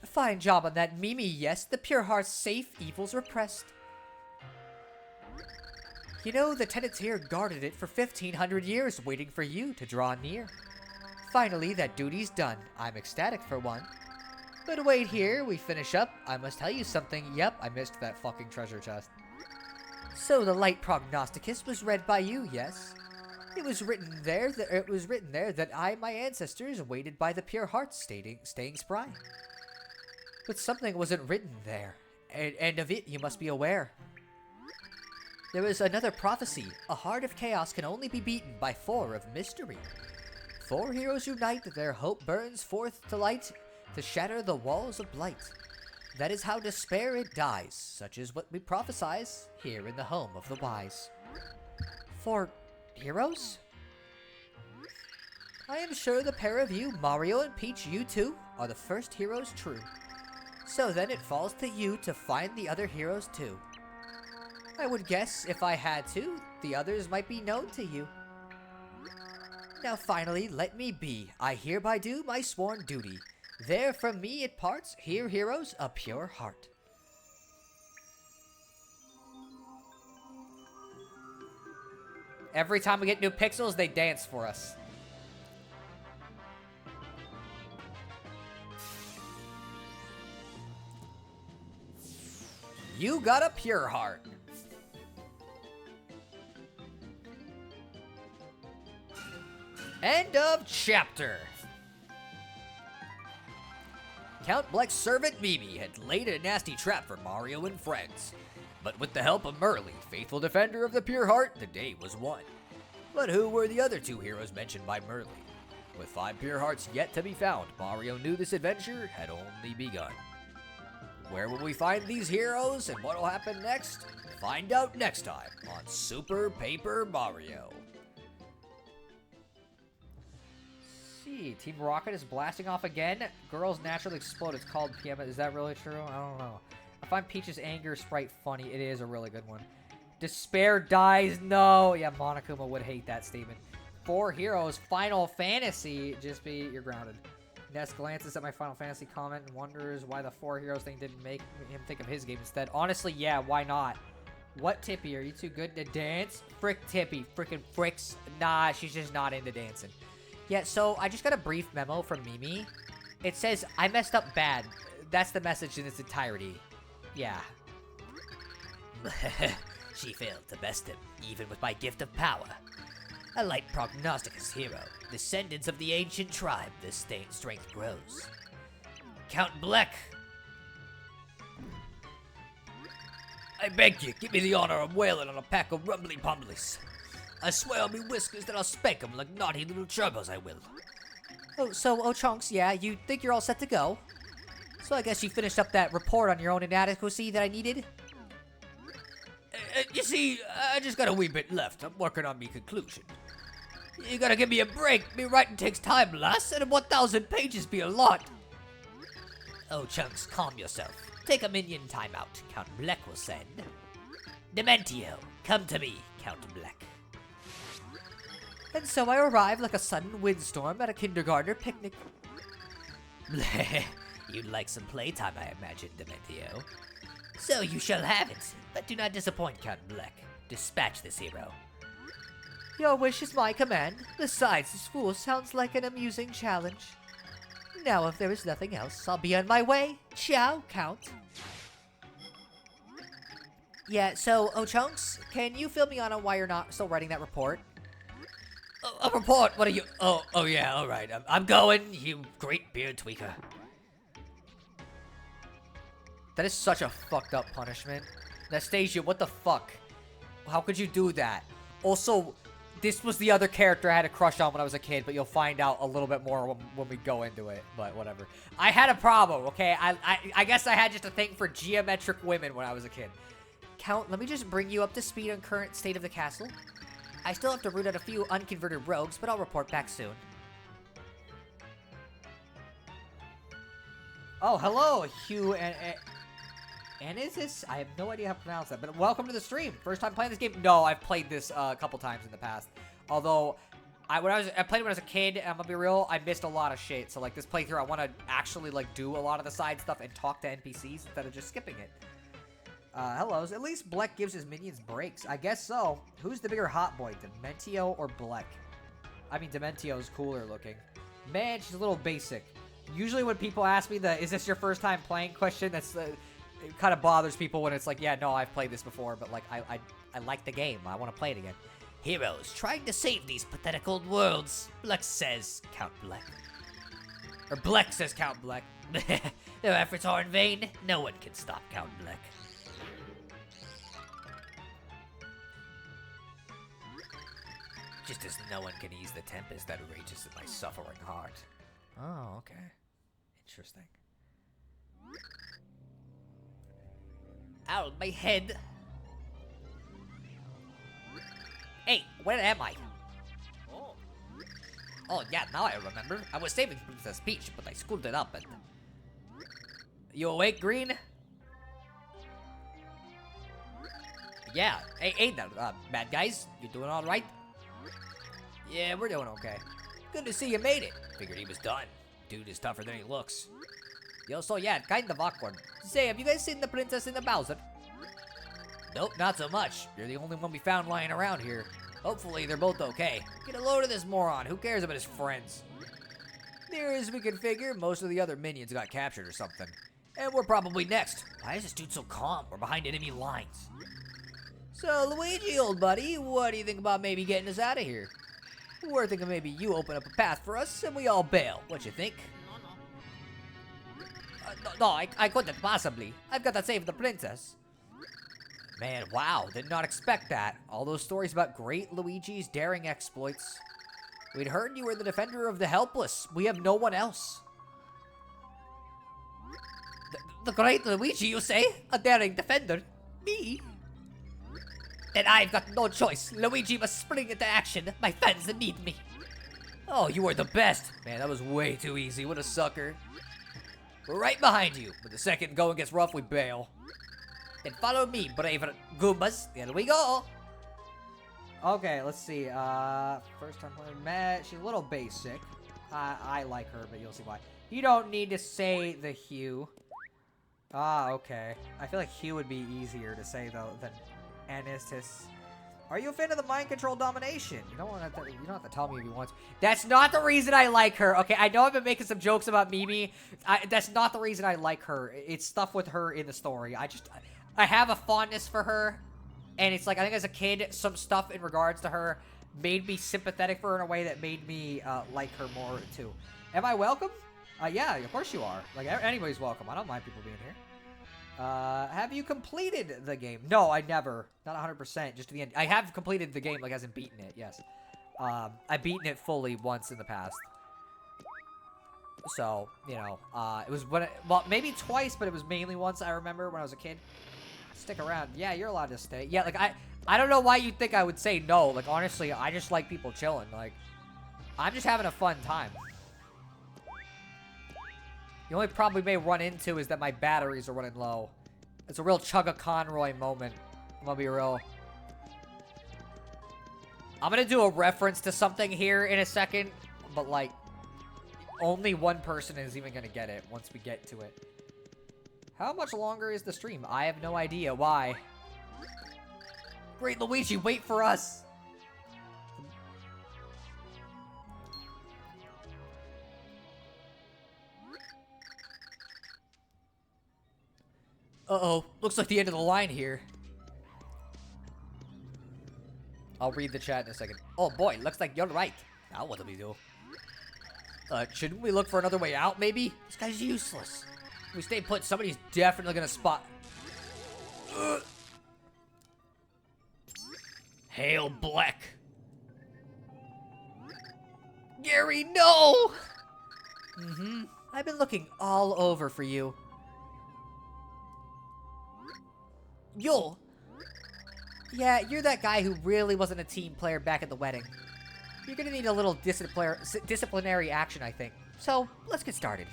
Fine job on that, Mimi. Yes, the pure heart's safe, evil's repressed. You know, the tenants here guarded it for 1,500 years, waiting for you to draw near. Finally, that duty's done. I'm ecstatic for one. But wait here, we finish up. I must tell you something. Yep, I missed that fucking treasure chest. So the light prognosticus was read by you, yes? It was written there that I, my ancestors, waited by the pure heart, staying spry. But something wasn't written there, and of it you must be aware. There is another prophecy. A heart of chaos can only be beaten by 4 of mystery. 4 heroes unite, their hope burns forth to light, to shatter the walls of blight. That is how despair it dies, such is what we prophesize here in the home of the wise. 4 heroes? I am sure the pair of you, Mario and Peach, you two, are the first heroes true. So then it falls to you to find the other heroes too. I would guess, if I had to, the others might be known to you. Now finally, let me be. I hereby do my sworn duty. There from me it parts, here heroes, a pure heart. Every time we get new pixels, they dance for us. You got a pure heart. End of chapter. Count Bleck's servant Mimi had laid a nasty trap for Mario and friends. But with the help of Merly, faithful defender of the pure heart, the day was won. But who were the other two heroes mentioned by Merly? With 5 pure hearts yet to be found, Mario knew this adventure had only begun. Where will we find these heroes and what will happen next? Find out next time on Super Paper Mario. See, Team Rocket is blasting off again. Girls naturally explode. It's called PM. Is that really true? I don't know. I find Peach's anger sprite funny. It is a really good one. Despair dies. No. Yeah, Monokuma would hate that statement. 4 heroes. Final Fantasy. Just be, you're grounded. Ness glances at my Final Fantasy comment and wonders why the 4 heroes thing didn't make him think of his game instead. Honestly, yeah, why not? What, Tippy? Are you too good to dance? Frick Tippy. Frickin' Fricks. Nah, she's just not into dancing. Yeah, so I just got a brief memo from Mimi. It says, I messed up bad. That's the message in its entirety. Yeah. She failed to best him, even with my gift of power. A light prognosticus hero, descendants of the ancient tribe, this strength grows. Count Bleck! I beg you, give me the honor of wailing on a pack of rumbly pumblies. I swear on me whiskers that I'll spank 'em like naughty little chuggos, I will. Oh, so, Chunks, yeah, you think you're all set to go? So I guess you finished up that report on your own inadequacy that I needed? You see, I just got a wee bit left. I'm working on me conclusion. You gotta give me a break. Me writing takes time, lass, and 1,000 pages be a lot. Oh, Chunks, calm yourself. Take a minion timeout, Count Bleck will send. Dementio, come to me, Count Bleck. And so I arrived like a sudden windstorm at a kindergartner picnic. You'd like some playtime, I imagine, Dementio. So you shall have it, but do not disappoint, Count Bleck. Dispatch this hero. Your wish is my command. Besides, this fool sounds like an amusing challenge. Now, if there is nothing else, I'll be on my way. Ciao, Count. Yeah, so, Chunks, can you fill me on why you're not still writing that report? A report? What are you? Oh yeah, all right. I'm going, you great beard tweaker. That is such a fucked up punishment. Nastasia, what the fuck? How could you do that? Also, this was the other character I had a crush on when I was a kid, but you'll find out a little bit more when we go into it, but whatever. I had a problem, okay? I guess I had just a thing for geometric women when I was a kid. Count, let me just bring you up to speed on current state of the castle. I still have to root out a few unconverted rogues, but I'll report back soon. Oh, hello, Hugh and is this? I have no idea how to pronounce that, but welcome to the stream. First time playing this game? No, I've played this a couple times in the past. Although, I played it when I was a kid, and I'm gonna be real, I missed a lot of shit. So, like, this playthrough, I want to actually, like, do a lot of the side stuff and talk to NPCs instead of just skipping it. Hello. At least Bleck gives his minions breaks. I guess so. Who's the bigger hot boy, Dementio or Bleck? I mean, Dementio's cooler looking. Man, she's a little basic. Usually when people ask me the, is this your first time playing question, that's it kind of bothers people when it's like, yeah, no, I've played this before, but like, I like the game. I want to play it again. Heroes trying to save these pathetic old worlds, Bleck says, Count Bleck. Or Bleck says Count Bleck. Their efforts are in vain. No one can stop Count Bleck. Just as no one can ease the tempest that rages in my suffering heart. Oh, okay. Interesting. Ow, my head. Hey, where am I? Oh, yeah, now I remember. I was saving Princess Peach, but I screwed it up and... You awake, Green? Yeah. Hey, bad guys, you doing all right? Yeah, we're doing okay. Good to see you made it. Figured he was done. Dude is tougher than he looks. Yo, so yeah, kind of awkward. Say, have you guys seen the Princess and the Bowser? Nope, not so much. You're the only one we found lying around here. Hopefully, they're both okay. Get a load of this moron. Who cares about his friends? Near as we can figure, most of the other minions got captured or something. And we're probably next. Why is this dude so calm? We're behind enemy lines. So, Luigi, old buddy, what do you think about maybe getting us out of here? We're thinking maybe you open up a path for us and we all bail. What you think? No, I couldn't possibly. I've got to save the princess. Man, wow, did not expect that. All those stories about great Luigi's daring exploits. We'd heard you were the defender of the helpless. We have no one else. The great Luigi, you say? A daring defender? Me? Then I've got no choice. Luigi must spring into action. My fans need me. Oh, you are the best. Man, that was way too easy. What a sucker. We're right behind you. But the second going gets rough, we bail. Then follow me, brave Goombas. Here we go. Okay, let's see. First time playing Matt. She's a little basic. I like her, but you'll see why. You don't need to say the Hugh. Ah, okay. I feel like Hugh would be easier to say though than Anistis. Are you a fan of the mind control domination? You don't have to tell me if you want to. That's not the reason I like her. Okay, I know I've been making some jokes about Mimi. That's not the reason I like her. It's stuff with her in the story. I have a fondness for her. And it's like, I think as a kid, some stuff in regards to her made me sympathetic for her in a way that made me like her more too. Am I welcome? Yeah, of course you are. Like, anybody's welcome. I don't mind people being here. Have you completed the game? No, I never. Not 100%, just to the end. I have completed the game, like, hasn't beaten it, yes. I've beaten it fully once in the past. So, you know, it was when well, maybe twice, but it was mainly once, I remember, when I was a kid. Stick around. Yeah, you're allowed to stay. Yeah, like, I don't know why you'd think I would say no. Like, honestly, I just like people chilling. Like, I'm just having a fun time. The only problem we may run into is that my batteries are running low. It's a real Chugga Conroy moment. I'm gonna be real. I'm gonna do a reference to something here in a second, but like, only one person is even gonna get it once we get to it. How much longer is the stream? I have no idea. Why? Great Luigi, wait for us! Uh-oh. Looks like the end of the line here. I'll read the chat in a second. Oh boy, looks like you're right. Now what do we do? Shouldn't we look for another way out, maybe? This guy's useless. If we stay put, somebody's definitely gonna spot... Hail Black. Gary, no! I've been looking all over for you. Yo! Yeah, you're that guy who really wasn't a team player back at the wedding. You're gonna need a little disciplinary action, I think. So, let's get started,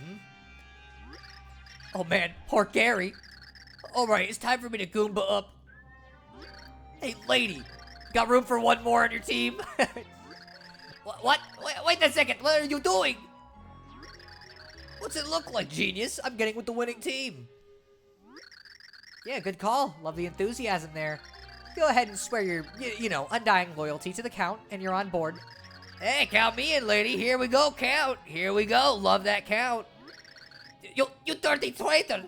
Oh man, poor Gary. Alright, it's time for me to Goomba up. Hey, lady. Got room for one more on your team? What? Wait a second, what are you doing? What's it look like, genius? I'm getting with the winning team. Yeah, good call. Love the enthusiasm there. Go ahead and swear your, you know, undying loyalty to the Count, and you're on board. Hey, count me in, lady. Here we go, Count. Here we go. Love that Count. You dirty traitor.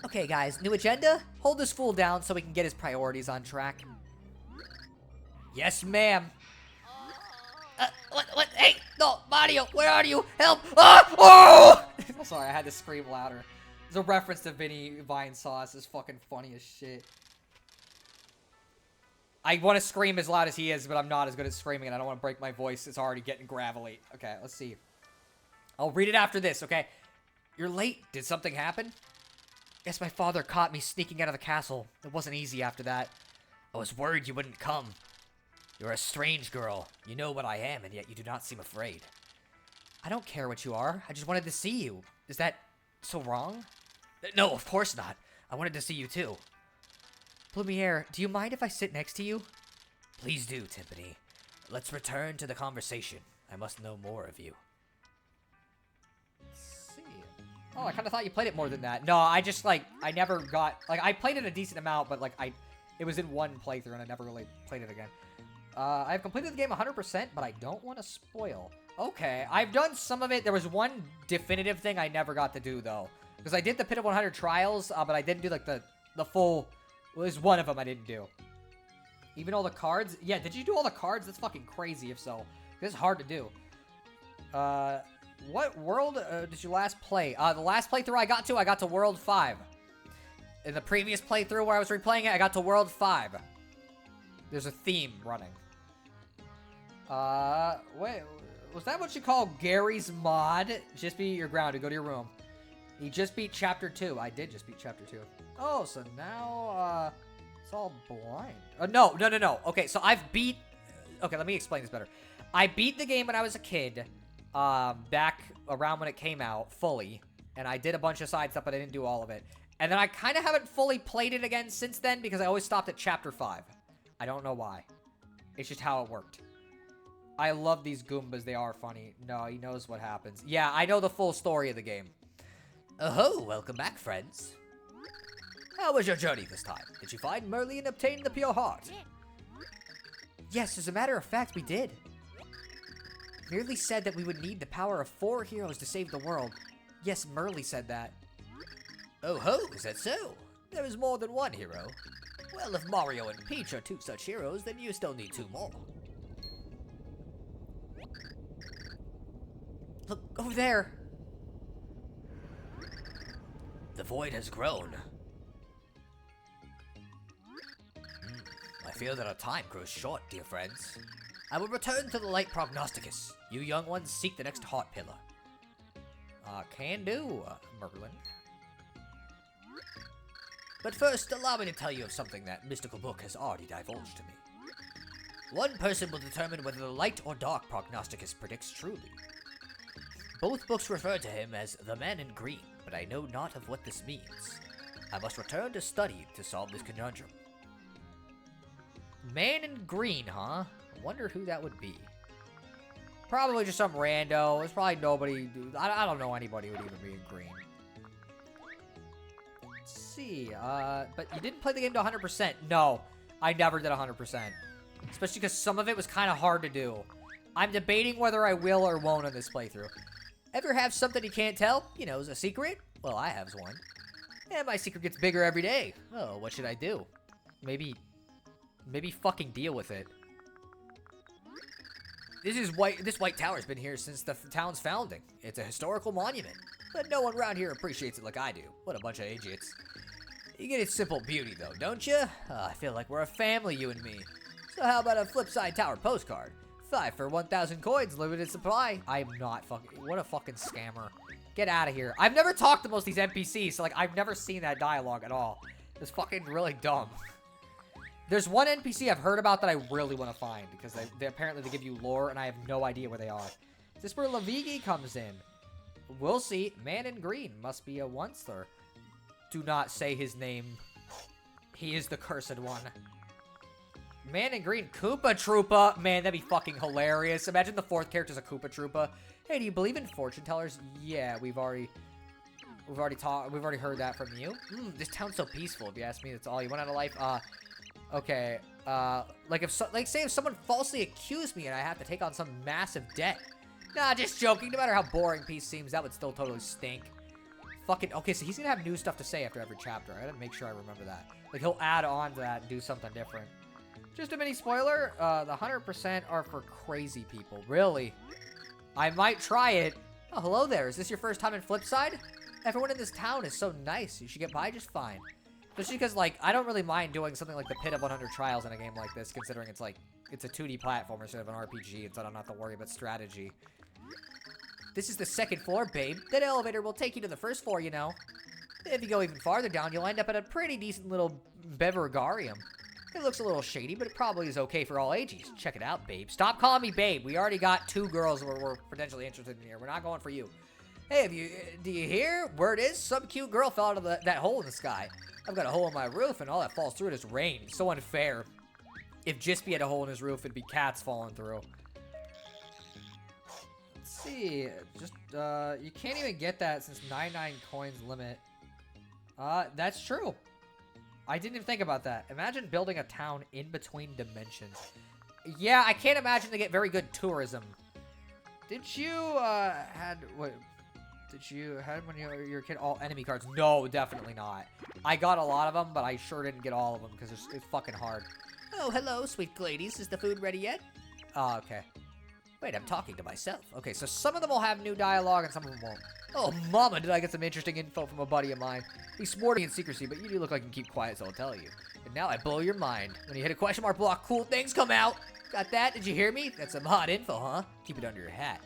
Okay, guys, new agenda? Hold this fool down so we can get his priorities on track. Yes, ma'am. What? Hey, no, Mario, where are you? Help! Ah! Oh! I'm sorry, I had to scream louder. It's a reference to Vinny Vine Sauce. It's fucking funny as shit. I want to scream as loud as he is, but I'm not as good at screaming, and I don't want to break my voice. It's already getting gravelly. Okay, let's see. I'll read it after this, okay? You're late. Did something happen? Guess my father caught me sneaking out of the castle. It wasn't easy after that. I was worried you wouldn't come. You're a strange girl. You know what I am, and yet you do not seem afraid. I don't care what you are. I just wanted to see you. Is that so wrong? No, of course not. I wanted to see you too. Plumiere, do you mind if I sit next to you? Please do, Timpani. Let's return to the conversation. I must know more of you. Let's see. Oh, I kind of thought you played it more than that. No, I just, like, I never got... Like, I played it a decent amount, but, like, it was in one playthrough, and I never really played it again. I've completed the game 100%, but I don't want to spoil. Okay, I've done some of it. There was one definitive thing I never got to do, though. Because I did the Pit of 100 Trials, but I didn't do, like, the full... Well, there's one of them I didn't do. Even all the cards? Yeah, did you do all the cards? That's fucking crazy if so. This is hard to do. What world did you last play? The last playthrough I got to World 5. In the previous playthrough where I was replaying it, I got to World 5. There's a theme running. Wait, was that what you call Gary's mod? Just beat your grounded, go to your room. You just beat Chapter 2. I did just beat Chapter 2. Oh, so now, it's all blind. No. Okay, so I've beat... Okay, let me explain this better. I beat the game when I was a kid, back around when it came out, fully. And I did a bunch of side stuff, but I didn't do all of it. And then I kind of haven't fully played it again since then, because I always stopped at Chapter 5. I don't know why. It's just how it worked. I love these Goombas. They are funny. No, he knows what happens. Yeah, I know the full story of the game. Oh, welcome back, friends. How was your journey this time? Did you find Merly and obtain the pure heart? Yes, as a matter of fact, we did. Merely said that we would need the power of 4 heroes to save the world. Yes, Merly said that. Oh ho, is that so? There is more than one hero. Well, if Mario and Peach are 2 such heroes, then you still need 2 more. Look, over there. The void has grown. I fear that our time grows short, dear friends. I will return to the light prognosticus. You young ones seek the next heart pillar. Can do, Merlin. But first, allow me to tell you of something that mystical book has already divulged to me. One person will determine whether the light or dark prognosticus predicts truly. Both books refer to him as the Man in Green, but I know not of what this means. I must return to study to solve this conundrum. Man in Green, huh? I wonder who that would be. Probably just some rando. There's probably nobody. I don't know anybody who would even be in green. Let's see. But you didn't play the game to 100%. No, I never did 100%. Especially because some of it was kind of hard to do. I'm debating whether I will or won't on this playthrough. Ever have something you can't tell? You know, is a secret? Well, I have one. And my secret gets bigger every day. Oh, what should I do? Maybe fucking deal with it. This White Tower's been here since the town's founding. It's a historical monument, but no one around here appreciates it like I do. What a bunch of idiots. You get its simple beauty, though, don't you? I feel like we're a family, you and me. So how about a Flipside Tower postcard? 5 for 1,000 coins, limited supply. I am not fucking... What a fucking scammer. Get out of here. I've never talked to most of these NPCs, so, like, I've never seen that dialogue at all. It's fucking really dumb. There's one NPC I've heard about that I really want to find, because they apparently they give you lore, and I have no idea where they are. Is this where Lavigi comes in? We'll see. Man in Green must be a onceler. Do not say his name. He is the cursed one. Man in Green, Koopa Troopa. Man, that'd be fucking hilarious. Imagine the 4th character's a Koopa Troopa. Hey, do you believe in fortune tellers? Yeah, we've already heard that from you. This town's so peaceful. If you ask me, that's all you want out of life. Okay, say if someone falsely accused me and I have to take on some massive debt. Nah, just joking. No matter how boring peace seems, that would still totally stink. Fucking, okay, so he's gonna have new stuff to say after every chapter. I gotta make sure I remember that. Like, he'll add on to that and do something different. Just a mini spoiler, the 100% are for crazy people. Really? I might try it. Oh, hello there. Is this your first time in Flipside? Everyone in this town is so nice. You should get by just fine. Especially because, like, I don't really mind doing something like the Pit of 100 Trials in a game like this, considering it's, like, it's a 2D platformer instead of an RPG, and so I don't have to worry about strategy. This is the 2nd floor, babe. That elevator will take you to the 1st floor, you know. If you go even farther down, you'll end up at a pretty decent little beveragarium. It looks a little shady, but it probably is okay for all ages. Check it out, babe. Stop calling me babe. We already got 2 girls we're potentially interested in here. We're not going for you. Hey, do you hear? Word is, some cute girl fell out of that hole in the sky. I've got a hole in my roof, and all that falls through it is rain. It's so unfair. If Jispy had a hole in his roof, it'd be cats falling through. Let's see. Just, you can't even get that since 99 coins limit. That's true. I didn't even think about that. Imagine building a town in between dimensions. Yeah, I can't imagine they get very good tourism. Did you, Did you have when you were a kid all enemy cards? No, definitely not. I got a lot of them, but I sure didn't get all of them because it's fucking hard. Oh, hello, sweet ladies. Is the food ready yet? Oh, okay. Wait, I'm talking to myself. Okay, so some of them will have new dialogue and some of them won't. Oh, mama, did I get some interesting info from a buddy of mine. He swore to me in secrecy, but you do look like you can keep quiet, so I'll tell you. And now I blow your mind. When you hit a question mark block, cool things come out. Got that? Did you hear me? That's some hot info, huh? Keep it under your hat.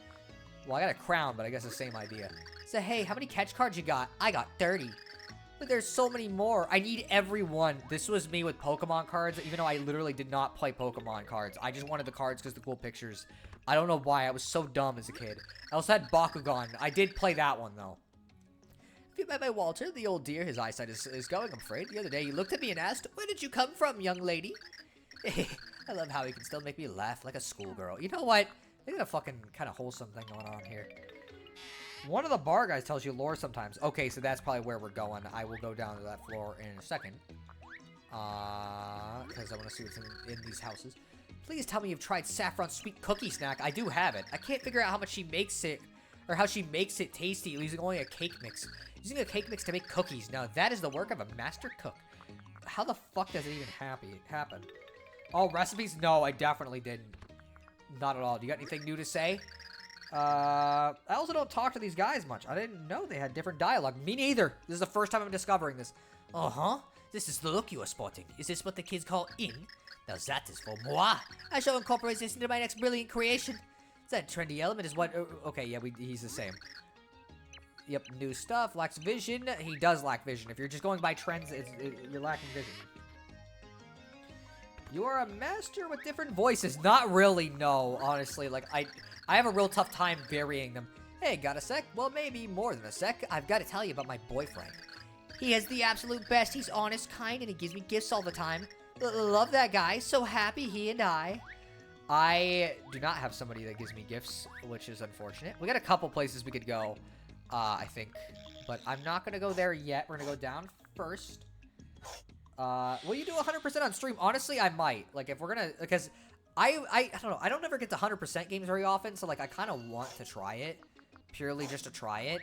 Well, I got a crown, but I guess the same idea. So, hey, how many catch cards you got? I got 30. But there's so many more. I need every one. This was me with Pokemon cards, even though I literally did not play Pokemon cards. I just wanted the cards because the cool pictures. I don't know why. I was so dumb as a kid. I also had Bakugan. I did play that one, though. Have you met my Walter, the old dear? His eyesight is going, I'm afraid. The other day, he looked at me and asked, where did you come from, young lady? I love how he can still make me laugh like a schoolgirl. You know what? They got a fucking kind of wholesome thing going on here. One of the bar guys tells you lore sometimes. Okay, so that's probably where we're going. I will go down to that floor in a second. Because I want to see what's in these houses. Please tell me you've tried Saffron Sweet Cookie Snack. I do have it. I can't figure out how much she makes it, or how she makes it tasty using only a cake mix. Using a cake mix to make cookies. Now, that is the work of a master cook. How the fuck does it even happen? Oh, recipes? No, I definitely didn't. Not at all. Do you got anything new to say? I also don't talk to these guys much. I didn't know they had different dialogue. Me neither. This is the first time I'm discovering this. Uh-huh. This is the look you are sporting. Is this what the kids call in? Now that is for moi. I shall incorporate this into my next brilliant creation. That trendy element is what... okay, yeah, he's the same. Yep, new stuff. Lacks vision. He does lack vision. If you're just going by trends, you're lacking vision. You are a master with different voices. Not really, no, honestly. Like, I have a real tough time varying them. Hey, got a sec? Well, maybe more than a sec. I've got to tell you about my boyfriend. He is the absolute best. He's honest, kind, and he gives me gifts all the time. Love that guy. So happy, he and I. I do not have somebody that gives me gifts, which is unfortunate. We got a couple places we could go, I think. But I'm not going to go there yet. We're going to go down first. Will you do 100% on stream? Honestly, I might. Like, if we're gonna... Because I don't know. I don't ever get to 100% games very often, so, like, I kind of want to try it. Purely just to try it.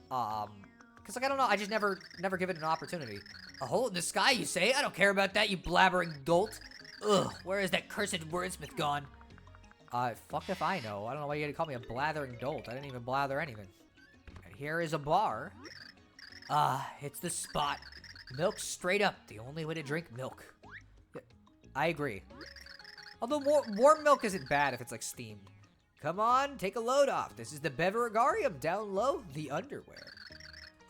Because, like, I don't know. I just never give it an opportunity. A hole in the sky, you say? I don't care about that, you blabbering dolt. Ugh, where is that cursed wordsmith gone? Fuck if I know. I don't know why you gotta call me a blathering dolt. I didn't even blather anything. And here is a bar. It's the spot. Milk straight up. The only way to drink milk. Yeah, I agree. Although warm milk isn't bad if it's, like, steamed. Come on, take a load off. This is the Beveragarium. Down low, the underwear.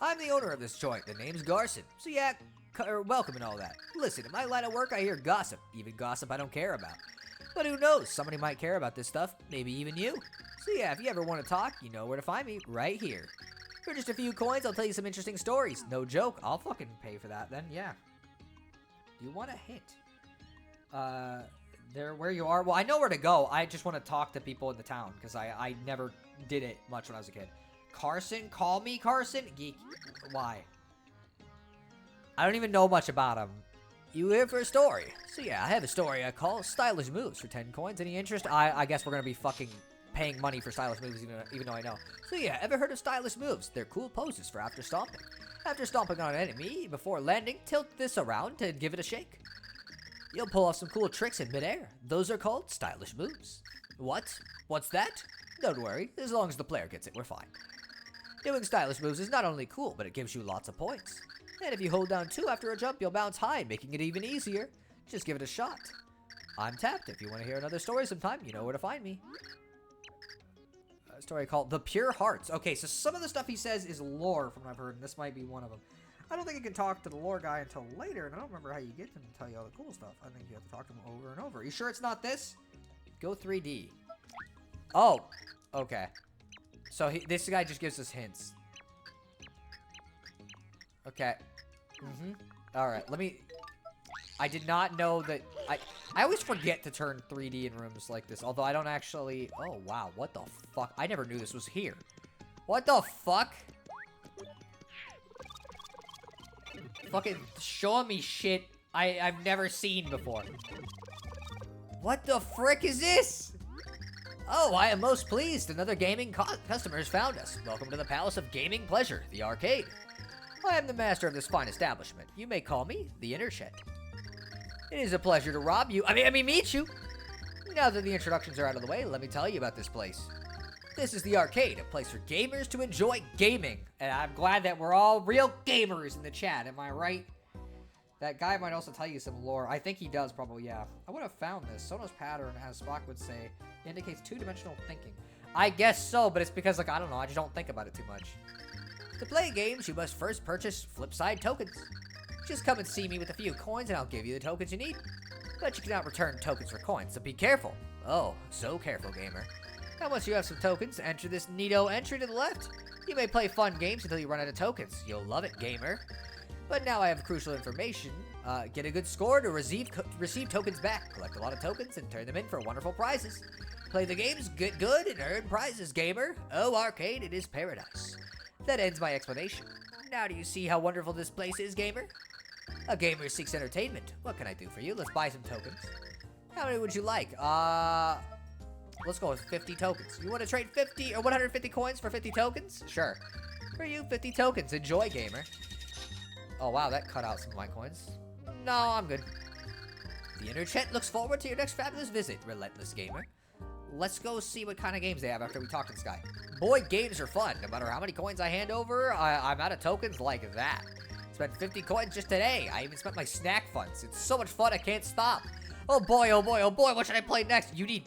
I'm the owner of this joint. The name's Garson. So yeah, welcome and all that. Listen, in my line of work, I hear gossip. Even gossip I don't care about. But who knows? Somebody might care about this stuff. Maybe even you. So yeah, if you ever want to talk, you know where to find me. Right here. For just a few coins, I'll tell you some interesting stories. No joke. I'll fucking pay for that then, yeah. Do you want a hint? There where you are? Well, I know where to go. I just want to talk to people in the town, because I never did it much when I was a kid. Carson? Call me Carson? Geek. Why? I don't even know much about him. You here for a story? So yeah, I have a story I call Stylish Moves for 10 coins. Any interest? I guess we're gonna be fucking paying money for stylish moves, even though I know. So yeah, ever heard of stylish moves? They're cool poses for after stomping. After stomping on an enemy, before landing, tilt this around and give it a shake. You'll pull off some cool tricks in midair. Those are called stylish moves. What? What's that? Don't worry, as long as the player gets it, we're fine. Doing stylish moves is not only cool, but it gives you lots of points. And if you hold down 2 after a jump, you'll bounce high, making it even easier. Just give it a shot. I'm Tapped. If you want to hear another story sometime, you know where to find me. A story called The Pure Hearts. Okay, so some of the stuff he says is lore from what I've heard, and this might be one of them. I don't think you can talk to the lore guy until later, and I don't remember how you get him to tell you all the cool stuff. I think you have to talk to him over and over. Are you sure it's not this? Go 3D. Oh, okay. So this guy just gives us hints. Okay. Alright, let me... I did not know that... I always forget to turn 3D in rooms like this, although I don't actually... Oh, wow, what the fuck? I never knew this was here. What the fuck? Fucking showing me shit I've never seen before. What the frick is this? Oh, I am most pleased. Another gaming customer has found us. Welcome to the Palace of Gaming Pleasure, the arcade. I am the master of this fine establishment. You may call me the Intershed. It is a pleasure to rob you. I mean, meet you. Now that the introductions are out of the way, let me tell you about this place. This is the arcade, a place for gamers to enjoy gaming. And I'm glad that we're all real gamers in the chat, am I right? That guy might also tell you some lore. I think he does, probably, yeah. I would have found this. Sono's pattern, as Spock would say, indicates two-dimensional thinking. I guess so, but it's because, like, I don't know, I just don't think about it too much. To play games, you must first purchase Flipside tokens. Just come and see me with a few coins and I'll give you the tokens you need. But you cannot return tokens for coins, so be careful. Oh, so careful, gamer. Now once you have some tokens, enter this neato entry to the left. You may play fun games until you run out of tokens. You'll love it, gamer. But now I have crucial information. Get a good score to receive tokens back. Collect a lot of tokens and turn them in for wonderful prizes. Play the games, get good, and earn prizes, gamer. Oh, arcade, it is paradise. That ends my explanation. Now do you see how wonderful this place is, gamer? A gamer seeks entertainment. What can I do for you? Let's buy some tokens. How many would you like? Let's go with 50 tokens. You want to trade 50 or 150 coins for 50 tokens? Sure. For you, 50 tokens. Enjoy, gamer. Oh, wow, that cut out some of my coins. No, I'm good. The internet looks forward to your next fabulous visit, Relentless Gamer. Let's go see what kind of games they have after we talk to this guy. Boy, games are fun. No matter how many coins I hand over, I'm out of tokens like that. Spent 50 coins just today. I even spent my snack funds. It's so much fun, I can't stop. Oh boy, oh boy, oh boy, what should I play next? You need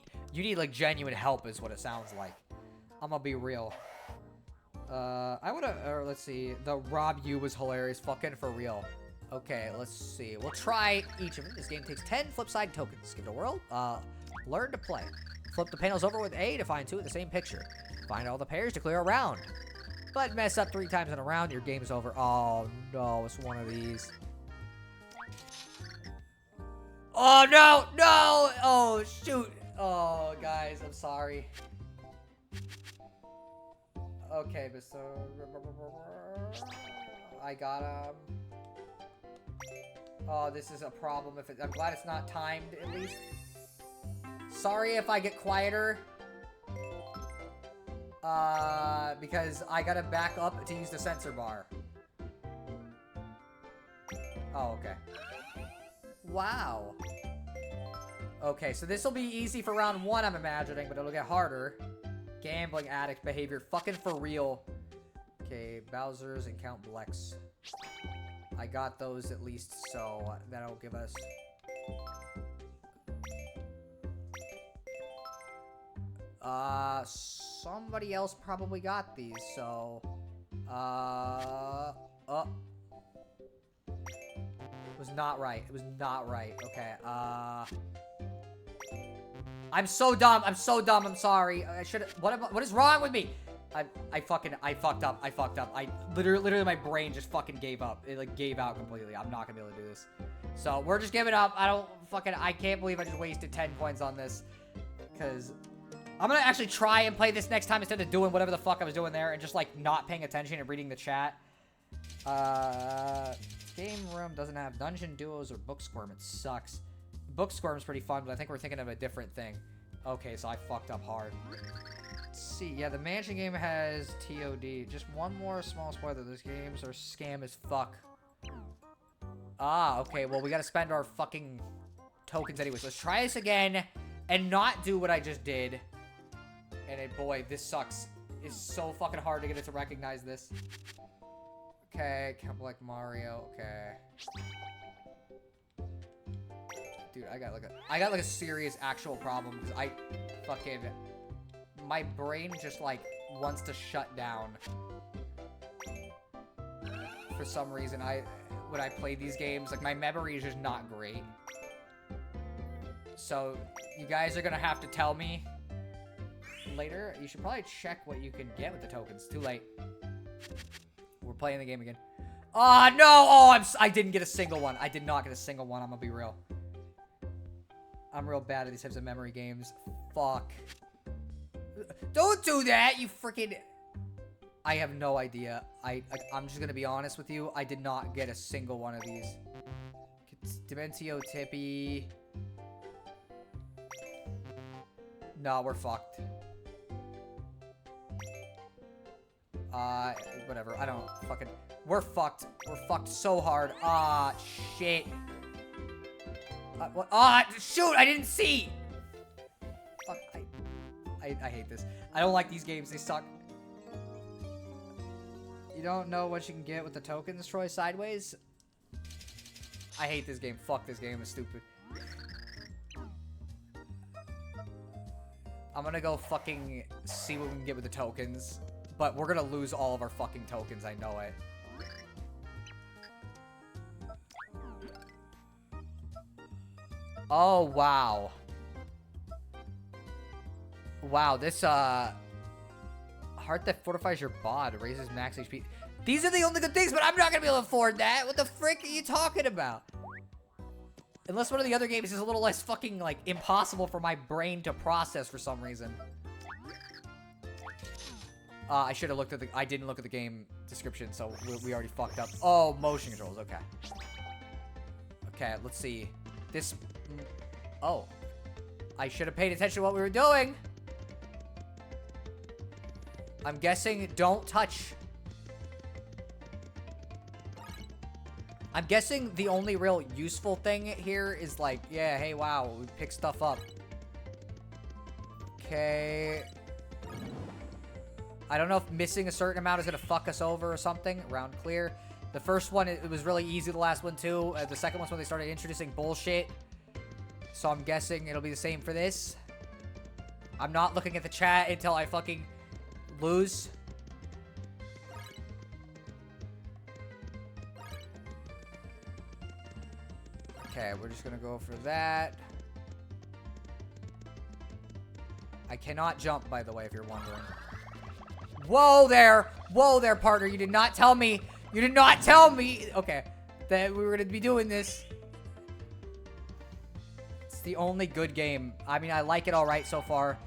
like genuine help is what it sounds like. I'm gonna be real. Let's see. The Rob U was hilarious, fucking for real. Okay, let's see. We'll try each of them. This game takes 10 Flipside tokens. Give it a whirl. Learn to play. Flip the panels over with A to find two of the same picture. Find all the pairs to clear a round. But mess up 3 times in a round, your game's over. Oh no, it's one of these. Oh no, no! Oh shoot! Oh guys, I'm sorry. Okay, but so I got Oh, this is a problem. I'm glad it's not timed at least. Sorry if I get quieter. Because I gotta back up to use the sensor bar. Oh, okay. Wow. Okay, so this will be easy for round 1, I'm imagining, but it'll get harder. Gambling addict behavior, fucking for real. Okay, Bowser's and Count Blex. I got those at least, so that'll give us... somebody else probably got these, so... It was not right. It was not right. Okay, I'm so dumb. I'm so dumb. I'm sorry. I should. What is wrong with me? I fucked up. I fucked up. I literally my brain just fucking gave up. It like gave out completely. I'm not gonna be able to do this. So we're just giving up. I can't believe I just wasted 10 points on this. Because I'm gonna actually try and play this next time instead of doing whatever the fuck I was doing there and just like not paying attention and reading the chat. Game room doesn't have dungeon duos or book squirm. It sucks. Book squirm's pretty fun, but I think we're thinking of a different thing. Okay, so I fucked up hard. Let's see. Yeah, the mansion game has TOD. Just one more small spoiler. Those games are scam as fuck. Ah, okay. Well, we gotta spend our fucking tokens anyways. Let's try this again and not do what I just did. And boy, this sucks. It's so fucking hard to get it to recognize this. Okay, Count Black Mario. Okay. Dude, I got like a serious actual problem because I fucking my brain just like wants to shut down for some reason. When I play these games, like my memory is just not great. So you guys are gonna have to tell me later. You should probably check what you can get with the tokens. Too late. We're playing the game again. Oh no! Oh, I didn't get a single one. I did not get a single one. I'm gonna be real. I'm real bad at these types of memory games. Fuck. Don't do that, you freaking... I have no idea. I'm just gonna be honest with you. I did not get a single one of these. Dementio Tippy. No, we're fucked. Whatever. I don't fucking... We're fucked. We're fucked so hard. Ah, shit. What? Ah, shoot! I didn't see! I hate this. I don't like these games. They suck. You don't know what you can get with the tokens, Troy Sideways? I hate this game. Fuck this game. It's stupid. I'm gonna go fucking see what we can get with the tokens. But we're gonna lose all of our fucking tokens. I know it. Oh, wow. Wow, this, heart that fortifies your bod, raises max HP. These are the only good things, but I'm not gonna be able to afford that. What the frick are you talking about? Unless one of the other games is a little less fucking, like, impossible for my brain to process for some reason. I should have looked at the... I didn't look at the game description, so we already fucked up. Oh, motion controls, okay. Okay, let's see. This... Oh. I should have paid attention to what we were doing. I'm guessing don't touch. I'm guessing the only real useful thing here is like, yeah, hey, wow, we pick stuff up. Okay. I don't know if missing a certain amount is going to fuck us over or something. Round clear. The first one, it was really easy. The last one, too. The second one's when they started introducing bullshit. So I'm guessing it'll be the same for this. I'm not looking at the chat until I fucking lose. Okay, we're just gonna go for that. I cannot jump, by the way, if you're wondering. Whoa there! Whoa there, partner. You did not tell me. You did not tell me. Okay, that we were gonna be doing this. It's the only good game. I mean, I like it all right so far.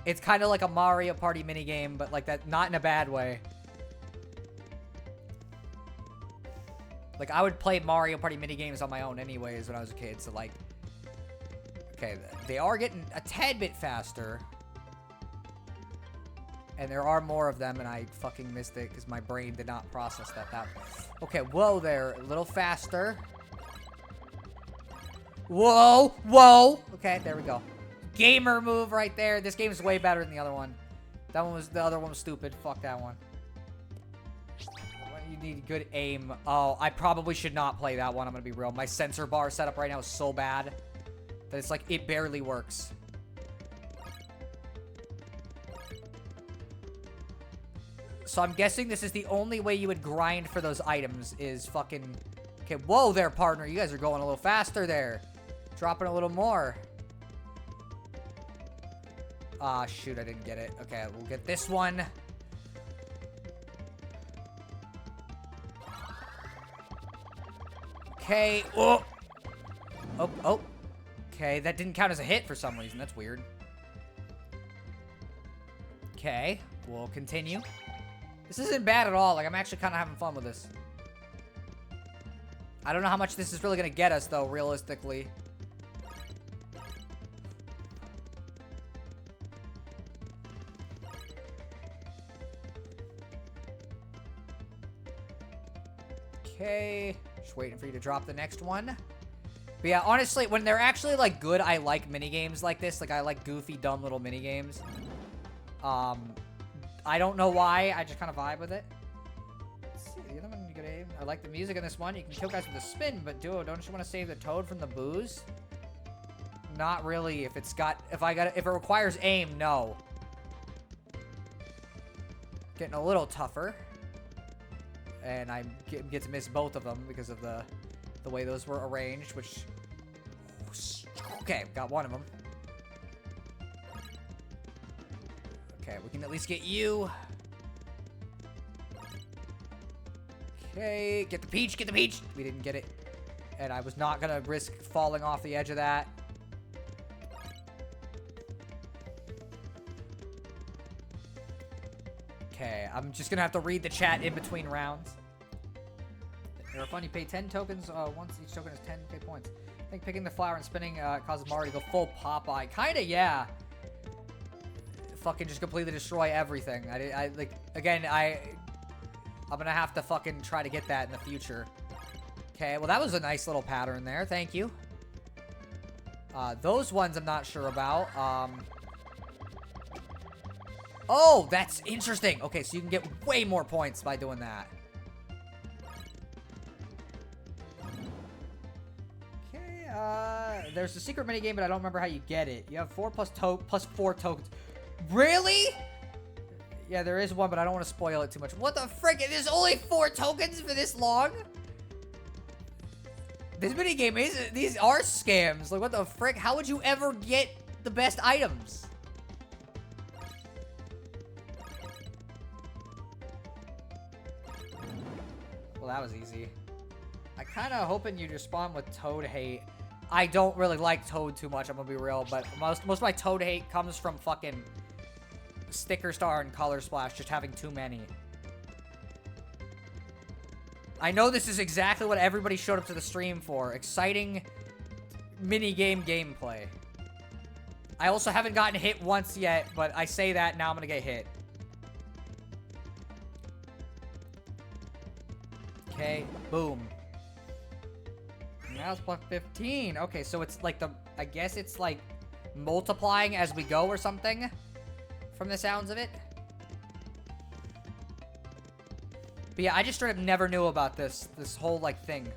It's kind of like a Mario Party minigame, but like that, not in a bad way. Like, I would play Mario Party minigames on my own anyways when I was a kid, so like... Okay, they are getting a tad bit faster. And there are more of them, and I fucking missed it because my brain did not process that. Okay, whoa there. A little faster. Whoa! Whoa! Okay, there we go. Gamer move right there. This game is way better than the other one. The other one was stupid. Fuck that one. You need good aim. Oh, I probably should not play that one. I'm gonna be real. My sensor bar setup right now is so bad that it's like it barely works. So I'm guessing this is the only way you would grind for those items is fucking... Okay, whoa there, partner. You guys are going a little faster there. Dropping a little more. Ah, shoot, I didn't get it. Okay, we'll get this one. Okay. Oh. Oh, oh. Okay, that didn't count as a hit for some reason. That's weird. Okay, we'll continue. This isn't bad at all. Like, I'm actually kind of having fun with this. I don't know how much this is really going to get us, though, realistically. Okay. Just waiting for you to drop the next one. But yeah, honestly, when they're actually, like, good, I like minigames like this. Like, I like goofy, dumb little minigames. I don't know why. I just kind of vibe with it. Let's see. The other one, you gotta aim. I like the music in this one. You can kill guys with a spin, but dude, don't you want to save the toad from the booze? Not really. If it requires aim, no. Getting a little tougher. And I get to miss both of them because of the way those were arranged, which... Okay, got one of them. Okay, we can at least get you. Okay, get the peach, get the peach! We didn't get it. And I was not gonna risk falling off the edge of that. Okay, I'm just gonna have to read the chat in between rounds. They're fun. You pay 10 tokens once. Each token is 10k points. I think picking the flower and spinning causes Mario to go full Popeye. Kinda, yeah. Fucking just completely destroy everything. I'm gonna have to fucking try to get that in the future. Okay, well that was a nice little pattern there. Thank you. Oh, that's interesting. Okay, so you can get way more points by doing that. Okay, there's a secret minigame, but I don't remember how you get it. You have 4 plus 4 tokens. Really? Yeah, there is one, but I don't want to spoil it too much. What the frick? There's only 4 tokens for this long? This minigame is... These are scams. Like, what the frick? How would you ever get the best items? Well, that was easy. I kind of hoping you'd respond with Toad hate. I don't really like Toad too much, I'm gonna be real, but most of my Toad hate comes from fucking Sticker Star and Color Splash just having too many. I know this is exactly what everybody showed up to the stream for. Exciting mini-game gameplay. I also haven't gotten hit once yet, but I say that, now I'm gonna get hit. Okay, boom. Now it's plus 15. Okay, so it's like the... I guess it's like multiplying as we go or something. From the sounds of it. But yeah, I just straight up never knew about this whole like thing.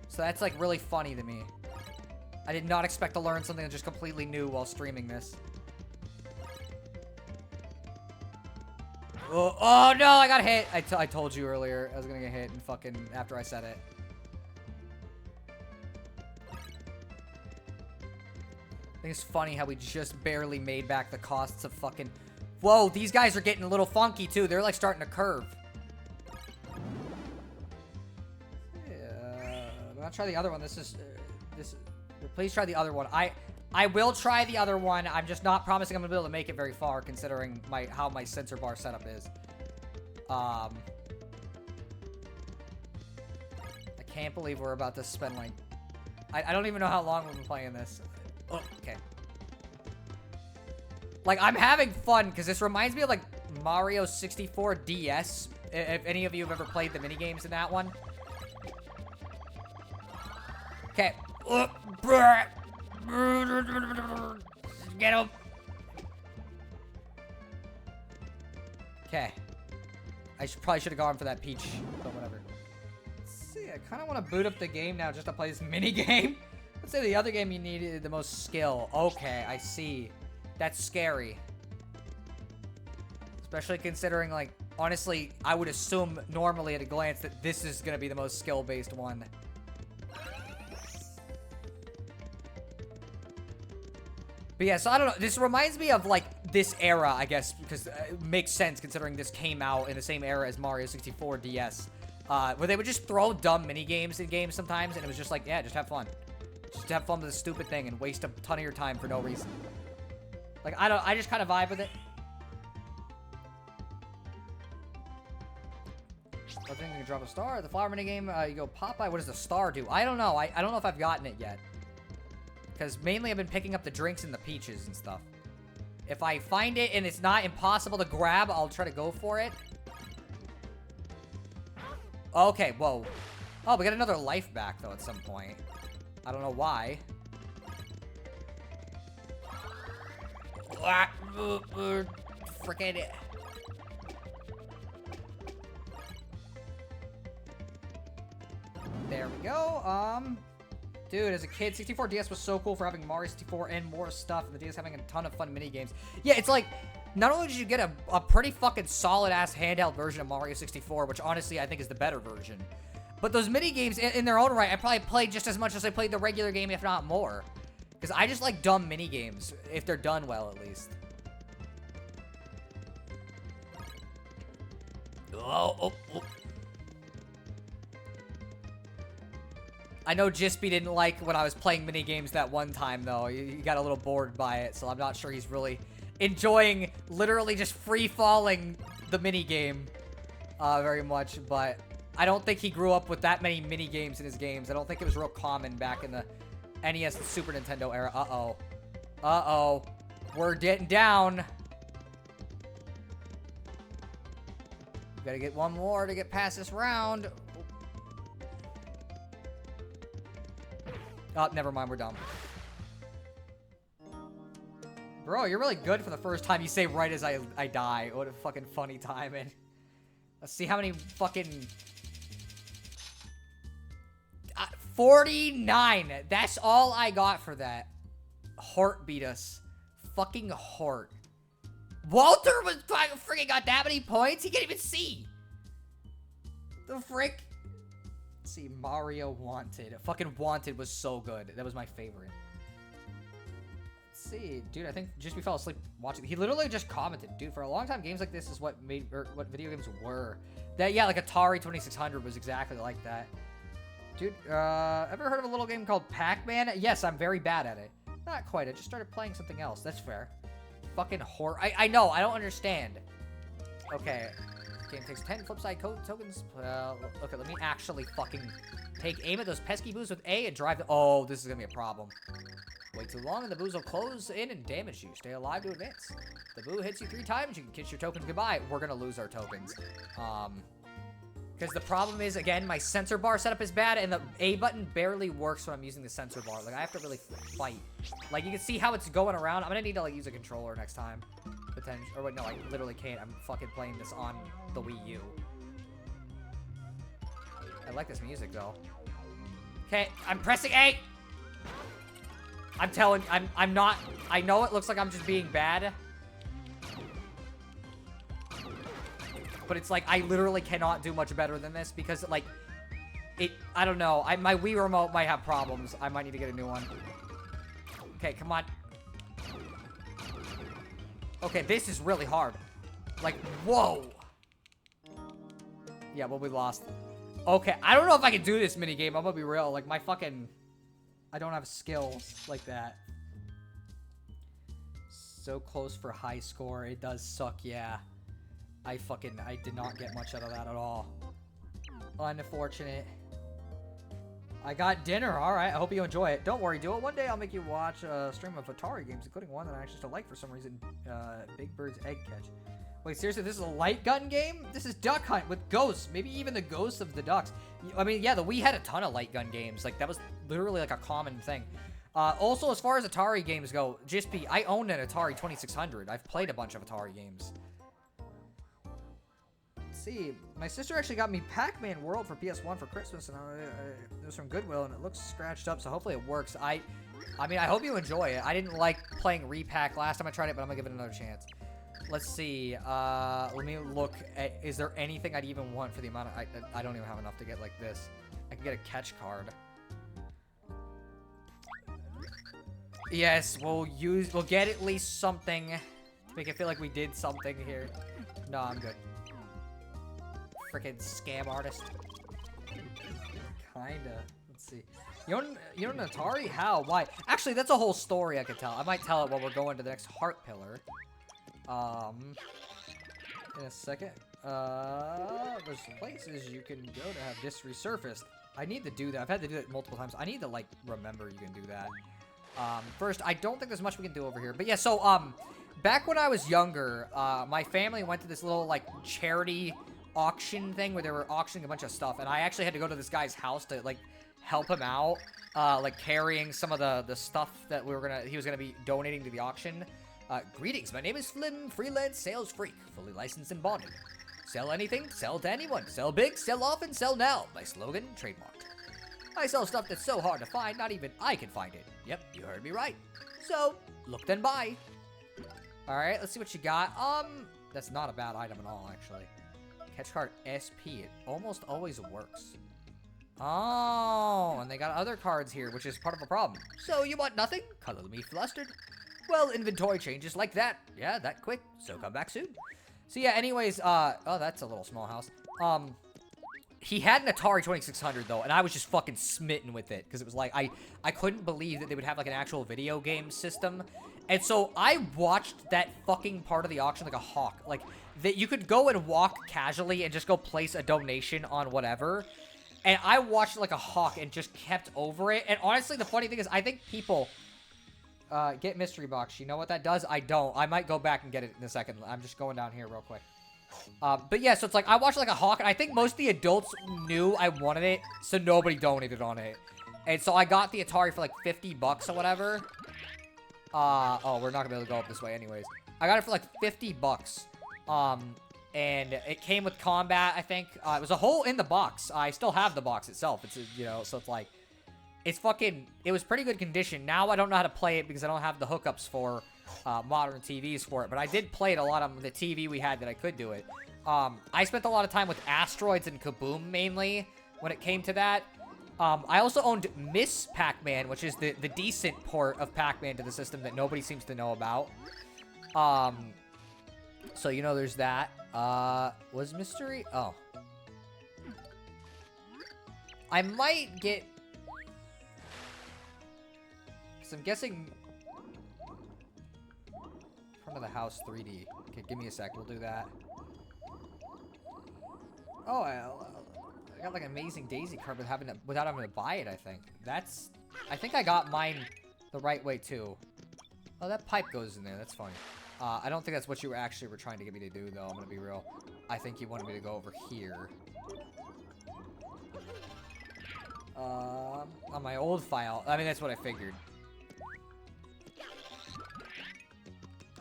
So that's like really funny to me. I did not expect to learn something that's just completely new while streaming this. Oh no, I got hit. I told you earlier I was gonna get hit and fucking after I said it. I think it's funny how we just barely made back the costs of fucking... Whoa, these guys are getting a little funky too. They're like starting to curve. Yeah, I'll try the other one. Please try the other one. I will try the other one. I'm just not promising I'm gonna be able to make it very far considering how my sensor bar setup is. I can't believe we're about to spend like... I don't even know how long we've been playing this. Oh, okay. Like, I'm having fun, because this reminds me of, like, Mario 64 DS. If any of you have ever played the minigames in that one. Okay. Get him. Okay. I probably should have gone for that Peach, but whatever. Let's see, I kind of want to boot up the game now just to play this minigame. Let's say the other game you needed the most skill. Okay, I see. That's scary. Especially considering, like, honestly, I would assume normally at a glance that this is going to be the most skill-based one. But yeah, so I don't know. This reminds me of, like, this era, I guess, because it makes sense considering this came out in the same era as Mario 64 DS. Where they would just throw dumb mini-games in games sometimes, and it was just like, yeah, just have fun. Just have fun with this stupid thing and waste a ton of your time for no reason. Like, I just kind of vibe with it. I think you can drop a star. The flower minigame, you go Popeye. What does the star do? I don't know. I don't know if I've gotten it yet. Because mainly I've been picking up the drinks and the peaches and stuff. If I find it and it's not impossible to grab, I'll try to go for it. Okay, whoa. Oh, we got another life back, though, at some point. I don't know why. Frickin' it. There we go. Dude, as a kid, 64 DS was so cool for having Mario 64 and more stuff, and the DS having a ton of fun mini games. Yeah, it's like, not only did you get a pretty fucking solid-ass handheld version of Mario 64, which honestly I think is the better version, but those mini games, in their own right, I probably played just as much as I played the regular game, if not more. Because I just like dumb mini games, if they're done well, at least. Oh. I know Jispy didn't like when I was playing mini games that one time, though. He got a little bored by it, so I'm not sure he's really enjoying literally just free-falling the mini game very much, but I don't think he grew up with that many mini games in his games. I don't think it was real common back in the NES and Super Nintendo era. Uh-oh. Uh-oh. We're getting down. Gotta get one more to get past this round. Oh, never mind. We're done. Bro, you're really good for the first time you say right as I die. What a fucking funny timing. Let's see how many fucking... 49! That's all I got for that. Hort beat us. Fucking Hort. Walter was freaking got that many points? He can't even see! The frick? Let's see, Mario Wanted. Fucking Wanted was so good. That was my favorite. See, dude, I think just we fell asleep watching. He literally just commented, dude, for a long time, games like this is what made, or what video games were. That, yeah, like Atari 2600 was exactly like that. Dude, ever heard of a little game called Pac-Man? Yes, I'm very bad at it. Not quite, I just started playing something else. That's fair. Fucking horror. I know, I don't understand. Okay. Game takes 10 flipside tokens. Okay, let me actually fucking take aim at those pesky boos with A and drive the... Oh, this is gonna be a problem. Wait too long and the boos will close in and damage you. Stay alive to advance. The boo hits you 3 times, you can kiss your tokens goodbye. We're gonna lose our tokens. Because the problem is, again, my sensor bar setup is bad, and the A button barely works when I'm using the sensor bar. Like, I have to really fight. Like, you can see how it's going around. I'm gonna need to, like, use a controller next time. Potentially. Or wait, no, I literally can't. I'm fucking playing this on the Wii U. I like this music, though. Okay, I'm pressing A! I'm telling, I'm not, I know it looks like I'm just being bad. But it's like, I literally cannot do much better than this because, like, I don't know. My Wii remote might have problems. I might need to get a new one. Okay, come on. Okay, this is really hard. Like, whoa. Yeah, well, we lost. Okay, I don't know if I can do this minigame. I'm gonna be real. Like, my fucking... I don't have skills like that. So close for high score. It does suck, yeah. I did not get much out of that at all. Unfortunate. I got dinner. Alright, I hope you enjoy it. Don't worry, do it. One day I'll make you watch a stream of Atari games, including one that I actually still like for some reason. Big Bird's Egg Catch. Wait, seriously, this is a light gun game? This is Duck Hunt with ghosts. Maybe even the ghosts of the ducks. I mean, yeah, we had a ton of light gun games. Like, that was literally like a common thing. Also, as far as Atari games go, I owned an Atari 2600. I've played a bunch of Atari games. Let's see. My sister actually got me Pac-Man World for PS1 for Christmas, and it was from Goodwill, and it looks scratched up, so hopefully it works. I mean, I hope you enjoy it. I didn't like playing Repack last time I tried it, but I'm gonna give it another chance. Let's see. Let me look at, is there anything I'd even want for the amount of, I don't even have enough to get like this. I can get a catch card. Yes, we'll get at least something to make it feel like we did something here. No, I'm good. Freaking scam artist. Kinda. Let's see. You own an Atari? How? Why? Actually, that's a whole story I could tell. I might tell it while we're going to the next heart pillar. In a second. There's places you can go to have discs resurfaced. I need to do that. I've had to do it multiple times. I need to, like, remember you can do that. First, I don't think there's much we can do over here. But yeah, so, back when I was younger, my family went to this little, like, charity auction thing where they were auctioning a bunch of stuff. And I actually had to go to this guy's house to, like, help him out, like, carrying some of the stuff that he was gonna be donating to the auction. Greetings, my name is Flim, freelance sales freak, fully licensed and bonded. Sell anything, sell to anyone. Sell big, sell often, sell now. My slogan, trademarked. I sell stuff that's so hard to find, not even I can find it. Yep, you heard me right. So, look then buy. Alright, let's see what you got. That's not a bad item at all, actually. Catch card SP, it almost always works. Oh, and they got other cards here, which is part of a problem. So, you want nothing? Color me flustered. Well, inventory changes like that. Yeah, that quick. So come back soon. So yeah, anyways, oh, that's a little small house. He had an Atari 2600 though, and I was just fucking smitten with it because it was like I couldn't believe that they would have like an actual video game system. And so I watched that fucking part of the auction like a hawk. Like that you could go and walk casually and just go place a donation on whatever. And I watched it like a hawk and just kept over it. And honestly, the funny thing is I think people get mystery box. You know what that does? I don't. I might go back and get it in a second. I'm just going down here real quick. But yeah, so it's like, I watched like a hawk, and I think most of the adults knew I wanted it, so nobody donated on it. And so I got the Atari for like 50 bucks or whatever. Oh, we're not gonna be able to go up this way anyways. I got it for like 50 bucks. And it came with combat, I think. It was a hole in the box. I still have the box itself. It's, you know, so it's like, it's fucking, it was pretty good condition. Now I don't know how to play it because I don't have the hookups for modern TVs for it. But I did play it a lot on the TV we had that I could do it. I spent a lot of time with Asteroids and Kaboom mainly when it came to that. I also owned Miss Pac-Man, which is the decent port of Pac-Man to the system that nobody seems to know about. So, you know, there's that. Was Mystery? Oh. I might get... Because I'm guessing... Front of the house 3D. Okay, give me a sec. We'll do that. Oh, I got like an Amazing Daisy card without having to buy it, I think. I think I got mine the right way, too. Oh, that pipe goes in there. That's funny. I don't think that's what you were trying to get me to do, though. I'm gonna be real. I think you wanted me to go over here. On my old file. I mean, that's what I figured.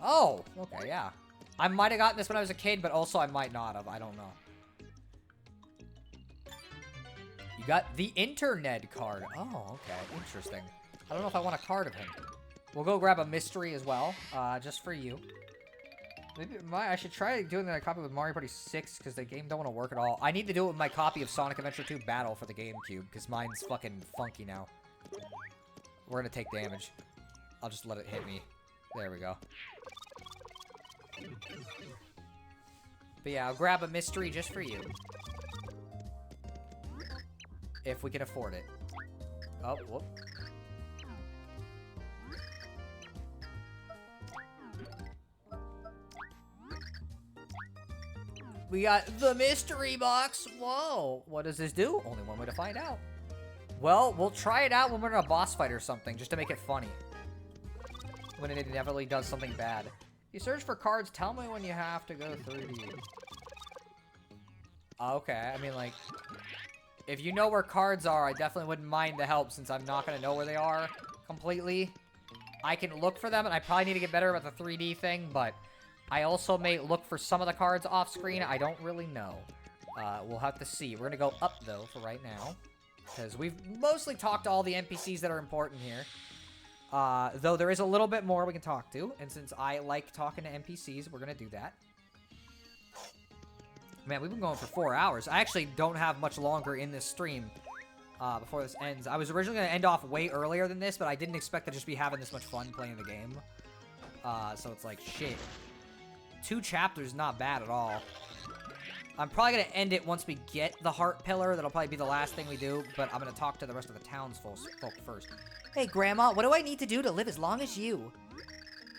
Oh, okay, yeah. I might have gotten this when I was a kid, but also I might not have. I don't know. You got the Internet card. Oh, okay. Interesting. I don't know if I want a card of him. We'll go grab a mystery as well, just for you. Maybe I should try doing that copy with Mario Party 6, because the game don't want to work at all. I need to do it with my copy of Sonic Adventure 2 Battle for the GameCube, because mine's fucking funky now. We're gonna take damage. I'll just let it hit me. There we go. But yeah, I'll grab a mystery just for you. If we can afford it. Oh, whoop. We got the mystery box. Whoa. What does this do? Only one way to find out. Well, we'll try it out when we're in a boss fight or something, just to make it funny. When it inevitably does something bad. You search for cards, tell me when you have to go 3D. Okay, I mean, like... If you know where cards are, I definitely wouldn't mind the help, since I'm not going to know where they are completely. I can look for them, and I probably need to get better about the 3D thing, but... I also may look for some of the cards off screen. I don't really know. We'll have to see. We're going to go up, though, for right now. Because we've mostly talked to all the NPCs that are important here. Though there is a little bit more we can talk to. And since I like talking to NPCs, we're going to do that. Man, we've been going for 4 hours. I actually don't have much longer in this stream before this ends. I was originally going to end off way earlier than this, but I didn't expect to just be having this much fun playing the game. So it's like, shit. 2 chapters, not bad at all. I'm probably going to end it once we get the heart pillar. That'll probably be the last thing we do, but I'm going to talk to the rest of the townsfolk first. Hey, Grandma, what do I need to do to live as long as you?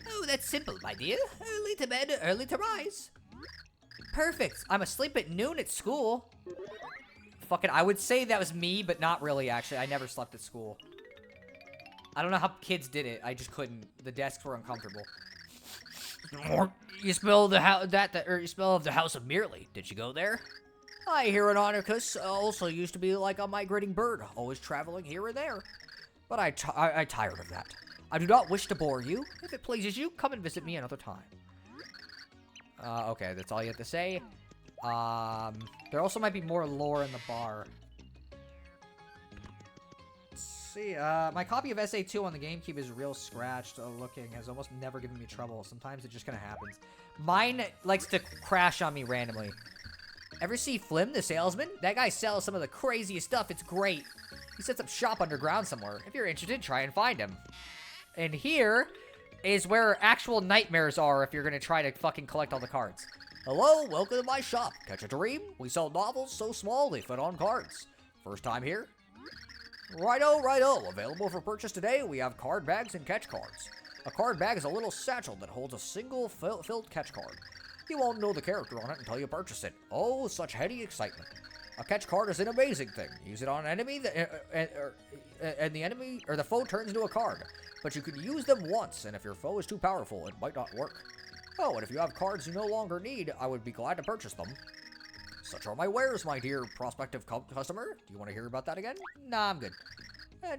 Oh, that's simple, my dear. Early to bed, early to rise. Perfect. I'm asleep at noon at school. Fucking, I would say that was me, but not really, actually. I never slept at school. I don't know how kids did it. I just couldn't. The desks were uncomfortable. You smell you smell of the House of Merely. Did you go there? I hear an Onarchus also used to be like a migrating bird, always traveling here and there. But I tired of that. I do not wish to bore you. If it pleases you, come and visit me another time. Okay, that's all you have to say. There also might be more lore in the bar. Let's see, my copy of SA2 on the GameCube is real scratched looking, has almost never given me trouble. Sometimes it just kind of happens. Mine likes to crash on me randomly. Ever see Flim, the salesman? That guy sells some of the craziest stuff. It's great. He sets up shop underground somewhere. If you're interested, try and find him. And here is where actual nightmares are if you're going to try to fucking collect all the cards. Hello, welcome to my shop. Catch a dream? We sell novels so small they fit on cards. First time here? Righto, righto. Available for purchase today, we have card bags and catch cards. A card bag is a little satchel that holds a single filled catch card. You won't know the character on it until you purchase it. Oh, such heady excitement. A catch card is an amazing thing. Use it on an enemy, and the enemy or the foe turns into a card. But you can use them once, and if your foe is too powerful, it might not work. Oh, and if you have cards you no longer need, I would be glad to purchase them. Such are my wares, my dear prospective customer. Do you want to hear about that again? Nah, I'm good.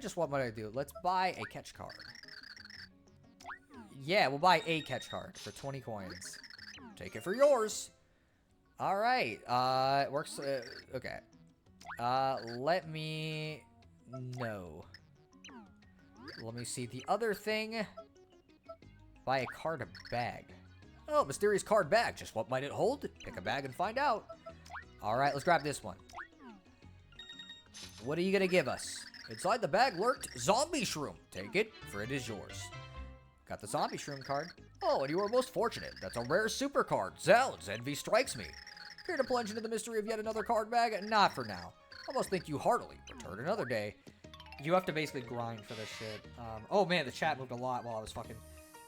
Just what might I do? Let's buy a catch card. Yeah, we'll buy a catch card for 20 coins. Take it for yours. All right. It works. Okay. Let me... No. Let me see the other thing. Buy a card bag. Oh, mysterious card bag. Just what might it hold? Pick a bag and find out. All right, let's grab this one. What are you gonna give us? Inside the bag lurked Zombie Shroom. Take it, for it is yours. Got the Zombie Shroom card. Oh, and you are most fortunate. That's a rare super card. Zounds, envy strikes me. Here to plunge into the mystery of yet another card bag? Not for now. I must thank you heartily. Return another day. You have to basically grind for this shit. Oh man, the chat moved a lot while I was fucking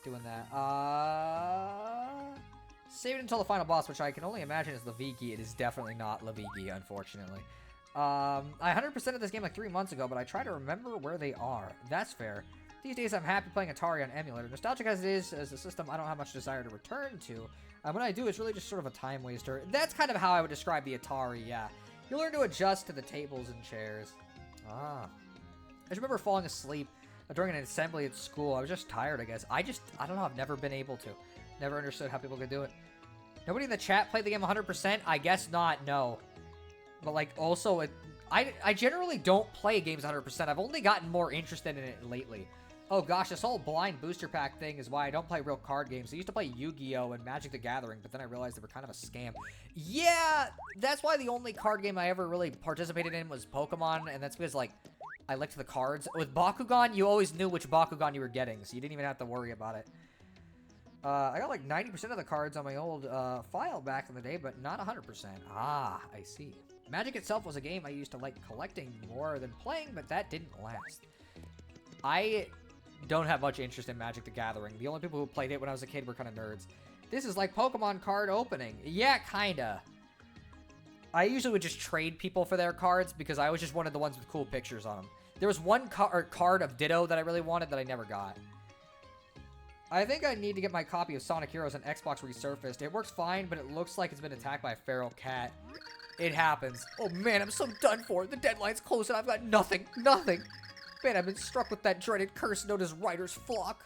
doing that. Save it until the final boss, which I can only imagine is Leviki. It is definitely not Leviki, unfortunately. I 100%ed this game like 3 months ago, but I try to remember where they are. That's fair. These days, I'm happy playing Atari on emulator. Nostalgic as it is as a system, I don't have much desire to return to. When I do, it's really just sort of a time waster. That's kind of how I would describe the Atari, yeah. You learn to adjust to the tables and chairs. I just remember falling asleep during an assembly at school. I was just tired, I guess. I don't know, I've never been able to. Never understood how people could do it. Nobody in the chat played the game 100%? I guess not, no. But, like, also, I generally don't play games 100%. I've only gotten more interested in it lately. Oh, gosh, this whole blind booster pack thing is why I don't play real card games. I used to play Yu-Gi-Oh! And Magic the Gathering, but then I realized they were kind of a scam. Yeah, that's why the only card game I ever really participated in was Pokemon, and that's because, like, I liked the cards. With Bakugan, you always knew which Bakugan you were getting, so you didn't even have to worry about it. I got like 90% of the cards on my old file back in the day, but not 100%. Ah, I see. Magic itself was a game I used to like collecting more than playing, but that didn't last. I don't have much interest in Magic the Gathering. The only people who played it when I was a kid were kind of nerds. This is like Pokemon card opening. Yeah, kinda. I usually would just trade people for their cards because I always just wanted the ones with cool pictures on them. There was one card of Ditto that I really wanted that I never got. I think I need to get my copy of Sonic Heroes on Xbox resurfaced. It works fine, but it looks like it's been attacked by a feral cat. It happens. Oh man, I'm so done for. The deadline's close and I've got nothing. Nothing. Man, I've been struck with that dreaded curse known as Writer's Flock.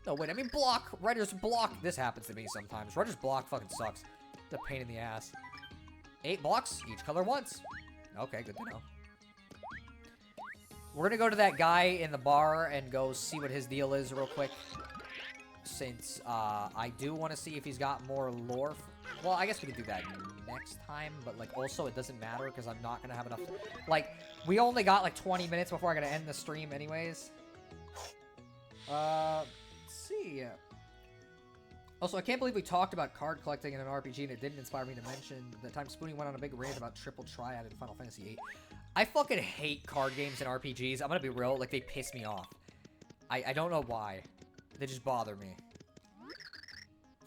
No, wait, I mean block. Writer's Block. This happens to me sometimes. Writer's Block fucking sucks. It's a pain in the ass. 8 blocks, each color once. Okay, good to know. We're gonna go to that guy in the bar and go see what his deal is real quick. Since I do want to see if he's got more lore. Well, I guess we could do that next time, but like also it doesn't matter because I'm not gonna have enough. Like we only got like 20 minutes before I gotta end the stream, anyways. Let's see. Also, I can't believe we talked about card collecting in an RPG and it didn't inspire me to mention the time Spoonie went on a big rant about Triple Triad in Final Fantasy VIII. I fucking hate card games and RPGs. I'm gonna be real, like they piss me off. I don't know why. They just bother me.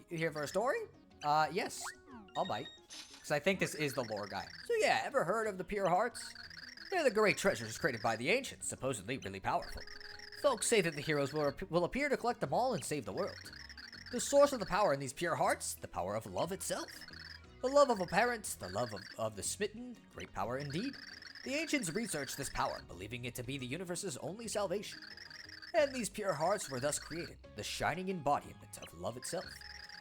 You here for a story? Yes. I'll bite. Because I think this is the lore guy. So yeah, ever heard of the Pure Hearts? They're the great treasures created by the ancients, supposedly really powerful. Folks say that the heroes will appear to collect them all and save the world. The source of the power in these Pure Hearts, the power of love itself. The love of a parent, the love of the smitten, great power indeed. The ancients researched this power, believing it to be the universe's only salvation. And these Pure Hearts were thus created, the shining embodiment of love itself.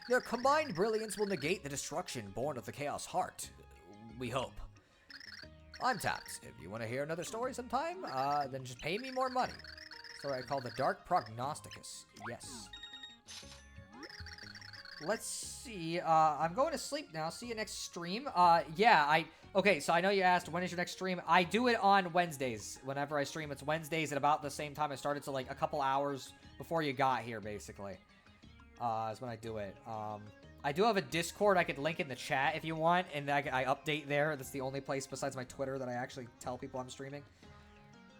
Their combined brilliance will negate the destruction born of the Chaos Heart. We hope. I'm Taps. If you want to hear another story sometime, then just pay me more money. Story I call The Dark Prognosticus. Yes. Let's see. I'm going to sleep now. See you next stream. Yeah, okay, so I know you asked when is your next stream. I do it on Wednesdays. Whenever I stream, it's Wednesdays at about the same time I started, so like a couple hours before you got here, basically. Is when I do it. I do have a Discord I could link in the chat if you want, and I update there. That's the only place besides my Twitter that I actually tell people I'm streaming.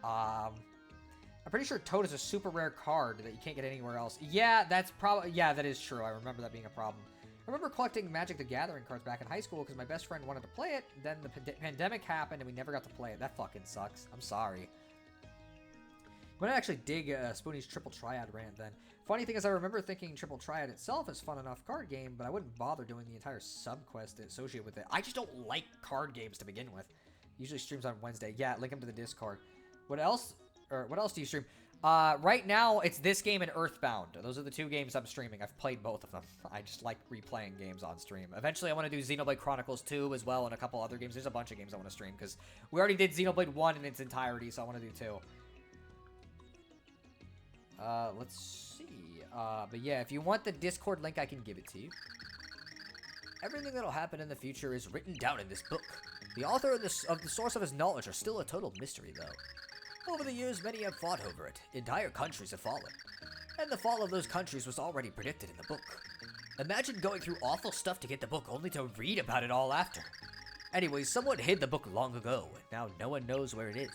I'm pretty sure Toad is a super rare card that you can't get anywhere else. Yeah, that's probably... Yeah, that is true. I remember that being a problem. I remember collecting Magic the Gathering cards back in high school because my best friend wanted to play it. Then the pandemic happened and we never got to play it. That fucking sucks. I'm sorry. I'm gonna actually dig Spoonie's Triple Triad rant then. Funny thing is I remember thinking Triple Triad itself is fun enough card game, but I wouldn't bother doing the entire sub-quest associated with it. I just don't like card games to begin with. Usually streams on Wednesday. Yeah, link them to the Discord. What else do you stream? Right now, it's this game and Earthbound. Those are the 2 games I'm streaming. I've played both of them. I just like replaying games on stream. Eventually, I want to do Xenoblade Chronicles 2 as well and a couple other games. There's a bunch of games I want to stream because we already did Xenoblade 1 in its entirety, so I want to do 2. Let's see. But yeah, if you want the Discord link, I can give it to you. Everything that'll happen in the future is written down in this book. The author of the source of his knowledge are still a total mystery, though. Over the years, many have fought over it. Entire countries have fallen. And the fall of those countries was already predicted in the book. Imagine going through awful stuff to get the book only to read about it all after. Anyways, someone hid the book long ago, and now no one knows where it is.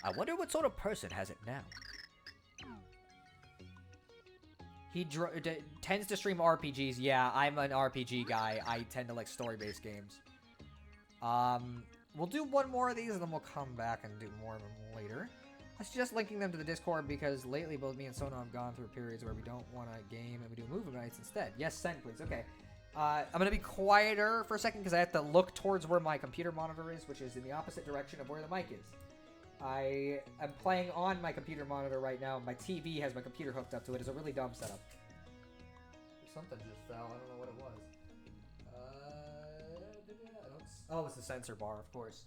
I wonder what sort of person has it now. He tends to stream RPGs. Yeah, I'm an RPG guy. I tend to like story-based games. We'll do one more of these, and then we'll come back and do more of them later. I suggest linking them to the Discord because lately both me and Sona have gone through periods where we don't want to game and we do movie nights instead. Yes, send please. Okay. I'm going to be quieter for a second because I have to look towards where my computer monitor is, which is in the opposite direction of where the mic is. I am playing on my computer monitor right now. My TV has my computer hooked up to it. It's a really dumb setup. Something just fell. I don't know what it was. Oh, it's the sensor bar, of course.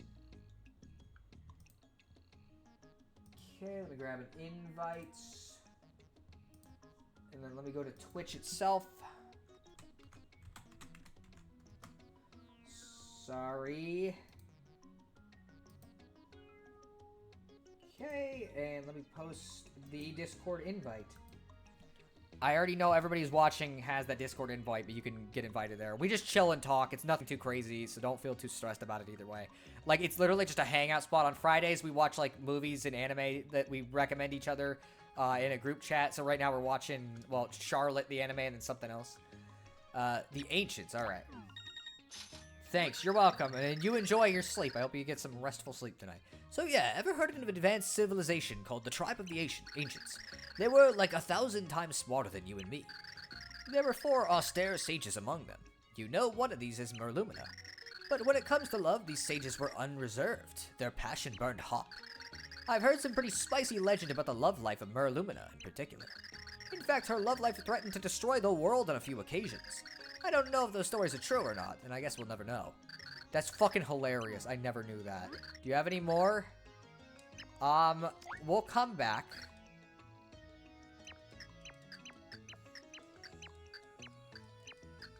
Okay, let me grab an invite. And then let me go to Twitch itself. Sorry. Okay, and let me post the Discord invite. I already know everybody who's watching has that Discord invite, but you can get invited there. We just chill and talk. It's nothing too crazy, so don't feel too stressed about it either way. Like, it's literally just a hangout spot. On Fridays, we watch, like, movies and anime that we recommend each other in a group chat. So right now we're watching, well, Charlotte, the anime, and then something else. The Ancients, all right. Thanks, you're welcome, and you enjoy your sleep. I hope you get some restful sleep tonight. So yeah, ever heard of an advanced civilization called the Tribe of the Ancients? They were like 1,000 times smarter than you and me. There were 4 austere sages among them. You know one of these is Merlumina. But when it comes to love, these sages were unreserved. Their passion burned hot. I've heard some pretty spicy legend about the love life of Merlumina in particular. In fact, her love life threatened to destroy the world on a few occasions. I don't know if those stories are true or not, and I guess we'll never know. That's fucking hilarious. I never knew that. Do you have any more? We'll come back.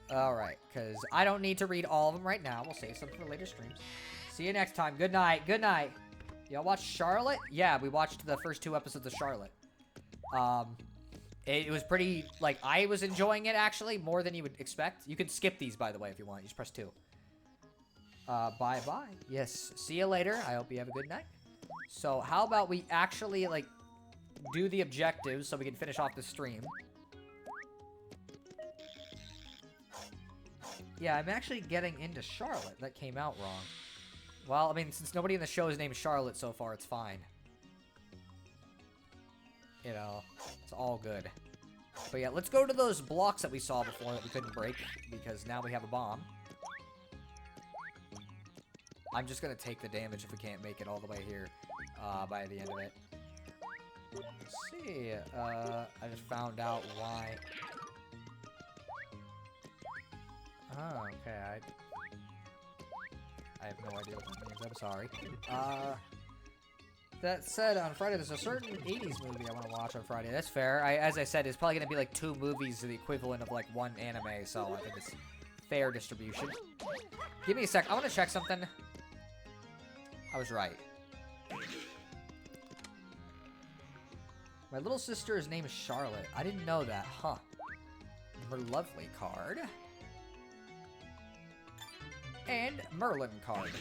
Alright, because I don't need to read all of them right now. We'll save some for later streams. See you next time. Good night. Good night. Y'all watch Charlotte? Yeah, we watched the first 2 episodes of Charlotte. It was pretty, like, I was enjoying it, actually, more than you would expect. You can skip these, by the way, if you want. You just press 2. Bye-bye. Yes, see you later. I hope you have a good night. So, how about we actually, like, do the objectives so we can finish off the stream. Yeah, I'm actually getting into Charlotte. That came out wrong. Well, I mean, since nobody in the show is named Charlotte so far, it's fine. You know, it's all good. But yeah, let's go to those blocks that we saw before that we couldn't break, because now we have a bomb. I'm just gonna take the damage if we can't make it all the way here by the end of it. Let's see. I just found out why. Oh, okay. I have no idea what that means. I'm sorry. That said, on Friday, there's a certain 80s movie I want to watch on Friday. That's fair. As I said, it's probably going to be like 2 movies, the equivalent of like 1 anime, so I think it's fair distribution. Give me a sec. I want to check something. I was right. My little sister's name is Charlotte. I didn't know that, huh? Her lovely card. And Merlin card.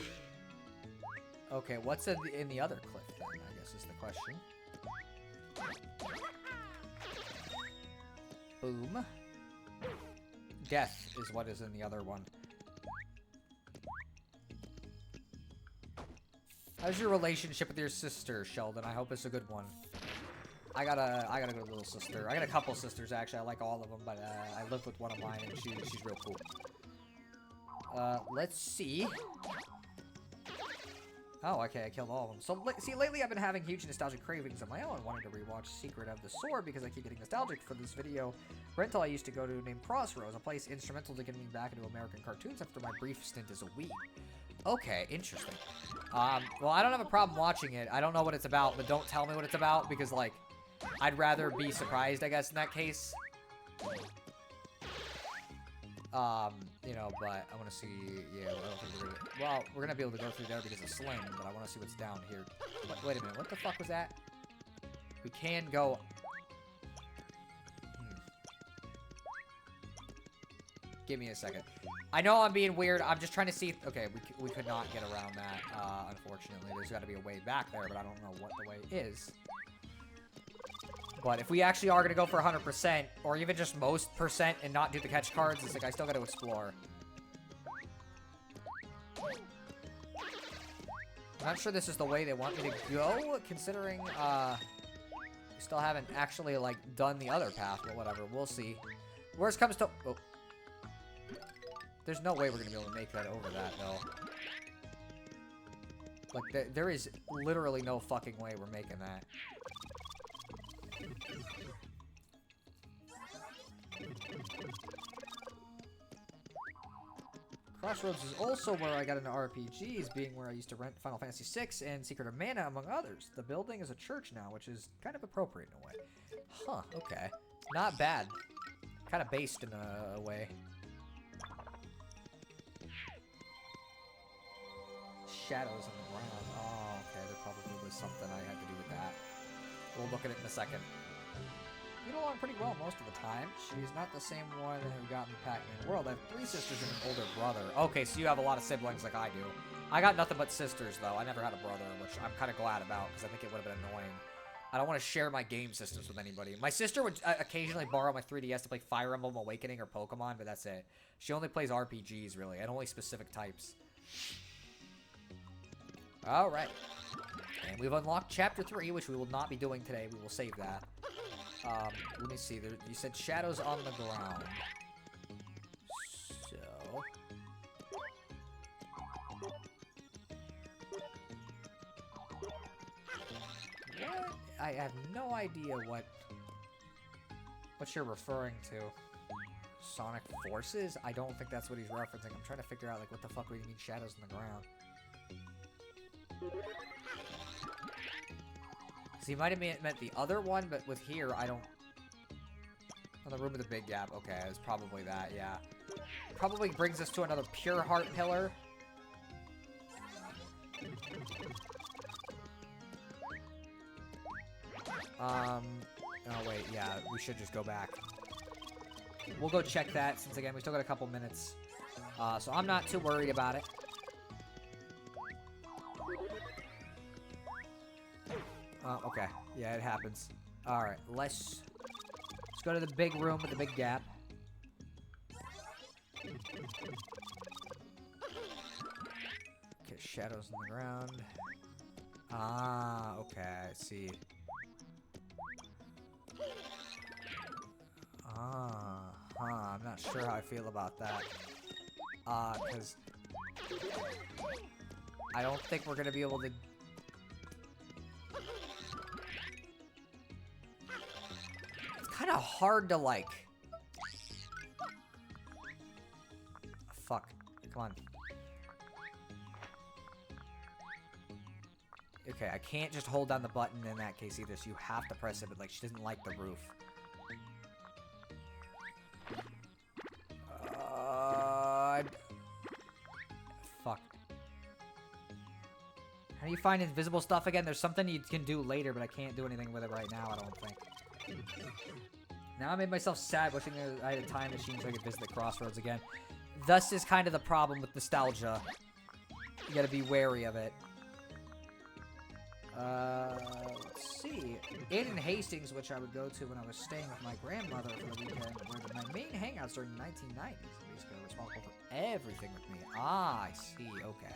Okay, what's in the other cliff then, I guess is the question. Boom. Death is what is in the other one. How's your relationship with your sister, Sheldon? I hope it's a good one. I got a good little sister. I got a couple sisters, actually. I like all of them, but I live with one of mine, and she's real cool. Let's see. Oh, okay, I killed all of them. So, see, lately I've been having huge nostalgic cravings of my own, wanting to rewatch Secret of the Sword because I keep getting nostalgic for this video rental I used to go to named Crossroads, a place instrumental to getting me back into American cartoons after my brief stint as a wee. Okay, interesting. Well, I don't have a problem watching it. I don't know what it's about, but don't tell me what it's about because, like, I'd rather be surprised, I guess, in that case. You know, but I want to see, yeah, I don't think we're gonna be able to go through there because of Sling, but I want to see what's down here. Wait a minute, what the fuck was that? We can go... Give me a second. I know I'm being weird, I'm just trying to see... Okay, we could not get around that, unfortunately. There's got to be a way back there, but I don't know what the way is. But if we actually are going to go for 100%, or even just most percent and not do the catch cards, it's like I still got to explore. I'm not sure this is the way they want me to go, considering, we still haven't actually, like, done the other path, but whatever, we'll see. Worst comes to... Oh. There's no way we're going to be able to make that over that, though. Like, there is literally no fucking way we're making that. Crossroads is also where I got into RPGs, being where I used to rent Final Fantasy VI and Secret of Mana, among others. The building is a church now, which is kind of appropriate in a way. Huh, okay. Not bad. Kind of based in a way. Shadows on the ground. Oh, okay. There probably was something I had to do with that. We'll look at it in a second. We get along pretty well most of the time. She's not the same one who got me Pac-Man World. I have 3 sisters and an older brother. Okay, so you have a lot of siblings like I do. I got nothing but sisters, though. I never had a brother, which I'm kind of glad about, because I think it would have been annoying. I don't want to share my game systems with anybody. My sister would occasionally borrow my 3DS to play Fire Emblem Awakening or Pokemon, but that's it. She only plays RPGs, really, and only specific types. Alright. And we've unlocked Chapter 3, which we will not be doing today. We will save that. Let me see. You said shadows on the ground. So... What? I have no idea what you're referring to. Sonic Forces? I don't think that's what he's referencing. I'm trying to figure out, like, what the fuck we need shadows on the ground. So he might have meant the other one, but with here, I don't... Oh, the room with the big gap. Okay, it's probably that, yeah. Probably brings us to another Pure Heart pillar. Oh, wait, yeah, we should just go back. We'll go check that, since, again, we still got a couple minutes. So I'm not too worried about it. Okay. Yeah, it happens. Alright, let's go to the big room with the big gap. Okay, shadows on the ground. Ah, okay, I see. I'm not sure how I feel about that. Because I don't think we're gonna be able to... It's kind of hard to, like... Fuck. Come on. Okay, I can't just hold down the button in that case either, so you have to press it, but, like, she doesn't like the roof. Fuck. How do you find invisible stuff again? There's something you can do later, but I can't do anything with it right now, I don't think. Now I made myself sad wishing I had a time machine so I could visit the Crossroads again. Thus is kind of the problem with nostalgia. You gotta be wary of it. Let's see. Inn in Hastings, which I would go to when I was staying with my grandmother for the weekend, were my main hangouts during the 1990s. Basically, responsible for everything with me. Ah, I see. Okay.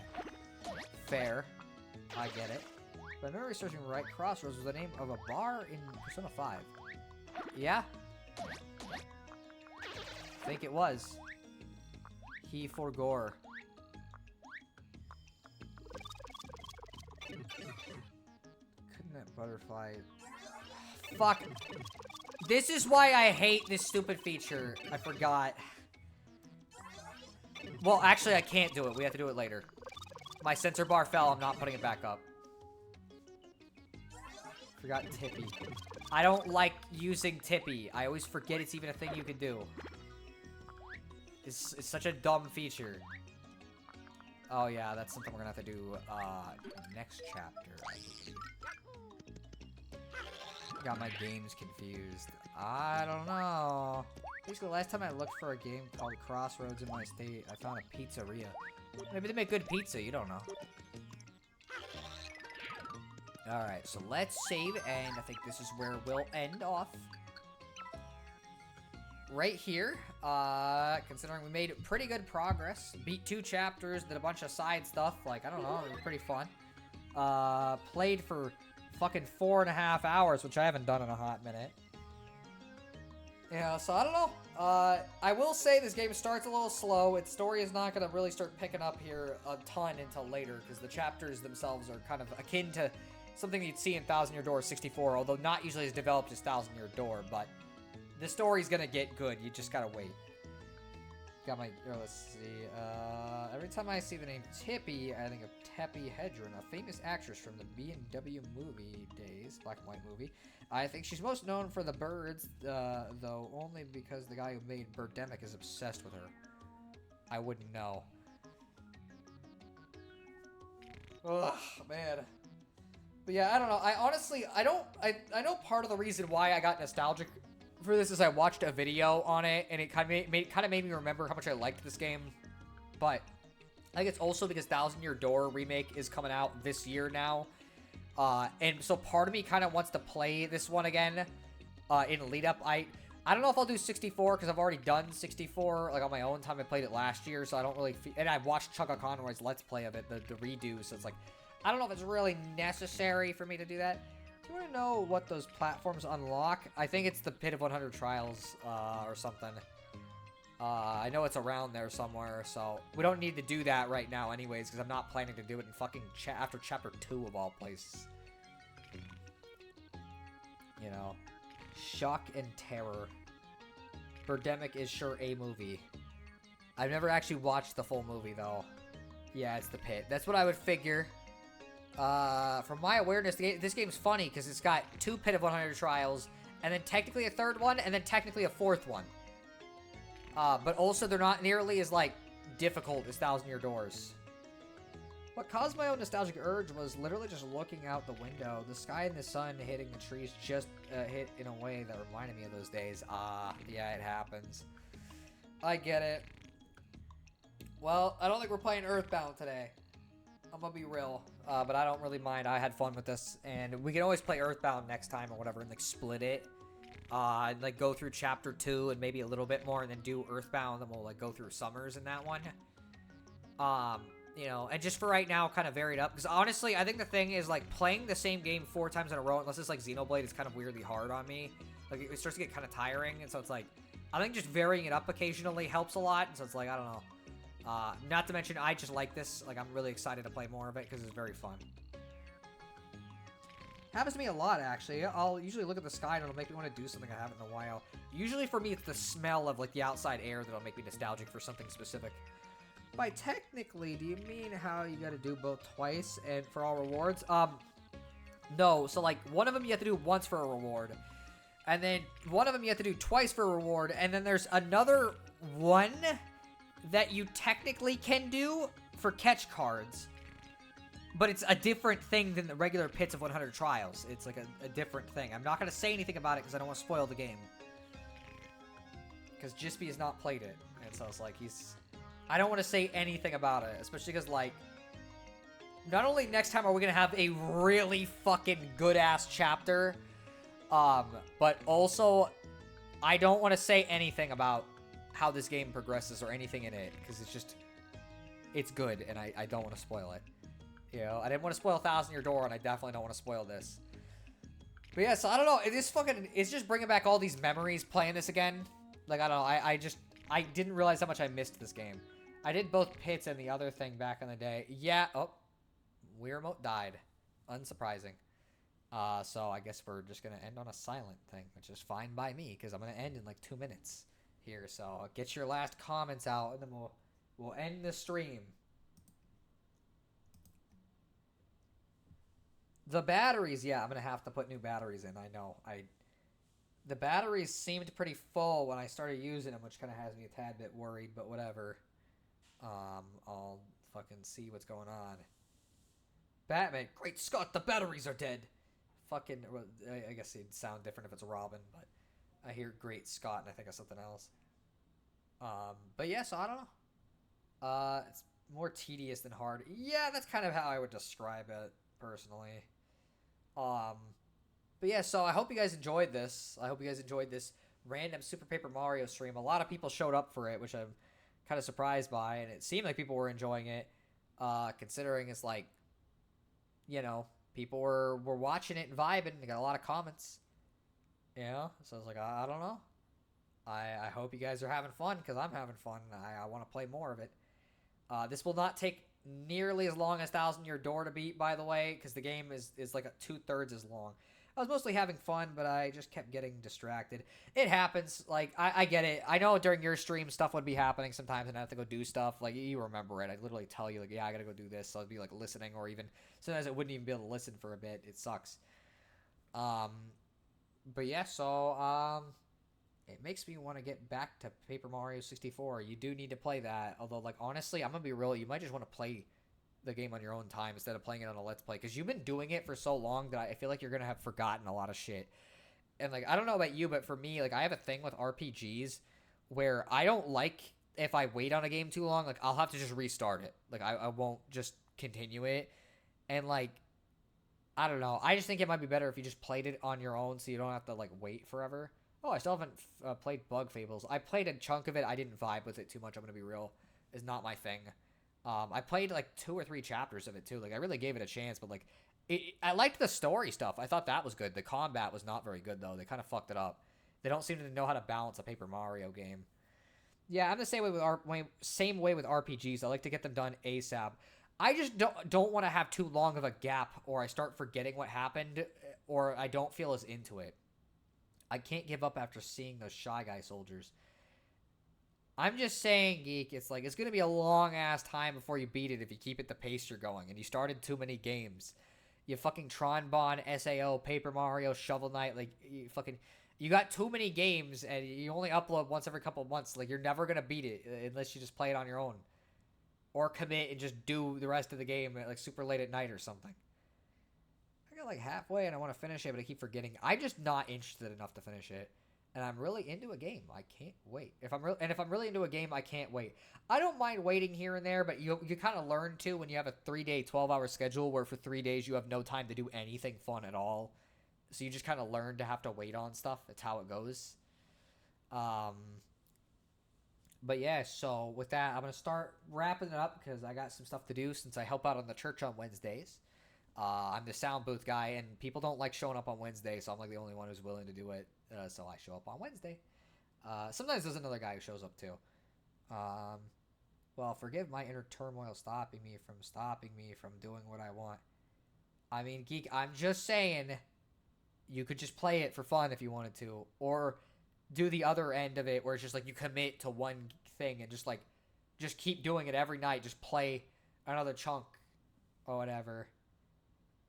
Fair. I get it. But memory searching right, Crossroads was the name of a bar in Persona 5. Yeah? I think it was. He for Gore. Couldn't that butterfly... Fuck. This is why I hate this stupid feature. I forgot. Well, actually, I can't do it. We have to do it later. My sensor bar fell. I'm not putting it back up. Forgot Tippy. I don't like using Tippy. I always forget it's even a thing you can do. It's such a dumb feature. Oh, yeah, that's something we're gonna have to do, next chapter, I believe. Got my games confused. I don't know. Basically, the last time I looked for a game called Crossroads in my state, I found a pizzeria. Maybe they make good pizza, you don't know. Alright, so let's save, and I think this is where we'll end off. Right here, considering we made pretty good progress. Beat 2 chapters, did a bunch of side stuff, like, I don't know, it was pretty fun. Played for fucking 4.5 hours, which I haven't done in a hot minute. Yeah, so I don't know. I will say this game starts a little slow. Its story is not going to really start picking up here a ton until later, because the chapters themselves are kind of akin to something you'd see in Thousand Year Door 64, although not usually as developed as Thousand Year Door, but the story's going to get good. You just got to wait. Got my, let's see, every time I see the name Tippy, I think of Teppy Hedren, a famous actress from the B&W movie days, black and white movie. I think she's most known for the birds, though only because the guy who made Birdemic is obsessed with her. I wouldn't know. Ugh, man. But yeah, I don't know. I honestly, I know part of the reason why I got nostalgic for this is I watched a video on it, and it kind of made me remember how much I liked this game. But I think it's also because Thousand Year Door remake is coming out this year now. And so part of me kind of wants to play this one again in lead up. I don't know if I'll do 64 because I've already done 64 like on my own time. I played it last year, so I don't really and I watched Chugga Conroy's Let's Play of it, the redo, so it's like I don't know if it's really necessary for me to do that. Do you want to know what those platforms unlock? I think it's the Pit of 100 Trials or something. I know it's around there somewhere, so we don't need to do that right now anyways, because I'm not planning to do it in fucking after chapter 2 of all places. You know. Shock and Terror. Birdemic is sure a movie. I've never actually watched the full movie, though. Yeah, it's the Pit. That's what I would figure. From my awareness, this game's funny, because it's got 2 Pit of 100 Trials, and then technically a 3rd one, and then technically a 4th one. But also they're not nearly as, like, difficult as Thousand Year Doors. What caused my own nostalgic urge was literally just looking out the window. The sky and the sun hitting the trees just hit in a way that reminded me of those days. Yeah, it happens. I get it. Well, I don't think we're playing Earthbound today. I'm gonna be real. But I don't really mind. I had fun with this. And we can always play Earthbound next time or whatever and, like, split it. And, like, go through chapter 2 and maybe a little bit more and then do Earthbound, and we'll, like, go through Summers in that one. You know, and just for right now, kind of varied up. Because honestly, I think the thing is, like, playing the same game 4 times in a row, unless it's, like, Xenoblade, is kind of weirdly hard on me. Like, it starts to get kind of tiring, and so it's, like, I think just varying it up occasionally helps a lot, and so it's, like, I don't know. Not to mention, I just like this. Like, I'm really excited to play more of it, because it's very fun. Happens to me a lot, actually. I'll usually look at the sky and it'll make me want to do something I haven't in a while. Usually for me, it's the smell of, like, the outside air that'll make me nostalgic for something specific. By technically, do you mean how you gotta do both twice and for all rewards? No. So, like, one of them you have to do once for a reward. And then one of them you have to do twice for a reward. And then there's another one that you technically can do for catch cards. But it's a different thing than the regular Pits of 100 Trials. It's like a different thing. I'm not going to say anything about it because I don't want to spoil the game. Because Jispy has not played it. And so it's like I don't want to say anything about it. Especially because, like, not only next time are we going to have a really fucking good-ass chapter, but also I don't want to say anything about how this game progresses or anything in it. Because it's good and I don't want to spoil it. You know, I didn't want to spoil Thousand Year Door, and I definitely don't want to spoil this. But yeah, so I don't know. It's just bringing back all these memories playing this again. Like, I don't know. I didn't realize how much I missed this game. I did both Pits and the other thing back in the day. Yeah. Oh, Wii Remote died. Unsurprising. So I guess we're just gonna end on a silent thing, which is fine by me, because I'm gonna end in like 2 minutes here. So get your last comments out, and then we'll end the stream. The batteries, yeah, I'm gonna have to put new batteries in. I know. The batteries seemed pretty full when I started using them, which kind of has me a tad bit worried, but whatever. I'll fucking see what's going on. Batman, great Scott, the batteries are dead. Fucking, well, I guess it'd sound different if it's Robin, but I hear great Scott and I think of something else. But yeah, so I don't know. It's more tedious than hard. Yeah, that's kind of how I would describe it personally. But yeah, so I hope you guys enjoyed this. I hope you guys enjoyed this random Super Paper Mario stream. A lot of people showed up for it, which I'm kind of surprised by, and it seemed like people were enjoying it, considering it's like, you know, people were watching it and vibing. They got a lot of comments, you know, so I was like, I don't know. I hope you guys are having fun, because I'm having fun. I want to play more of it. This will not take nearly as long as 1,000 Year Door to beat, by the way, because the game is like 2/3 as long. I was mostly having fun, but I just kept getting distracted. It happens. Like, I get it. I know during your stream stuff would be happening sometimes, and I have to go do stuff. Like, you remember it. I'd literally tell you, like, yeah, I gotta go do this. So I'd be, like, listening, or even sometimes I wouldn't even be able to listen for a bit. It sucks. But yeah, so, it makes me want to get back to Paper Mario 64. You do need to play that. Although, like, honestly, I'm gonna be real. You might just want to play the game on your own time instead of playing it on a Let's Play, because you've been doing it for so long that I feel like you're gonna have forgotten a lot of shit. And like, I don't know about you, but for me, like, I have a thing with RPGs where I don't like if I wait on a game too long. Like, I'll have to just restart it. Like, I won't just continue it. And like, I don't know, I just think it might be better if you just played it on your own, so you don't have to like wait forever. Oh, I still haven't played Bug Fables. I played a chunk of it. I didn't vibe with it too much, I'm gonna be real. It's not my thing. I played like 2 or 3 chapters of it too. Like, I really gave it a chance, but like, I liked the story stuff. I thought that was good. The combat was not very good though. They kind of fucked it up. They don't seem to know how to balance a Paper Mario game. Yeah, I'm the same way with RPGs. I like to get them done ASAP. I just don't want to have too long of a gap, or I start forgetting what happened, or I don't feel as into it. I can't give up after seeing those Shy Guy soldiers. I'm just saying, Geek, it's like, it's going to be a long-ass time before you beat it if you keep it the pace you're going, and you started too many games. You fucking Tron Bonne, SAO, Paper Mario, Shovel Knight, like, you got too many games, and you only upload once every couple of months. Like, you're never going to beat it unless you just play it on your own. Or commit and just do the rest of the game at, like, super late at night or something. I got, like, halfway, and I want to finish it, but I keep forgetting. I'm just not interested enough to finish it. And I'm really into a game. I can't wait. If I'm really into a game, I can't wait. I don't mind waiting here and there, but you kind of learn to when you have a 3-day, 12-hour schedule where for 3 days you have no time to do anything fun at all. So you just kind of learn to have to wait on stuff. That's how it goes. But yeah, so with that, I'm going to start wrapping it up because I got some stuff to do since I help out on the church on Wednesdays. I'm the sound booth guy, and people don't like showing up on Wednesday, so I'm like the only one who's willing to do it. So I show up on Wednesday. Sometimes there's another guy who shows up too. Well, forgive my inner turmoil stopping me from doing what I want. I mean, Geek, I'm just saying, you could just play it for fun if you wanted to, or do the other end of it where it's just like you commit to one thing and just keep doing it every night. Just play another chunk or whatever.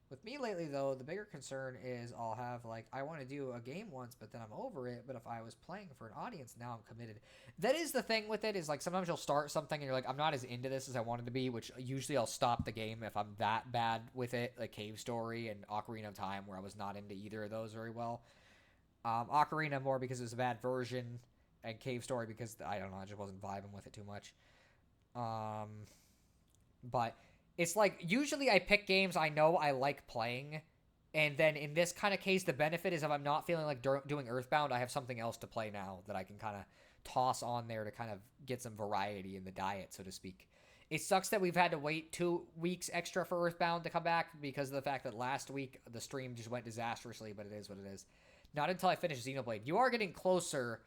With me lately, though, the bigger concern is I'll have, like, I want to do a game once, but then I'm over it. But if I was playing for an audience, now I'm committed. That is the thing with it, is, like, sometimes you'll start something and you're like, I'm not as into this as I wanted to be, which usually I'll stop the game if I'm that bad with it, like Cave Story and Ocarina of Time, where I was not into either of those very well. Ocarina more because it was a bad version, and Cave Story because, I don't know, I just wasn't vibing with it too much. But it's like, usually I pick games I know I like playing, and then in this kind of case, the benefit is if I'm not feeling like doing Earthbound, I have something else to play now that I can kind of toss on there to kind of get some variety in the diet, so to speak. It sucks that we've had to wait 2 weeks extra for Earthbound to come back because of the fact that last week the stream just went disastrously, but it is what it is. Not until I finish Xenoblade. You are getting closer.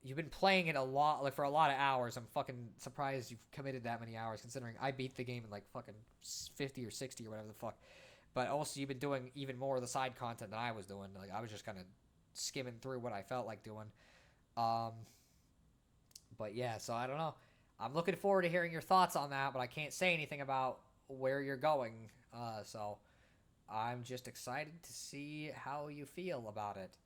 you've been playing it a lot, like for a lot of hours. I'm fucking surprised you've committed that many hours, considering I beat the game in like fucking 50 or 60 or whatever the fuck. But also, you've been doing even more of the side content than I was doing. Like, I was just kind of skimming through what I felt like doing. But yeah, so I don't know. I'm looking forward to hearing your thoughts on that, but I can't say anything about where you're going. So I'm just excited to see how you feel about it.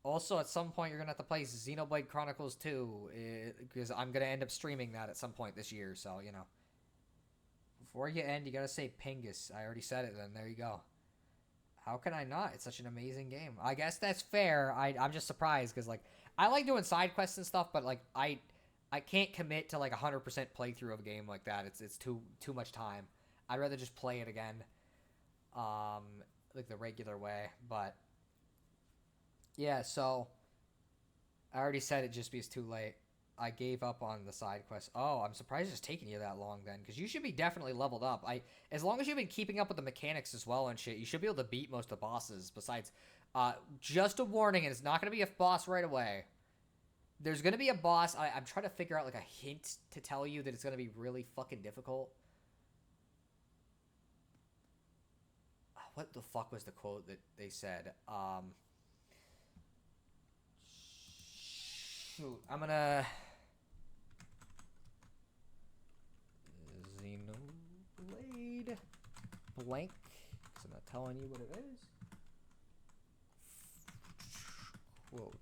Also, at some point, you're going to have to play Xenoblade Chronicles 2, because I'm going to end up streaming that at some point this year, so, you know. Before you end, you got to say Pingus. I already said it then. There you go. How can I not? It's such an amazing game. I guess that's fair. I'm just surprised, because, like, I like doing side quests and stuff, but, like, I can't commit to, like, 100% playthrough of a game like that. It's too much time. I'd rather just play it again, like, the regular way, but... Yeah, so I already said it just because it's too late. I gave up on the side quest. Oh, I'm surprised it's taking you that long then, because you should be definitely leveled up. As long as you've been keeping up with the mechanics as well and shit, you should be able to beat most of the bosses. Besides, just a warning, and it's not going to be a boss right away. There's going to be a boss. I'm trying to figure out like a hint to tell you that it's going to be really fucking difficult. What the fuck was the quote that they said? Shoot, I'm gonna... Xenoblade blank, because I'm not telling you what it is. Quote.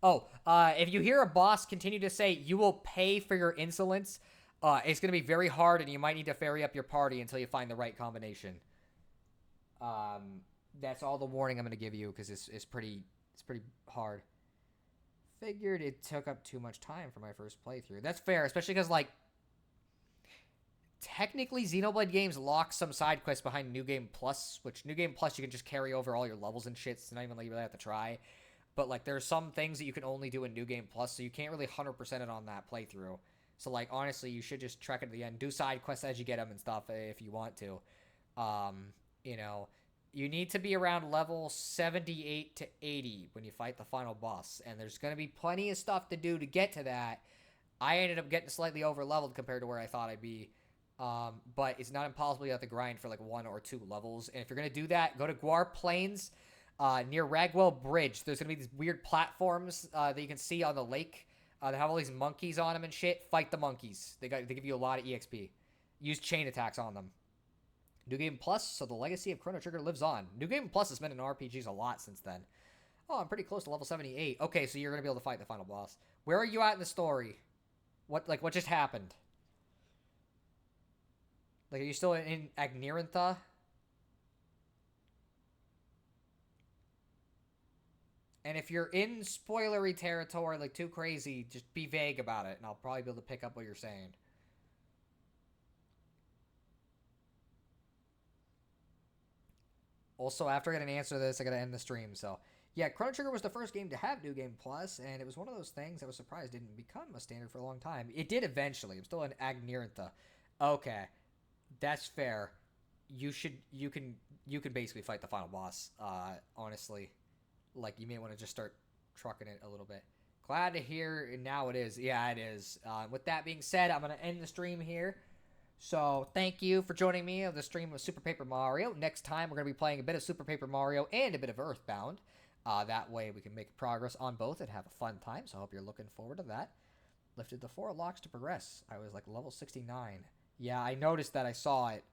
Oh, if you hear a boss continue to say, "You will pay for your insolence," it's gonna be very hard, and you might need to ferry up your party until you find the right combination. That's all the warning I'm gonna give you, because it's pretty hard. Figured it took up too much time for my first playthrough. That's fair, especially because, like, technically Xenoblade games lock some side quests behind New Game Plus, which New Game Plus you can just carry over all your levels and shit, so not even like you really have to try. But, like, there's some things that you can only do in New Game Plus, so you can't really 100% it on that playthrough. So, like, honestly, you should just trek it to the end. Do side quests as you get them and stuff if you want to. You know... You need to be around level 78 to 80 when you fight the final boss. And there's going to be plenty of stuff to do to get to that. I ended up getting slightly over-leveled compared to where I thought I'd be. But it's not impossible you have to grind for like 1 or 2 levels. And if you're going to do that, go to Guar Plains near Ragwell Bridge. There's going to be these weird platforms that you can see on the lake. They have all these monkeys on them and shit. Fight the monkeys. They give you a lot of EXP. Use chain attacks on them. New Game Plus, so the legacy of Chrono Trigger lives on. New Game Plus has been in RPGs a lot since then. Oh, I'm pretty close to level 78. Okay, so you're going to be able to fight the final boss. Where are you at in the story? What just happened? Like, are you still in Agnerantha? And if you're in spoilery territory, like, too crazy, just be vague about it, and I'll probably be able to pick up what you're saying. Also, after I get an answer to this, I gotta end the stream, so... Yeah, Chrono Trigger was the first game to have New Game Plus, and it was one of those things I was surprised didn't become a standard for a long time. It did eventually. I'm still in Agnerantha. Okay. That's fair. You can basically fight the final boss, honestly. Like, you may want to just start trucking it a little bit. Glad to hear now it is. Yeah, it is. With that being said, I'm gonna end the stream here. So, thank you for joining me on the stream of Super Paper Mario. Next time, we're going to be playing a bit of Super Paper Mario and a bit of Earthbound. That way, we can make progress on both and have a fun time, so I hope you're looking forward to that. Lifted the 4 locks to progress. I was, like, level 69. Yeah, I noticed that. I saw it.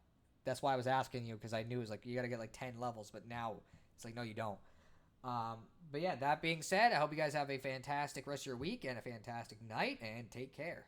That's why I was asking you, because I knew it was, like, you got to get, like, 10 levels, but now it's like, no, you don't. But, yeah, that being said, I hope you guys have a fantastic rest of your week and a fantastic night, and take care.